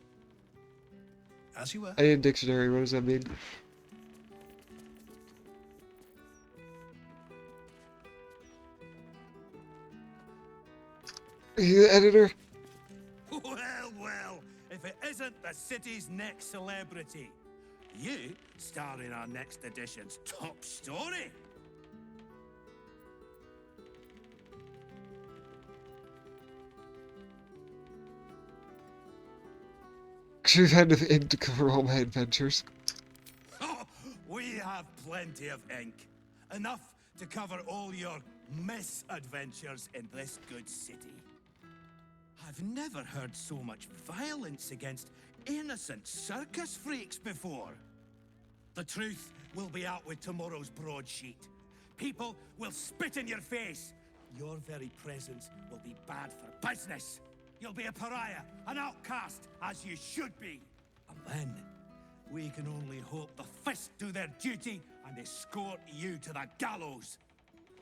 As you were. I need a dictionary, what does that mean? Are you the editor? Well, if it isn't the city's next celebrity. You star in our next edition's top story. You've had enough ink to cover all my adventures. Oh, we have plenty of ink. Enough to cover all your misadventures in this good city. I've never heard so much violence against innocent circus freaks before. The truth will be out with tomorrow's broadsheet. People will spit in your face. Your very presence will be bad for business. You'll be a pariah, an outcast, as you should be. And then, we can only hope the Fist do their duty and escort you to the gallows.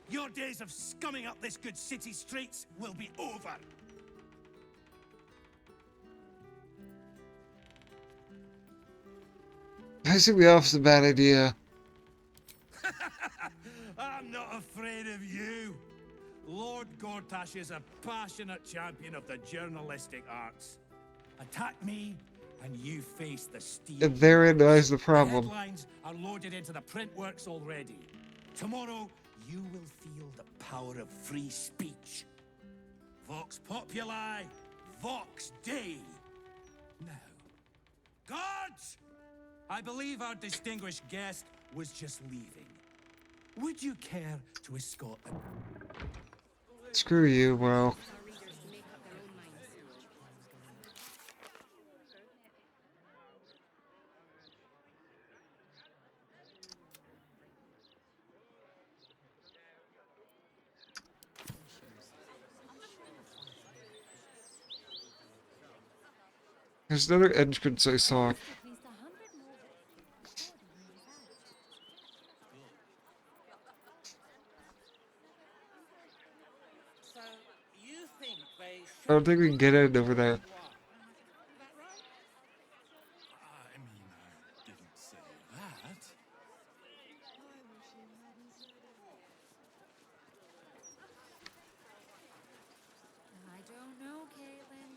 Your days of scumming up this good city streets will be over. Pissing me off is a bad idea. I'm not afraid of you. Lord Gortash is a passionate champion of the journalistic arts. Attack me, and you face the steel. And therein lies the problem. The headlines are loaded into the print works already. Tomorrow, you will feel the power of free speech. Vox Populi, Vox Dei. Now, guards! I believe our distinguished guest was just leaving. Would you care to escort them? Screw you, bro. There's another entrance I saw. I don't think we can get in over there. I mean, I didn't say that. I don't know, Caitlin.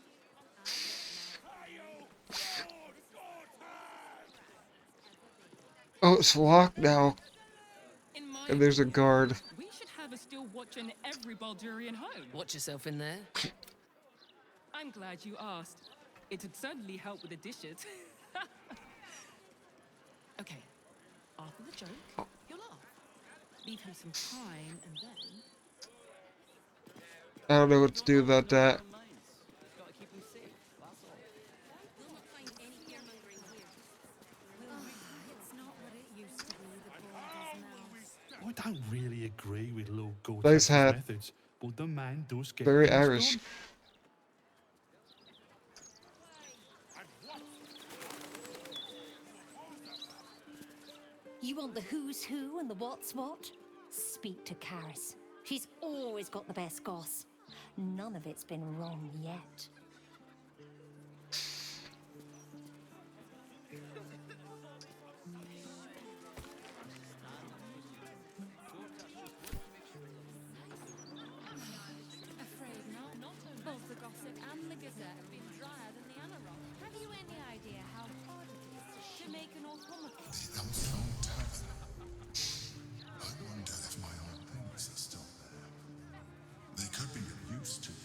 Oh, it's locked now. And there's a guard. We should have a still watching every Baldurian home. Watch yourself in there. I'm glad you asked. It'd certainly help with the dishes. Okay, after the joke, you'll laugh. Leave him some time and then... I don't know what to do about that. Gotta keep them safe, that's all. don't really agree with Lord Nice Gortash's hat. methods, but the man does get Very things Irish. done. You want the who's who and the what's what? Speak to Karis. She's always got the best goss. None of it's been wrong yet. Afraid not. Both the gossip and the gazette have been drier than the Anarock. Have you any idea how hard it is to make an automobile? That was an old tavern. I wonder if my old things are still there. They could be of use to you.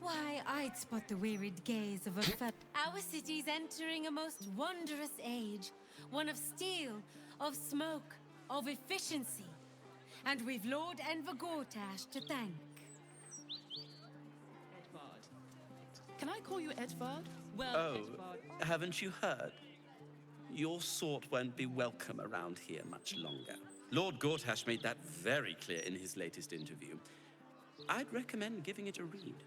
Why, I'd spot the wearied gaze of a Our city's entering a most wondrous age. One of steel, of smoke, of efficiency. And we've Lord Enver Gortash to thank. Edvard. Can I call you Edvard? Well, Oh, Edvard. haven't you heard? Your sort won't be welcome around here much longer. Lord Gortash made that very clear in his latest interview. I'd recommend giving it a read.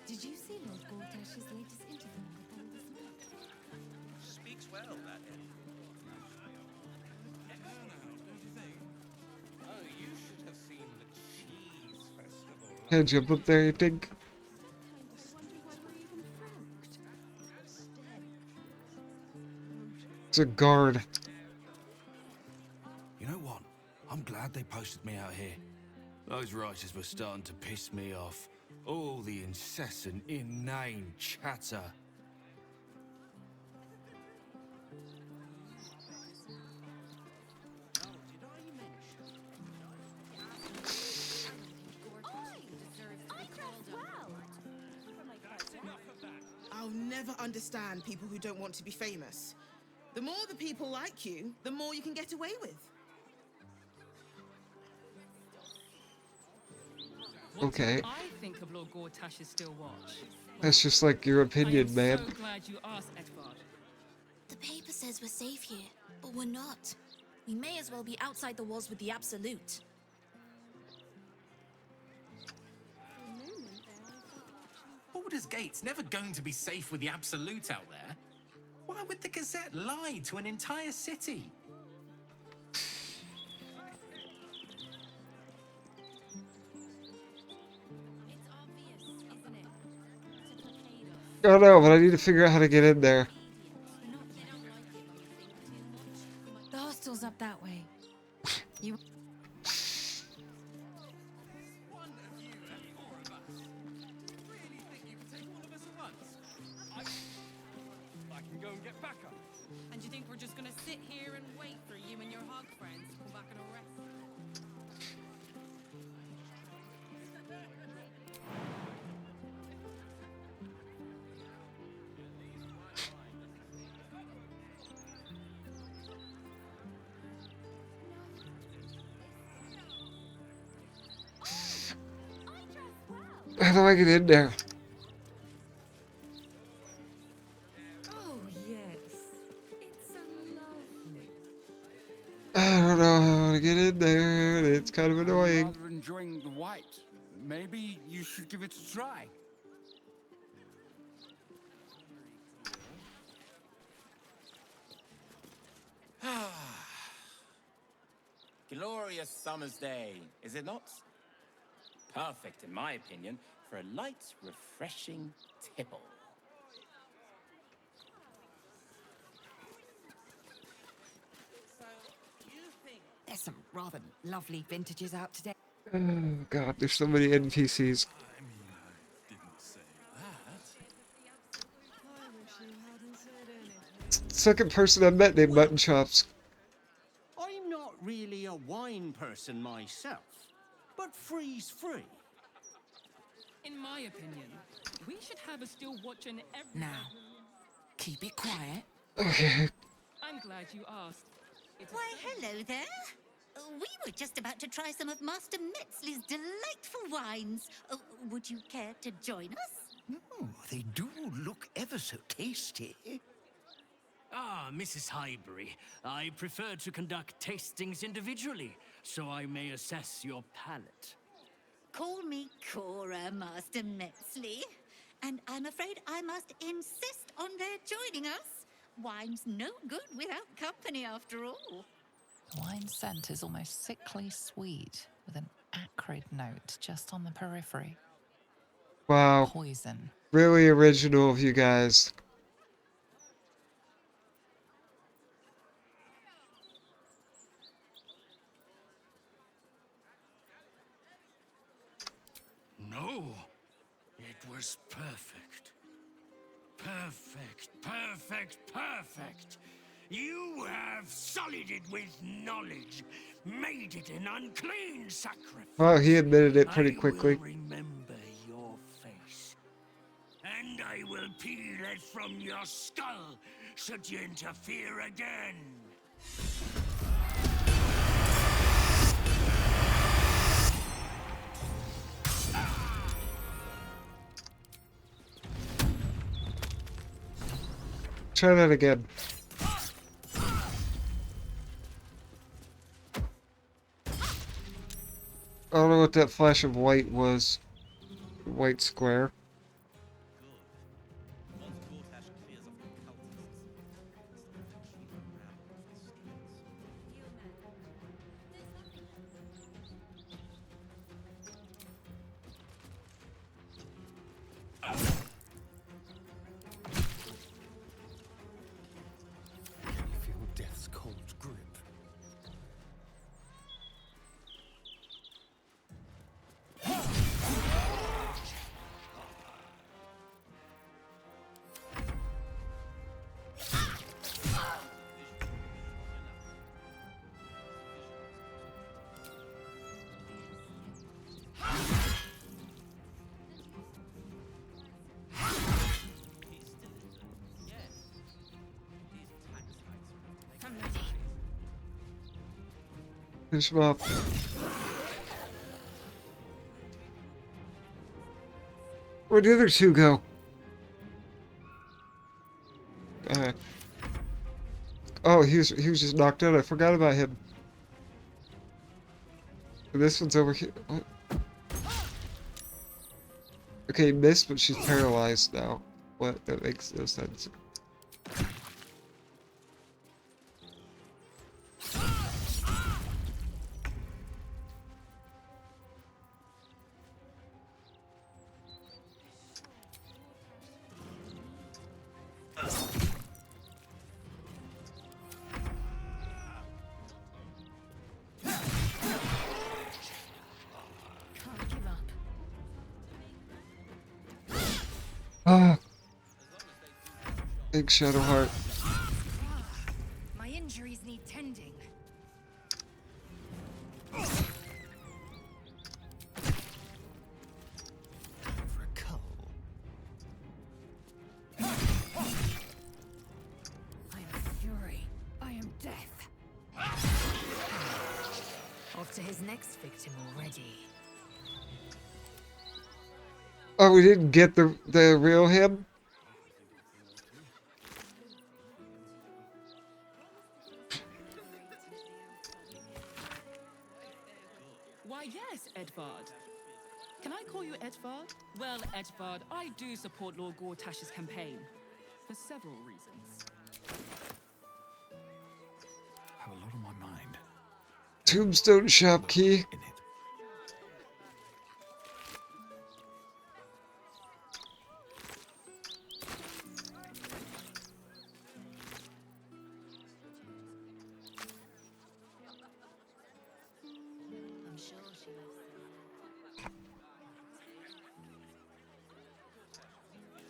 Did you see Lord Gortash's latest interview with Baldur? Speaks well, that Ed. Oh, you should have seen the cheese festival. Can I jump up there, you think? It's a guard. You know what? I'm glad they posted me out here. Those writers were starting to piss me off. All the incessant, inane chatter. I'll never understand people who don't want to be famous. The more the people like you, the more you can get away with. Okay. I think of Lord Gortash's still watch. That's just like your opinion, man. So glad you asked, Edvard. The paper says we're safe here, but we're not. We may as well be outside the walls with the Absolute. Baldur's Gate's never going to be safe with the Absolute out there. Why would the Gazette lie to an entire city? I don't know, but I need to figure out how to get in there. The hostel's up that way. You. One of you and 4 of us. Really think you can take all of us at once? I can go and get back up. And you think we're just gonna sit here and wait for you and your hog friends to come back and arrest? How do I get in there? Oh yes, it's so lovely. I don't know how to get in there. It's kind of annoying. Rather enjoying the white. Maybe you should give it a try. Glorious summer's day, is it not? Perfect, in my opinion, for a light, refreshing tipple. There's some rather lovely vintages out today. Oh god, there's so many NPCs. Second person I met named Mutton Chops. I'm not really a wine person myself, but free's free. In my opinion, we should have a still watch in every. Now, keep it quiet. Okay. I'm glad you asked. Why, hello there. We were just about to try some of Master Metzley's delightful wines. Would you care to join us? Oh, they do look ever so tasty. Ah, Mrs. Highbury, I prefer to conduct tastings individually, so I may assess your palate. Call me Cora, Master Metzley. And I'm afraid I must insist on their joining us. Wine's no good without company, after all. The wine scent is almost sickly sweet, with an acrid note just on the periphery. Wow. Poison. Really original of you guys. No, it was perfect. Perfect, perfect, perfect. You have sullied it with knowledge, made it an unclean sacrifice. Well, he admitted it pretty I quickly. will remember your face, and I will peel it from your skull should you interfere again. Try that again. I don't know what that flash of white was. White square. Feel death's cold grip. Finish him up. Where'd the other two go? Oh, he was just knocked out. I forgot about him. And this one's over here. What? Okay, missed, but she's paralyzed now. What? That makes no sense. Ah. Big Shadow Heart. My injuries need tending. I am fury. I am death. Off to his next victim already. Oh, we didn't get the real him? Why, yes, Edvard. Can I call you Edvard? Well, Edvard, I do support Lord Gortash's campaign. For several reasons. I have a lot on my mind. Tombstone shop key.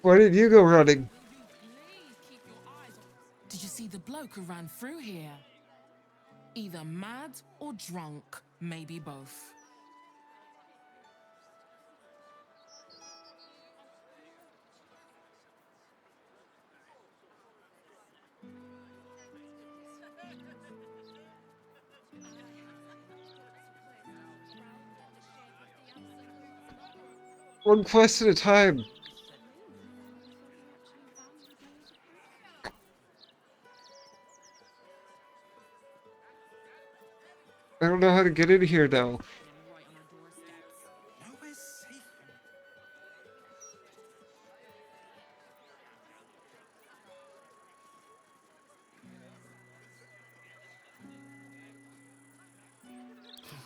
Why did you go running? Did you see the bloke who ran through here? Either mad or drunk, maybe both. One quest at a time. how to get in here now. Nowhere's safe.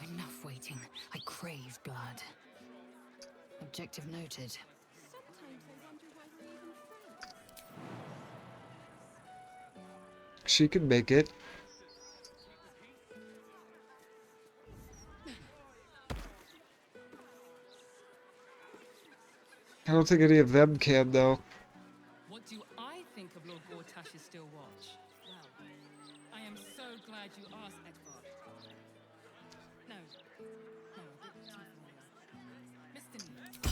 Enough waiting. I crave blood. Objective noted. She can make it. I don't think any of them can, though. What do I think of Lord Gortash's still watch? Well, I am so glad you asked, Edvard. No, a bit too familiar. Mr. Neat.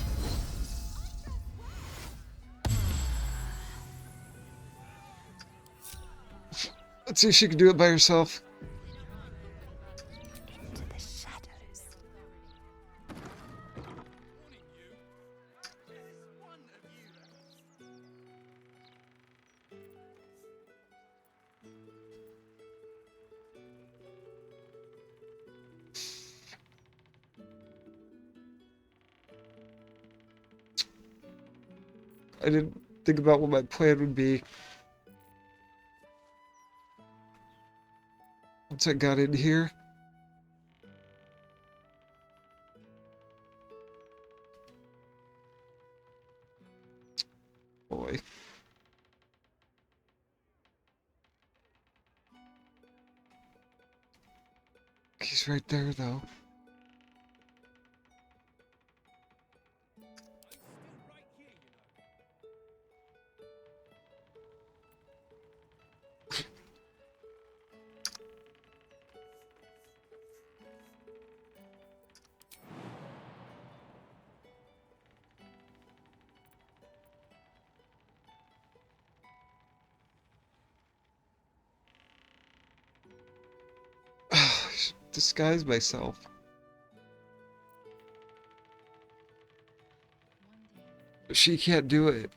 Let's see if she can do it by herself. Into the shadows. I didn't think about what my plan would be. Once I got in here. Boy. He's right there, though. Disguise myself. She can't do it.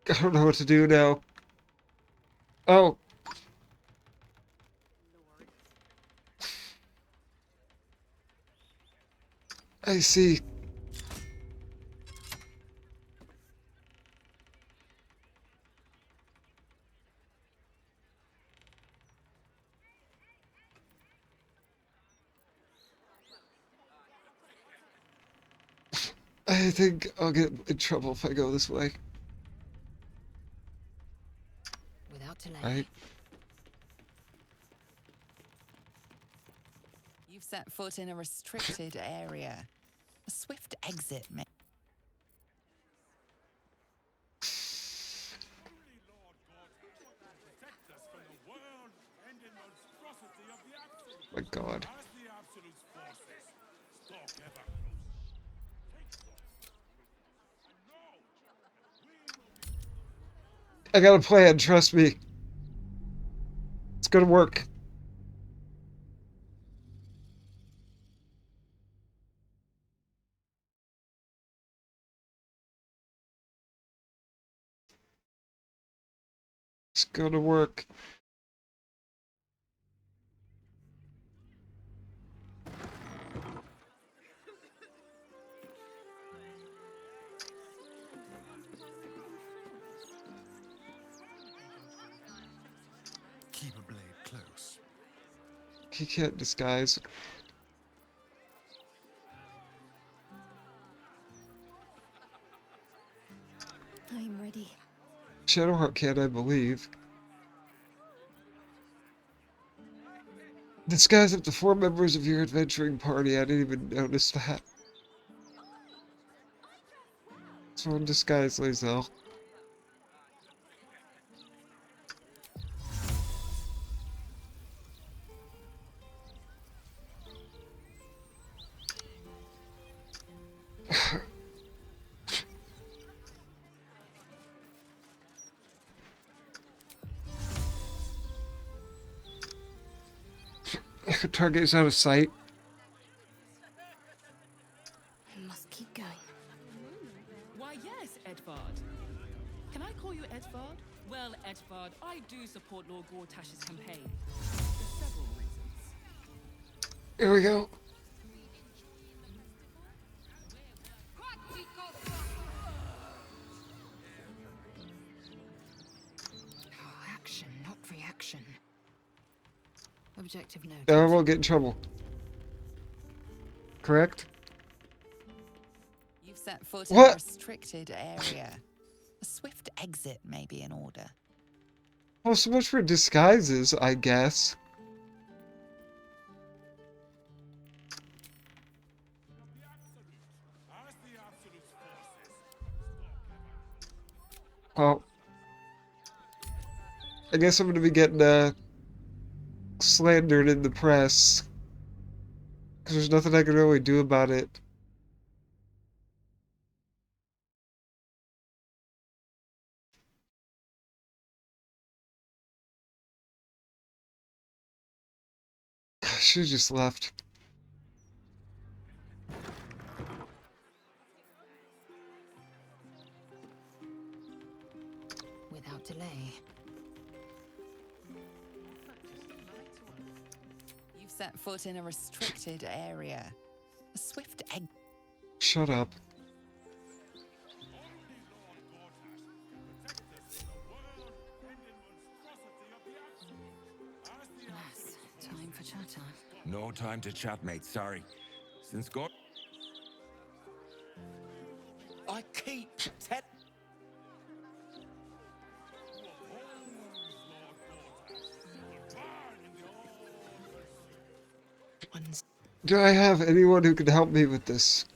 I don't know what to do now. Oh. I see. I think I'll get in trouble if I go this way. Without delay. Right? You've set foot in a restricted area. A swift exit may... My God. I got a plan, trust me. It's gonna work. It's gonna work. Keep a blade close. He can't disguise. I'm ready. Shadowheart can, I believe. Disguise up to 4 members of your adventuring party. I didn't even notice that. So in disguise, Lae'zel. Target is out of sight. I must keep going. Why, yes, Edvard. Can I call you Edvard? Well, Edvard, I do support Lord Gortash's campaign. For several reasons. Here we go. Action, not reaction. Objective noted. I won't get in trouble. Correct? You've set foot What? in a restricted area. A swift exit may be in order. Well, so much for disguises, I guess. Well, I guess I'm gonna be getting slandered in the press. Because there's nothing I can really do about it. Should've just left. Without delay. You've set foot in a restricted area. A swift exit. Shut up. Yes, time for chatter. No time to chat, mate. Sorry. Since God. I keep Do I have anyone who can help me with this?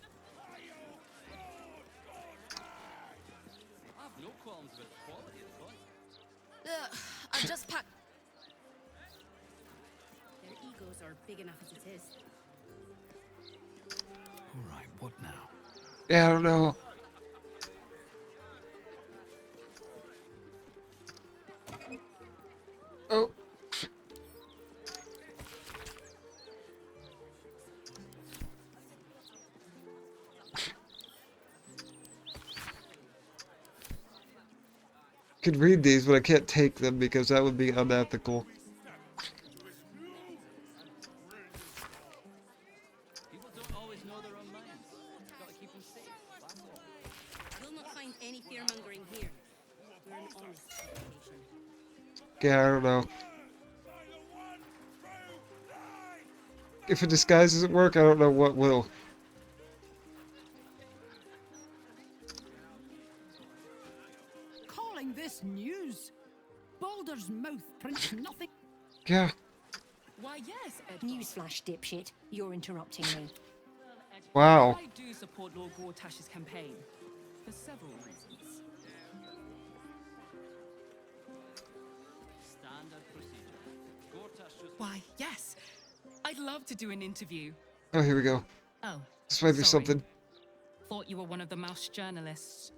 I just packed. Their egos are big enough as it is. All right, what now? Yeah, I don't know. Oh. I could read these, but I can't take them because that would be unethical. People don't always know their own minds. Gotta keep them safe. That's all. You'll not find any fear-mongering here. We're an honest occupation. Yeah, I don't know. If a disguise doesn't work, I don't know what will. Calling this news? Baldur's mouth prints nothing. Yeah. Why, yes, Edvard. Newsflash, dipshit. You're interrupting me. Wow. I do support Lord Gortash's campaign. For several reasons. Standard procedure. Gortash just. Why, yes. I'd love to do an interview. Oh, here we go. Oh. This might be sorry. something. Thought you were one of the mouse journalists.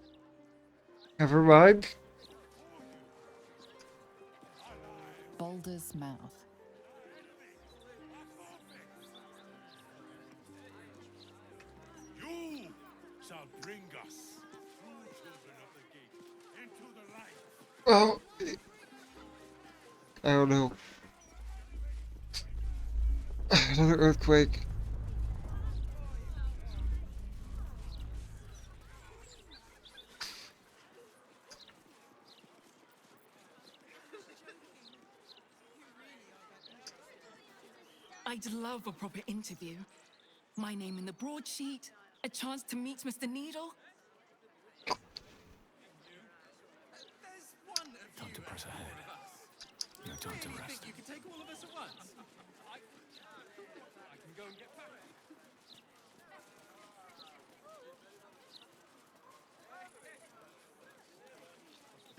Never mind. Baldur's mouth. You shall bring us, true children of the gate, into the light. Oh. I don't know. Another earthquake. I'd love a proper interview. My name in the broadsheet, a chance to meet Mr. Needle. Time to press ahead. No time to rest. Think you can take all of us at once? I can go and get back.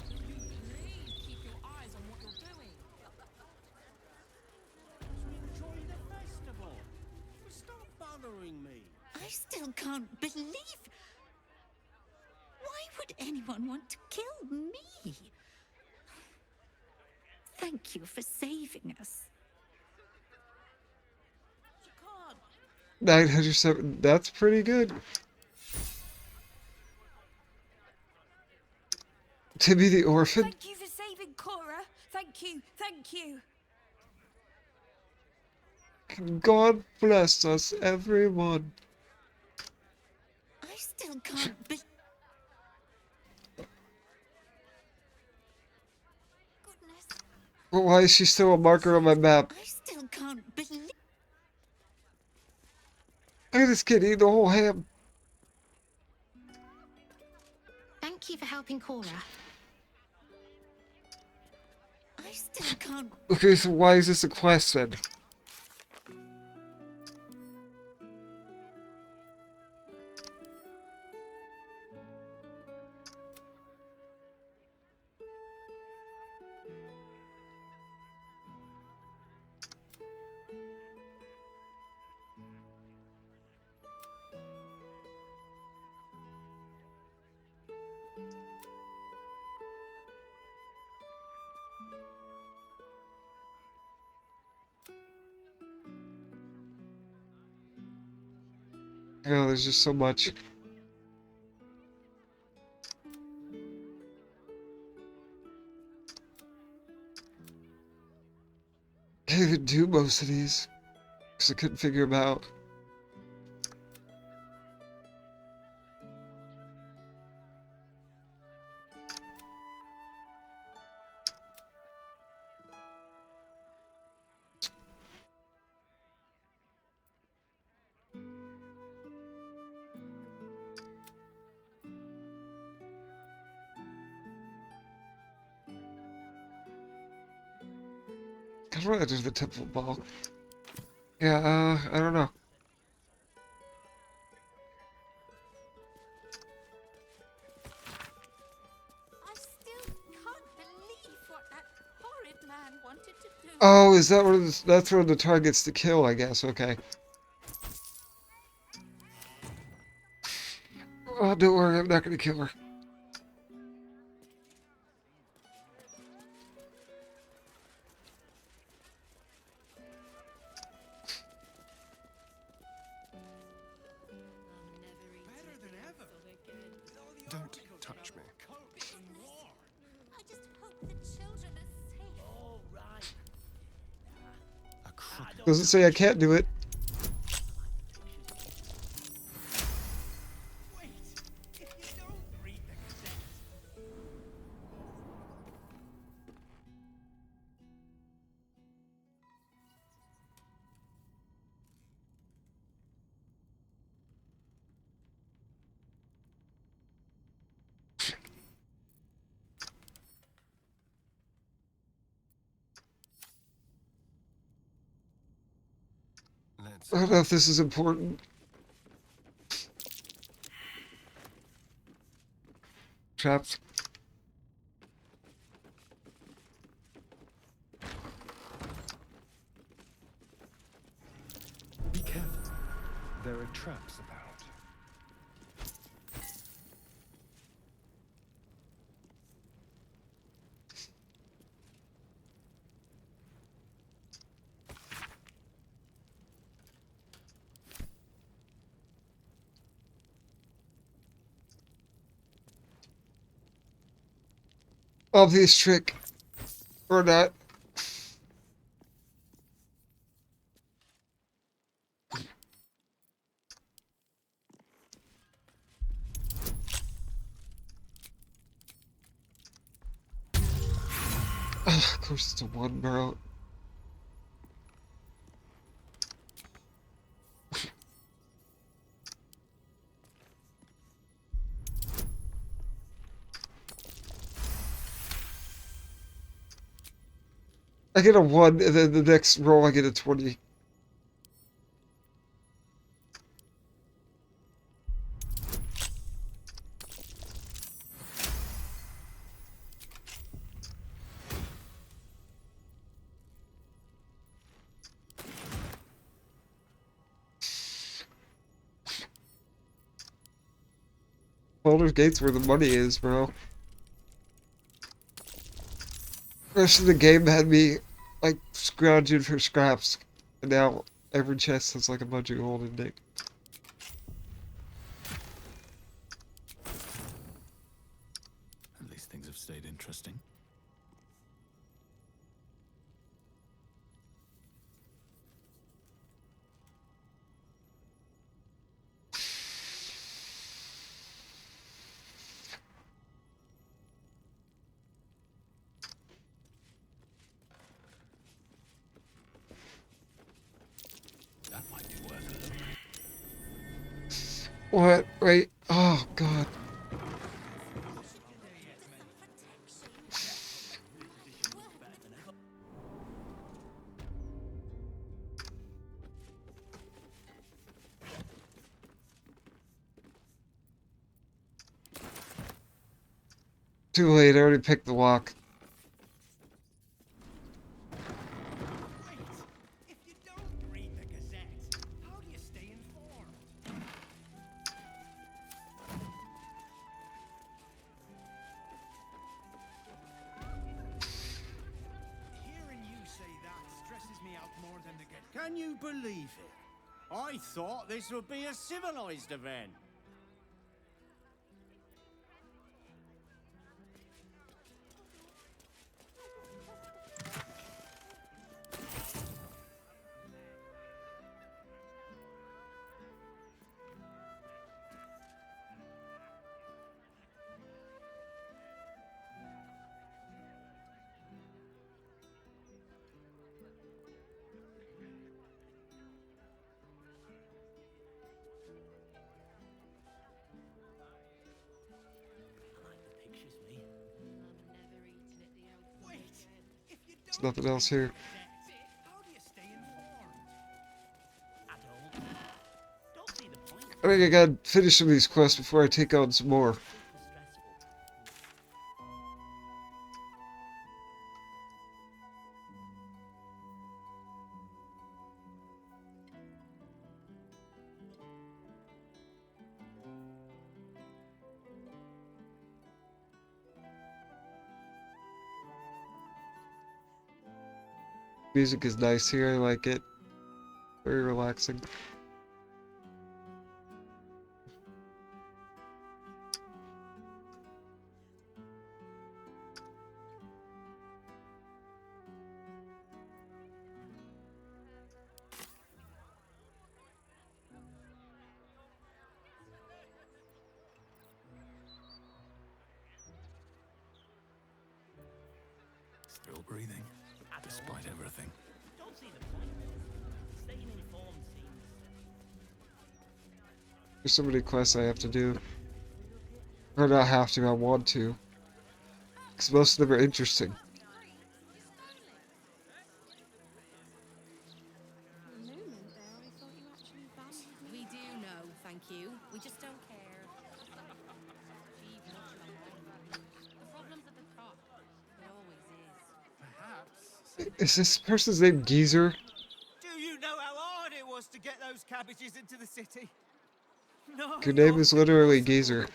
Please keep your eyes on what you're doing. Enjoy the festival. Stop bothering me. I still can't believe. Why would anyone want to kill me? Thank you for saving us. 907. That's pretty good. Timmy the orphan. Thank you for saving Cora. Thank you. Thank you. God bless us, everyone. I still can't be. Goodness, Well, why is she still a marker on my map? I still can't believe. Look at this kid eating the whole ham. Thank you for helping Cora. I still can't. Okay, so why is this a quest then? Oh, there's just so much. Can't even do most of these because I couldn't figure them out. How do I enter the temple ball? Yeah, I don't know. I still can't believe what that horrid man wanted to do. Oh, is that one of the, that's one of the targets to kill, I guess, okay. Oh, don't worry, I'm not gonna kill her. Don't touch me. I just hope the children are safe. All right. Doesn't say I can't do it. Wait, if you don't read the cassette. I don't know if this is important. Traps. Be careful. There are traps about. Obvious trick. Or not. Of course it's a one barrel. I get a 1, and then the next roll I get a 20. Baldur's Gate's where the money is, bro. The rest of the game had me, like, scrounging for scraps. And now Every chest has like a bunch of gold in it. At least things have stayed interesting. That might be worth a look. What? Wait. Oh, God. Too late. I already picked the lock. If you don't read the Gazette, how do you stay informed? Hearing you say that stresses me out more than the get. Can you believe it? I thought this would be a civilized event. There's nothing else here. I think I gotta finish some of these quests before I take on some more. Music is nice here, I like it. Very relaxing. Still breathing, despite everything. Don't see the point. Staying informed seems. There's so many quests I have to do. Or not have to, I want to. Because most of them are interesting. We do know, thank you. We just don't care. Achieve much longer. The problem's at the top. It always is. Perhaps. Is this person's name Geezer? Do you know how hard it was to get those cabbages into the city? No. Your name is literally Geezer.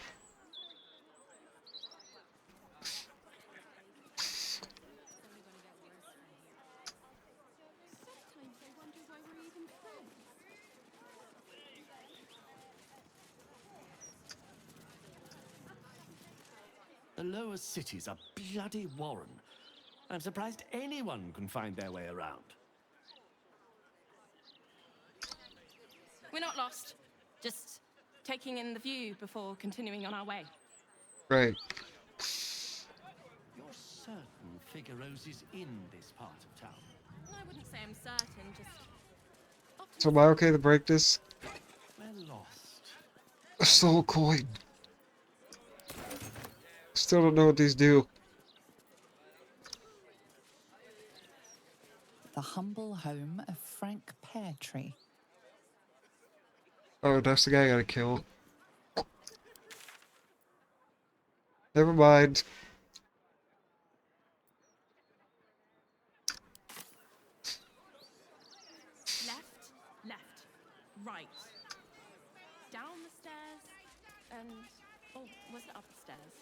The lower cities are bloody warren. I'm surprised anyone can find their way around. We're not lost. Just taking in the view before continuing on our way. Right. You're certain Figuero's is in this part of town? I wouldn't say I'm certain, just... So am I okay to break this? We're lost. A soul coin. Still don't know what these do. The humble home of Frank Peartree. Oh, that's the guy I gotta kill. Never mind. Left, right. Down the stairs, and... Oh, was it up the stairs?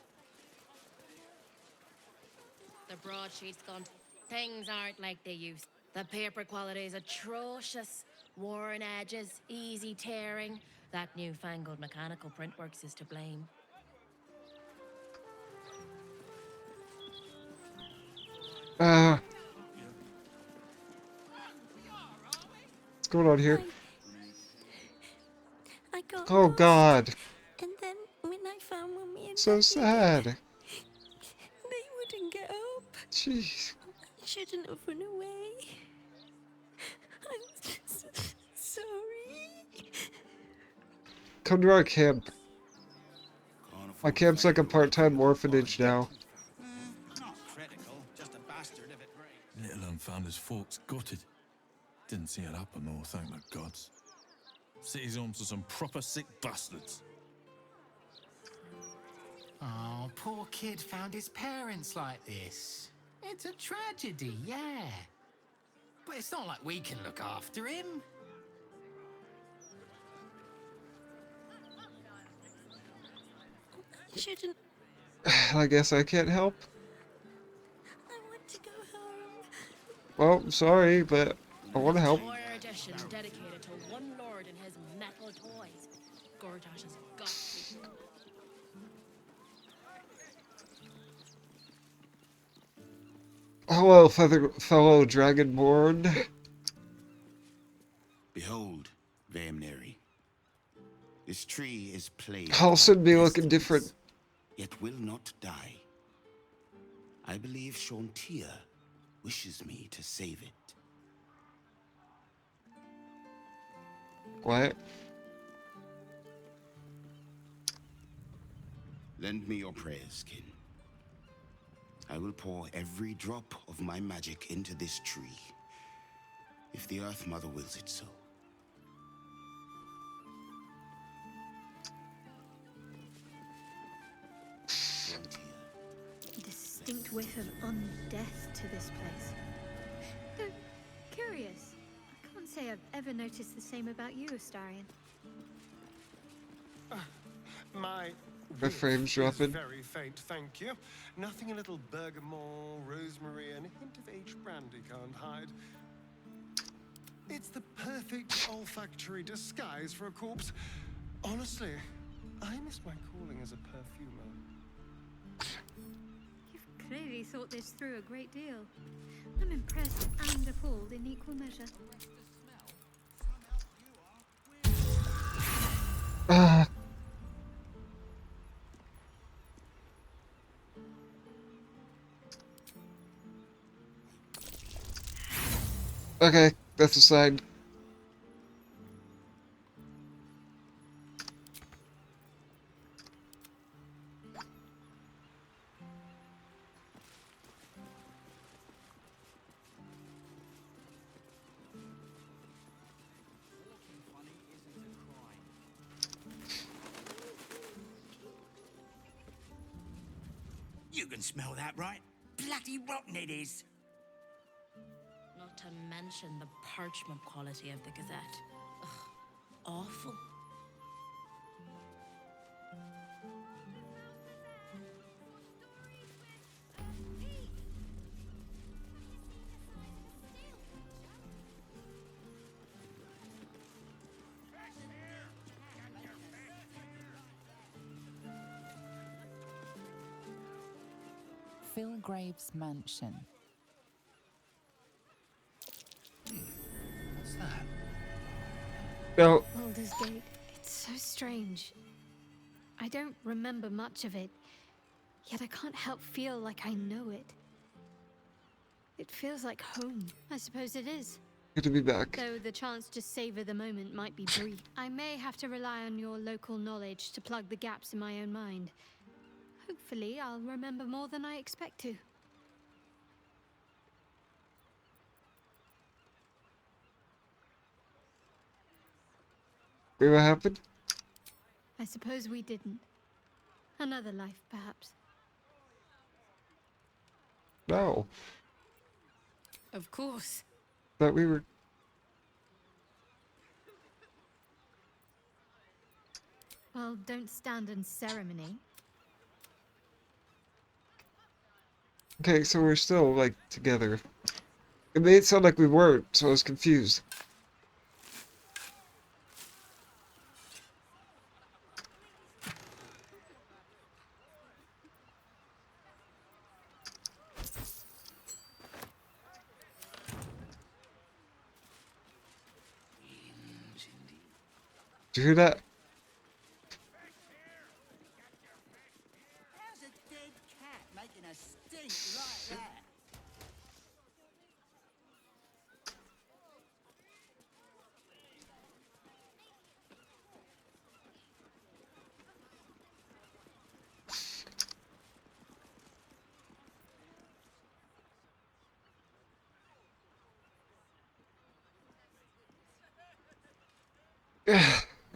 The broadsheet's gone. Things aren't like they used. The paper quality is atrocious. Worn edges, easy tearing. That newfangled mechanical printworks is to blame. What's going on here? I got Oh lost. God. And then when I found Mummy and So Daddy sad. again, they wouldn't get up. Jeez. I shouldn't have run away. I'm sorry. Come to our camp. My camp's like a part-time orphanage now. Not critical, just a bastard if it rains. Little un found his folks gutted. Didn't see it happen though, thank the gods. City's home to some proper sick bastards. Oh, poor kid found his parents like this. It's a tragedy, yeah. But it's not like we can look after him. Shouldn't. I guess I can't help. I want to go home. Well, I'm sorry, but I want to help. Toy edition dedicated to one lord and his metal toys. Gortash has got to. Hello, fellow Dragonborn. Behold, Vaemneri. This tree is plagued I'll by soon be looking pestilence, different. yet will not die. I believe Shauntia wishes me to save it. What? Lend me your prayers, kin. I will pour every drop of my magic into this tree, if the Earth Mother wills it so. Distinct whiff of undeath to this place. Though, curious. I can't say I've ever noticed the same about you, Astarion. My The frame's is dropping. very faint, thank you. Nothing a little bergamot, rosemary, and a hint of aged brandy can't hide. It's the perfect olfactory disguise for a corpse. Honestly, I miss my calling as a perfumer. You've clearly thought this through a great deal. I'm impressed and appalled in equal measure. Okay, that's a sign. You can smell that, right? Bloody rotten it is. Not to mention the parchment quality of the Gazette. Ugh, awful. Philgrave's mansion. What's that? No. Baldur's Gate. It's so strange. I don't remember much of it, yet I can't help feel like I know it. It feels like home. I suppose it is. Good to be back. Though the chance to savor the moment might be brief. I may have to rely on your local knowledge to plug the gaps in my own mind. Hopefully, I'll remember more than I expect to. Wait, what happened? I suppose we didn't. Another life, perhaps. No. Of course. Thought we were... Well, don't stand in ceremony. Okay, so we're still, like, together. It made it sound like we weren't, so I was confused. Did you hear that? How's a dead cat making a stink like that?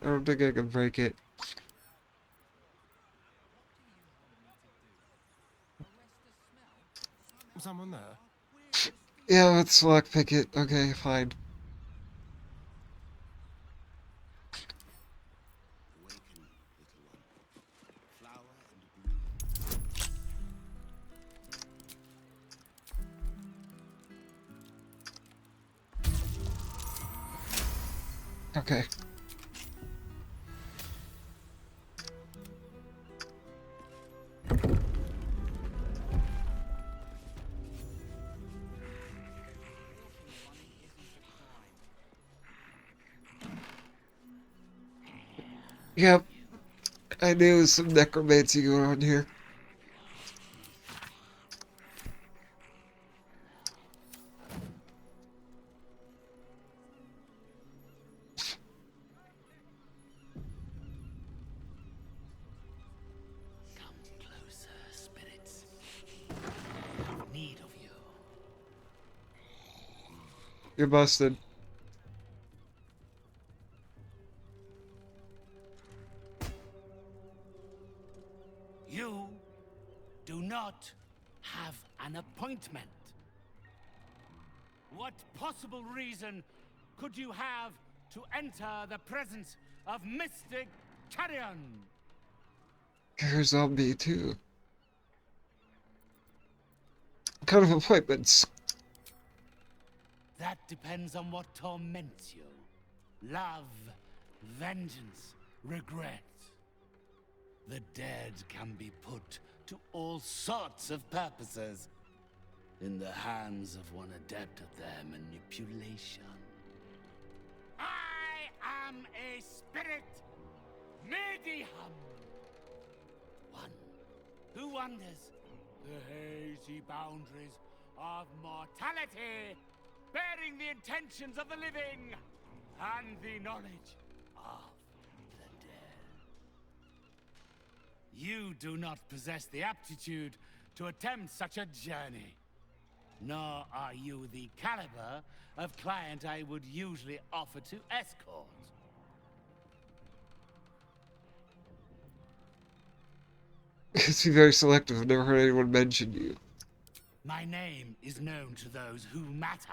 I don't think I can break it. Someone there? Yeah, let's lockpick it. Okay, fine. Awaken, little one. Flower and bloom. Okay. Yep. I knew there was some necromancy going on here. Come closer, spirits. I have need of you. You're busted. You do not have an appointment. What possible reason could you have to enter the presence of Mystic Carrion? You're a zombie too. What kind of appointments? That depends on what torments you. Love, vengeance, regret. The dead can be put to all sorts of purposes in the hands of one adept at their manipulation. I am a spirit medium. One who wanders the hazy boundaries of mortality, bearing the intentions of the living and the knowledge of the dead. You do not possess the aptitude to attempt such a journey, nor are you the caliber of client I would usually offer to escort. It's be very selective. I've never heard anyone mention you. My name is known to those who matter.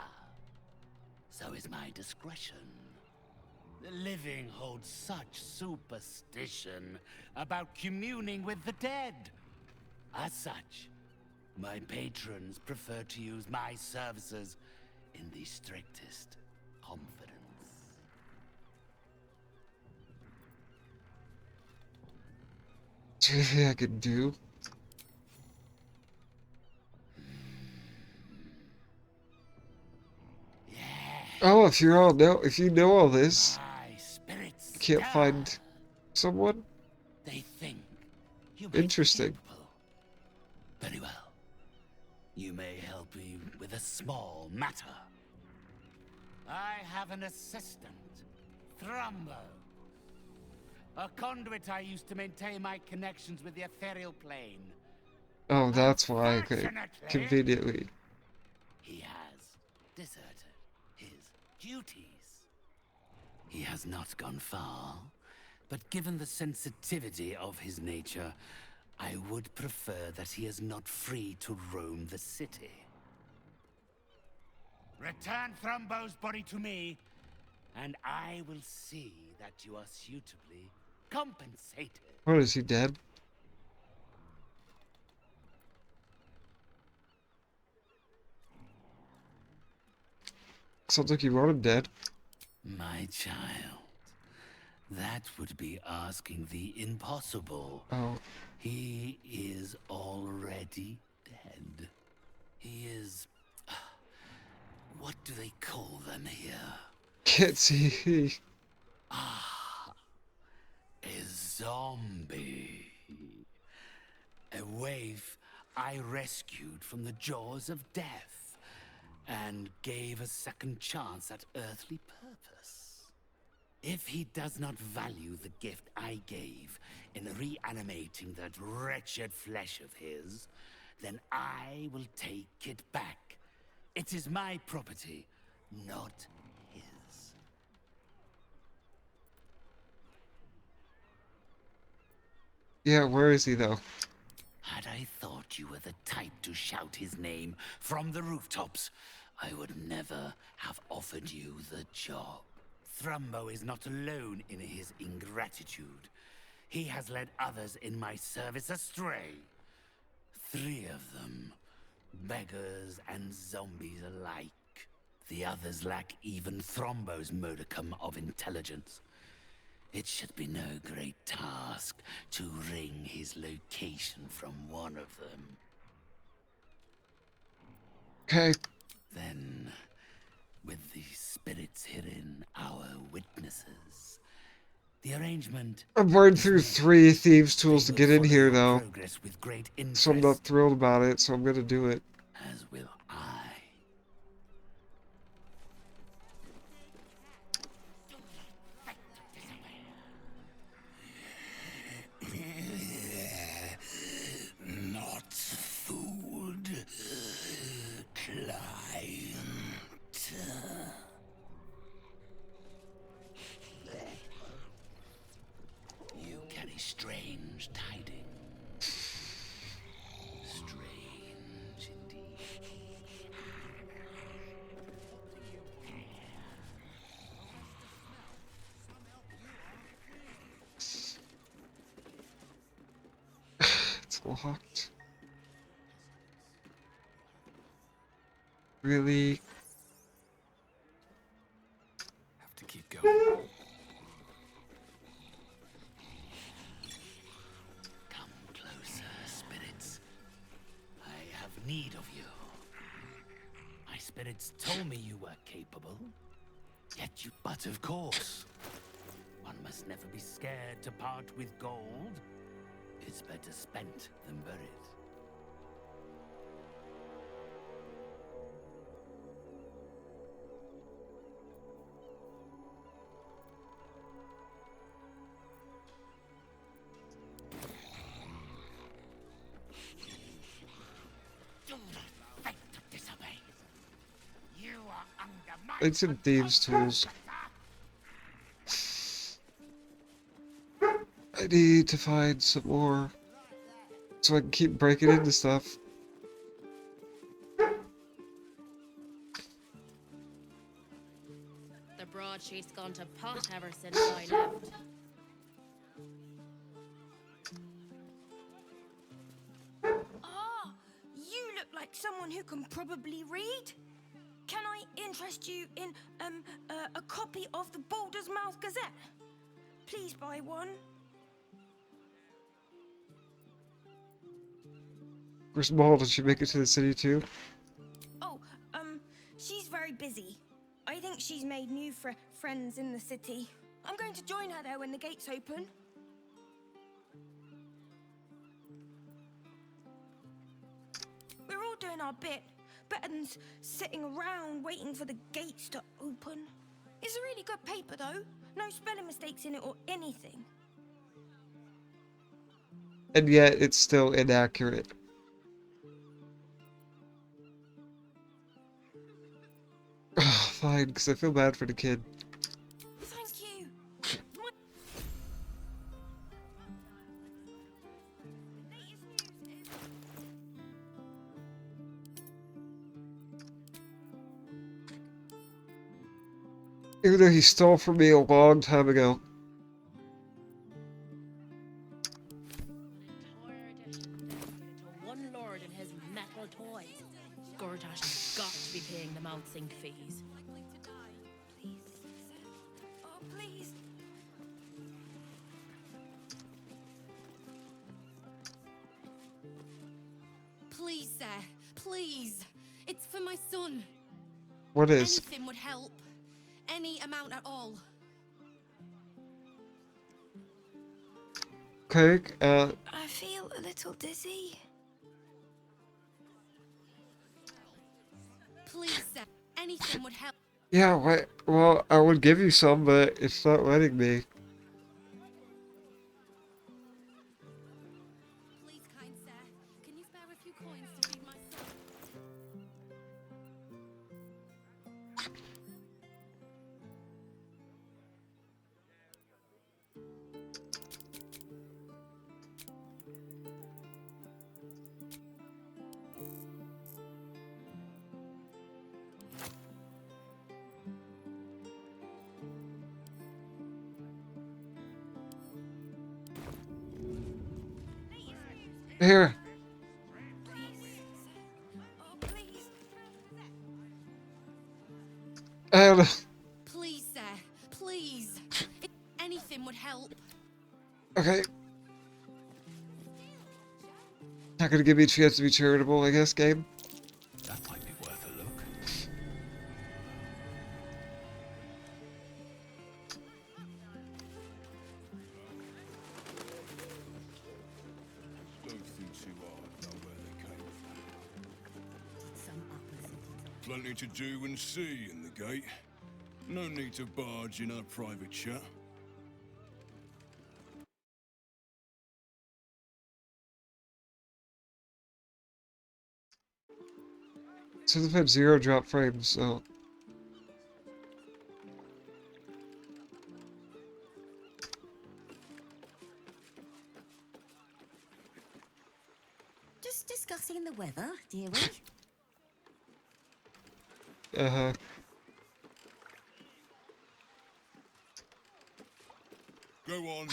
So is my discretion. The living hold such superstition about communing with the dead. As such, my patrons prefer to use my services in the strictest confidence. Is there anything I can do? Oh, if you know all this, you can't find someone? They think you might be Interesting. capable. Very well. You may help me with a small matter. I have an assistant, Thrumbo. A conduit I used to maintain my connections with the ethereal plane. Oh, that's why. Okay. Unfortunately, Conveniently. he has deserted his duties. He has not gone far, but given the sensitivity of his nature, I would prefer that he is not free to roam the city. Return Thrumbo's body to me, and I will see that you are suitably compensated. What, is he dead? Sounds like you want him dead. My child, that would be asking the impossible. Oh. He is already dead. He is... what do they call them here? Can't see. Ah, zombie. A waif I rescued from the jaws of death and gave a second chance at earthly purpose. If he does not value the gift I gave in reanimating that wretched flesh of his, then I will take it back. It is my property, not his. Yeah, where is he though? Had I thought you were the type to shout his name from the rooftops, I would never have offered you the job. Thrumbo is not alone in his ingratitude. He has led others in my service astray. 3 of them, beggars and zombies alike. The others lack even Thrombo's modicum of intelligence. It should be no great task to wring his location from one of them. Okay. Then, with the spirits herein our witnesses, the arrangement... I've burned through 3 thieves' tools to get in here though. Progress with great So I'm not thrilled about it, so I'm gonna do it. As will I. Not food, client. You carry strange tidings. Strange indeed. It's locked. Really? Have to keep going. Come closer, spirits. I have need of you. My spirits told me you were capable. Yet you... But of course, one must never be scared to part with gold. It's better spent than buried. Do not fight to disobey. You are under my... It's some thieves' tools. I need to find some more so I can keep breaking into stuff. The broadsheet's gone to pot ever since I left. Ah, you look like someone who can probably read. Can I interest you in a copy of the Baldur's Mouth Gazette? Please buy one. Where's Maul? Did she make it to the city too? Oh, she's very busy. I think she's made new friends in the city. I'm going to join her there when the gates open. We're all doing our bit. Better than sitting around waiting for the gates to open. It's a really good paper, though. No spelling mistakes in it or anything. And yet, it's still inaccurate. Fine, because I feel bad for the kid. Thank you. Even though he stole from me a long time ago. One lord and his metal toys. Gortash has got to be paying the mouth sync fees. Please. Oh, please. Please, sir. Please. It's for my son. What is? Anything would help. Any amount at all. Okay, I feel a little dizzy. Please, sir. Anything would help. yeah, wait, well, I would give you some, but it's not letting me. Please, kind sir. Can you spare a few coins to feed my son? Here. And Please, sir. Please. Anything would help. okay. Not gonna give me a chance to be charitable, I guess, game. That might be worth a look. Don't think too hard about where they came from. Plenty to do and see in the gate. No need to barge in our private chat. So they've had 0 drop frames, so. Just discussing the weather, dear we. Uh-huh. Go on.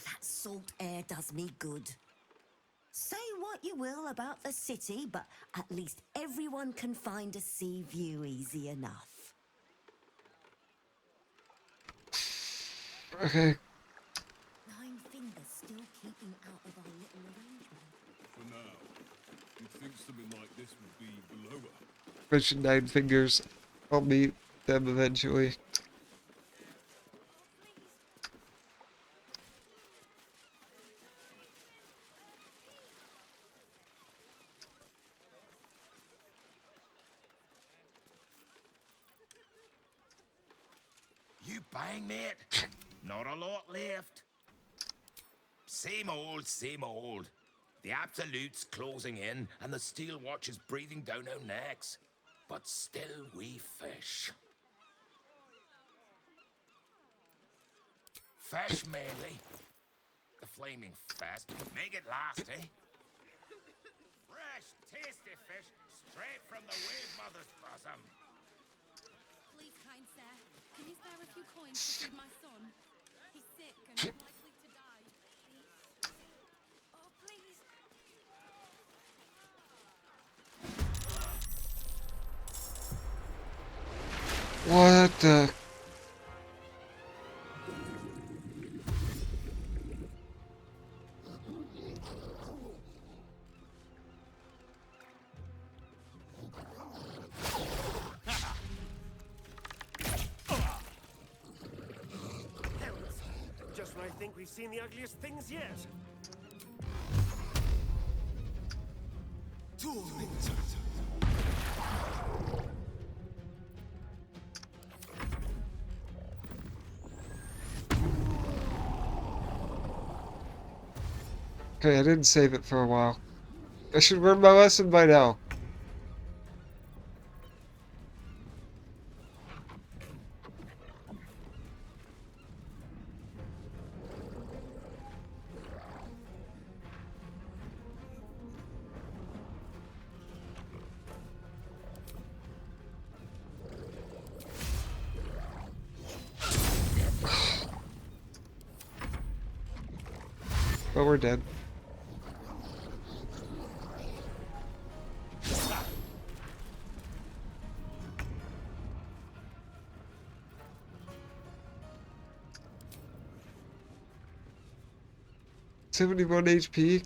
That salt air does me good. Say what you will about the city, but at least everyone can find a sea view easy enough. Okay. Nine fingers still keeping out of our little arrangement. For now, you'd think something like this would be below her. Mention 9 fingers. I'll meet them eventually. You bang, mate? Not a lot left. Same old, same old. The Absolute's closing in, and the Steel Watch is breathing down our necks. But still we fish. Fish mainly. The flaming fest. Make it last, eh? Fresh, tasty fish, straight from the wave mother's bosom. Please, kind sir. Can you spare a few coins to feed my son? He's sick and likely to die. Oh, please. What the? Just when I think we've seen the ugliest things yet. Okay, I didn't save it for a while. I should learn my lesson by now. But we're dead. $71 HP.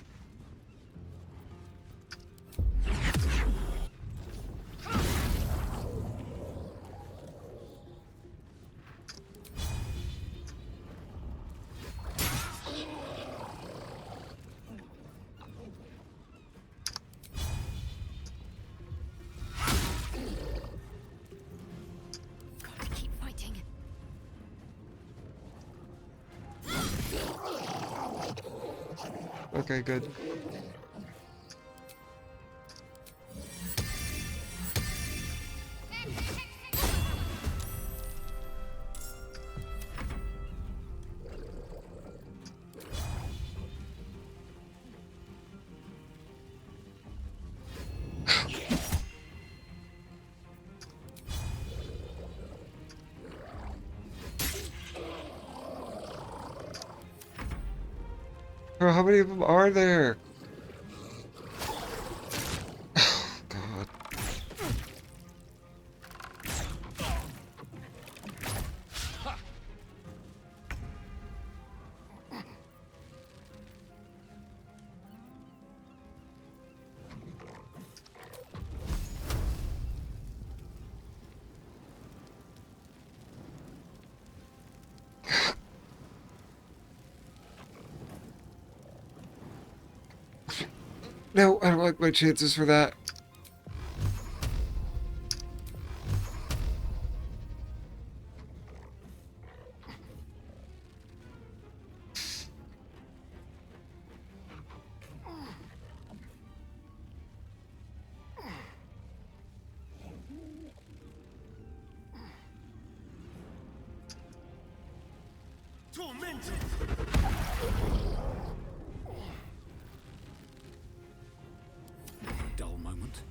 Okay, good. Bro, how many of them are there? God. No, I don't like my chances for that. Tormented! Dull moment.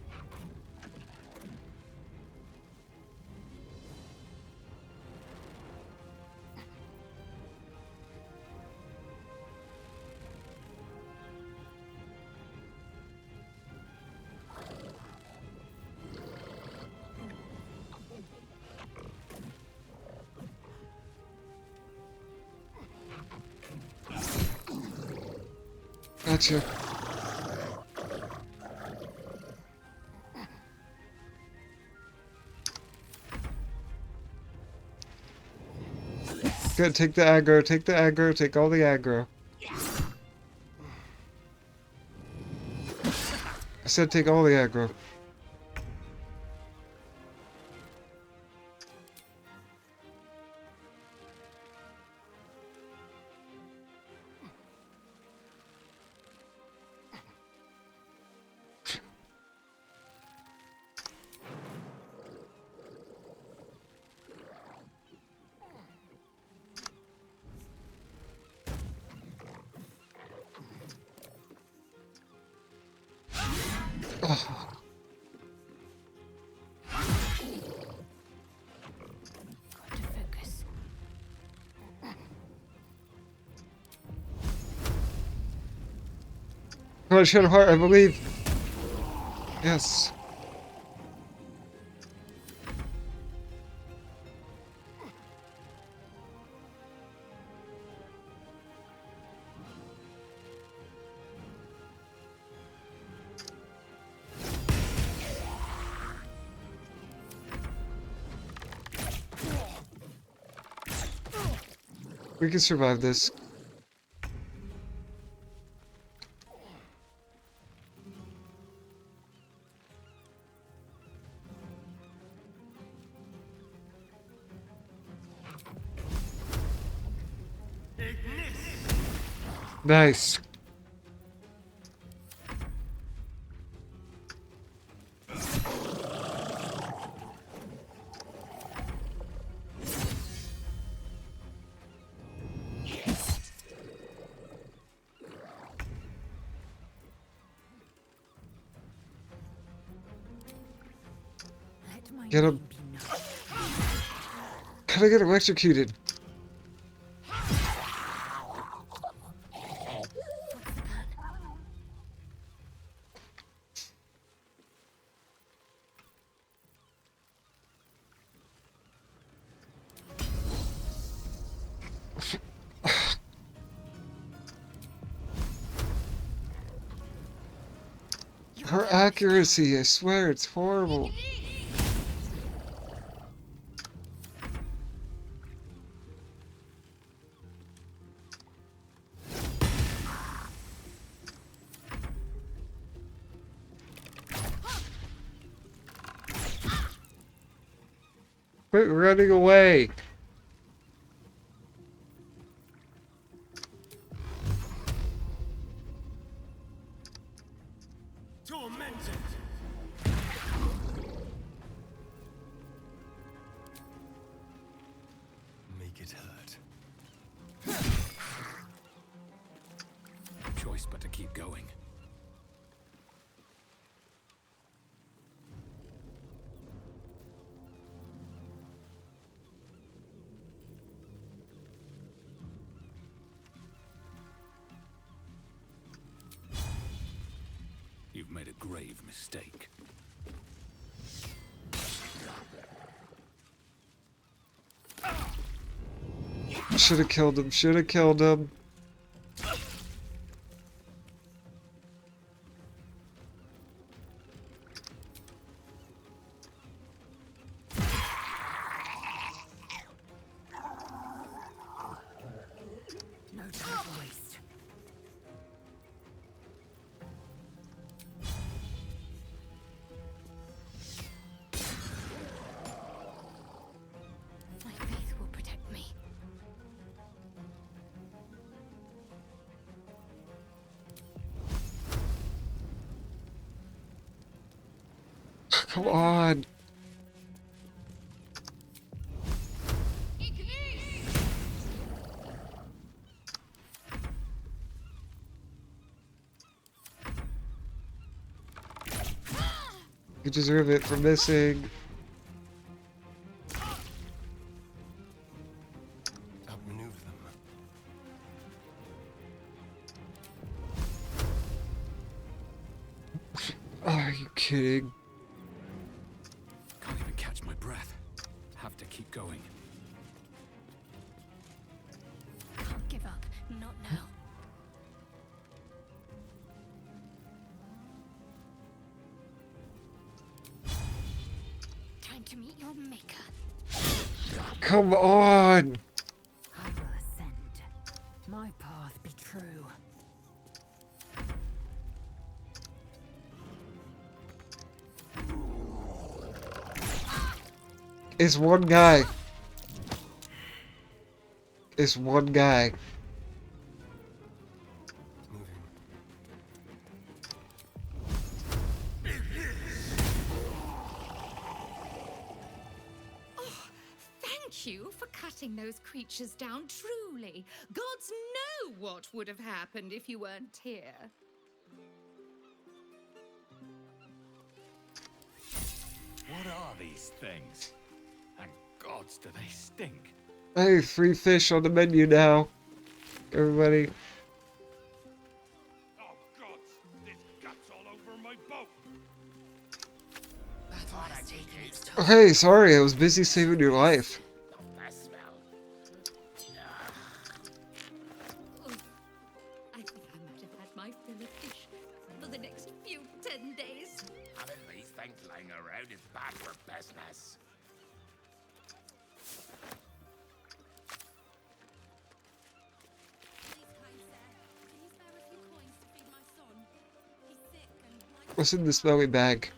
Gotcha. Good, take the aggro, take the aggro, take all the aggro. I said take all the aggro. Oh. Come on, Shadowheart, I believe. Yes. We can survive this. Nice. Get him. How did I get electrocuted? Her accuracy, I swear, it's horrible. Quit running away. Tormented! Make it hurt. Choice but to keep going. You've made a grave mistake. Should have killed him. Should have killed him. No time to waste. My faith will protect me. Come on. You deserve it for missing. Outmaneuver them. Are you kidding? Can't even catch my breath. Have to keep going. Can't give up. Not now. Time to meet your maker. Come on. I will ascend. My path be true. It's one guy. It's one guy. Thank you for cutting those creatures down, truly. Gods know what would have happened if you weren't here. What are these things? And gods, do they stink? Hey, free fish on the menu now. Everybody. Oh, gods! There's guts all over my boat! Oh, hey, sorry, I was busy saving your life. That smell. I think I might have had my fill of fish for the next few 10 days. Having these things lying around is bad for business. What's in the smelly bag?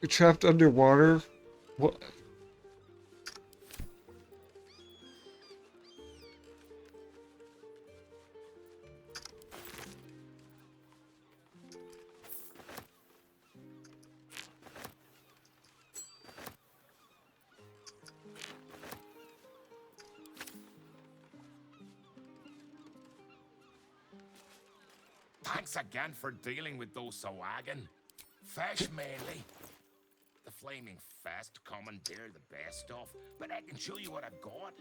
You're trapped underwater? What? Thanks again for dealing with those Sawagan. Fish mainly. The flaming fest commandeer the best stuff, but I can show you what I've got.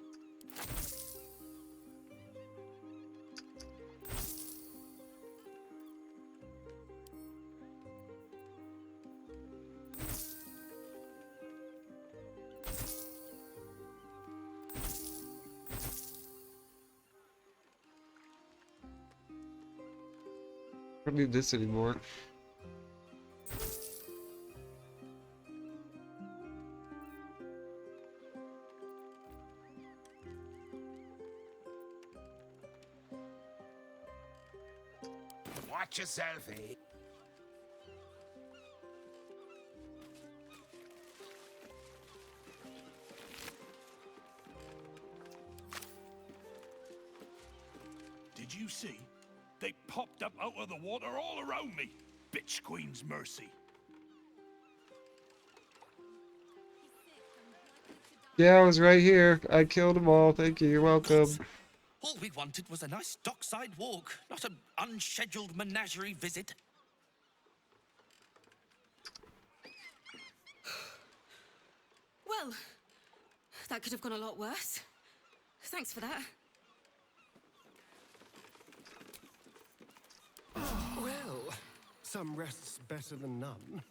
I don't need this anymore. Watch yourself, eh? Did you see? They popped up out of the water all around me. Bitch Queen's mercy. Yeah, I was right here. I killed them all. Thank you. You're welcome. All we wanted was a nice dockside walk, not an unscheduled menagerie visit. Well, that could have gone a lot worse. Thanks for that. Well, some rest's better than none.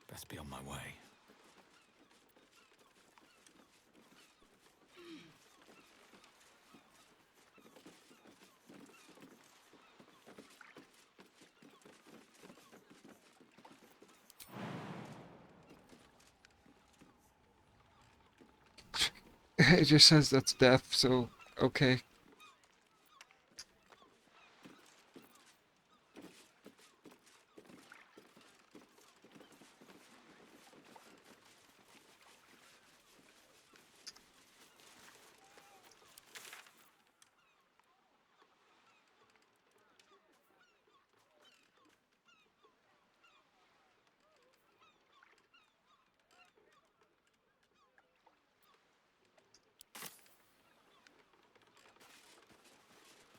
Best be on my way. It just says that's death, so okay.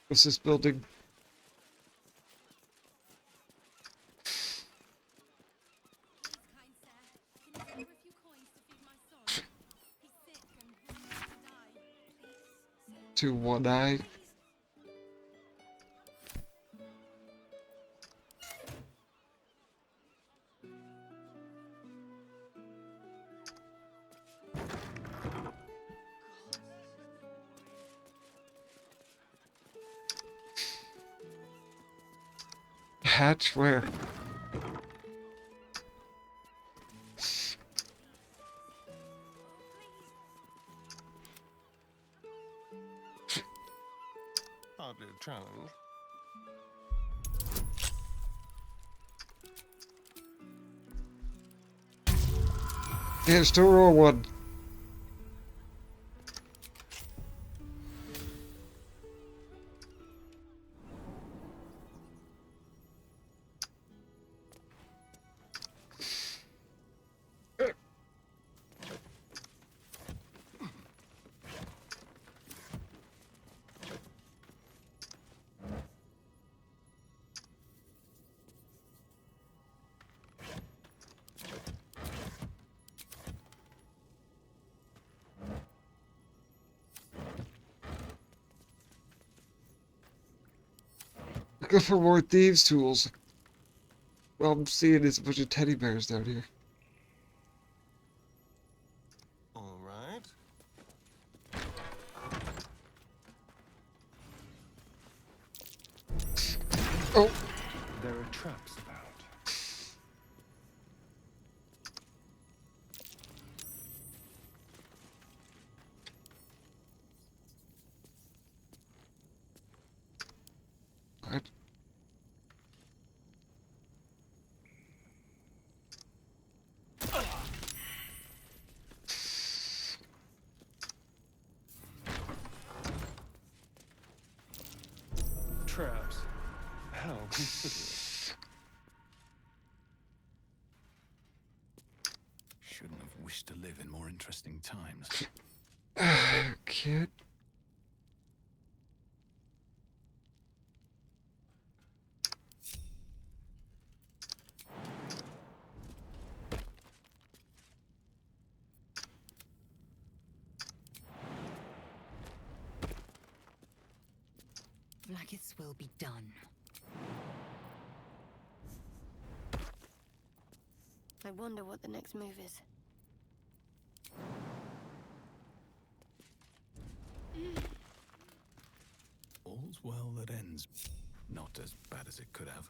What's this building? To one eye. Hatch where? Hardly a challenge. Yeah, still roll one. Looking for more thieves' tools. Well, I'm seeing is a bunch of teddy bears down here. All right. Oh! There are traps about. What? Traps. How considerate. Shouldn't have wished to live in more interesting times. Kid. Vlagis will be done. I wonder what the next move is. All's well that ends. Not as bad as it could have.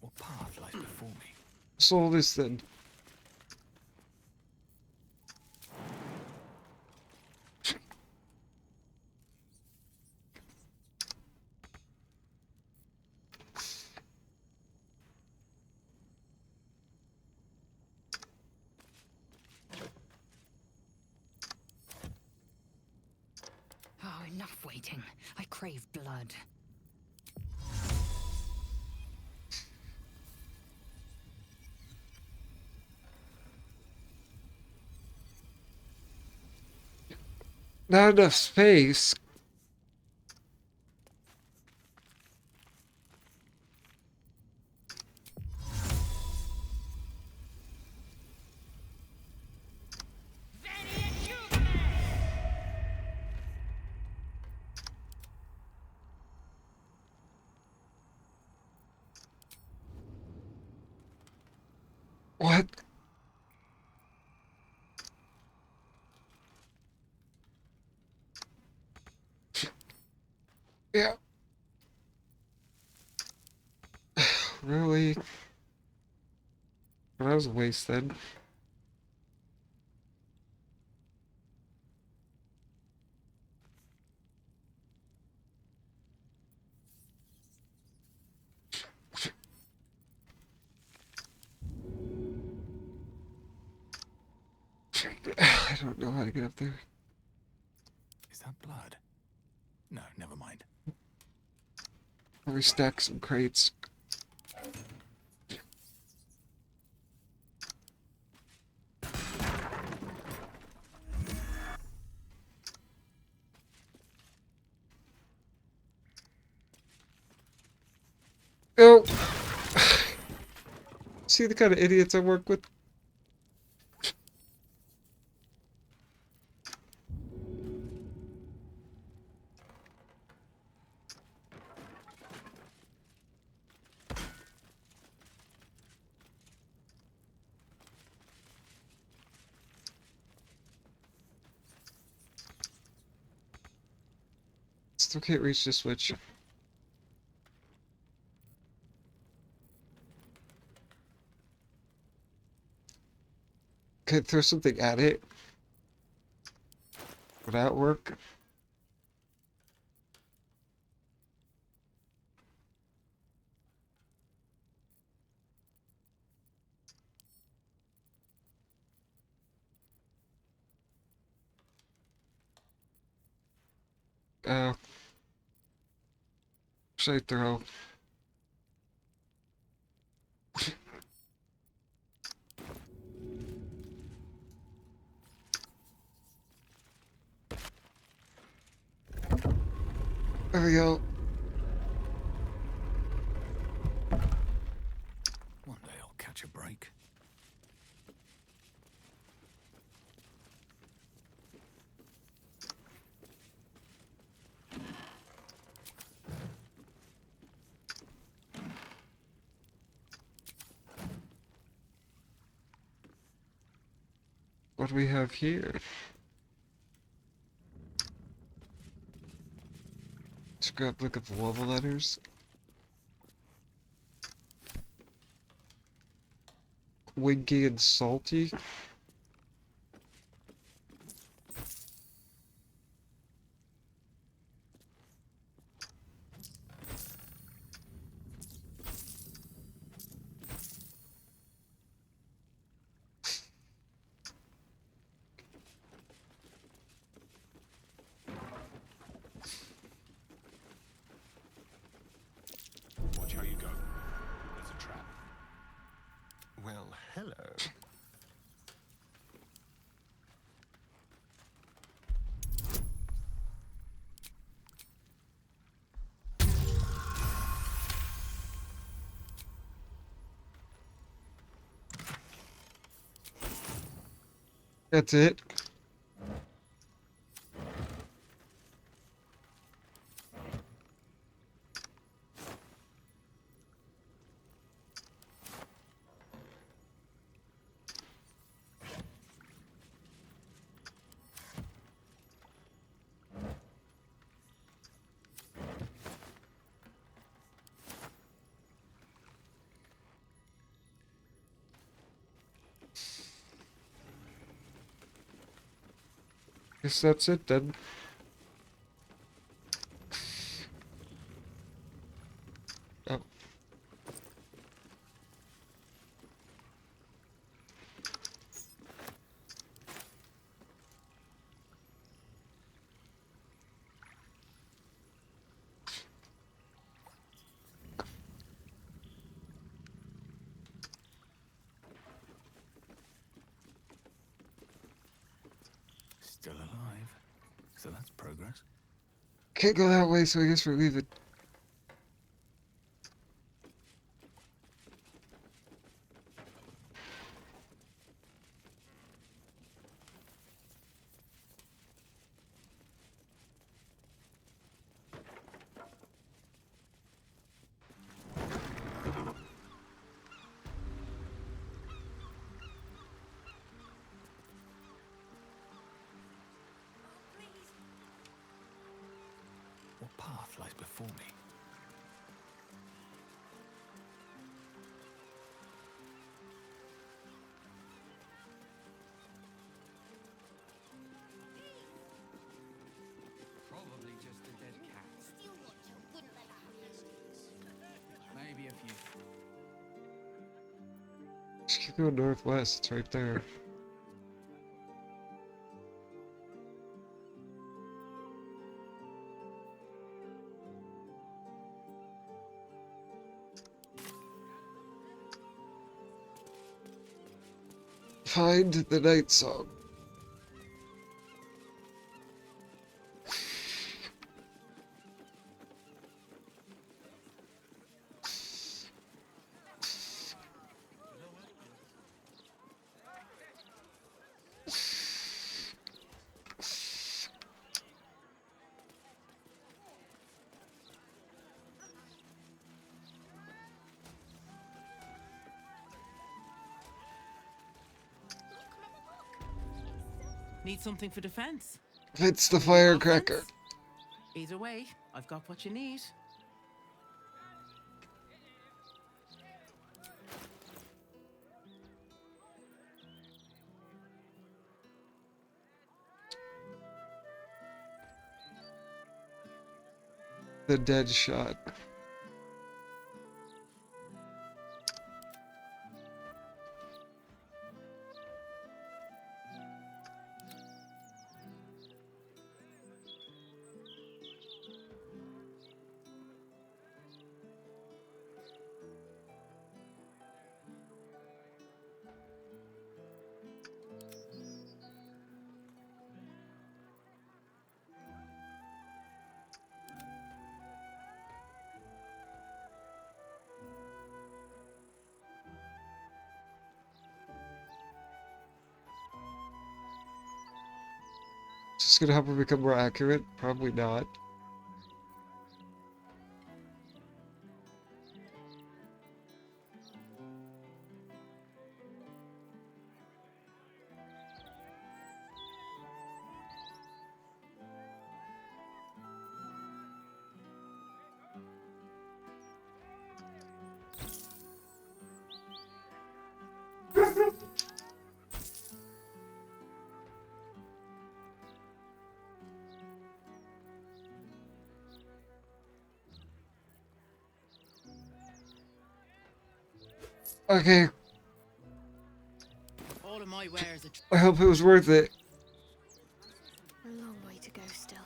What path lies before me? What's all this then? Enough waiting. I crave blood. Not enough space. What? Yeah. Really? That was wasted. I don't know how to get up there. Is that blood? No, never mind. Probably stack some crates. Oh! See the kind of idiots I work with? Still can't reach the switch. Can I throw something at it? Would that work? Oh. Should I throw? There we go. One day I'll catch a break. What do we have here? Let's grab a look at the level letters. Winky and salty. Watch how you go. There's a trap. Well, hello. That's it. Guess that's it then. Oh. Still alive. So that's progress. Can't go that way, so I guess we're leaving. What path lies before me? Probably just a dead cat. Maybe a few. Just keep going northwest, it's right there. Find the night song. Need something for defense? It's the Need firecracker. offense? Either way, I've got what you need. The dead shot. Is this gonna help her become more accurate? Probably not. Okay, All of my wares I hope it was worth it. A long way to go still.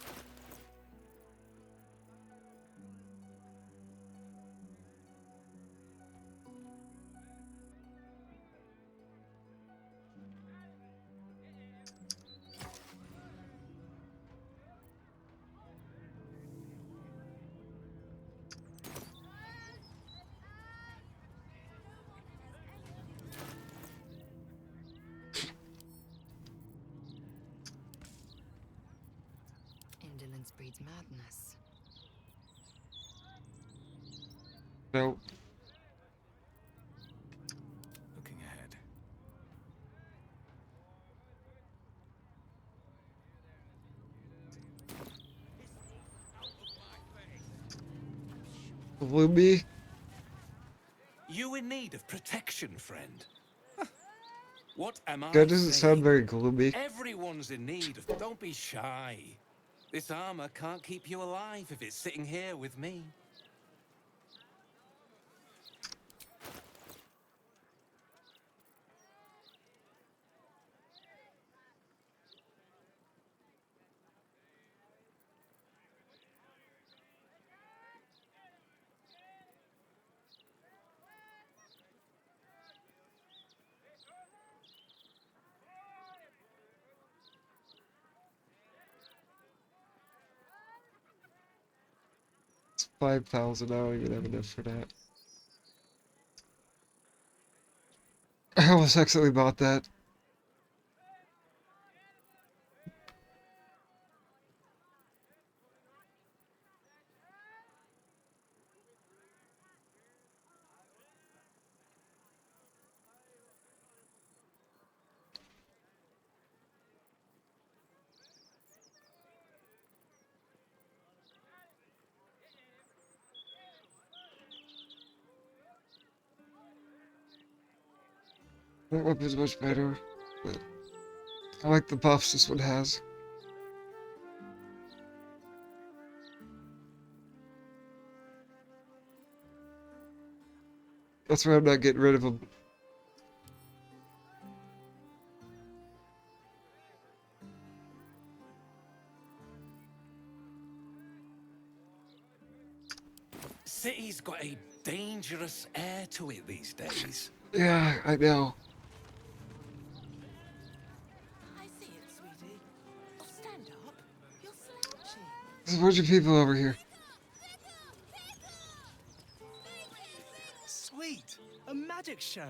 Indolence breeds madness. Nope. Looking ahead. Gloomy. You in need of protection, friend? What am I That doesn't sound saying? very gloomy. Everyone's in need of... Don't be shy. This armor can't keep you alive if it's sitting here with me. 5,000. I don't even have enough for that. I almost accidentally bought that. That weapon's much better, but I like the buffs this one has. That's why I'm not getting rid of them. City's got a dangerous air to it these days. Yeah, I know. I see it, sweetie. Oh, stand up. You're slouching. There's a bunch of people over here. Sweet! A magic show!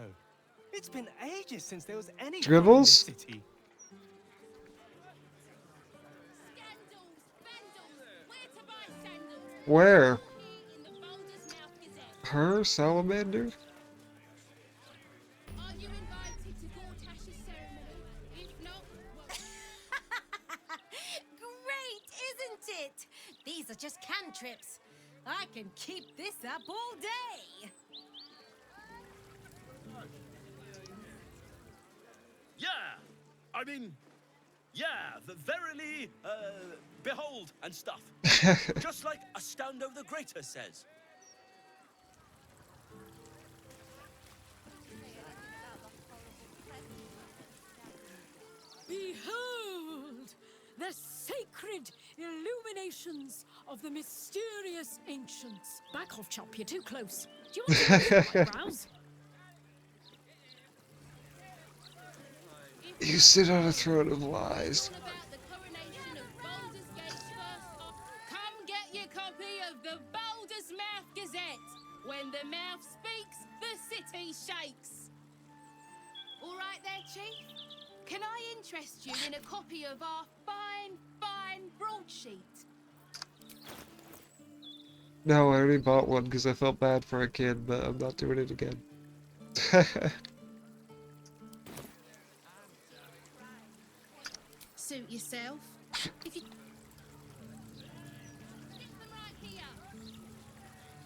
It's been ages since there was any fun in this Dribbles? city. Where? Her salamander? Great, isn't it? These are just cantrips. I can keep this up all day. Yeah! I mean, yeah, verily, behold and stuff. Just like Astondo the Greater says. Behold the sacred illuminations of the mysterious ancients. Back off, chop, you're too close. Do you want to read my brows? You sit on a throne of lies. Come get your copy of the Baldur's Mouth Gazette. When the mouth speaks, the city shakes. All right there, Chief. Can I interest you in a copy of our fine broadsheet? No, I already bought one because I felt bad for a kid, but I'm not doing it again. Suit yourself. If you...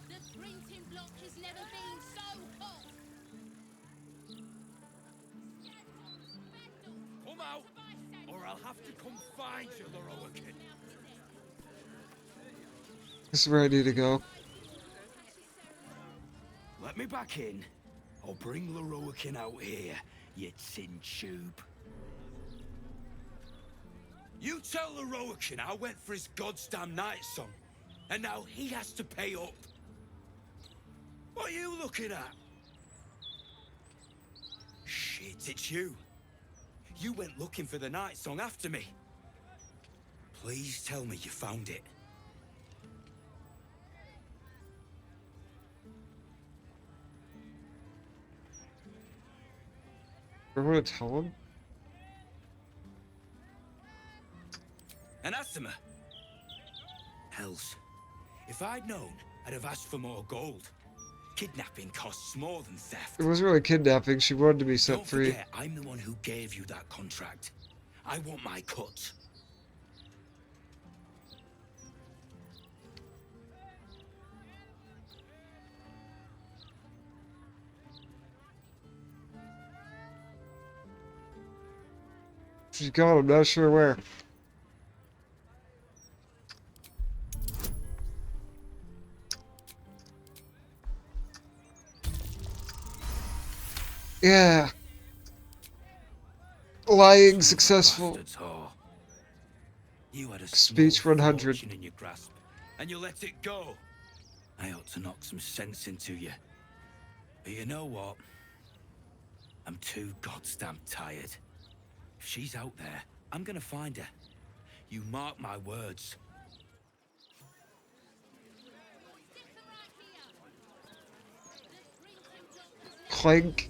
The printing block has never been so hot. Come out, or I'll have to come find you, Loroakin. This is where I need to go. Let me back in. I'll bring Loroakin out here, you tin tube. You tell Loroakin I went for his goddamn night song, and now he has to pay up. What are you looking at? Shit, it's you. You went looking for the night song after me. Please tell me you found it. I want to tell him. Anathema. Hells. If I'd known, I'd have asked for more gold. Kidnapping costs more than theft. It wasn't really kidnapping. She wanted to be set Don't free. forget, I'm the one who gave you that contract. I want my cut. She's gone. I'm not sure where. Yeah. Lying successful. Bastards, whore. You had a Speech small 100. fortune in your grasp, and you let it go. I ought to knock some sense into you. But you know what? I'm too goddamn tired. If she's out there, I'm gonna find her. You mark my words. Clank.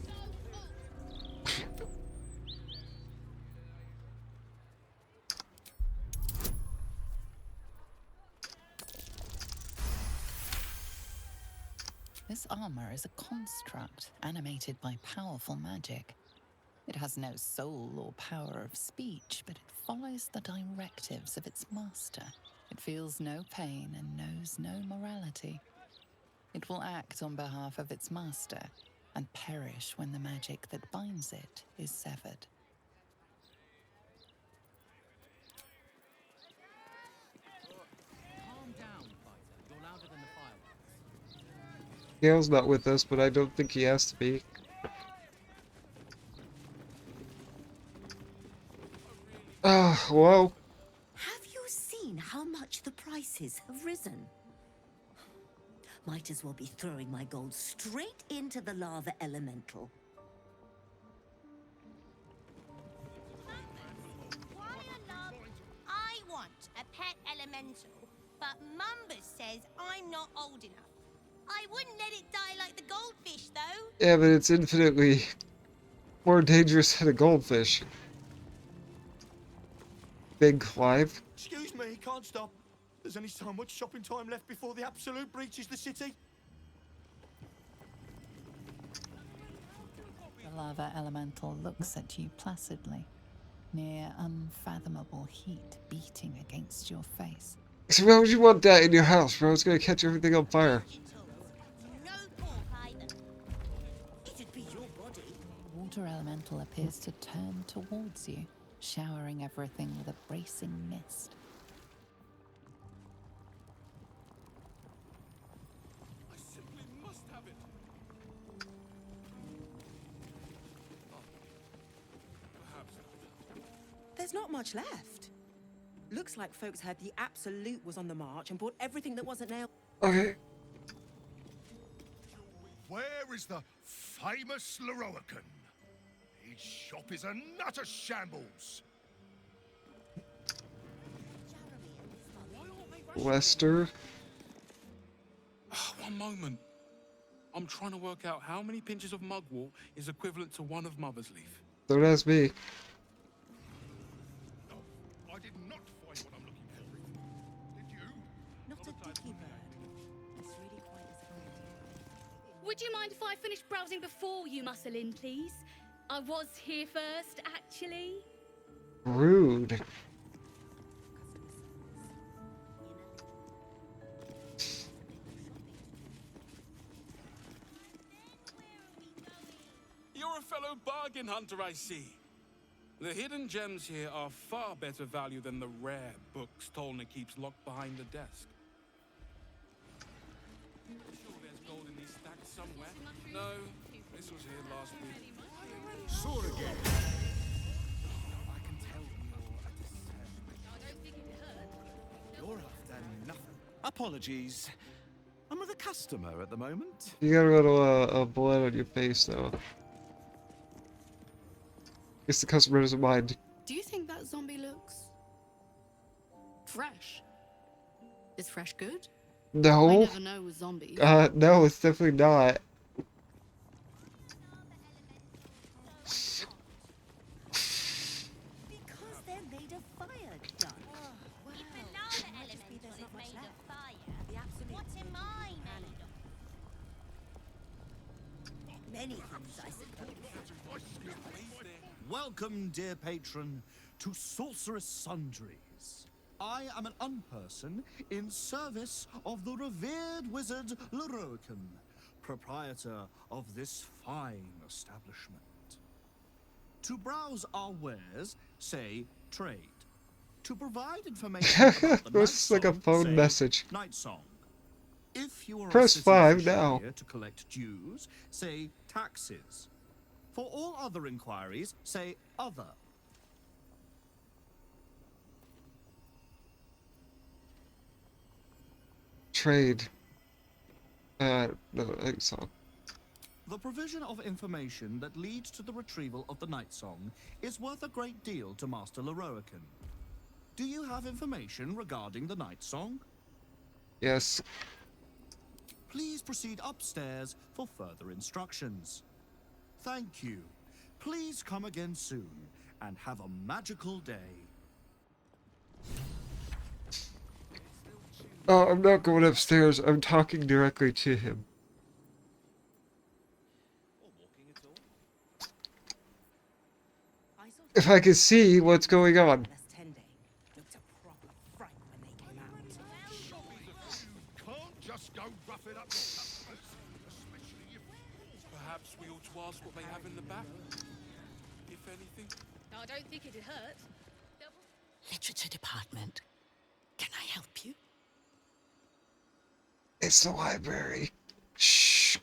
This armor is a construct animated by powerful magic. It has no soul or power of speech, but it follows the directives of its master. It feels no pain and knows no morality. It will act on behalf of its master and perish when the magic that binds it is severed. Calm down, fighter. You're louder than the fireworks. Gale's not with us, but I don't think he has to be. Well. Have you seen how much the prices have risen? Might as well be throwing my gold straight into the lava elemental. I want a pet elemental, but Mumbus says I'm not old enough. I wouldn't let it die like the goldfish, though. Yeah, but it's infinitely more dangerous than a goldfish. Big Clive. Excuse me, can't stop. There's only so much shopping time left before the absolute breaches the city. The lava elemental looks at you placidly, near unfathomable heat beating against your face. So why would you want that in your house, bro? It's gonna catch everything on fire. It'd be your body. The water elemental appears to turn towards you, showering everything with a bracing mist. I simply must have it. Oh, perhaps not. There's not much left. Looks like folks heard the Absolute was on the march and bought everything that wasn't nailed. Okay. Where is the famous Leroican? His shop is a nutter shambles. Lester. One moment. I'm trying to work out how many pinches of mugwort is equivalent to one of Mother's Leaf. Don't ask me. I did not find what I'm looking for. Did you? Not a dicky bird. It's really quite disappointing. Would you mind if I finished browsing before you muscle in, please? I was here first, actually. Rude. You're a fellow bargain hunter, I see. The hidden gems here are far better value than the rare books Tolna keeps locked behind the desk. Sure there's gold in these stacks somewhere. No, this was here last week. Sword again. I can tell you're after nothing. Apologies. I'm with a customer at the moment. You got a little blood on your face, though. Guess the customer doesn't mind. Do you think that zombie looks fresh? Is fresh good? No. I never know with zombies. No, it's definitely not. Because they're made of fire, Dun. If the lava elemental is made of fire, what's in my made of? Many things, I suppose. Welcome, dear patron, to Sorceress Sundries. I am an unperson in service of the revered wizard Leroican, proprietor of this fine establishment. To browse our wares, say trade. To provide information about the This is like a Night phone Song, say, message. Night Song. If you are Press a city 5 official now. here to collect dues, say taxes. For all other inquiries, say other. Trade. No, I think so. The provision of information that leads to the retrieval of the Night Song is worth a great deal to Master Leroican. Do you have information regarding the Night Song? Yes. Please proceed upstairs for further instructions. Thank you. Please come again soon and have a magical day. Oh, I'm not going upstairs. I'm talking directly to him. If I could see what's going on. Can't just go roughing up your customers, especially if... Perhaps we ought to ask what they have in the back, if anything. I don't think it'd hurt. Literature department. Can I help you? It's the library. Shh.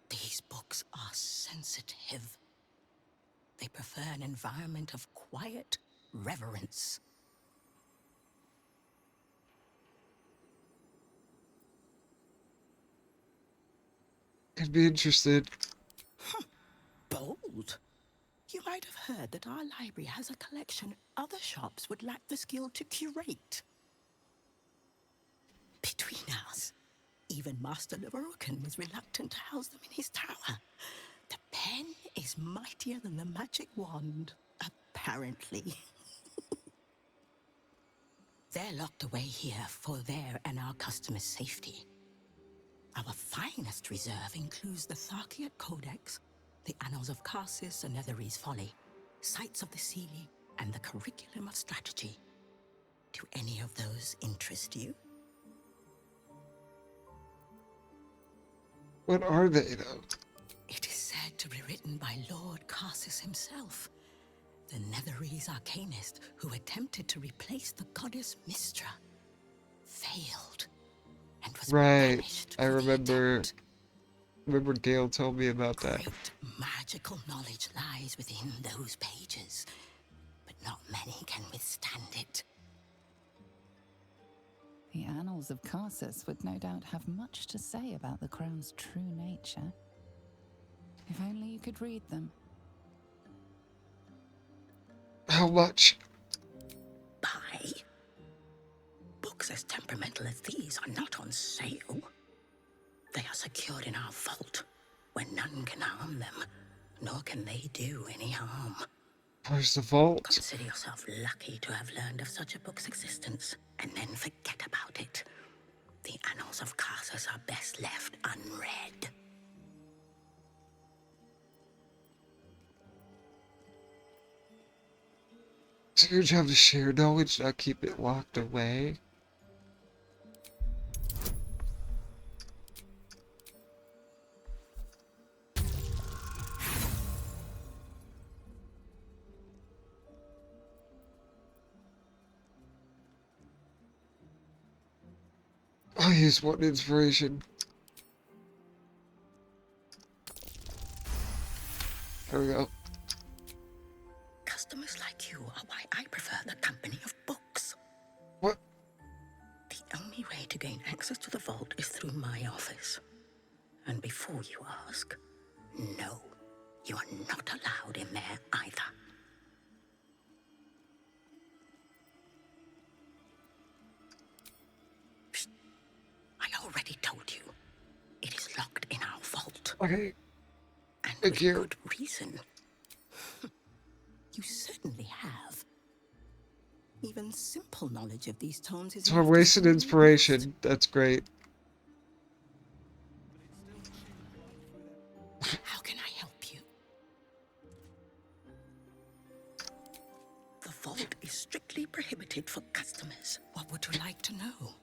These books are sensitive. They prefer an environment of quiet reverence. I'd be interested. Bold. You might have heard that our library has a collection other shops would lack the skill to curate. Between us, even Master Leroken was reluctant to house them in his tower. The pen is mightier than the magic wand, apparently. They're locked away here for their and our customers' safety. Our finest reserve includes the Tharkiat Codex, the Annals of Karsus and Netherese Folly, Sights of the Seelie, and the Curriculum of Strategy. Do any of those interest you? What are they, though? It is said to be written by Lord Karsus himself, the Netherese arcanist who attempted to replace the goddess Mystra. Failed. And was Right. I remember Gale told me about that. Great magical knowledge lies within those pages, but not many can withstand it. The Annals of Karsus would no doubt have much to say about the crown's true nature. If only you could read them. How much? Buy? Books as temperamental as these are not on sale. They are secured in our vault, where none can harm them, nor can they do any harm. Where's the vault? Consider yourself lucky to have learned of such a book's existence, and then forget about it. The Annals of Karsus are best left unread. It's your job to share knowledge, not keep it locked away. I'll use one inspiration. There we go. Customers like you are why I prefer the company of books. What? The only way to gain access to the vault is through my office. And before you ask, no, you are not allowed in there either. Psst. I already told you. It is locked in our vault. Okay. And Thank with you. good reason. You certainly have. Even simple knowledge of these tones is... So I wasted inspiration. That's great. How can I help you? The vault is strictly prohibited for customers. What would you like to know?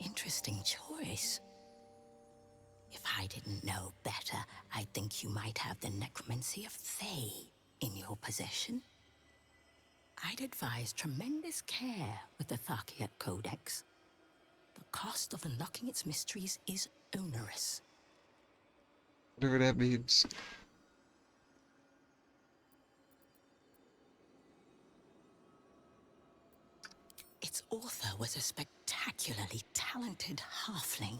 Interesting choice. If I didn't know better, I'd think you might have the necromancy of Thay in your possession. I'd advise tremendous care with the Tharkiat Codex. The cost of unlocking its mysteries is onerous. Whatever that means. Its author was a spectacularly talented halfling.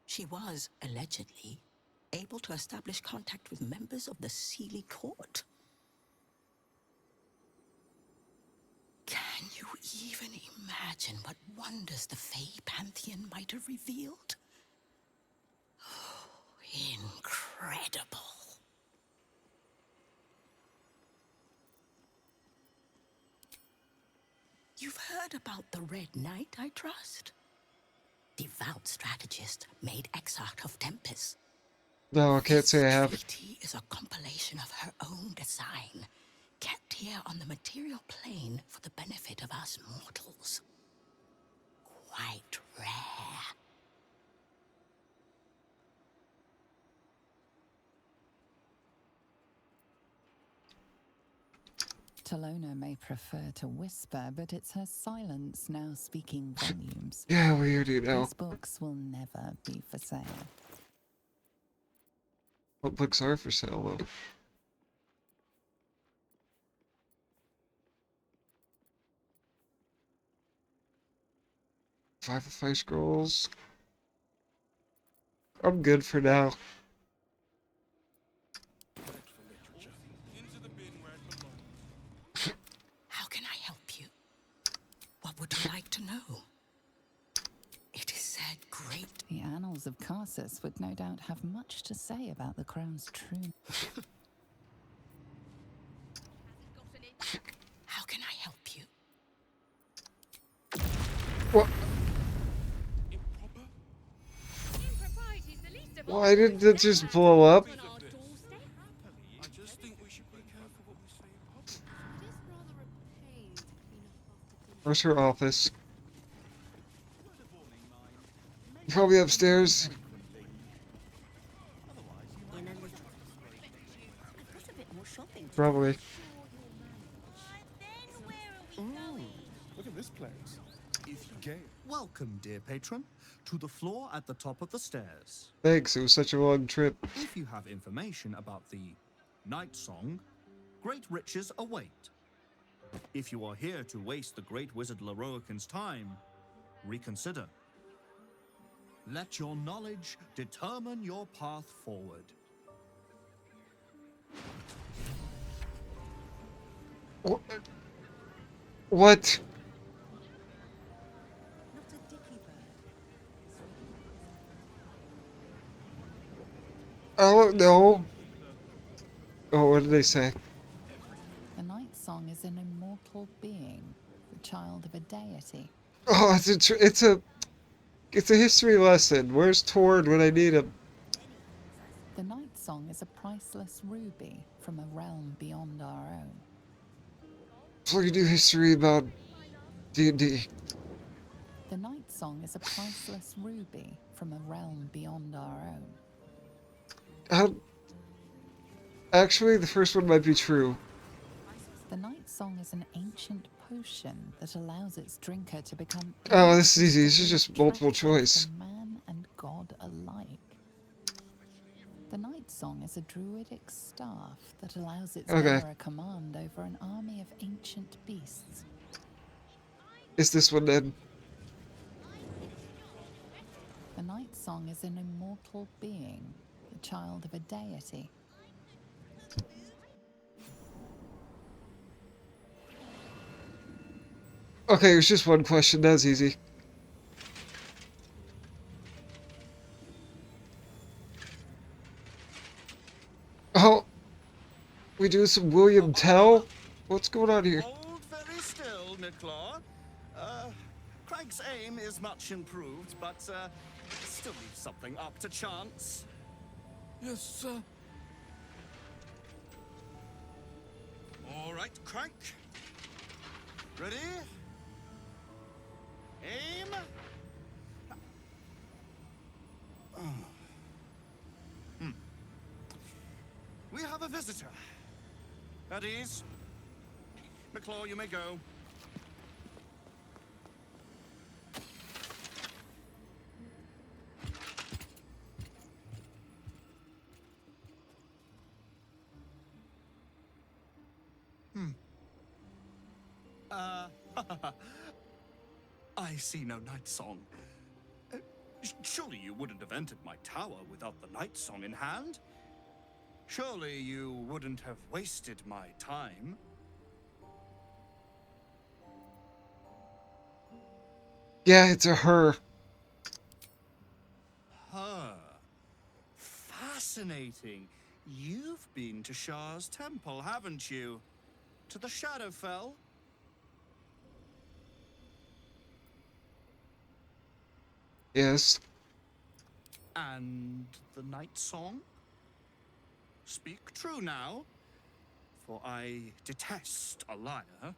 She was, allegedly, able to establish contact with members of the Seelie court. Can you even imagine what wonders the Fey Pantheon might have revealed? Incredible. You've heard about the Red Knight, I trust? Devout strategist made Exarch of Tempest. No, I can't say I have. This treaty is a compilation of her own design, kept here on the material plane for the benefit of us mortals. Quite rare. Talona may prefer to whisper, but it's her silence now speaking volumes. Yeah, weird, you know. These books will never be for sale. What books are for sale, though? Five of Five Scrolls. I'm good for now. How can I help you? What would you like to know? It is said great... The annals of Carsus would no doubt have much to say about the crown's true... How can I help you? What? Why didn't it just blow up? I just think we should be careful what we say. Where's her office? Probably upstairs. Probably. Look at this place. If you gave. Welcome, dear patron, to the floor at the top of the stairs. Thanks, it was such a long trip. If you have information about the Night Song, great riches await. If you are here to waste the great wizard Leroican's time, reconsider. Let your knowledge determine your path forward. What? I don't know. Oh, what did they say? The Night Song is an immortal being, the child of a deity. Oh, it's a history lesson. Where's Tord when I need him? The Night Song is a priceless ruby from a realm beyond our own. So you do history about D&D. The Night Song is a priceless ruby from a realm beyond our own. Actually, the first one might be true. The Night Song is an ancient potion that allows its drinker to become... Oh, this is easy. This is just multiple choice. ...for man and god alike. The Night Song is a druidic staff that allows its bearer command over an army of ancient beasts. Is this one then? The Night Song is an immortal being, the child of a deity. Okay, it was just one question. That was easy. Oh, we do some William Tell? What's going on here? Hold very still, Nicklaw. Craig's aim is much improved, but still leaves something up to chance. Yes, sir. All right, Crank. Ready? Aim. We have a visitor. At ease. Nicklaw, you may go. I see no Night Song. Surely you wouldn't have entered my tower without the Night Song in hand? Surely you wouldn't have wasted my time? Yeah, it's a her. Her. Fascinating. You've been to Shah's temple, haven't you? To the Shadowfell? Yes. And the Night Song? Speak true now, for I detest a liar.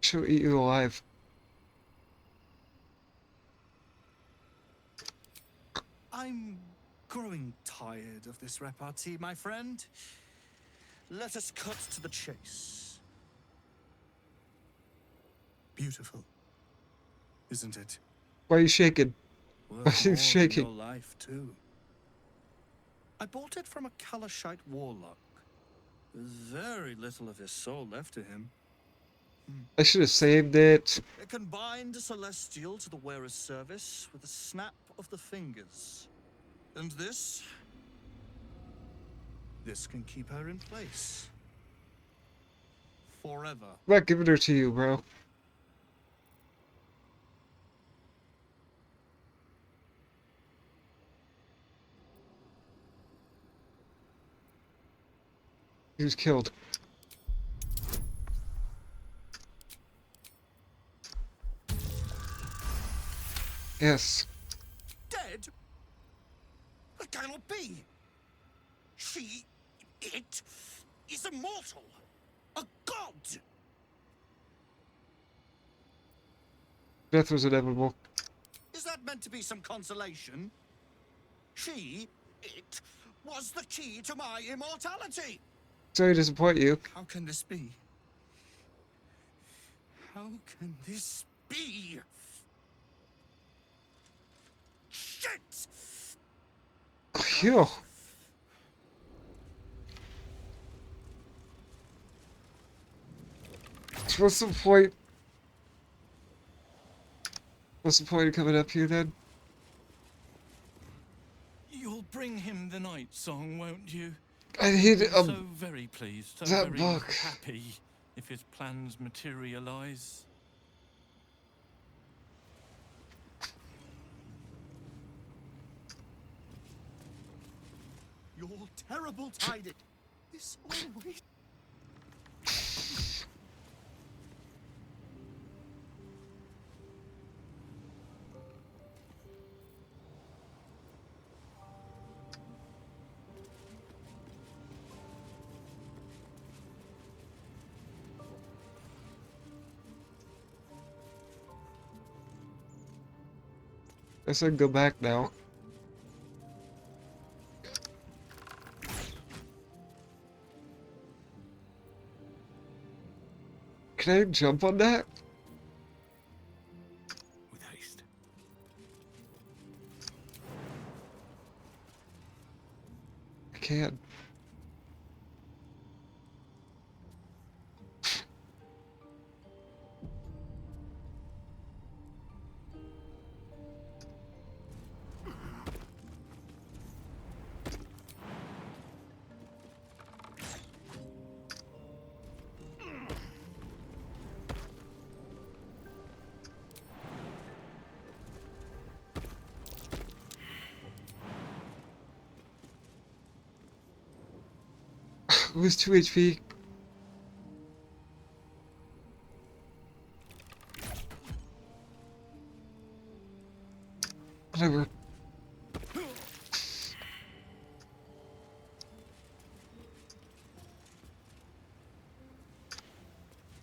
She'll eat you alive. I'm growing tired of this repartee, my friend. Let us cut to the chase. Beautiful, isn't it? Why are you shaking? Why Worth are you more than shaking? your life, too. I bought it from a Kalashite warlock. There's very little of his soul left to him. I should have saved it. It can bind a celestial to the wearer's service with a snap of the fingers. And this can keep her in place. Forever. I'm not giving her to you, bro. He was killed. Yes. Dead? That cannot be. It is immortal. A god. Death was inevitable. Is that meant to be some consolation? It was the key to my immortality. Sorry to disappoint you. How can this be? How can this be? Shit! Yo. What's the point? What's the point of coming up here then? You'll bring him the night song, won't you? I need so very pleased, so that very book. happy if his plans materialize. Your terrible tidings. This always. I said go back now. Can I jump on that? With haste. I can. Lose 2 HP. Whatever.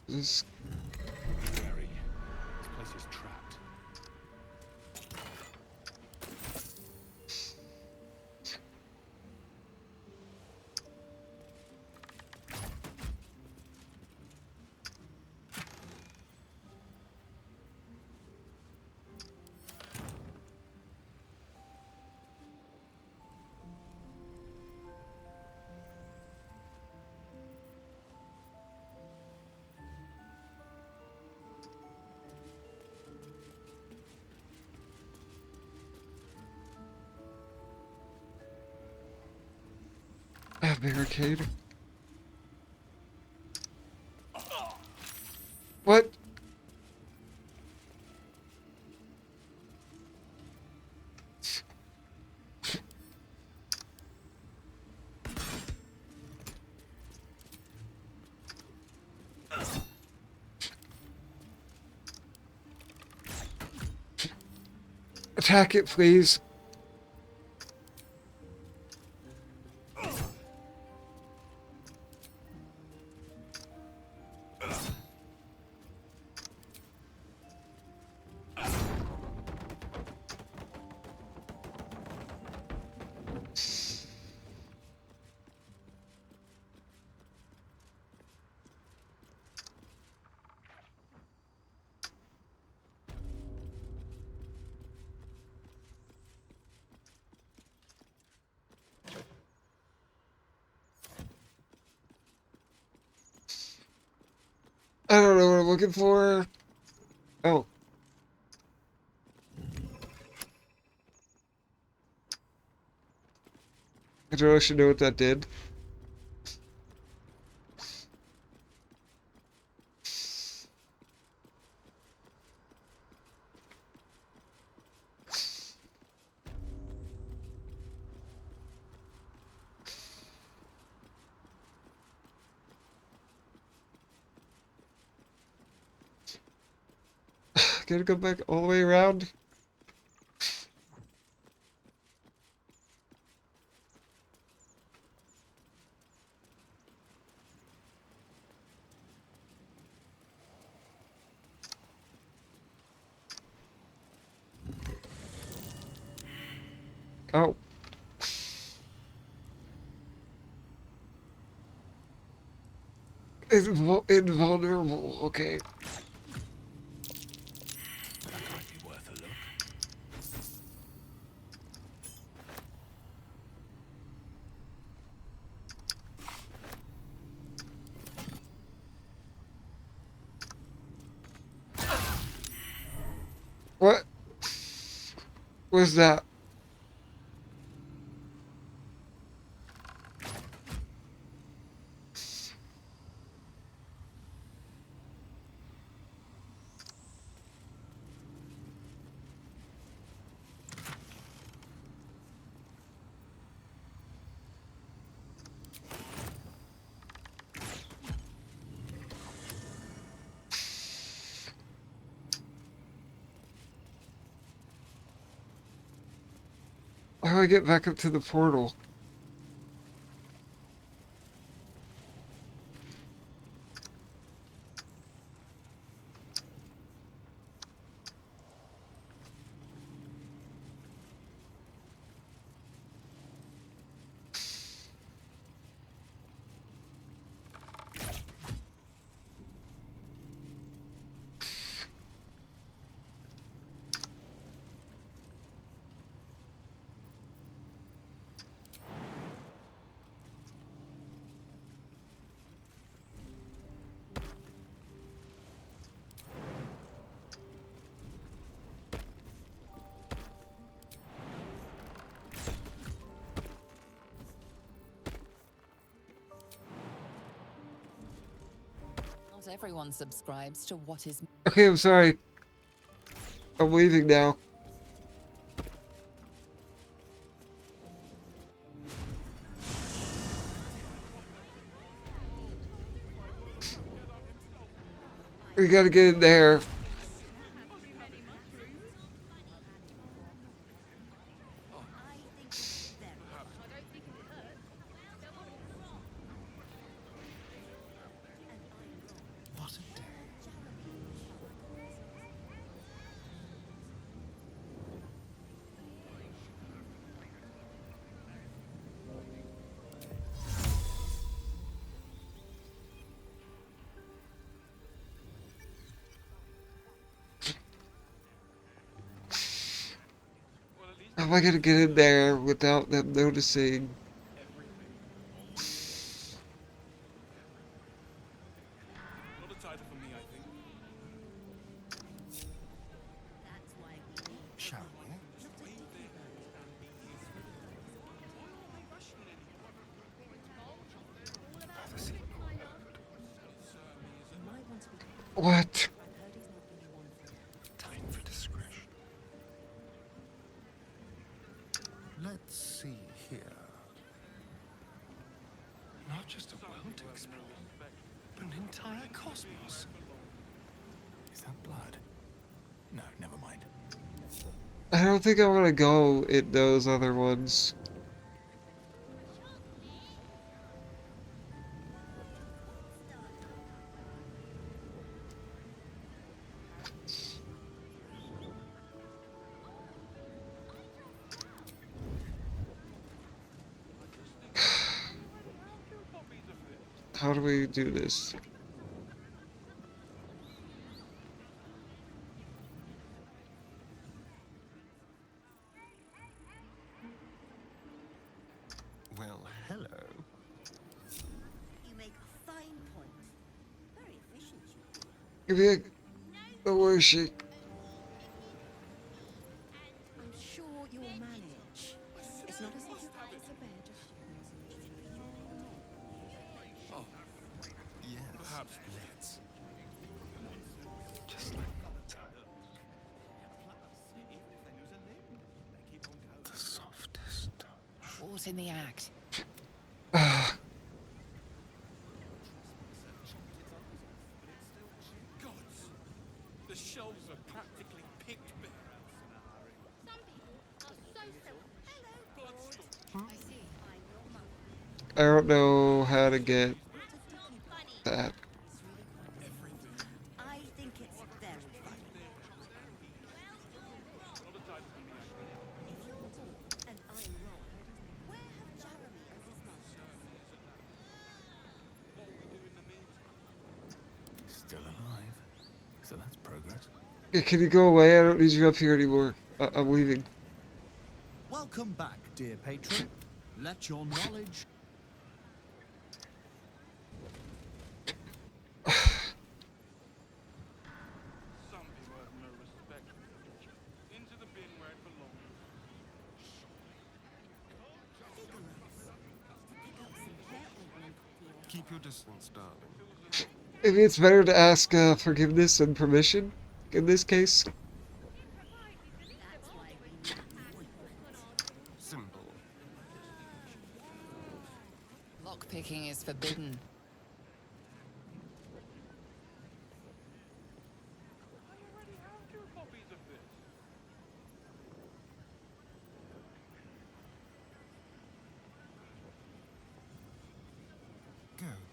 This. Wary. This place is trapped. Barricade. What? Attack it, please. I don't know what I'm looking for. Oh. I don't actually know what that did. Gotta go back all the way around. Oh. Invulnerable, okay. That might be worth a look. What was that? How do I get back up to the portal? Not everyone subscribes to what is. Okay, I'm sorry. I'm leaving now. We gotta get in there. What a day. How am I gonna get in there without them noticing? Not a title for me, I think. Shall we? What? Time for discretion. Let's see here. Not just a world to explore, but an entire cosmos. Is that blood? No, never mind. I don't think I want to go in those other ones. How do we do this? Well, hello. You make a fine point. Very efficient, you. Give me a where is she? I'm sure you'll manage. It's not as if you're quite so bad just Oh, yes. Perhaps let's. Just like another time. The softest touch. Caught in the act. Gods, the shelves are practically picked bare. I don't know how to get that. I think it's very funny. If you're Paul and I'm Ron, where have Jeremy and his master? Still alive. So that's progress. Yeah, can you go away? I don't need you up here anymore. I'm leaving. Welcome back, dear patron. Let your knowledge... Some people have no respect for literature. Into the bin where it belongs. Keep your distance, darling. Maybe it's better to ask forgiveness and permission in this case. Simple. Lockpicking is forbidden.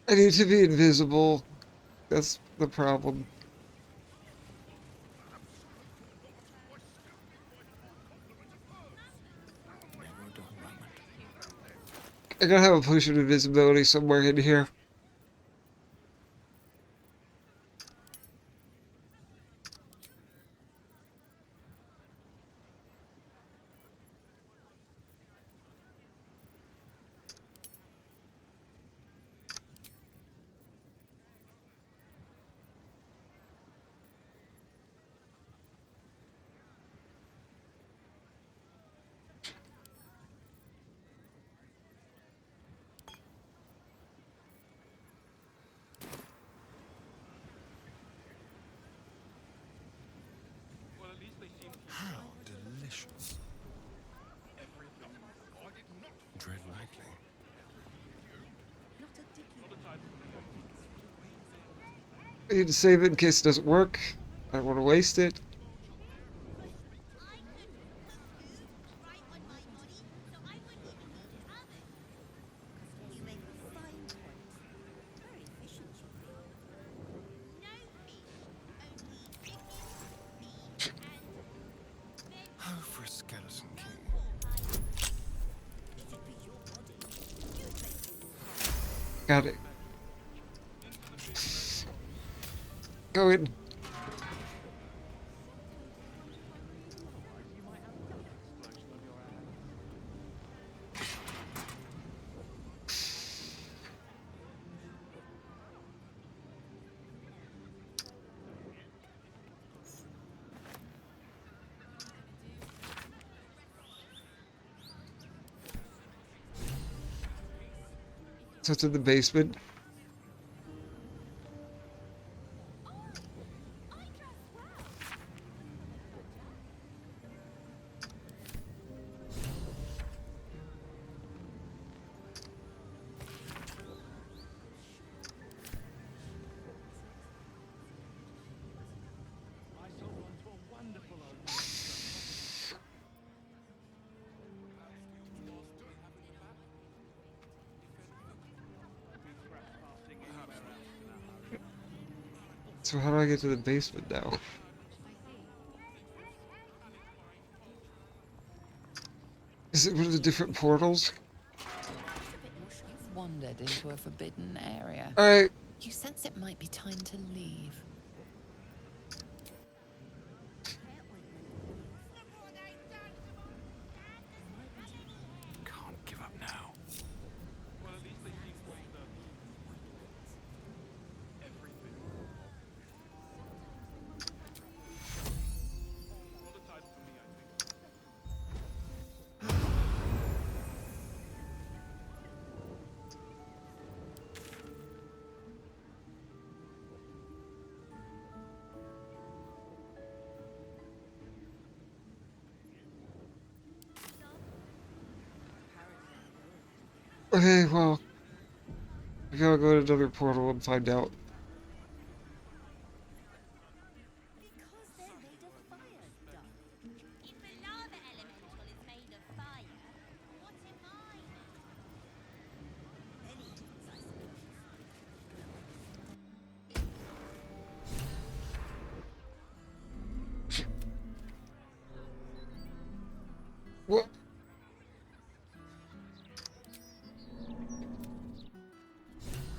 I need to be invisible. That's the problem. I gotta have a potion of invisibility somewhere in here. How delicious. Dread lightly. I need to save it in case it doesn't work. I don't want to waste it. You make a fine point. Very efficient, Oh, for a skeleton king. Got it. Go in. So it's in the basement. So how do I get to the basement now? Is it one of the different portals? You've wandered into a forbidden area. Alright. You sense it might be time to leave. Can't give up now. Well, at least they seem to have done everything. Not a title for me, I think. Okay, well, I gotta go to another portal and find out. Because they're made of fire, darling. If a lava elemental is made of fire, what am I made of? Anything, I suppose. What?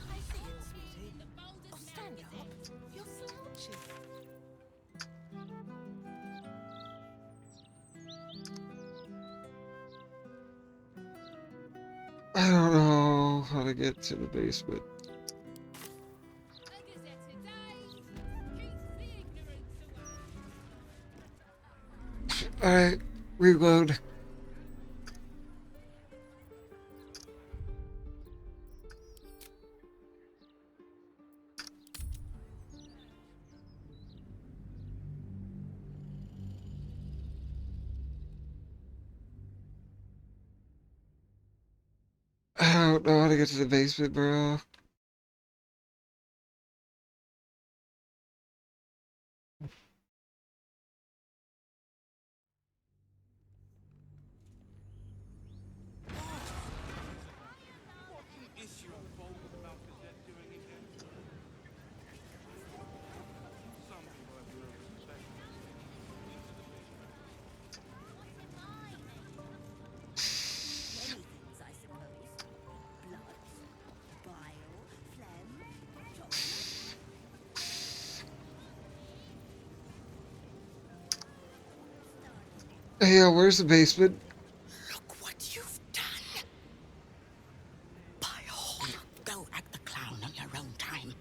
I see it, sweetie. Oh, stand up. You're slouching. I don't know how to get to the basement. Alright, reload. I don't know how to get to the basement, bro. What's the issue of Baldur Malkazet doing again? Some people have no respect for the into the basement. Many things, I suppose. Blood, bile, phlegm, chocolate. Hey, where's the basement? Look what you've done. By all, go act the clown on your own time.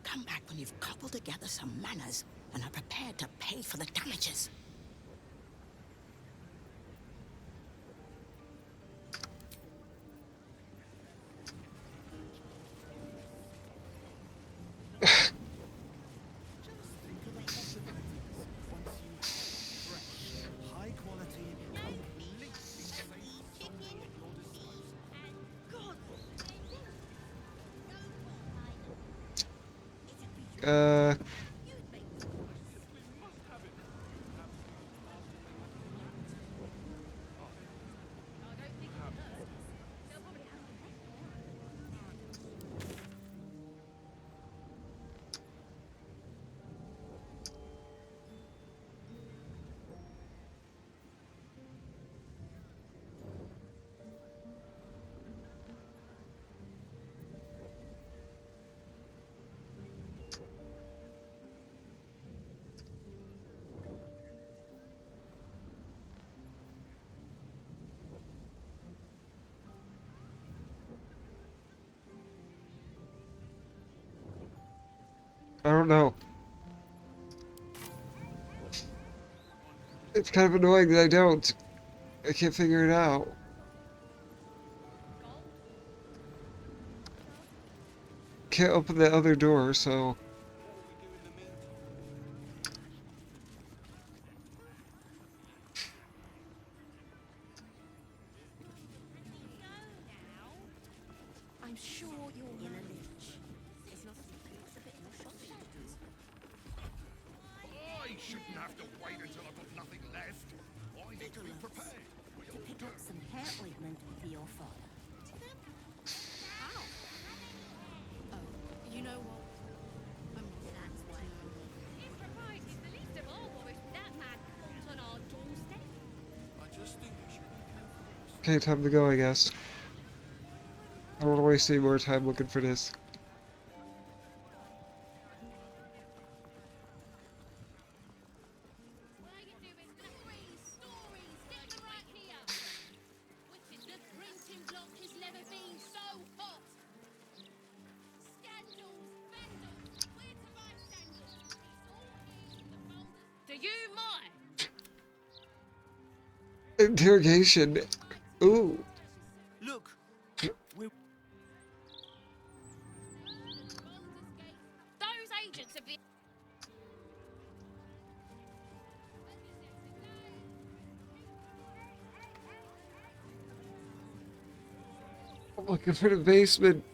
Come back when you've cobbled together some manners and are prepared to pay for the damages. High quality, completely safe Chicken, beef, and God. I don't know. It's kind of annoying that I don't. I can't figure it out. Can't open the other door, so... I'm sure you're in a niche. It's not a secret, it's a bit more shopping to do. I shouldn't have to wait until I've got nothing left. I need to be prepared. To pick up some hair ointment for your father. How? Oh, you know what? I'm not That's why Okay, time to go, I guess. I don't want to waste any more time looking for this. Do you mind? Interrogation. Ooh. Look, Those agents of the. I'm looking for the basement.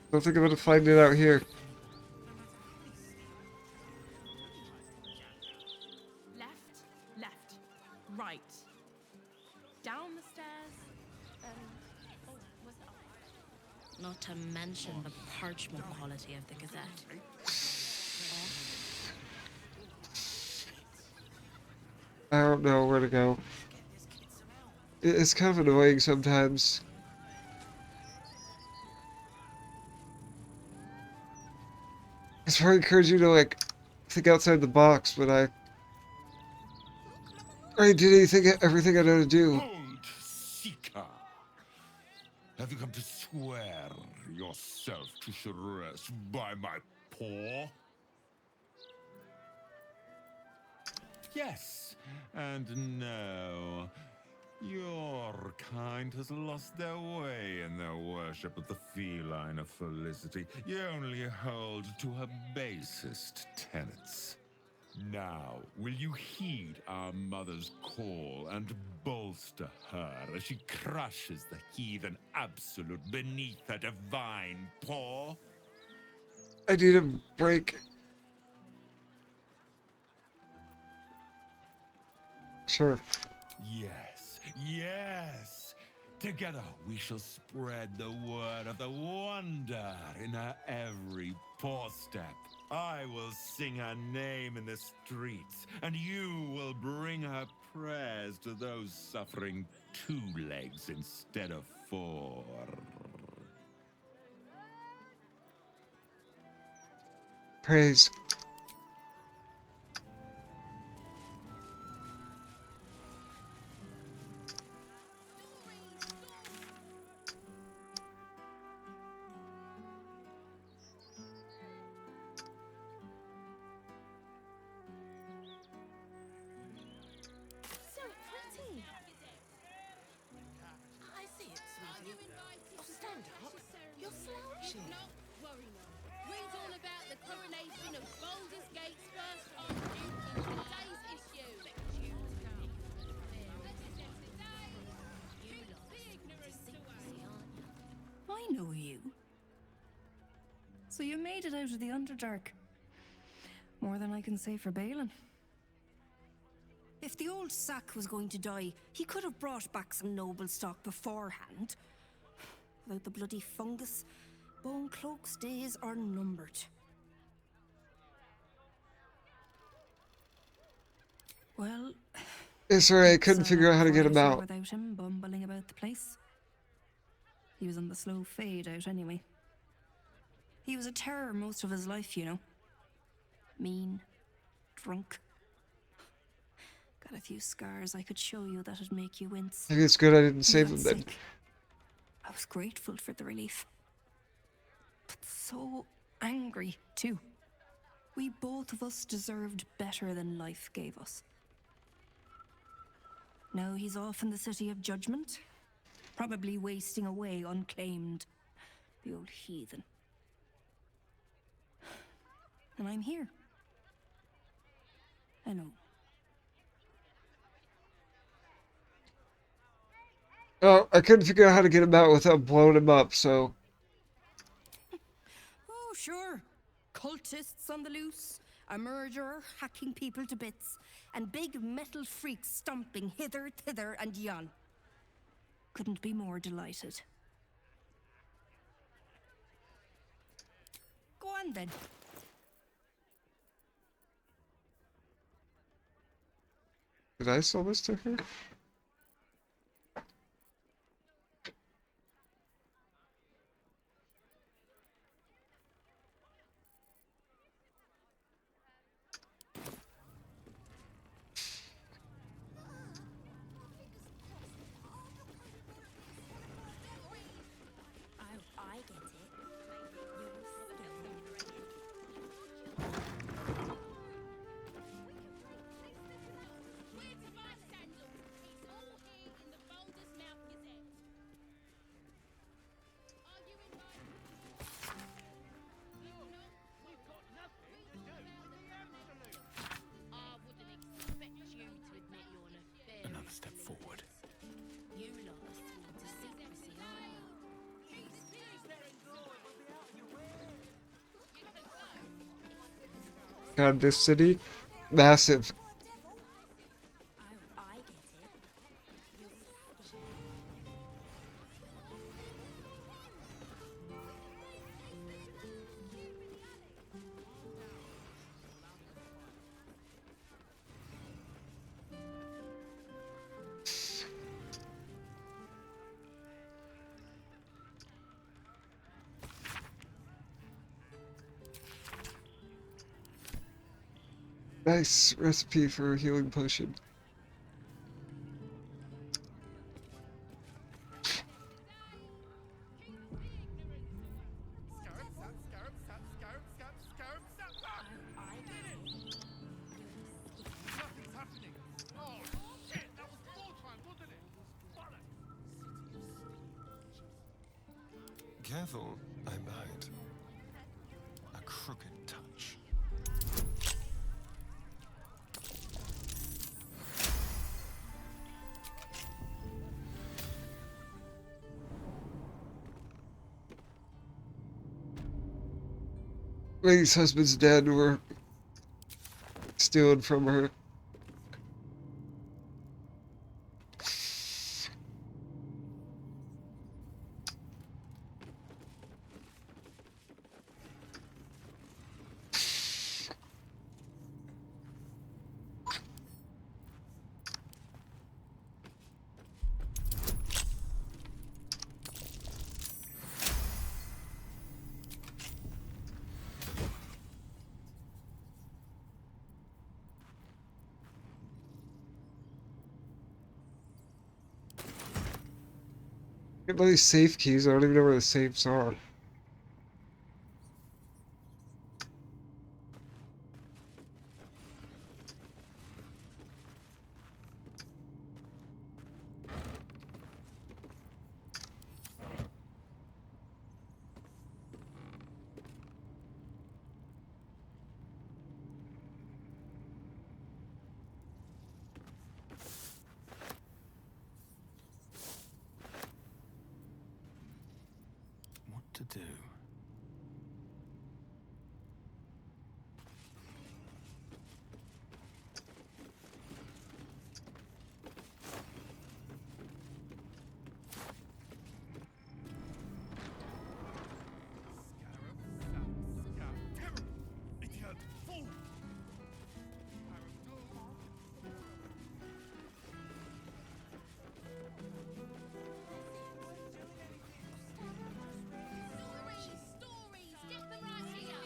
Don't think I'm gonna find it out here. Left, right. Down the stairs, oh, was it up? Not to mention the parchment quality of the Gazette. I don't know where to go. It's kind of annoying sometimes. It's very encouraging to, like, think outside the box, but I did everything I know to do. Old seeker! Have you come to swear yourself to Sharess by my paw? Yes, and no. Your kind has lost their way in their worship of the feline of Felicity. You only hold to her basest tenets. Now, will you heed our mother's call and bolster her as she crushes the heathen absolute beneath her divine paw? I need a break. Sure. Yes, yes! Together we shall spread the word of the wonder in her every paw step. I will sing her name in the streets, and you will bring her prayers to those suffering 2 legs instead of 4. Praise. So pretty. I see it, sweetie. Oh, stand up. You're slouching. No, worry not. Read all about the coronation of Baldur's Gate's first Archduke in today's issue. I know you. So you made it out of the Underdark. More than I can say for Balin. If the old sack was going to die, he could have brought back some noble stock beforehand. Without the bloody fungus, Bone Cloak's days are numbered. Well, Sorry, I couldn't figure out how to get him quieter out. without him bumbling about the place. He was on the slow fade out anyway. He was a terror most of his life, you know. Mean, drunk. Got a few scars I could show you that'd make you wince. I think it's good I didn't He save got him then. sick. I was grateful for the relief. But so angry, too. We both of us deserved better than life gave us. Now he's off in the City of Judgment, probably wasting away unclaimed. The old heathen. And I'm here. I know. Oh, I couldn't figure out how to get him out without blowing him up, so... Oh, sure. Cultists on the loose, a murderer hacking people to bits, and big metal freaks stomping hither, thither, and yon. Couldn't be more delighted. Go on then. Did I sell this to her? I get it. Where to buy sandals? It's all here in the Balder's Mouth Gazette. Are you invited? No, we've got nothing to do with the absolute. I wouldn't expect you to admit you're nefarious. Another step forward. You lot are sworn to secrecy, aren't you? God, this city, massive. I get it. Nice recipe for a healing potion. Nothing's happening. Oh, shit, that was 4 times, wasn't it? Bollocks. Careful, I might. A crooked touch. Lady's husband's dead. We're stealing from her. Get all these safe keys. I don't even know where the safes are. What to do? Idiot, fool. Stories! Get them right here!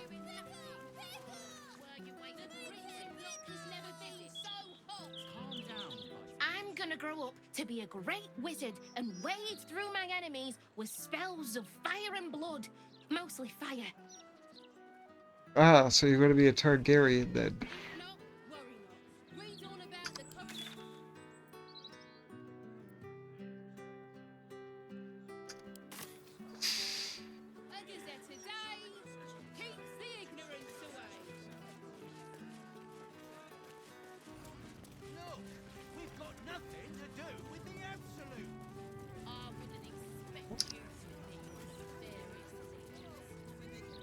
Were you waiting for it? Block has never been so hot! Calm down, I'm gonna grow up to be a great wizard and wade through my enemies with spells of fire and blood. Mostly fire. Ah, so you're going to be a Targaryen then. Read all about the current... A gazette a day keeps the ignorance away. Look, we've got nothing to do with the absolute. I wouldn't expect you to admit your nefarious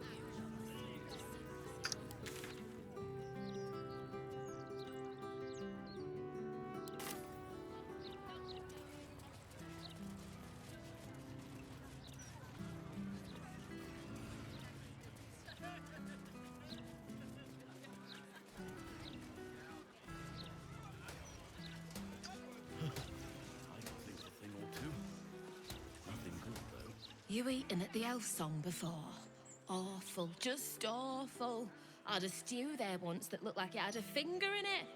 You eaten at the Elf Song before? Awful, just awful. I had a stew there once that looked like it had a finger in it.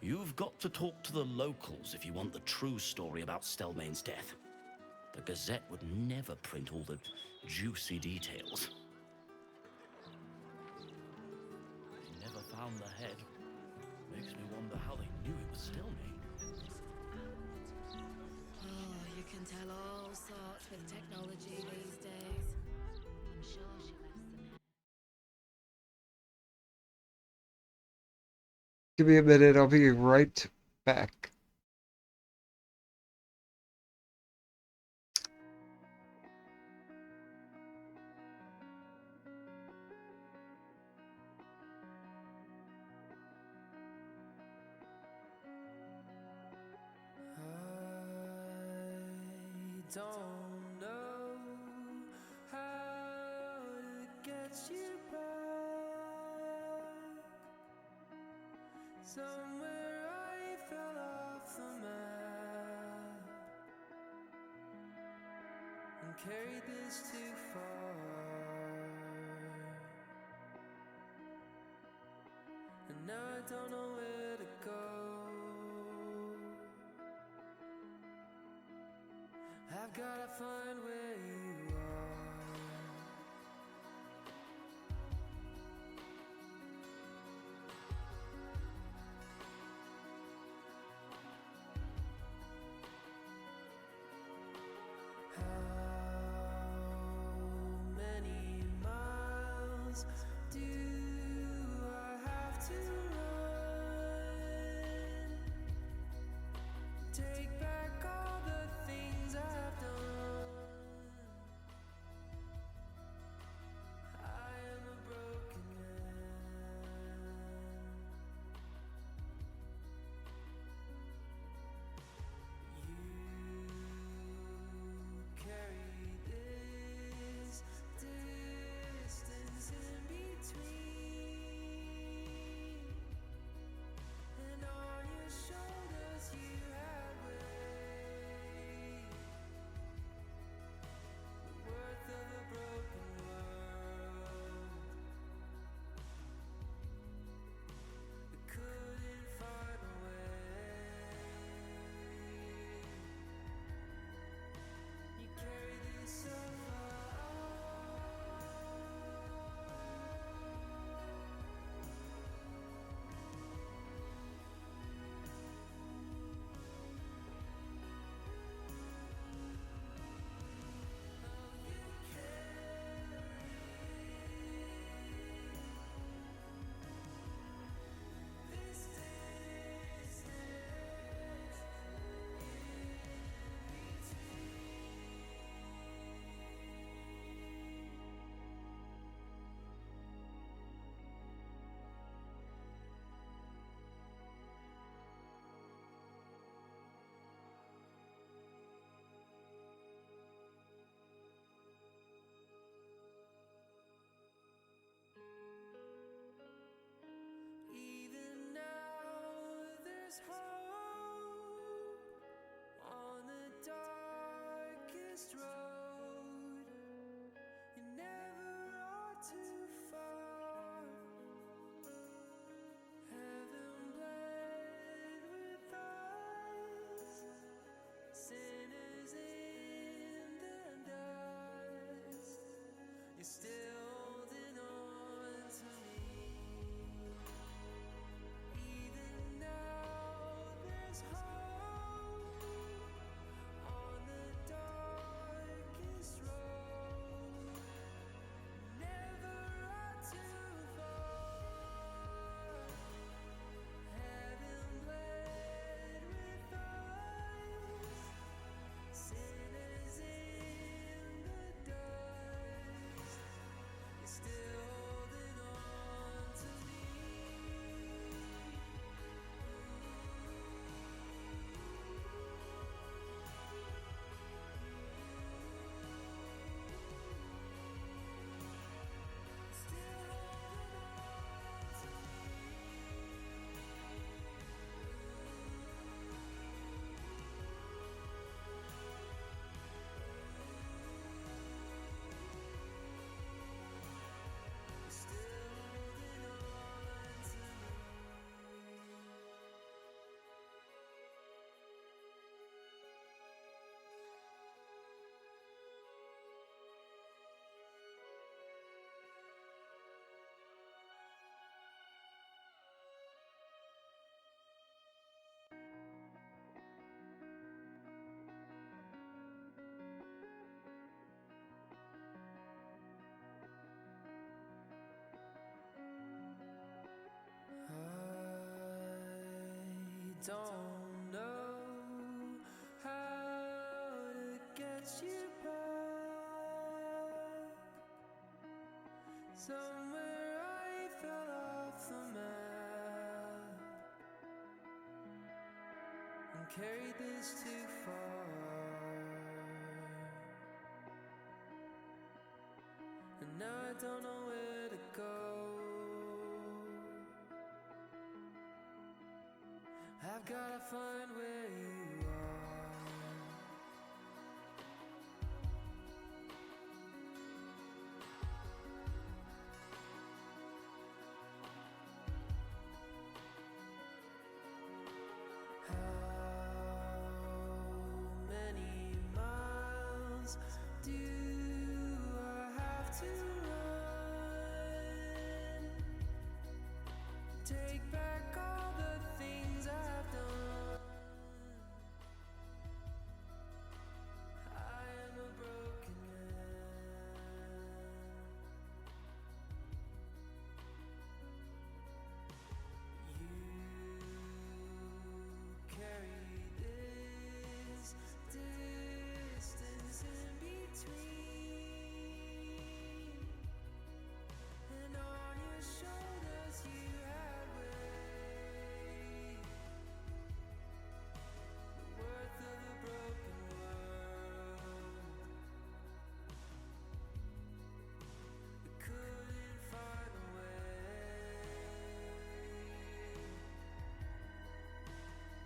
You've got to talk to the locals if you want the true story about Stelmane's death. The Gazette would never print all the juicy details. They never found the head. Makes me wonder how they knew it was Stelmane. Oh, you can tell all sorts with technology these days. I'm sure she left some. Give me a minute, I'll be right back. Don't know how to get you back. Somewhere I fell off the map and carried this too far, and now I don't know where to go. I've gotta find where you are. How many miles do I have to run? Take back all the things I've done. I am a broken man. You carry this distance in between, and on your shoulders you have weight, the worth of a broken world that couldn't find a way. You carry this so far. Even now there's hope on the darkest road. You never are too far. Heaven bled with us, sinners in the dust. You're still holding on to me. Even now don't know how to get you back. Somewhere I fell off the map and carried this too far, and now I don't know where to go. I've gotta find where you are. How many miles do I have to run? Take back all the things I've done. I am a broken man. You carry this distance in between, and on your shoulders you had weight, the worth of a broken world that couldn't find a way.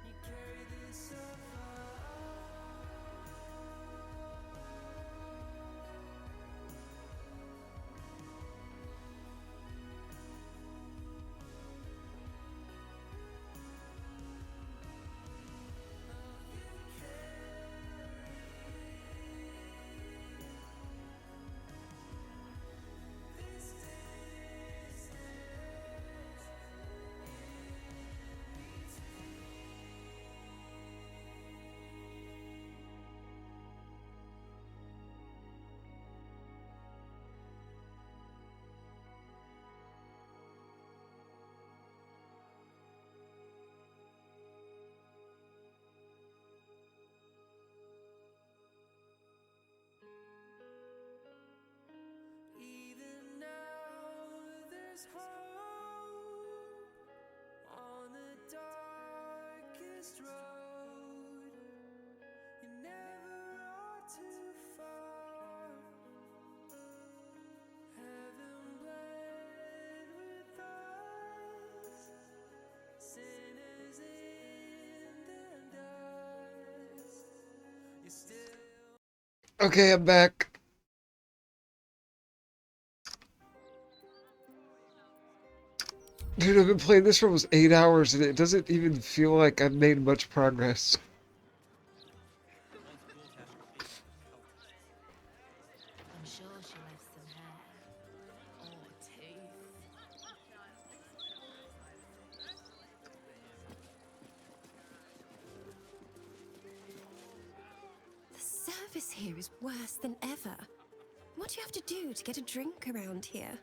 You carry this so far. Even now there's hope on the darkest road. You never are too far. Heaven bled with us, sinners in the dust. You still. Okay, I'm back. Dude, I've been playing this for almost 8 hours and it doesn't even feel like I've made much progress. I'm sure she left some hair or teeth. The service here is worse than ever. What do you have to do to get a drink around here?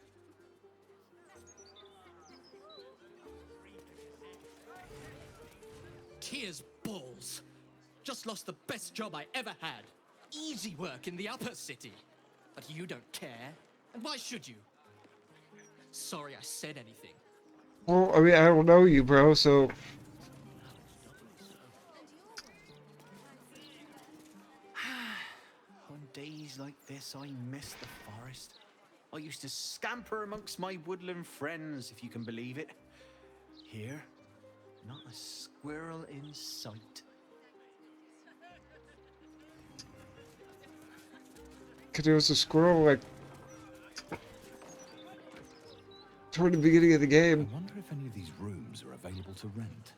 Tears balls. Just lost the best job I ever had. Easy work in the upper city. But you don't care. And why should you? Sorry I said anything. Well, I mean, I don't know you, bro, so... On days like this, I miss the forest. I used to scamper amongst my woodland friends, if you can believe it. Here, not a squirrel in sight. Cause there was a squirrel, like... toward the beginning of the game. I wonder if any of these rooms are available to rent.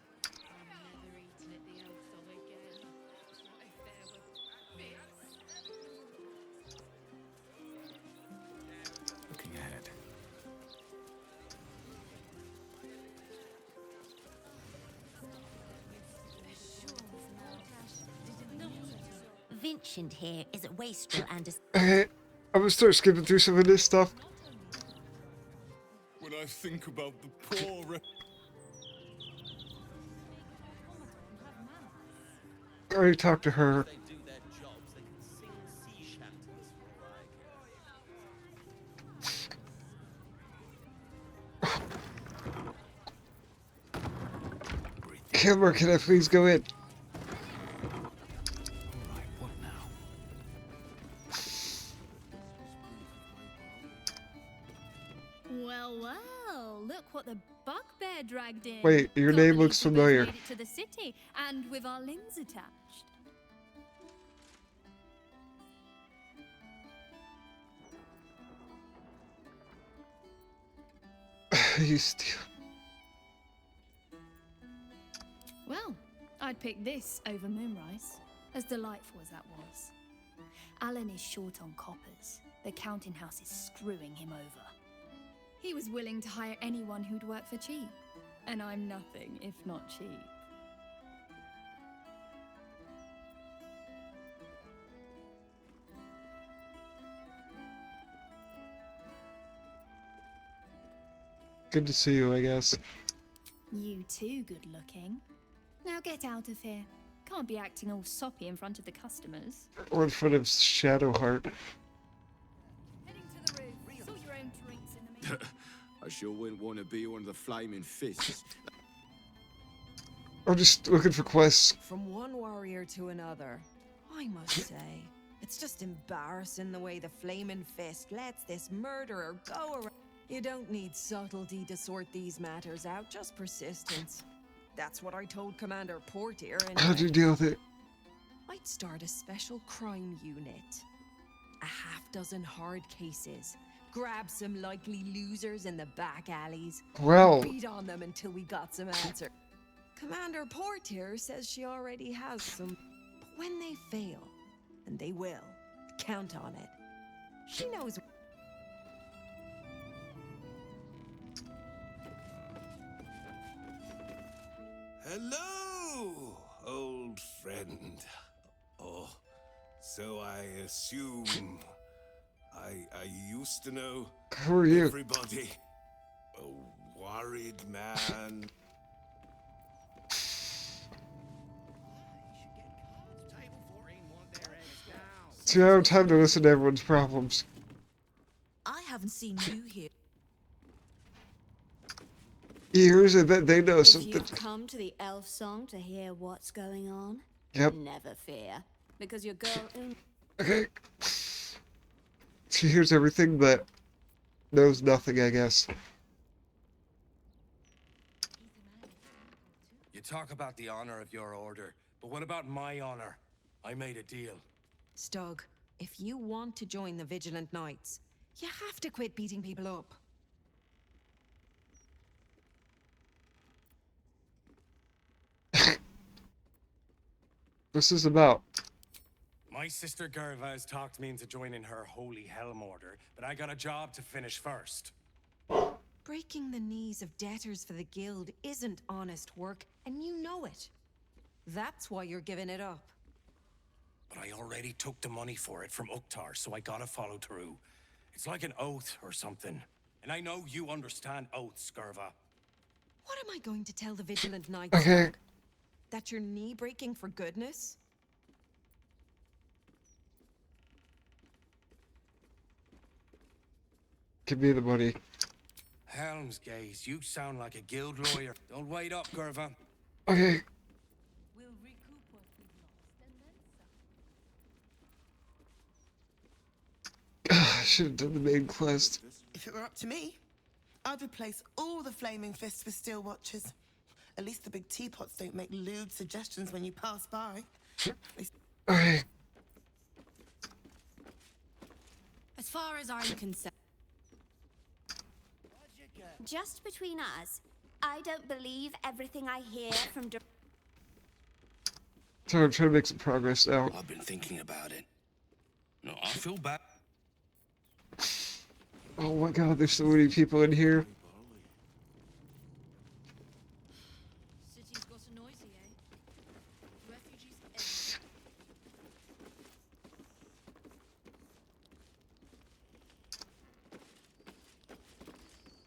Looking ahead. Vincent here is a wastrel and a... Okay, I'm gonna start skipping through some of this stuff. When I think about the poor... I already talked to her. They do their jobs, they can sing sea shanties for all I care. Camera, can I please go in? Alright, what now? Well, well, look what the bugbear dragged in. Wait, your Can't name believe looks we both familiar. made it to the city, and with our limbs attached. You steal. Well, I'd pick this over Moonrise, as delightful as that was. Alan is short on coppers. The counting house is screwing him over. He was willing to hire anyone who'd work for cheap, and I'm nothing if not cheap. Good to see you, I guess. You too, good looking. Now get out of here. Can't be acting all soppy in front of the customers. Or in front of Shadowheart. Heading to the roof. Sort your own drinks in the meantime. I sure wouldn't want to be one of the flaming fists. I'm just looking for quests. From one warrior to another, I must say, it's just embarrassing the way the Flaming Fist lets this murderer go around. You don't need subtlety to sort these matters out, just persistence. That's what I told Commander Portier anyway. How'd you deal with it? I'd start a special crime unit. A half-dozen hard cases. Grab some likely losers in the back alleys. Well. Beat on them until we got some answer. Commander Portier says she already has some. But when they fail, and they will, count on it. She knows. Hello, old friend. Oh, so I assume I used to know Who are you? everybody. A worried man. See, I don't have time to listen to everyone's problems. I haven't seen you here. Ears, I bet they know If something. you've come to the elf song to hear what's going on, Yep. never fear, because your girl. Okay. She hears everything, but knows nothing, I guess. You talk about the honor of your order, but what about my honor? I made a deal. Stug, if you want to join the Vigilant Knights, you have to quit beating people up. This is about. My sister Gerva has talked me into joining her Holy Helm Order, but I got a job to finish first. Breaking the knees of debtors for the guild isn't honest work, and you know it. That's why you're giving it up. But I already took the money for it from Uktar, so I gotta follow through. It's like an oath or something. And I know you understand oaths, Gerva. What am I going to tell the Vigilant Knights? Okay. That you're knee-breaking for goodness? Give me the money. Helm's Gaze, you sound like a guild lawyer. Don't wait up, Gerva. Okay. We'll recoup what we've lost and then some. I should have done the main quest. If it were up to me, I'd replace all the flaming fists with steel watchers. At least the big teapots don't make lewd suggestions when you pass by. Okay. As far as I'm concerned. Just between us, I don't believe everything I hear from. So I'm trying to make some progress now. I've been thinking about it. No, I feel bad. Oh my god, there's so many people in here. City's got a noisy, eh? Refugees.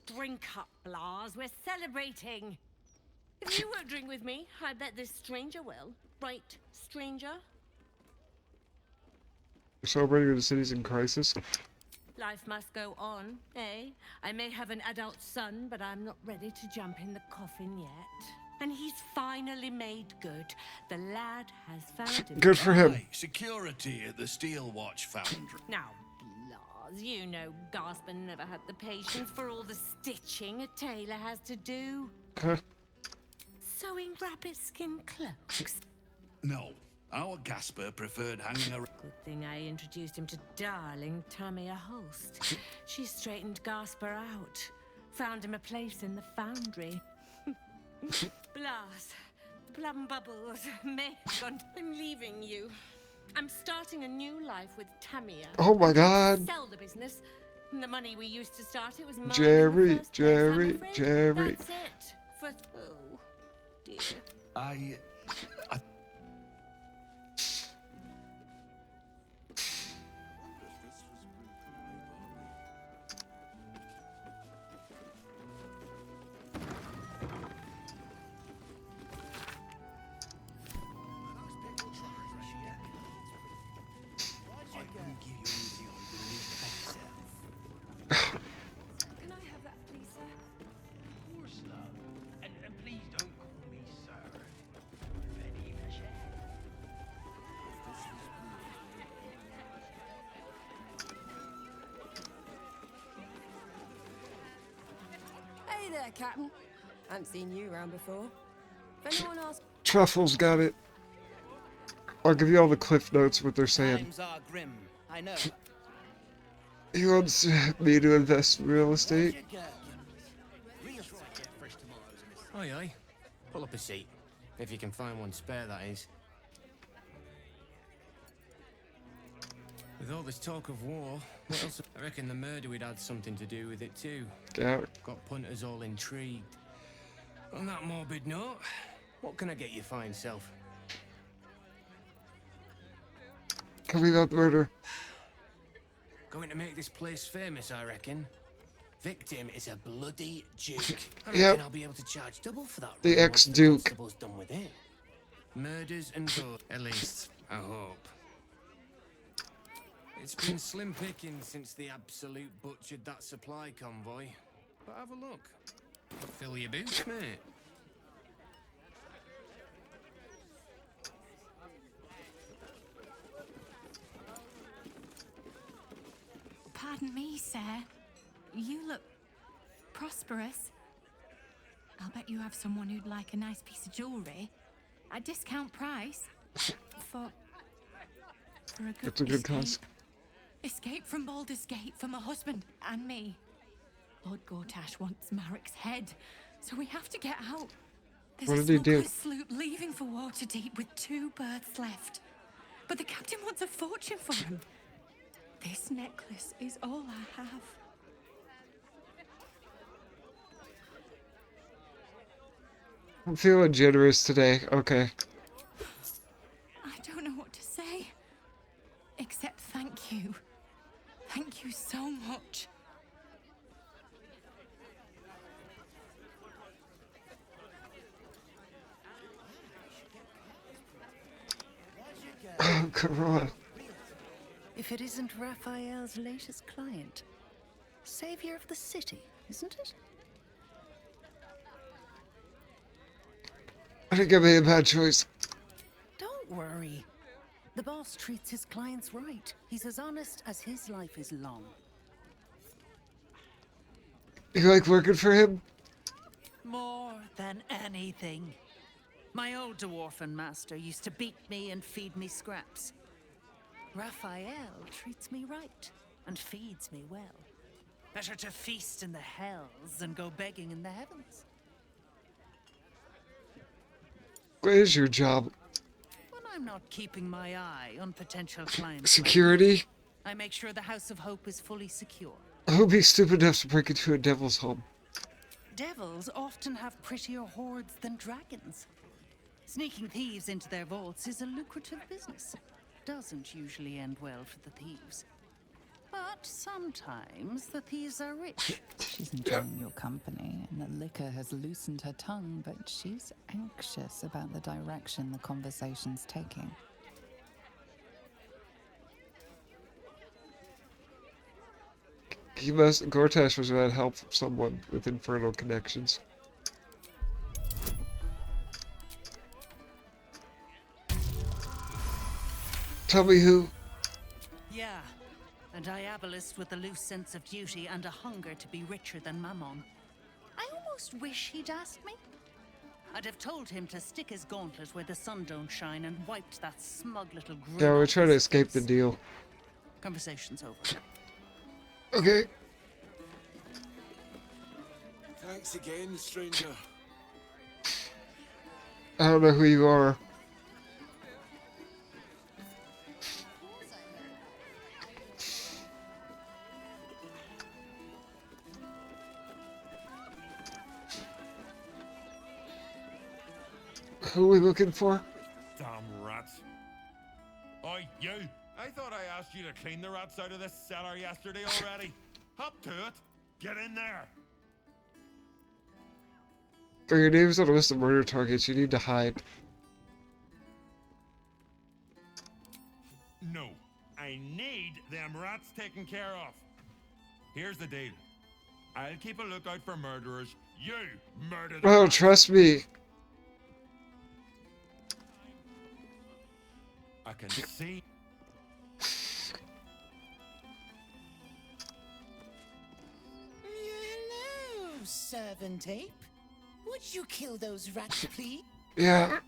Drink up, Lars. We're celebrating. If you won't drink with me, I bet this stranger will. Right, stranger? Celebrating the city's in crisis. Life must go on, eh? I may have an adult son, but I'm not ready to jump in the coffin yet. And he's finally made good. The lad has found him. Good for him. Aye, security at the Steel Watch Foundry. Now, Blas, you know Gasper never had the patience for all the stitching a tailor has to do. Huh? Sewing rabbit skin cloaks. No, our Gasper preferred hanging around. Good thing I introduced him to darling Tamia Holst. She straightened Gasper out. Found him a place in the foundry. Blas, plum bubbles, may gone. I'm leaving you. I'm starting a new life with Tamia. Oh my God. Sell the business. The money we used to start it was mine. Jerry, Jerry. That's it. For oh dear. I Can I have that, please, sir? Of course, love. And please don't call me sir. Ready, Michelle? Hey there, Captain. Haven't seen you around before. If anyone asks, Truffles got it. I'll give you all the cliff notes what they're saying. Times are grim, I know. He wants me to invest in real estate. Aye, aye. Pull up a seat. If you can find one spare, that is. With all this talk of war, what else? I reckon the murder would had something to do with it too. Yeah. Got punters all intrigued. On that morbid note, what can I get you fine self? Coming up murder. Going to make this place famous, I reckon. Victim is a bloody duke. I Yep. reckon I'll be able to charge double for that. The room once ex-duke. constable's done with it. Murders and good, at least, I hope. It's been slim pickings since the absolute butchered that supply convoy. But have a look. Fill your boots, mate. Pardon me, sir. You look prosperous. I'll bet you have someone who'd like a nice piece of jewellery at discount price for a good That's a good escape. cause. Escape from Baldur's Gate for my husband and me. Lord Gortash wants Marek's head, so we have to get out. There's What a did he do? smuggler's sloop leaving for Waterdeep with 2 berths left. But the captain wants a fortune for him. This necklace is all I have. I'm feeling generous today. Okay. I don't know what to say. Except thank you. Thank you so much. Oh, Corona. If it isn't Raphael's latest client. Savior of the city, isn't it? I think I made a bad choice. Don't worry. The boss treats his clients right. He's as honest as his life is long. You like working for him? More than anything. My old dwarfen master used to beat me and feed me scraps. Raphael treats me right and feeds me well. Better to feast in the hells than go begging in the heavens. What is your job? When I'm not keeping my eye on potential clients, Security? I make sure the House of Hope is fully secure. Who'd be stupid enough to break into a devil's home? Devils often have prettier hordes than dragons. Sneaking thieves into their vaults is a lucrative business. Doesn't usually end well for the thieves. But sometimes the thieves are rich. She's enjoying your company, and the liquor has loosened her tongue, but she's anxious about the direction the conversation's taking. Gortash was about help from someone with infernal connections. Tell me who. Yeah, a diabolist with a loose sense of duty and a hunger to be richer than Mammon. I almost wish he'd asked me. I'd have told him to stick his gauntlet where the sun don't shine and wiped that smug little grin. Yeah, we're off trying to his escape the face. deal. Conversation's over. Okay. Thanks again, stranger. I don't know who you are. Who are we looking for? Damn rats. Oi, you! I thought I asked you to clean the rats out of this cellar yesterday already. Hop to it. Get in there. Oh, your name's on a list of murder targets. You need to hide. No. I need them rats taken care of. Here's the deal. I'll keep a lookout for murderers. You murder them. Oh, trust me. I can see. Hello, servant ape. Would you kill those rats, please? Yeah.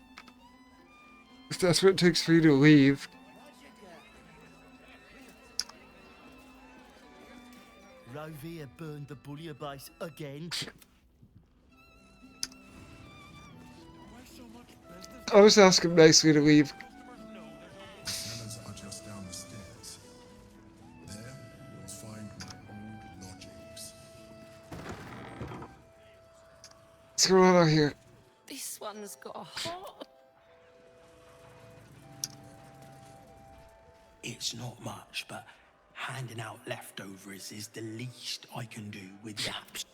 If that's what it takes for you to leave. Rovia burned the bullier base again. I'll just ask him nicely to leave. Cellars are just down the stairs. There, you'll find my old lodgings. What's going on out here? This one's got a heart. It's not much, but handing out leftovers is the least I can do with yaps.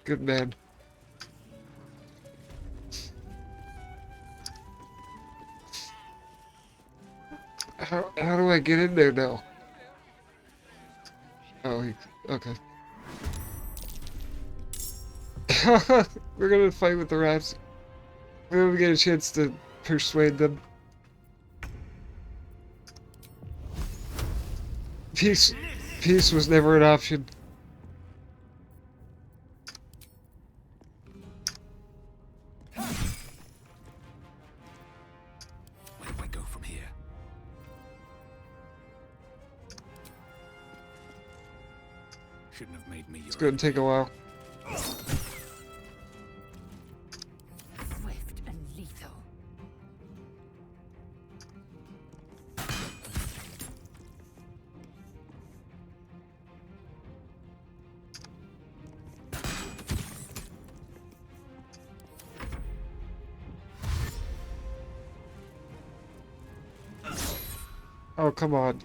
Good man. How do I get in there now? Oh, okay. We're gonna fight with the rats. We're gonna get a chance to persuade them. Peace was never an option. Where do I go from here? Shouldn't have made me your It's gonna take a while. Swift and lethal. Oh, come on.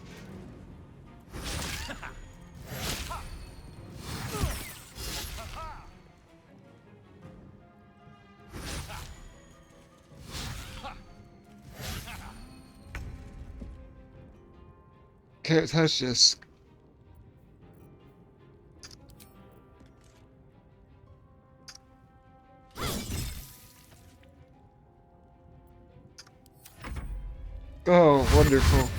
Can't touch this. Oh, wonderful.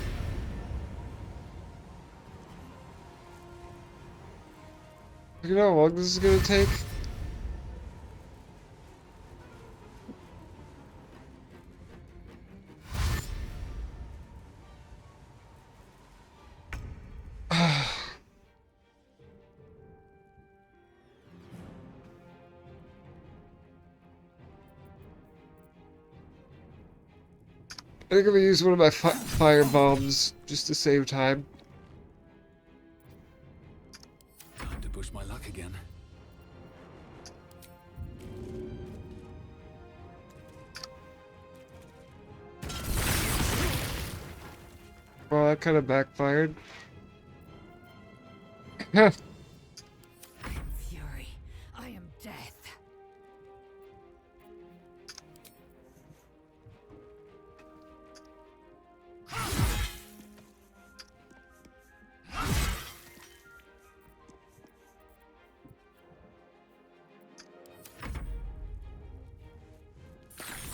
You know how long this is gonna take? I think I'm gonna use one of my fire bombs just to save time. Time to push my luck again. Well, that kind of backfired. Fury, I am death.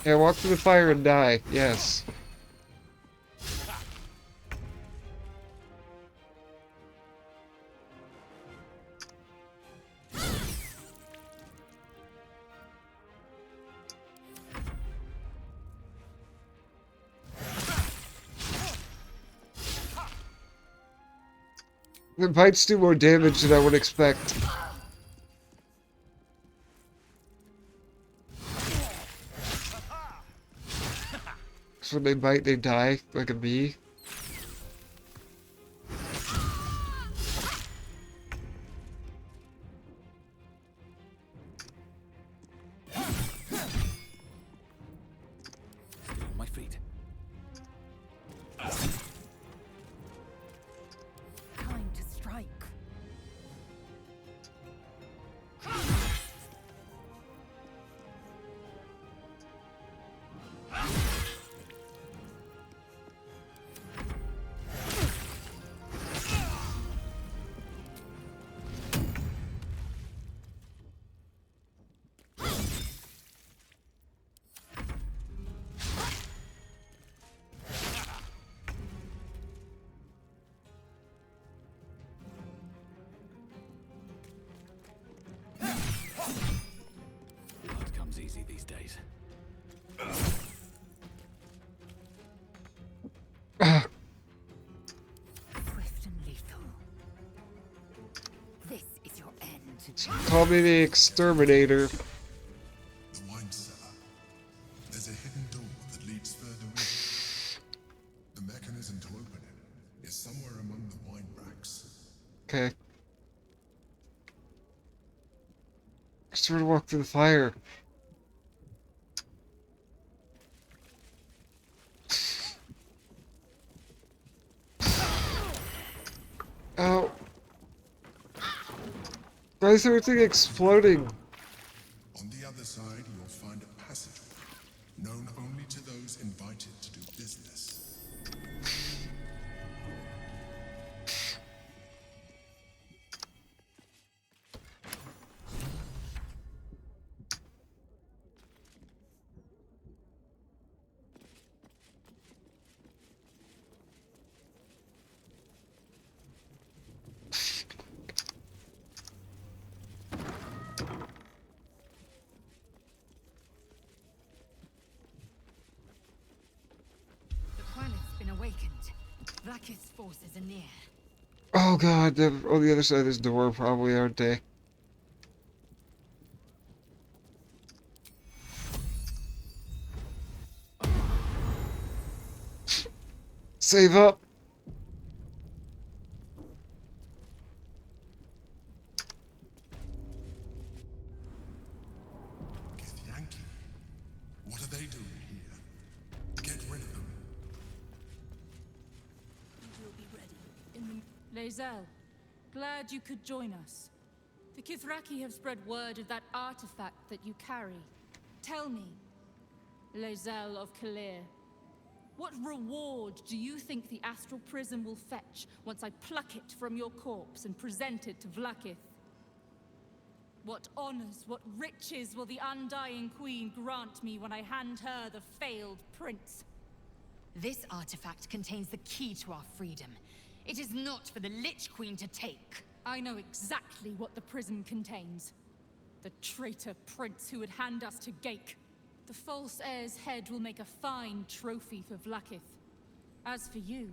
Yeah, walk through the fire and die. Yes. The bites do more damage than I would expect. So when they bite, they die, like a bee. Stay on my feet. Time to strike. Blood comes easy these days. Swift and lethal. This is your end. Call me the exterminator. The wine cellar. There's a hidden door that leads further in. The mechanism to open it is somewhere among the wine racks. Okay. Just trying to walk through the fire. Ow. Why is everything exploding? On the other side, you'll find a passageway, known only to those invited to do business. The planet's been awakened. Vlaakith's forces are near. Oh god, they're on the other side of this door, probably, aren't they? Save up! Yankee, what are they doing here? Get rid of them. We'll be ready. Lae'zel, glad you could join us. The Kithraki have spread word of that artifact that you carry. Tell me, Lae'zel of Kalir, what reward do you think the astral prism will fetch once I pluck it from your corpse and present it to Vlaakith? What honors, what riches will the Undying Queen grant me when I hand her the failed prince? This artifact contains the key to our freedom. It is not for the Lich Queen to take. I know exactly what the prism contains. The traitor prince who would hand us to Gake. The false heir's head will make a fine trophy for Vlaakith. As for you,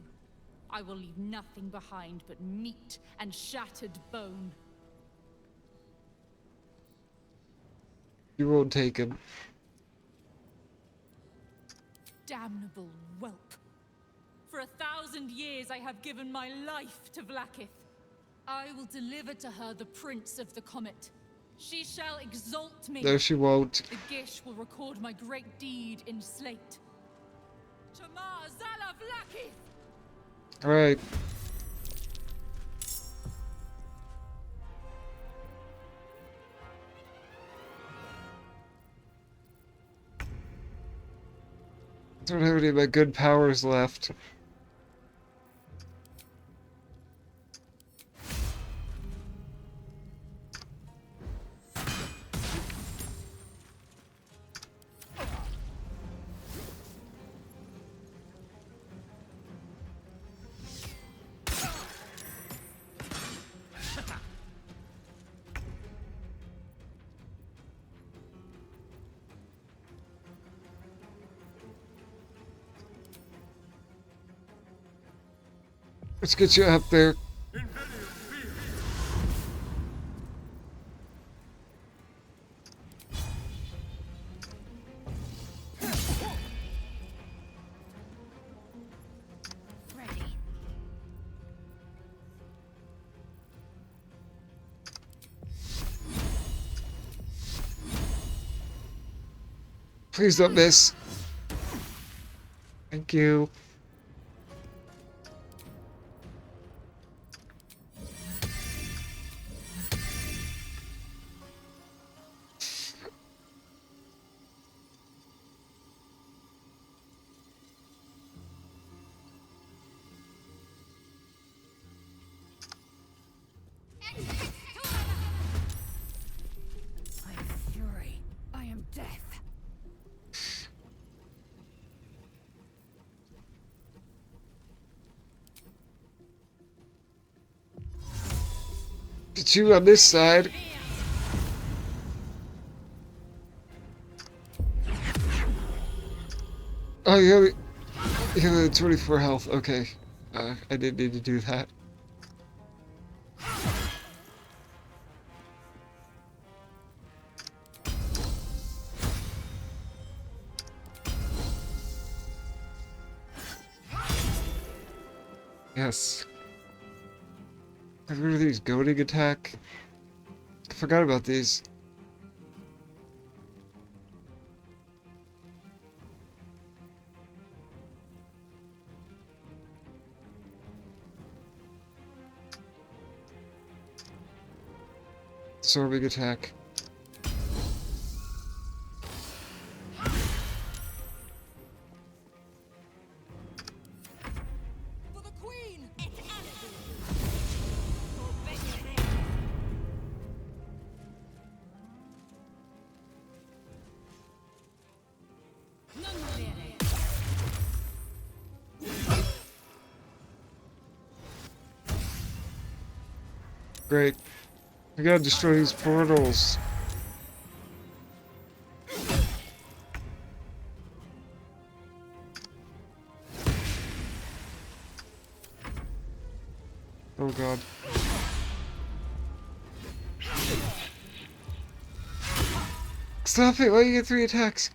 I will leave nothing behind but meat and shattered bone. You won't take him. Damnable whelp. For 1,000 years I have given my life to Vlaakith. I will deliver to her the Prince of the Comet. She shall exalt me. No, she won't. The Gish will record my great deed in slate. Chamar Zala Vlaakith! Alright. Don't have any of my good powers left. Let's get you up there. Please don't miss. Thank you. I am fury. I am death. Get you on this side. Oh, you have 24 health. Okay. I didn't need to do that. Yes. Get rid of these goading attack. I forgot about these. Absorbing attack. Great. We gotta destroy these portals. Oh god. Stop it! Why do you get 3 attacks?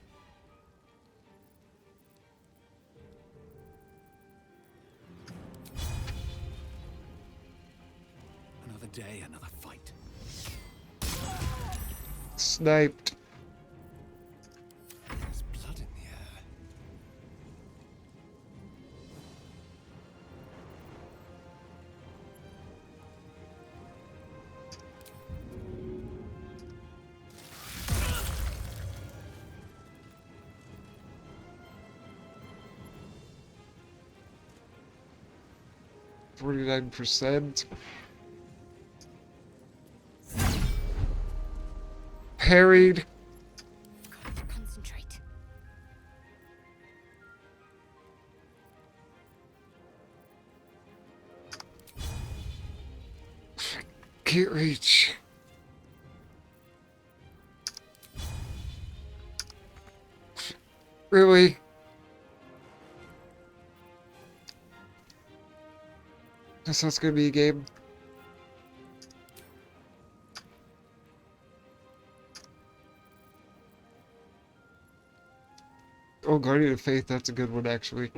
Another day, another fight. Sniped. There's blood in the air. %. Parried. Concentrate. Can't reach. Really? Guess that's gonna be a game. Oh, Guardian of Faith, that's a good one, actually.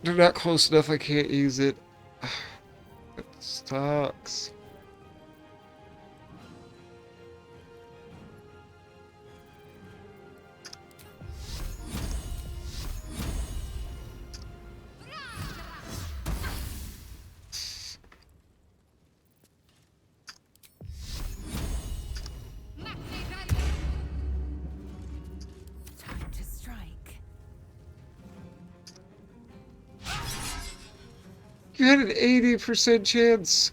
they're not close enough, I can't use it. It sucks. Time to strike. You had an 80% chance.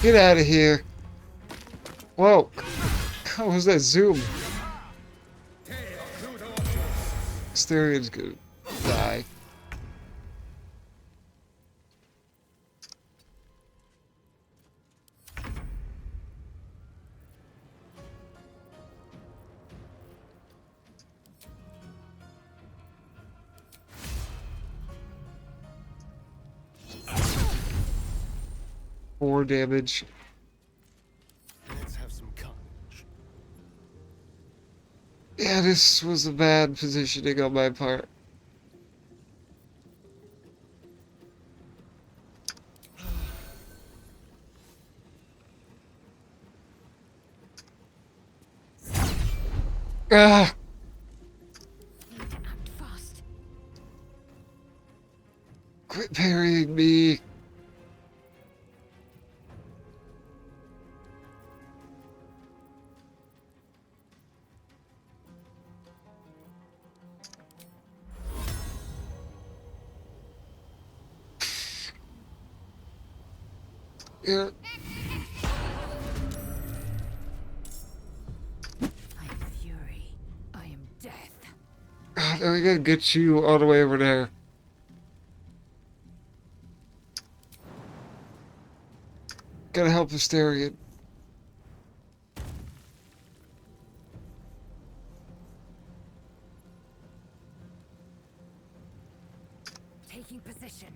Get out of here. Whoa. How was that zoom? Asterian's gonna die. More damage. Let's have some carnage. Yeah, this was a bad positioning on my part. Ah! Quit parrying me. Yeah. I am fury. I am death. Ah, now we gotta get you all the way over there. Gotta help Asterion. Taking position.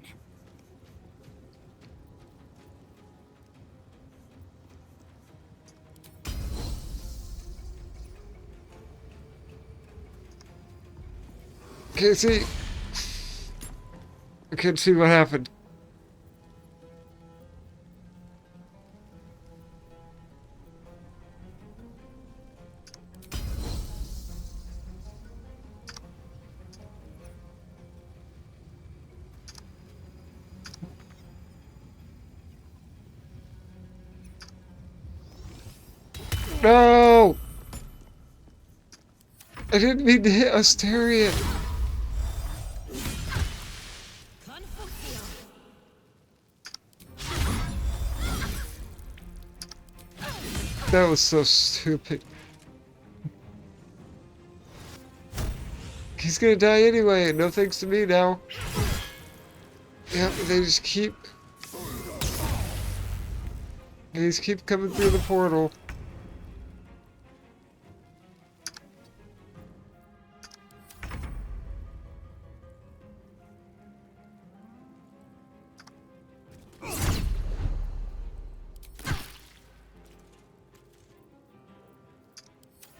Can't see. I can't see what happened. No! I didn't mean to hit Asterion. That was so stupid. He's gonna die anyway. No thanks to me now. Yeah, they just keep coming through the portal.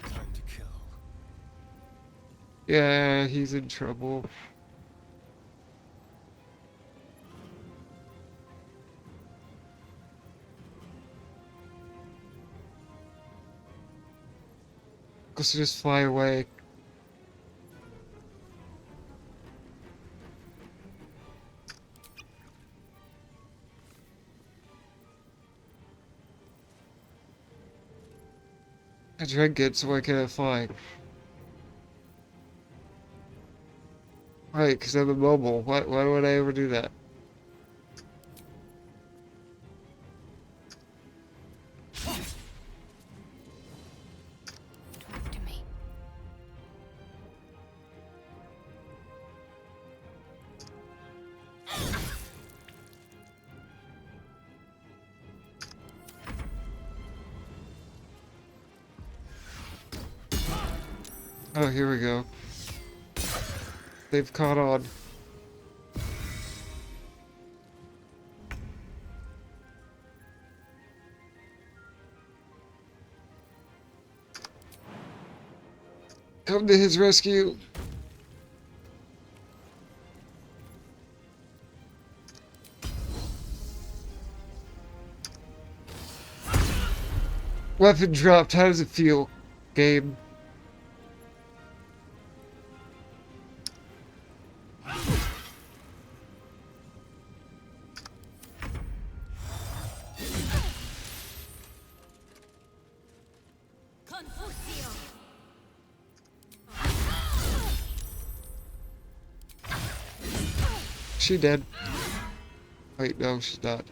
Time to kill. Yeah, he's in trouble. Let's just fly away. I drank it, so I can't fly. Right, because I'm immobile. Why would I ever do that? Talk to me. Oh, here we go. They've caught on. Come to his rescue. Weapon dropped. How does it feel, game? She dead. Wait, no, she's not.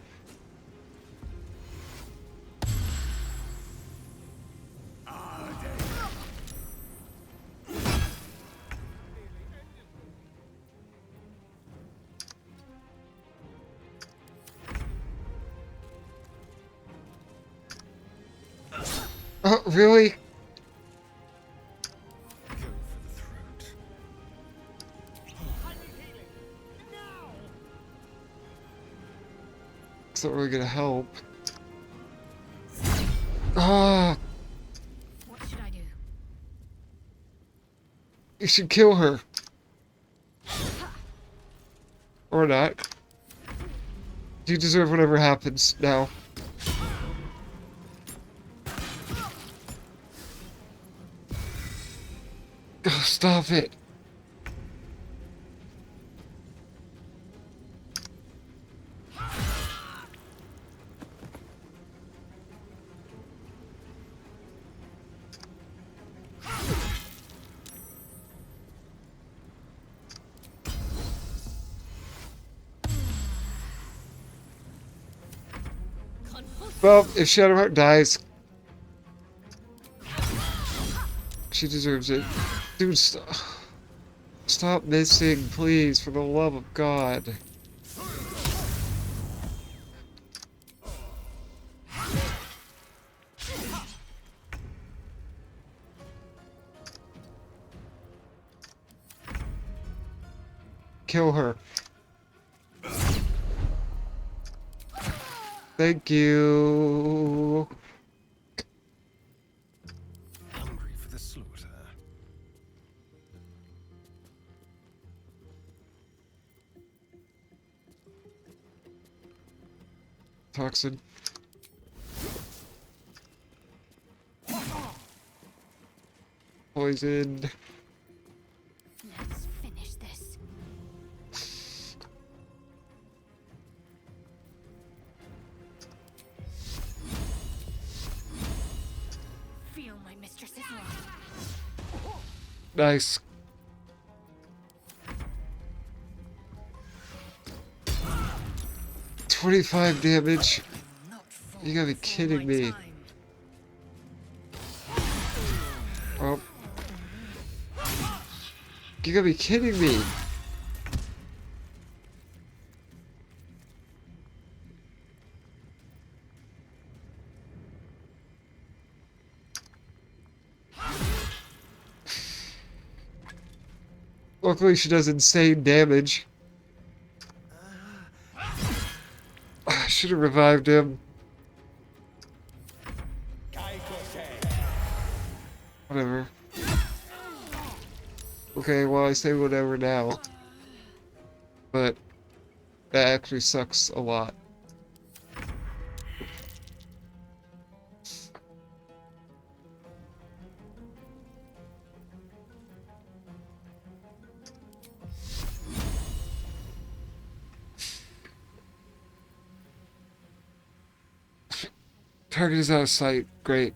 Oh, really? It's not really gonna help. Ah! What should I do? You should kill her. Or not. You deserve whatever happens now. Oh, stop it. Well, if Shadowheart dies, she deserves it. Dude, stop missing, please, for the love of God. Kill her. Thank you. Hungry for the slaughter. Toxin. Poisoned. Let's finish this. Feel my mistress's wrath. Nice. $25 damage. You gotta be kidding me. Oh. You gotta be kidding me. Luckily she does insane damage. I should have revived him. Whatever. Okay, well I say whatever now. But that actually sucks a lot. Target is out of sight. Great.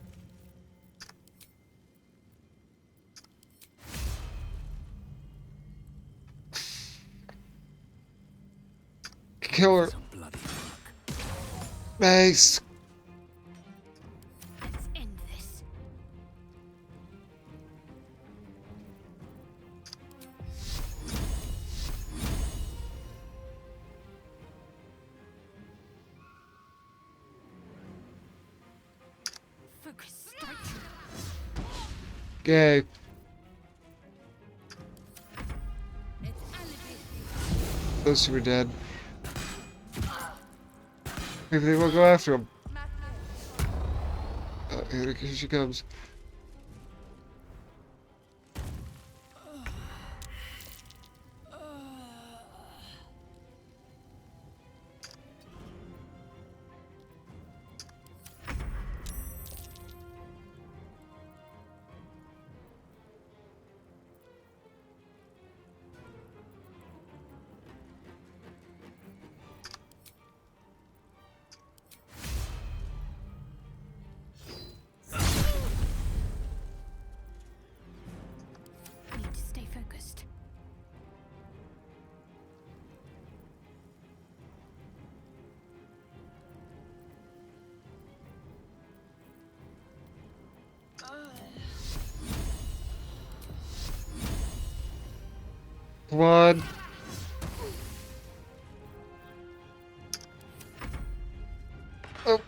Kill her. Nice. Let's end this. Focus, strike. Okay. Those two are dead. Maybe they will go after him. Here she comes. Need to stay focused. Come on. Oh.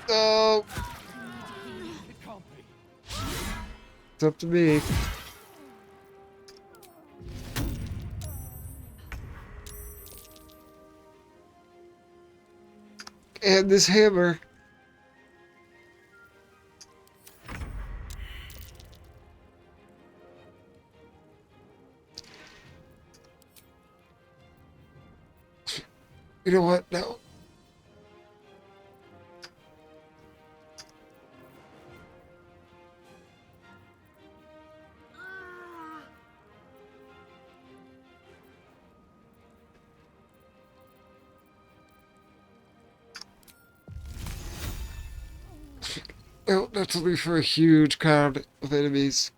Oh. It's up to me. And this hammer. You know what? No. Oh, that's only for a huge crowd of enemies.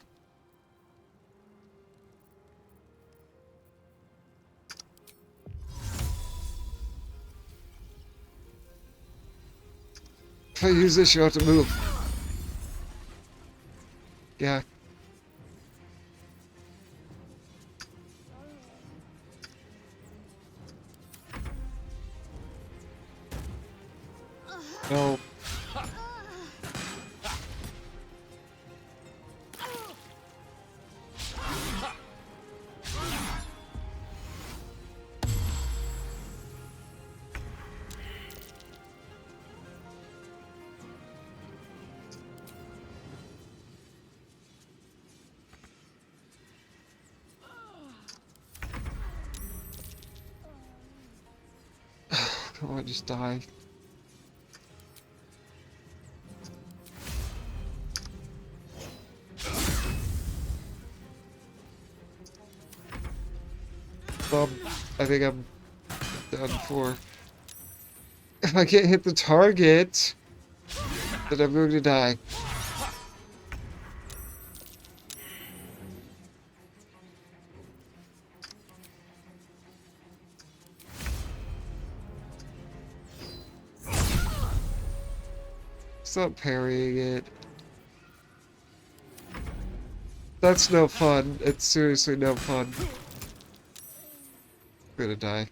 If I use this, you have to move. Yeah. No. Come on, just die. I think I'm done for. If I can't hit the target, then I'm going to die. Stop parrying it. That's no fun. It's seriously no fun. I'm gonna die.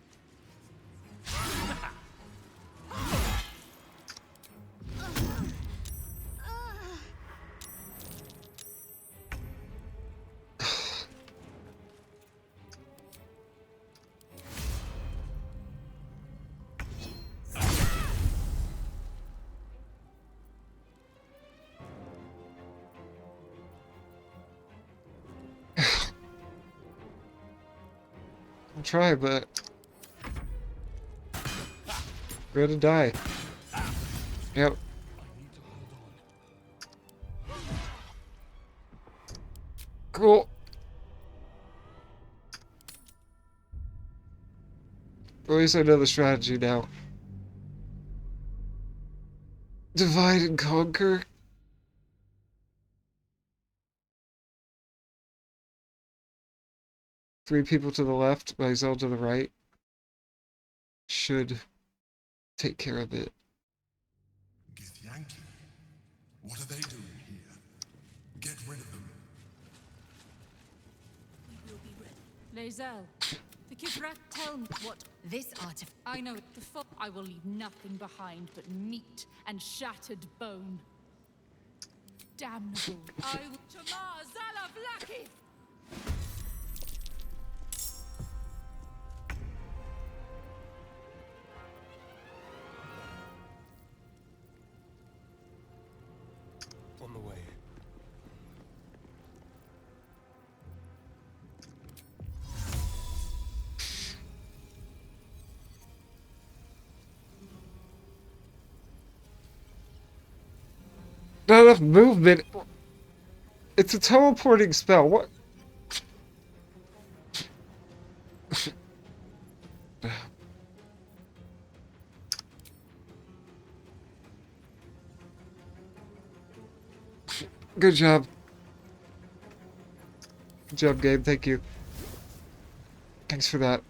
I'll try, but I'm gonna die. Yep. Cool. At least I know the strategy now. Divide and conquer? Three people to the left, myself to the right. Should take care of it. Yankee, what are they doing here? Get rid of them. Lae'zel, the Kithrak tell me what this artifact. I know it. The fuck. I will leave nothing behind but meat and shattered bone. Damnable. I will. Tamar Zalavlaki! Not enough movement. It's a teleporting spell. What? Good job. Good job, Gabe. Thank you. Thanks for that.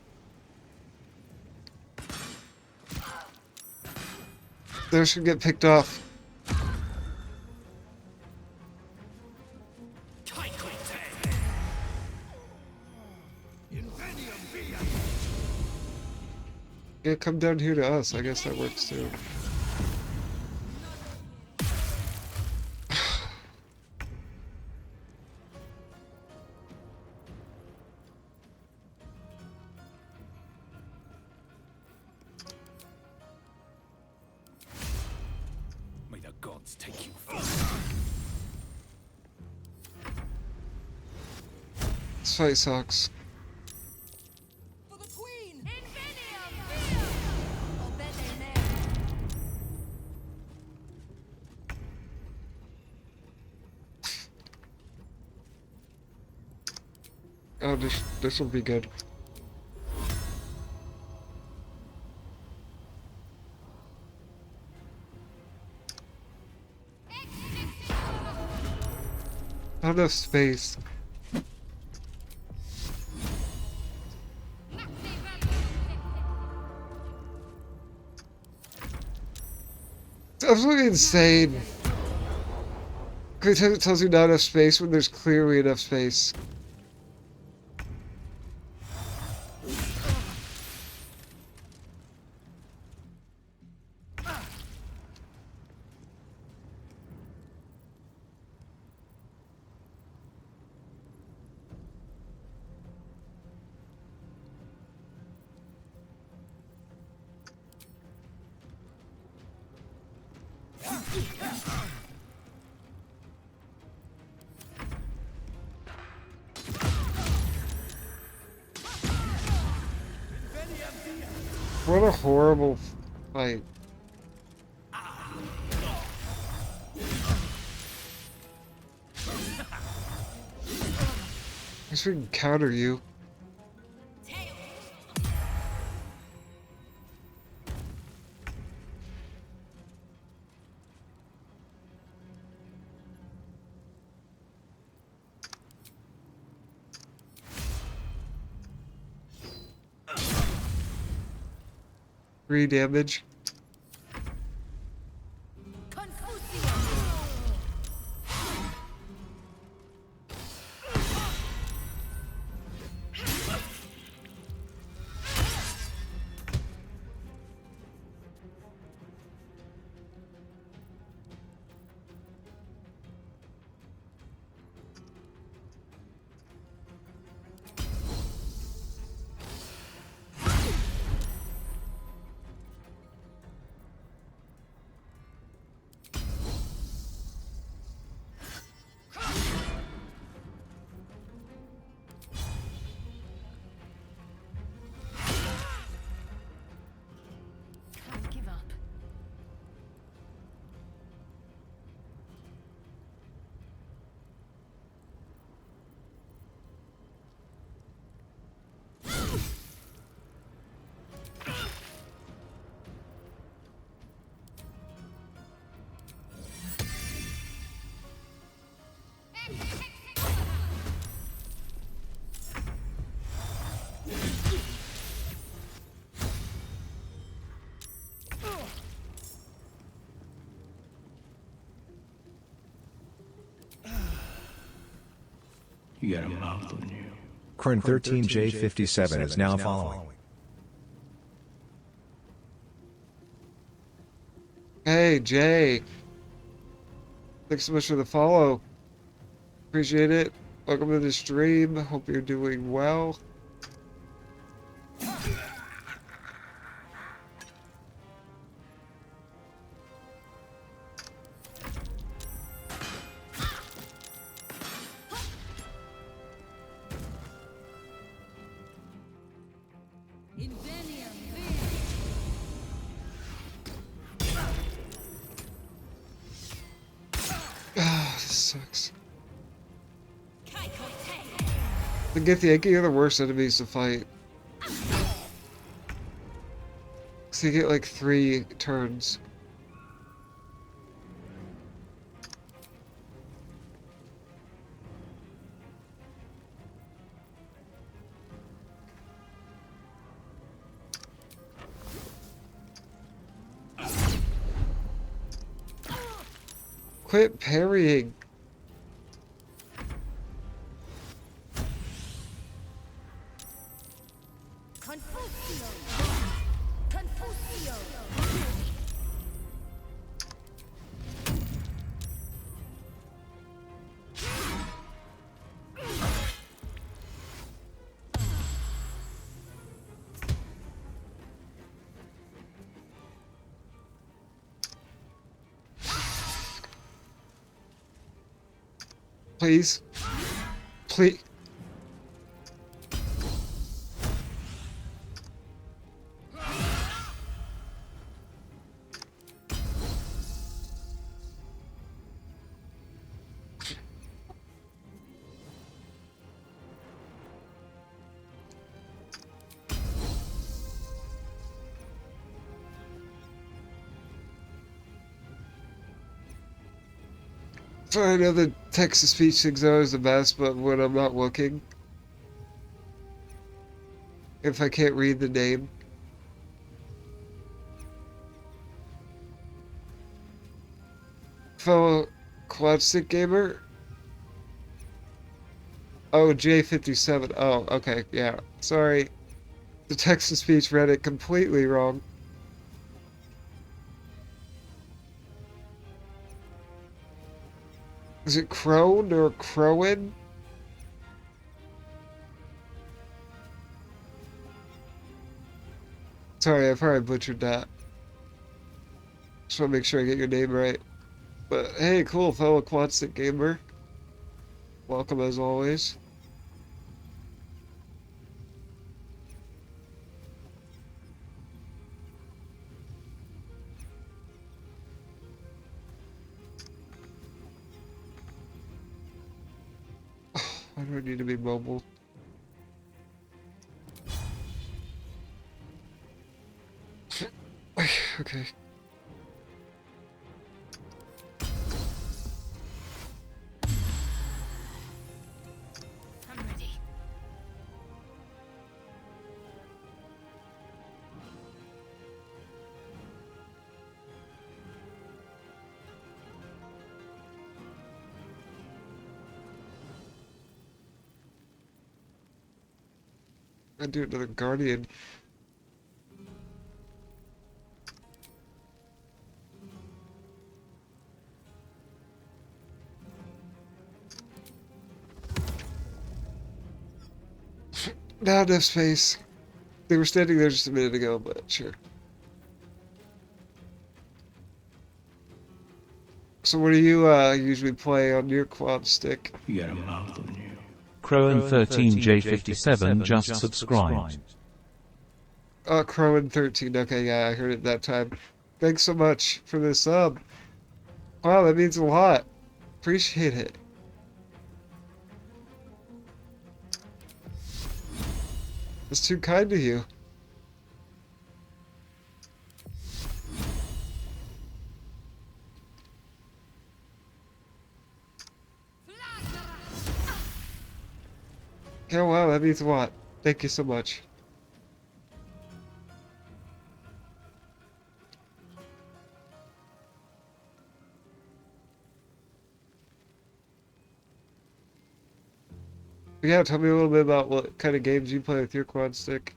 Those should get picked off. Yeah, come down here to us. I guess that works too. May the gods take you first. This fight sucks. Oh, this will be good. Not enough space. It's absolutely insane. Every time it tells you not enough space when there's clearly enough space. What a horrible fight. I guess we can counter you. Three damage. Can't give up. You got a mouth on you. Kern 13J57 is now following. Hey, Jay. Thanks so much for the follow. Appreciate it. Welcome to the stream. Hope you're doing well. sucks. The Githyanki are the worst enemies to fight. So you get like 3 turns. Quit parrying. Confusio. Confusio. Please. Please. So I know the text-to-speech thing's always the best, but when I'm not looking, if I can't read the name, fellow quad-stick gamer. Oh, J57. Oh, okay, yeah. Sorry. The text-to-speech read it completely wrong. Is it Crone or Crowan? Sorry, I probably butchered that. Just want to make sure I get your name right. But hey, cool, fellow quad-stick gamer. Welcome as always. Why do I need to be mobile? Okay. I'm ready. I do another Guardian. Not enough space. They were standing there just a minute ago, but sure. So what do you usually play on your quad stick? You got a mouth on you. Crowan13J57 just subscribed. Crowan13. Okay, yeah, I heard it that time. Thanks so much for the sub. Wow, that means a lot. Appreciate it. That's too kind of you. Yeah, wow, that means a lot. Thank you so much. Yeah, tell me a little bit about what kind of games you play with your quad stick.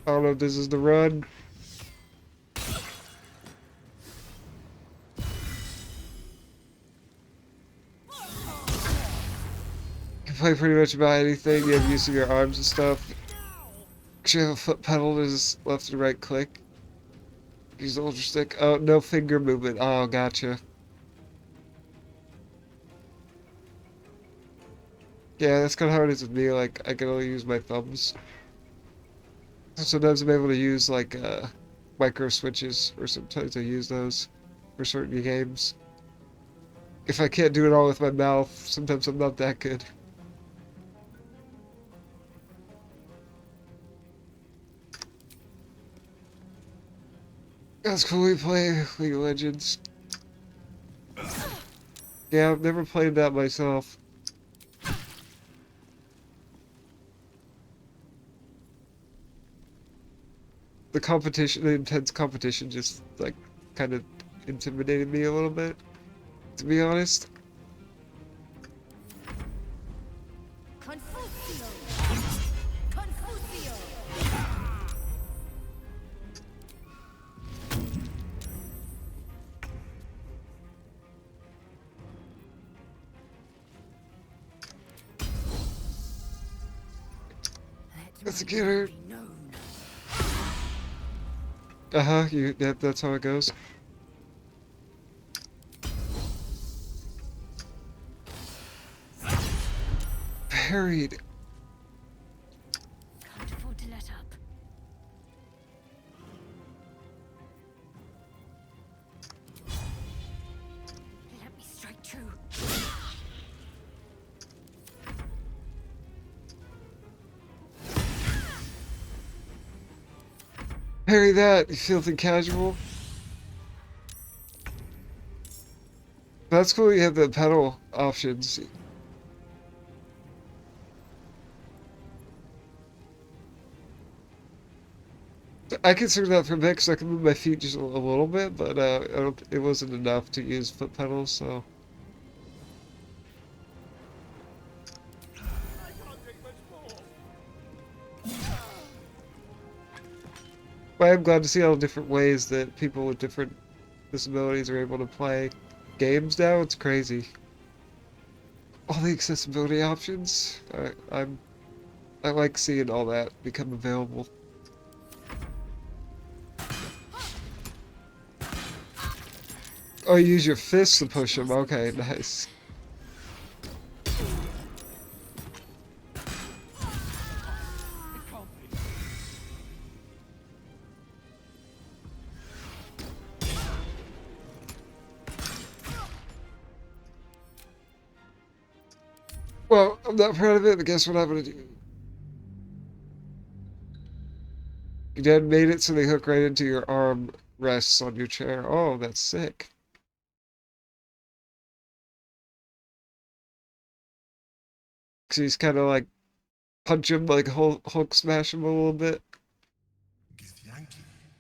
I don't know if this is the run. You can play pretty much about anything. You have use of your arms and stuff. Actually, have a foot pedal. There's left and right click. Use the ultra stick. Oh, no finger movement. Oh, gotcha. Yeah, that's kind of how it is with me. Like, I can only use my thumbs. Sometimes I'm able to use, like, micro switches, or sometimes I use those for certain games. If I can't do it all with my mouth, sometimes I'm not that good. That's cool, we play League of Legends. Yeah, I've never played that myself. The competition, the intense competition just, like, kind of intimidated me a little bit, to be honest. Confucio! Confucio! Let's get her. Uh-huh, that's how it goes. Parried. Can't afford to let up. Let me strike true. Parry that, you filthy casual. That's cool, you have the pedal options. I consider that for me because I can move my feet just a little bit, but it wasn't enough to use foot pedals, so. But I'm glad to see all the different ways that people with different disabilities are able to play games now. It's crazy. All the accessibility options. I like seeing all that become available. Oh, you use your fists to push them. Okay, nice. Well, I'm not proud of it, but guess what I'm gonna do? Your dad made it so they hook right into your arm rests on your chair. Oh, that's sick. So he's kind of like punch him, like Hulk smash him a little bit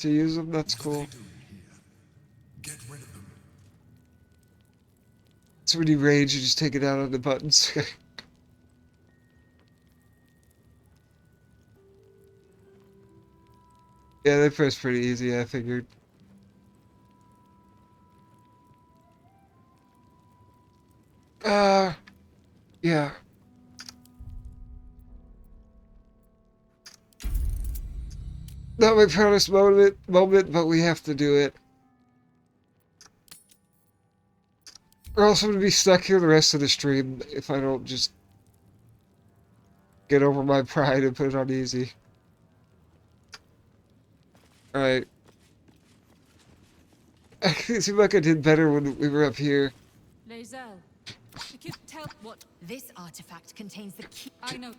to use them. That's cool. So when you rage, you just take it out on the buttons. Yeah, they press pretty easy, I figured. Yeah. Not my proudest moment, but we have to do it. Or else I'm gonna be stuck here the rest of the stream if I don't just get over my pride and put it on easy. Alright. It seemed like I did better when we were up here. Lae'zel, you can tell what This artifact contains the key. I know.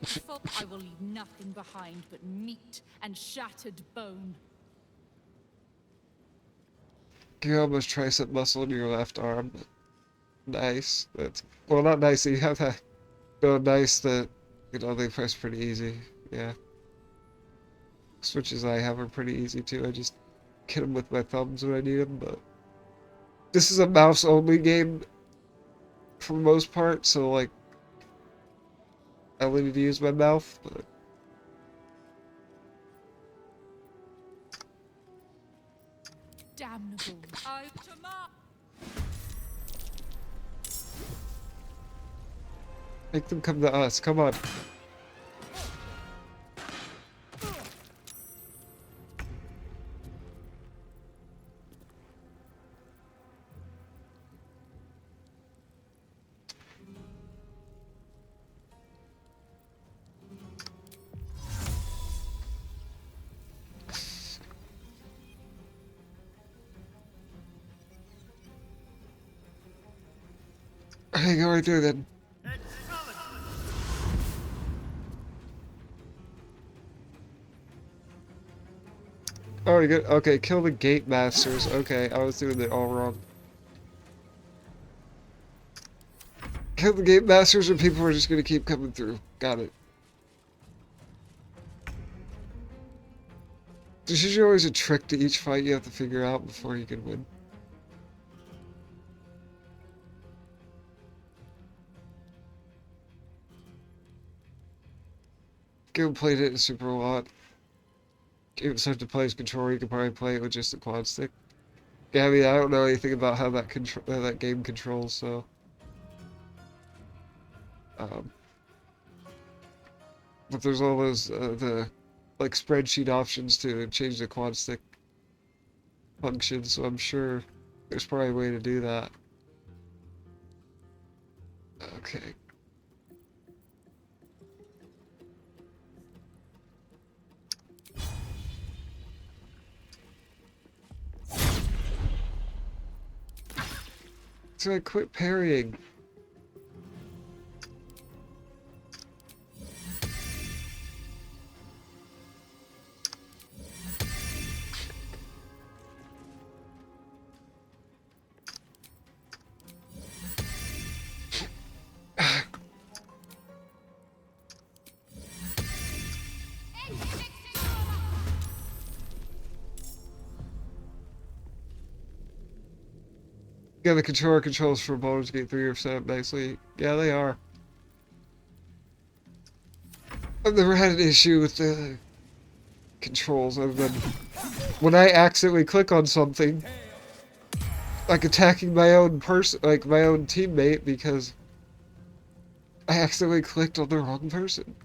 I will leave nothing behind but meat and shattered bone. You almost tricep muscle in your left arm. Nice. That's well, not nice that you have that. No, nice that they press pretty easy. Yeah. Switches I have are pretty easy too. I just hit them with my thumbs when I need them. But this is a mouse-only game for the most part, so like I only need to use my mouth. But damnable. Make them come to us. Come on. Hey, go right there then. Oh, you good? Okay, kill the gate masters. Okay, I was doing it all wrong. Kill the gate masters, and people are just gonna keep coming through. Got it. There's usually always a trick to each fight you have to figure out before you can win. Game played it in Super a lot. Game was hard to play as controller. You could probably play it with just a quad stick. Yeah, I mean, I don't know anything about how that game controls, so. But there's all those the like spreadsheet options to change the quad stick function, so I'm sure there's probably a way to do that. Okay. So I quit parrying. Yeah, the controller controls for Baldur's Gate 3 are set up nicely. Yeah, they are. I've never had an issue with the controls other than when I accidentally click on something, like attacking my own person, like my own teammate, because I accidentally clicked on the wrong person.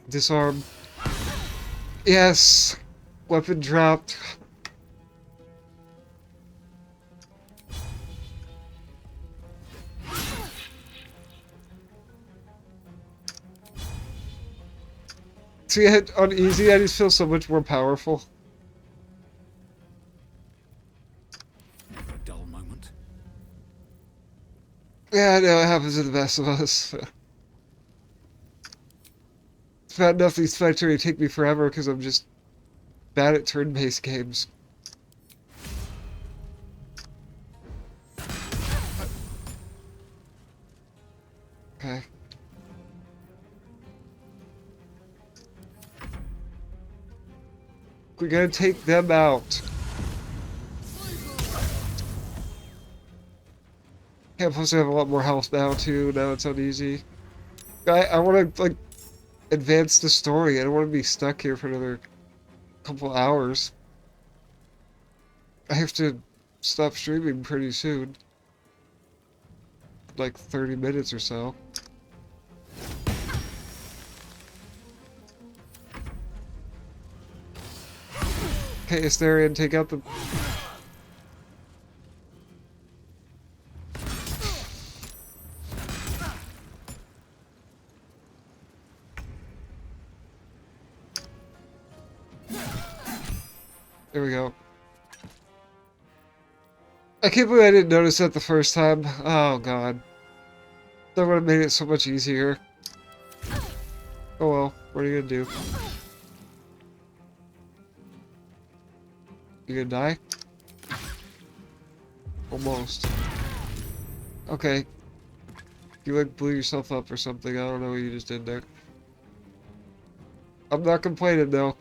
Disarm. Yes! Weapon dropped. See, on easy, I just feel so much more powerful. Never a dull moment. Yeah, I know, it happens to the best of us. It's bad enough these fights already take me forever because I'm just bad at turn-based games. Okay. We gotta take them out. Yeah, plus I have a lot more health now too. Now it's uneasy. I want to like advance the story. I don't want to be stuck here for another couple hours. I have to stop streaming pretty soon. Like 30 minutes or so. Okay, Asterion, take out the... There we go. I can't believe I didn't notice that the first time. Oh god. That would have made it so much easier. Oh well, what are you gonna do? You gonna die? Almost. Okay. You like blew yourself up or something. I don't know what you just did there. I'm not complaining though.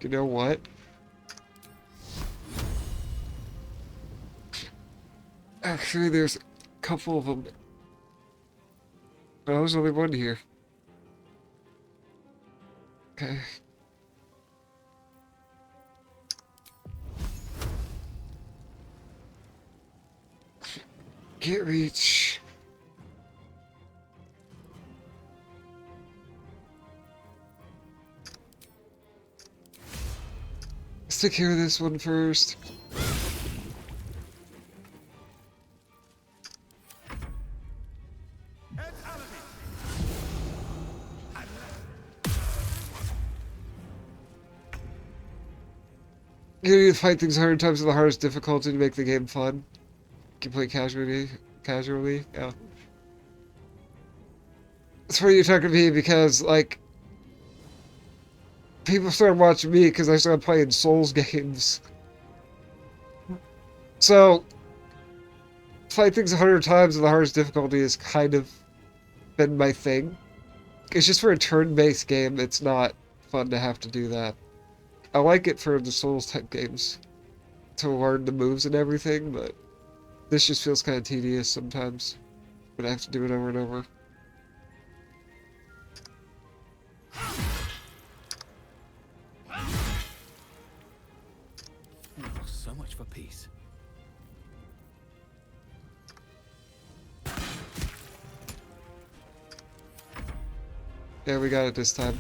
You know what? Actually, there's a couple of them. Oh, there's only one here. Okay. Can't reach. Let's take care of this one first. You need to fight things 100 times on the hardest difficulty to make the game fun. You can play casually, yeah. That's where you're talking to me because, like, people started watching me because I started playing Souls games. So, fight things 100 times on the hardest difficulty has kind of been my thing. It's just for a turn-based game, it's not fun to have to do that. I like it for the Souls-type games, to learn the moves and everything, but this just feels kind of tedious sometimes, but I have to do it over and over. Oh, so much for peace. Yeah, we got it this time.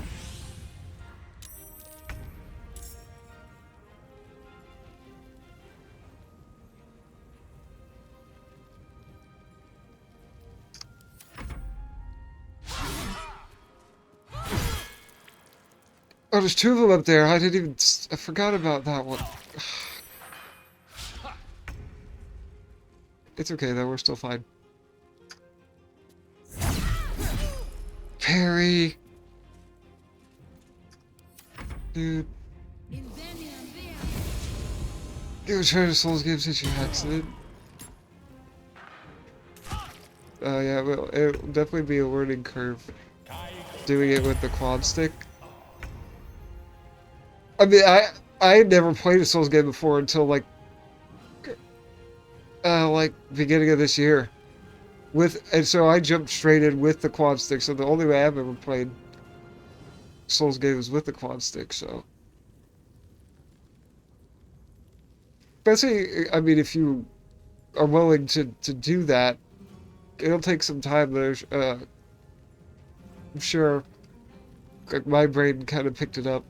Oh, there's two of them up there. I didn't even... I forgot about that one. It's okay, though. We're still fine. Parry! Dude. You were trying to Souls game since your accident? Yeah, well, it'll definitely be a learning curve. Doing it with the quad stick. I mean, I had never played a Souls game before until, like, beginning of this year. And so I jumped straight in with the quad stick, so the only way I've ever played Souls games with the quad stick, so. Especially, I mean, if you are willing to do that, it'll take some time. There's, I'm sure, like, my brain kind of picked it up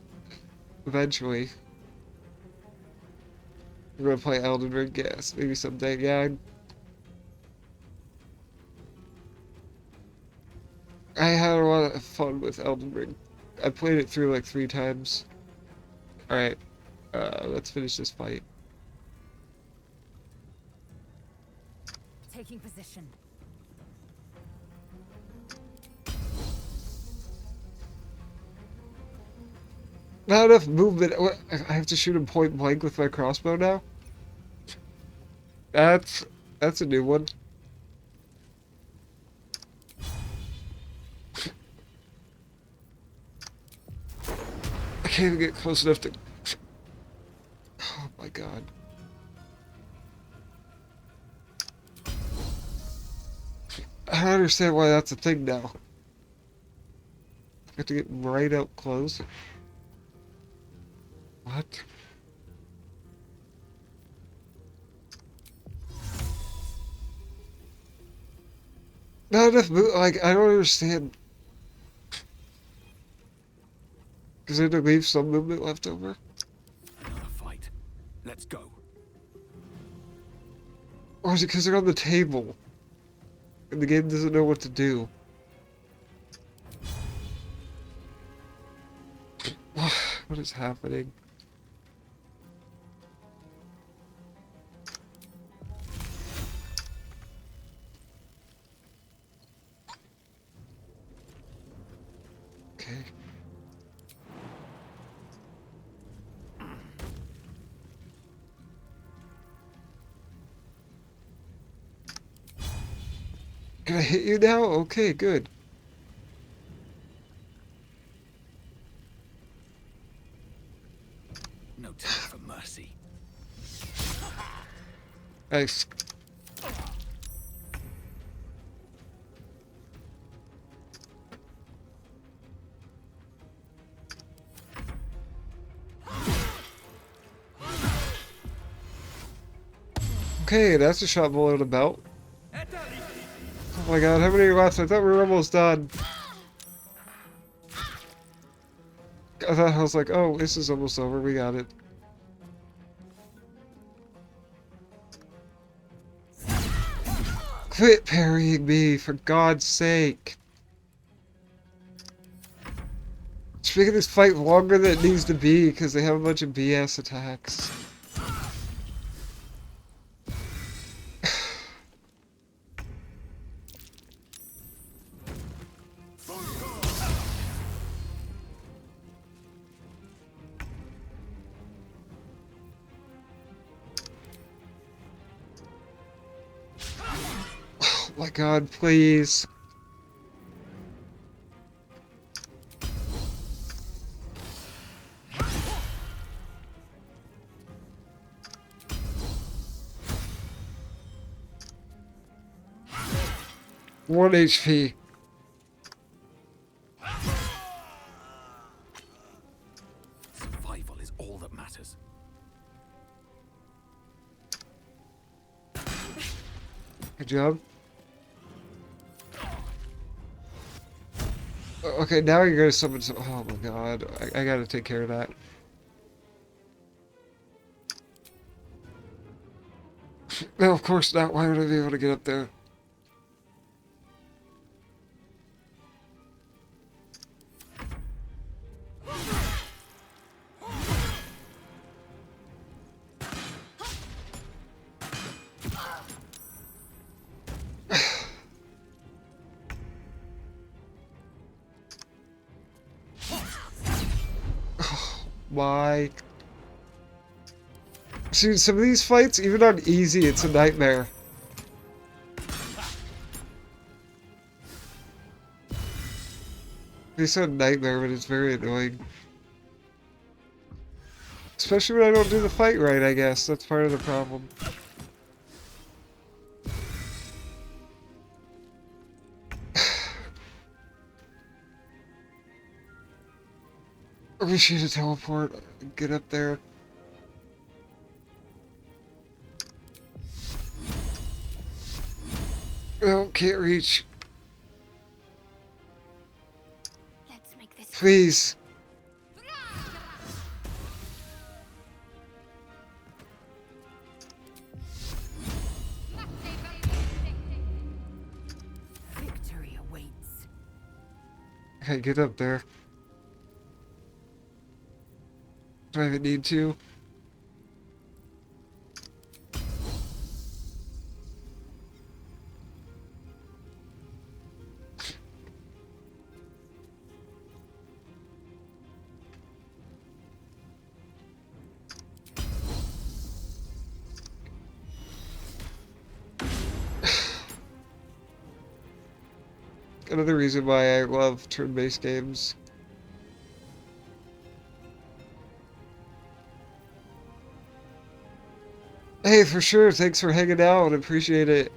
eventually. We're gonna play Elden Ring, yes, maybe someday. Yeah, I had a lot of fun with Elden Ring. I played it through like 3 times. Alright, let's finish this fight. Taking position. Not enough movement. What, I have to shoot him point blank with my crossbow now? That's a new one. I can't even get close enough to... Oh my god. I don't understand why that's a thing now. I have to get right up close. What? Not enough like, I don't understand. Because they leave some movement left over? Another fight. Let's go. Or is it because they're on the table? And the game doesn't know what to do? What is happening? Okay. Can I hit you now? Okay, good. Nice. Okay, that's a shot below the belt. Oh my god, how many are left? I thought we were almost done. I thought I was like, oh, this is almost over. We got it. Quit parrying me, for God's sake. It's making this fight longer than it needs to be because they have a bunch of BS attacks. Oh my god, please. One HP. Survival is all that matters. Good job. Okay, now you're gonna summon some. Oh my god, I gotta take care of that. No, of course not. Why would I be able to get up there? My. See, some of these fights, even on easy, it's a nightmare. It's a nightmare, but it's very annoying. Especially when I don't do the fight right, I guess. That's part of the problem. We should teleport. Get up there. No, can't reach. Let's make this. Please. Victory awaits. Okay, get up there. Do I even need to? Another reason why I love turn-based games. Hey, for sure. Thanks for hanging out. Appreciate it.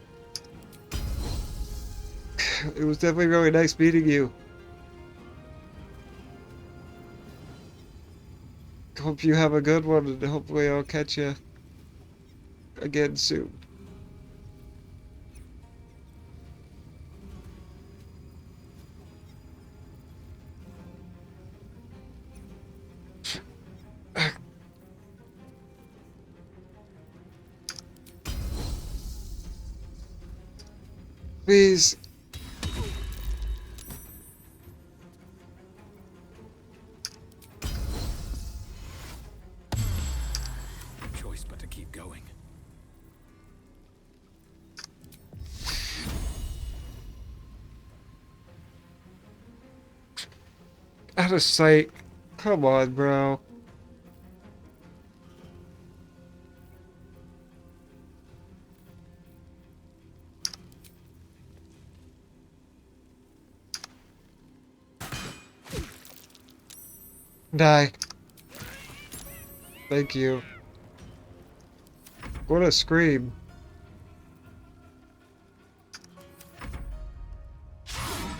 It was definitely really nice meeting you. Hope you have a good one, and hopefully I'll catch you again soon. Please. Choice but to keep going. Out of sight. Come on, bro. Die. Thank you. What a scream.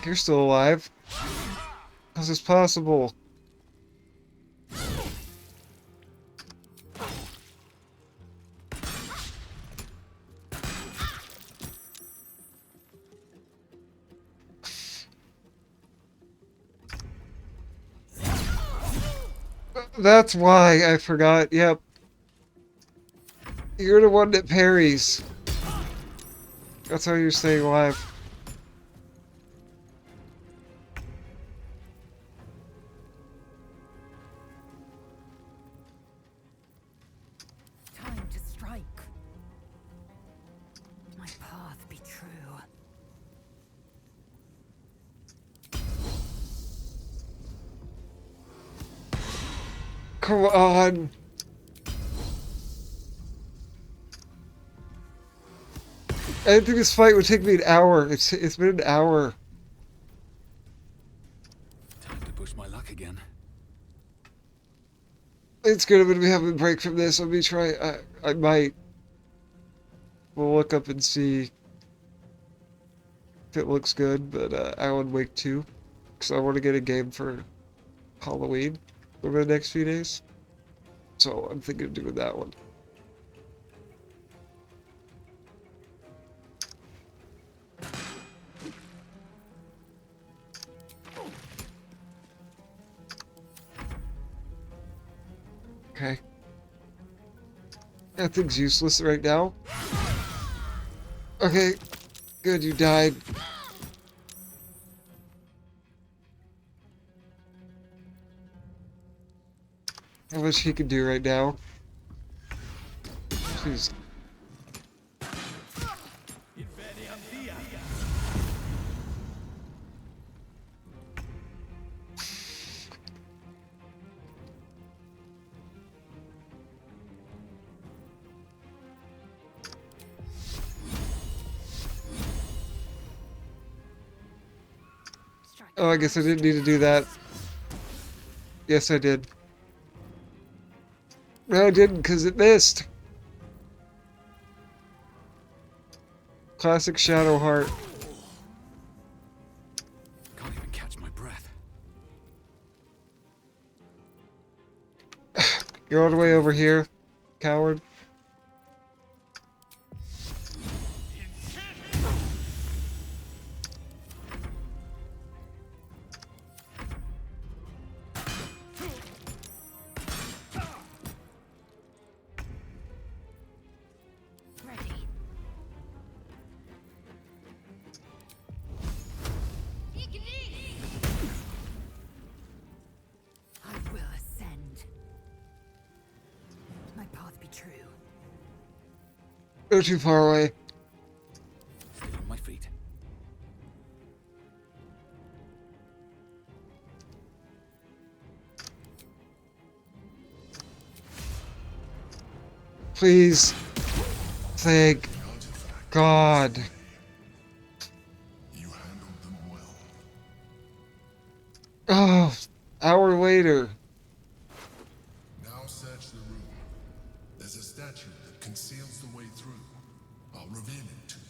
You're still alive. How's this possible? That's why I forgot. Yep. You're the one that parries. That's how you're staying alive. Time to strike. My path be true. Come on. I didn't think this fight would take me an hour. It's been an hour. Time to push my luck again. It's good I'm gonna be having a break from this. Let me try. I might. We'll look up and see if it looks good. But Alan Wake 2, because I want to get a game for Halloween over the next few days. So I'm thinking of doing that one. Okay. That thing's useless right now. Okay. Good, you died. How much he can do right now. Jeez. Oh, I guess I didn't need to do that. Yes, I did. No, I didn't, because it missed. Classic Shadow Heart. Can't even catch my breath. You're all the way over here, coward. I will ascend. My path be true. Go too far away. Stay on my feet. Please. Thank God. You handled them well. Oh, hour later. Now search the room. There's a statue that conceals the way through. I'll reveal it to you.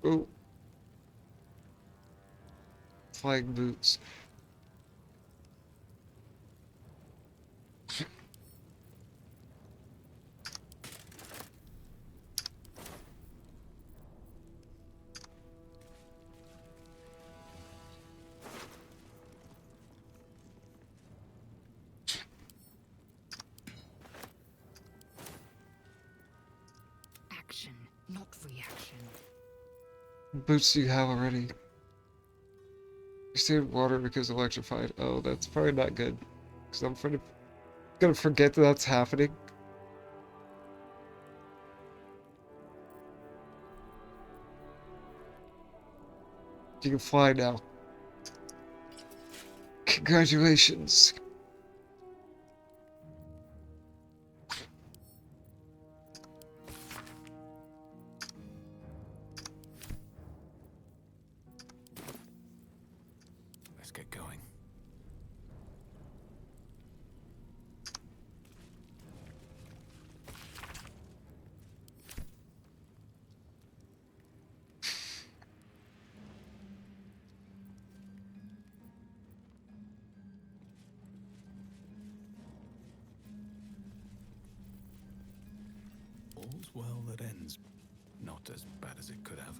Oh. Flying boots. Action, not reaction. What boots do you have already? You stayed in water because electrified. Oh, that's probably not good. Because I'm gonna forget that that's happening. You can fly now. Congratulations. get going. All's well that ends. Not as bad as it could have.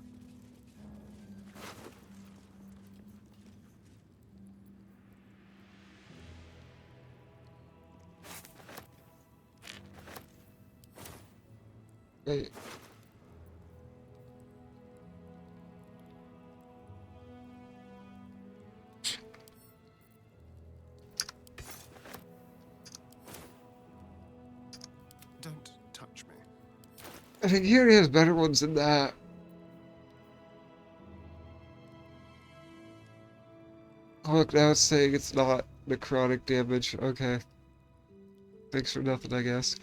Wait. Don't touch me. I think he already has better ones than that. Oh, look, now it's saying it's not necrotic damage. Okay. Thanks for nothing, I guess.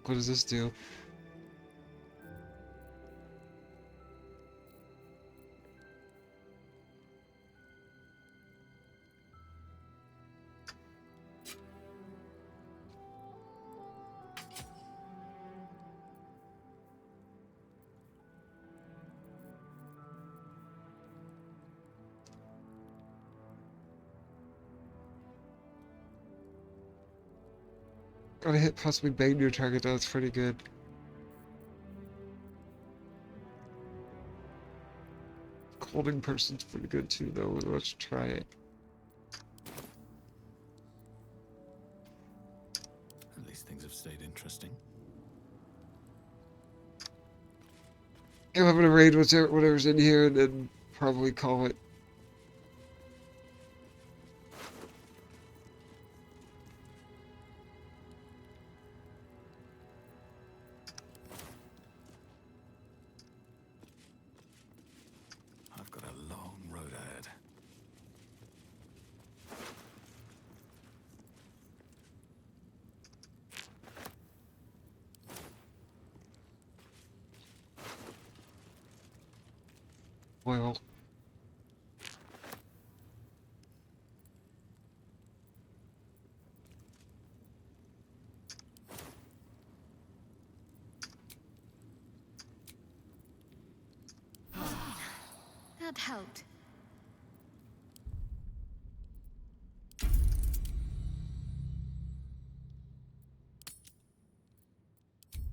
What does this do? Gotta hit possibly bang your target, that's pretty good. Holding person's pretty good too, though. Let's try it. At least things have stayed interesting. I'm gonna raid whatever's in here and then probably call it. I've got a long road ahead. Well. That helped.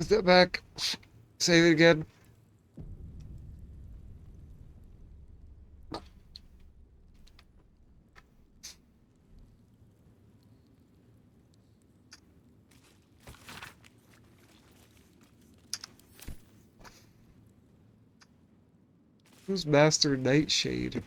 Step back. Save it again. Who's Master Nightshade?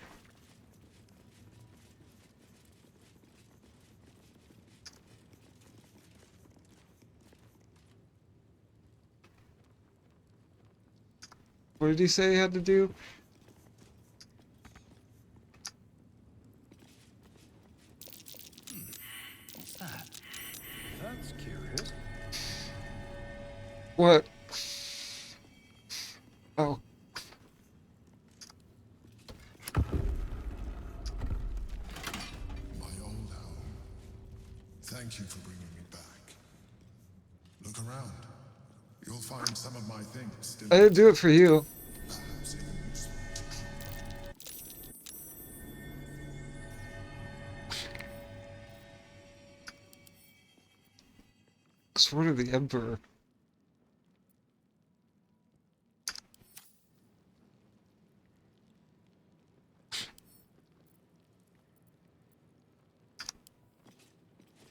What did he say he had to do? What's that? That's curious. What? Oh. My old home. Thank you for bringing me back. Look around. You'll find some of my things still. I didn't do it for you. Perhaps even useful. Sword of the Emperor.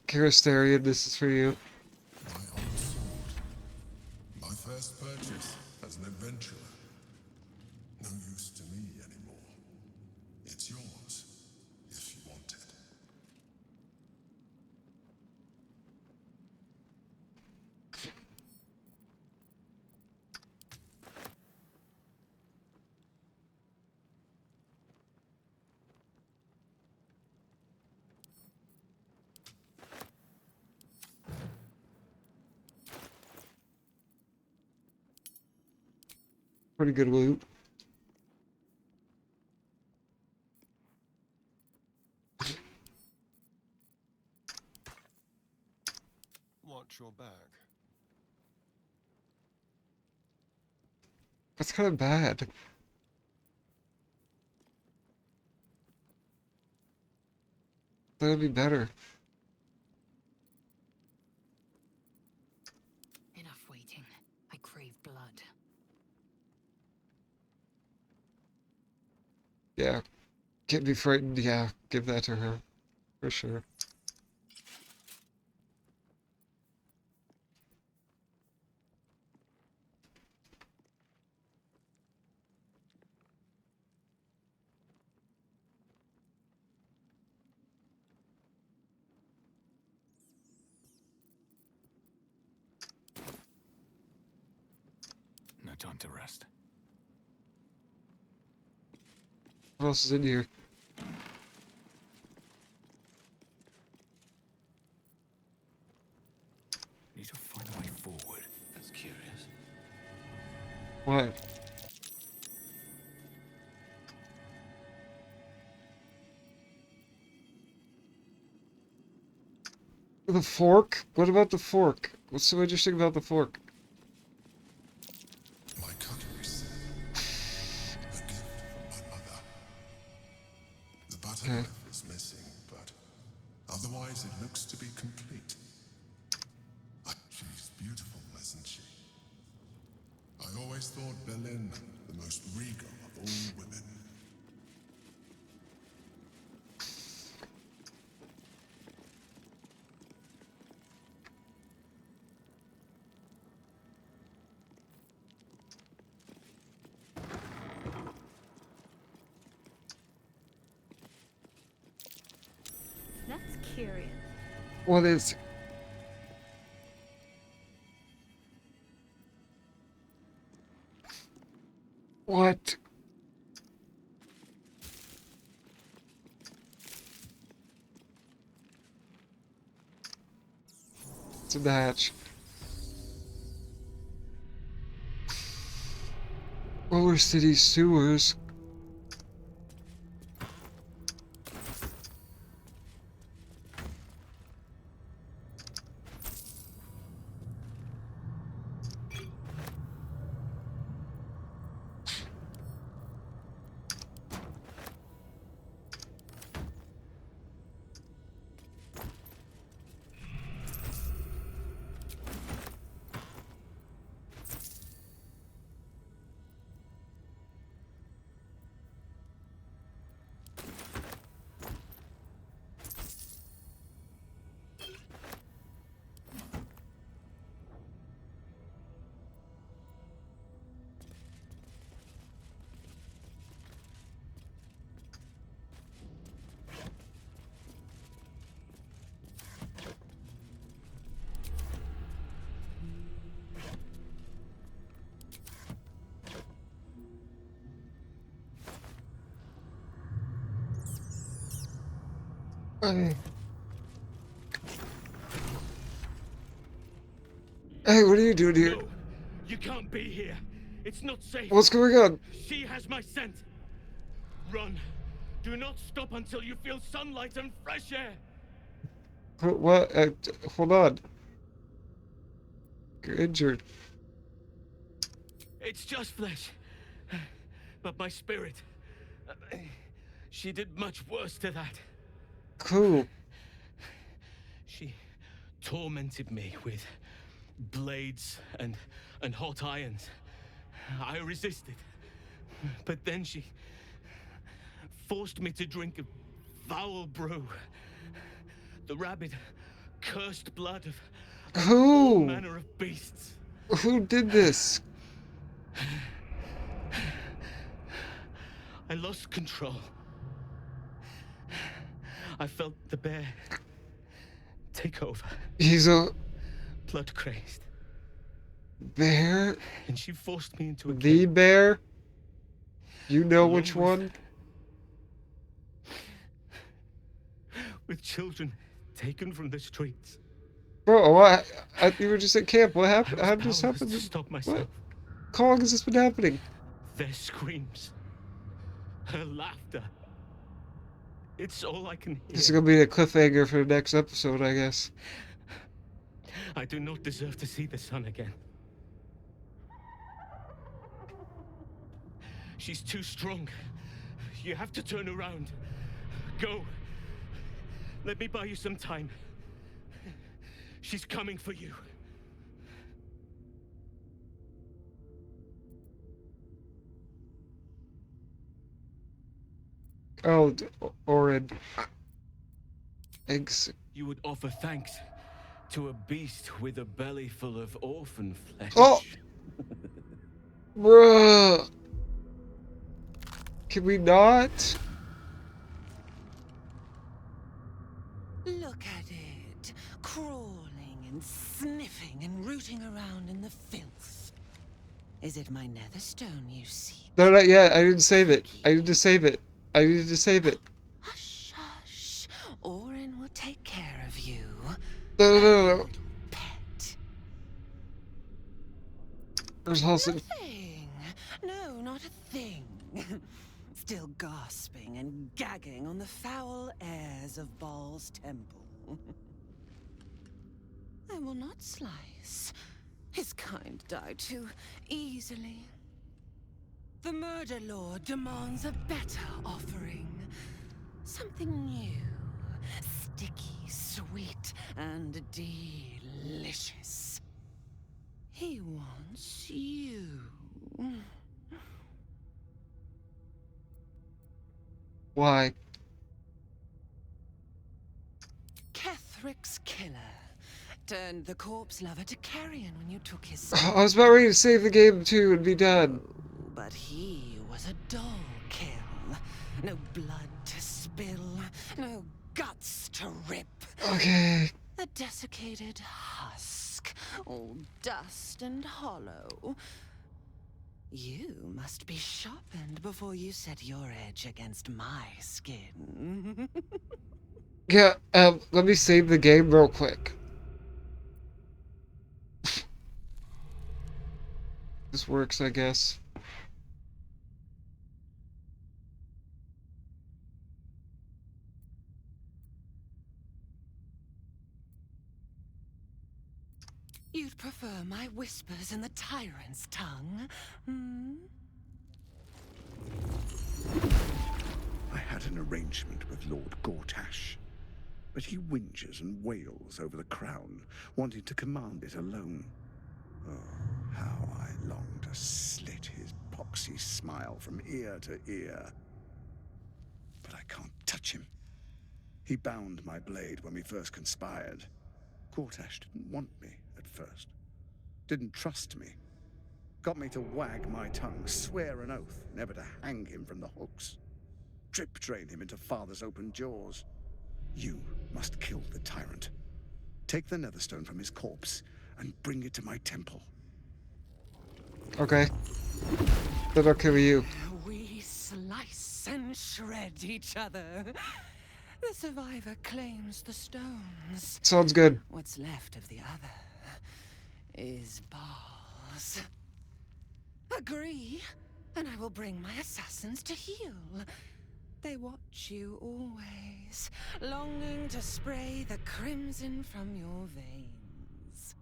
Karasterian, this is for you. My old sword. My first purchase as an adventurer. No use to me anymore. It's yours, if you want it. Pretty good loot. Watch your back. That's kind of bad. That'd be better. Enough waiting. I crave blood. Yeah. Can't be frightened. Yeah, give that to her. For sure. No time to rest. What else is in here? Need to find a way forward. That's curious. What? The fork? What about the fork? What's so interesting about the fork? My cutlery set. A gift from my mother. The button Okay. knife is missing, but otherwise it looks to be complete. She's beautiful, isn't she? I always thought Berlin the most regal of all women. That's curious. What is... What? It's a match. Lower city sewers. Hey, what are you doing here? No, you can't be here. It's not safe. What's going on? She has my scent. Run. Do not stop until you feel sunlight and fresh air. What? Hold on. You're injured. It's just flesh. But my spirit. She did much worse to that. Cool. She tormented me with blades and hot irons. I resisted. But then she forced me to drink a foul brew. The rabid, cursed blood of all manner of beasts. Who did this? I lost control. I felt the bear take over. He's a blood crazed bear. And she forced me into a The cave. bear? You know Along which one? With children taken from the streets. Bro, what? You were just at camp. What happened? How did this Powerless happen? to stop myself. What? How long has this been happening? Their screams. Her laughter. It's all I can hear. This is gonna be a cliffhanger for the next episode, I guess. I do not deserve to see the sun again. She's too strong. You have to turn around. Go. Let me buy you some time. She's coming for you. Oh, Orin. Thanks. You would offer thanks to a beast with a belly full of orphan flesh. Oh! Bruh! Can we not? Look at it, crawling and sniffing and rooting around in the filth. Is it my netherstone you seek? No, not yet. I didn't save it. I need to save it. I needed to save it. Hush, hush. Orin will take care of you. No. Pet. There's also... Nothing. No, not a thing. Still gasping and gagging on the foul airs of Baal's temple. I will not slice. His kind die too easily. The Murder Lord demands a better offering. Something new. Sticky, sweet, and delicious. He wants you. Why? Kethric's killer turned the corpse lover to carrion when you took his I was about ready to save the game too and be done. But he was a dull kill. No blood to spill, no guts to rip. Okay. A desiccated husk, all dust and hollow. You must be sharpened before you set your edge against my skin. Yeah, let me save the game real quick. This works, I guess. You'd prefer my whispers in the tyrant's tongue, hmm? I had an arrangement with Lord Gortash, but he whinges and wails over the crown, wanting to command it alone. Oh, how I long to slit his poxy smile from ear to ear. But I can't touch him. He bound my blade when we first conspired. Gortash didn't want me at first. Didn't trust me. Got me to wag my tongue, swear an oath never to hang him from the hooks. Drip drain him into father's open jaws. You must kill the tyrant. Take the netherstone from his corpse and bring it to my temple. Okay. Then I'll kill you. We slice and shred each other. The survivor claims the stones. Sounds good. What's left of the other is Baal's. Agree, and I will bring my assassins to heal. They watch you always, longing to spray the crimson from your veins.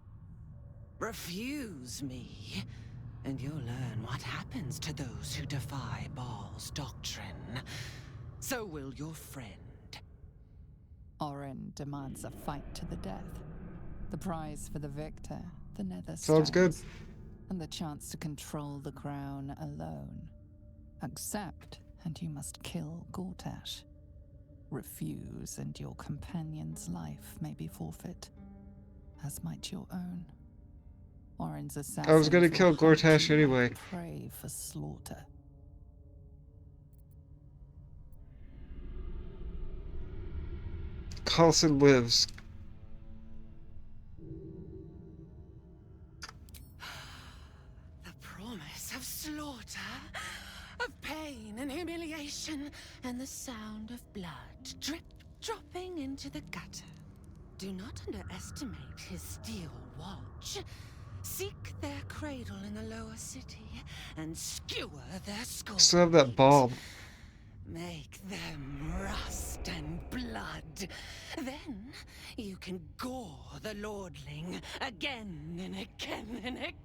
Refuse me, and you'll learn what happens to those who defy Baal's doctrine. So will your friend. Orin demands a fight to the death. The prize for the victor, the nether Sounds good. stones, and the chance to control the crown alone. Accept, and you must kill Gortash. Refuse, and your companion's life may be forfeit, as might your own. Orin's assassins I was gonna kill will hunt Gortash you anyway. like prey for slaughter. Carlson lives. The promise of slaughter, of pain and humiliation, and the sound of blood dropping into the gutter. Do not underestimate his steel watch. Seek their cradle in the lower city and skewer their skulls. Still have that bomb. Make them rust and blood. Then you can gore the lordling again and again and again.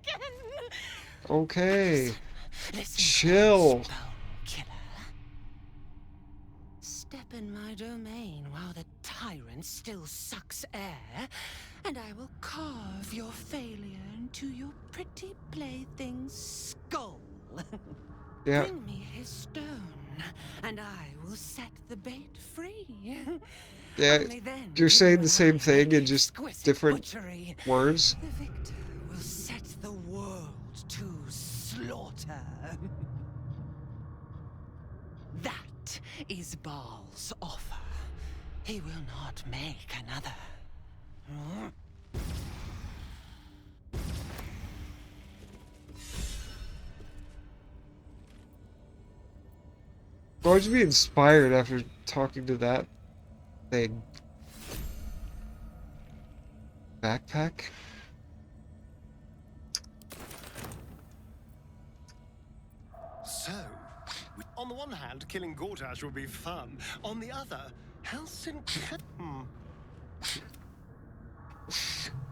Okay. Listen, Chill. killer. Step in my domain while the tyrant still sucks air, and I will carve your failure into your pretty plaything's skull. Yeah. Bring me his stone, and I will set the bait free. Yeah, you're saying the same thing in just different butchery. words. The victor will set the world to slaughter. That is Baal's offer. He will not make another. Why would you be inspired after talking to that thing? Backpack? So, on the one hand, killing Gortash will be fun. On the other, how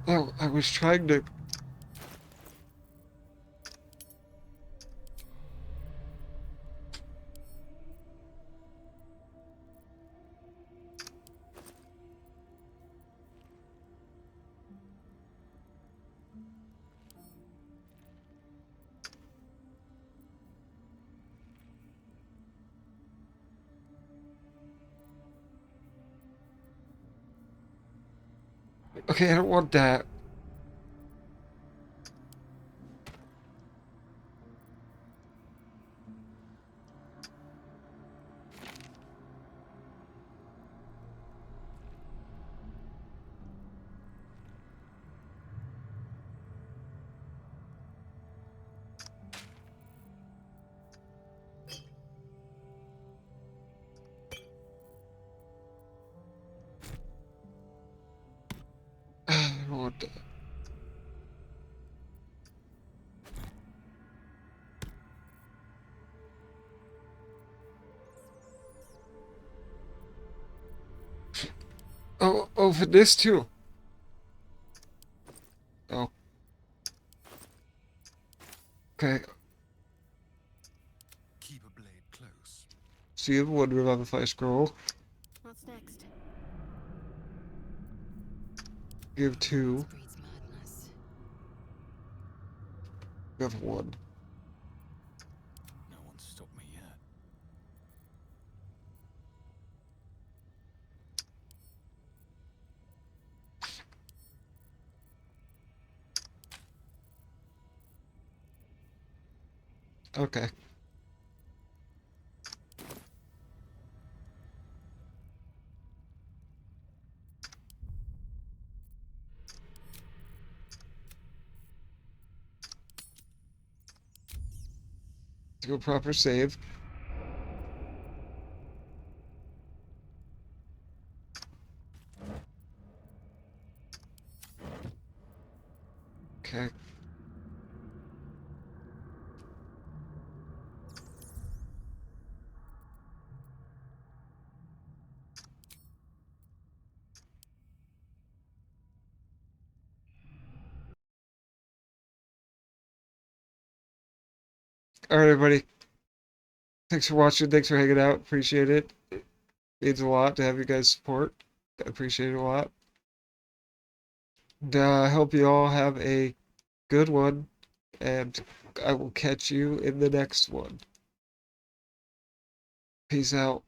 Oh, I was trying to... Okay, I don't want that. I don't want that. Oh, for this too. Oh. Okay. keep a blade close? So you have one revivify scroll. What's next? You have two. You have one. No one's stopped me yet. Okay. Do a proper save. Okay. Alright, everybody. Thanks for watching. Thanks for hanging out. Appreciate it. It means a lot to have you guys support. I appreciate it a lot. And I hope you all have a good one. And I will catch you in the next one. Peace out.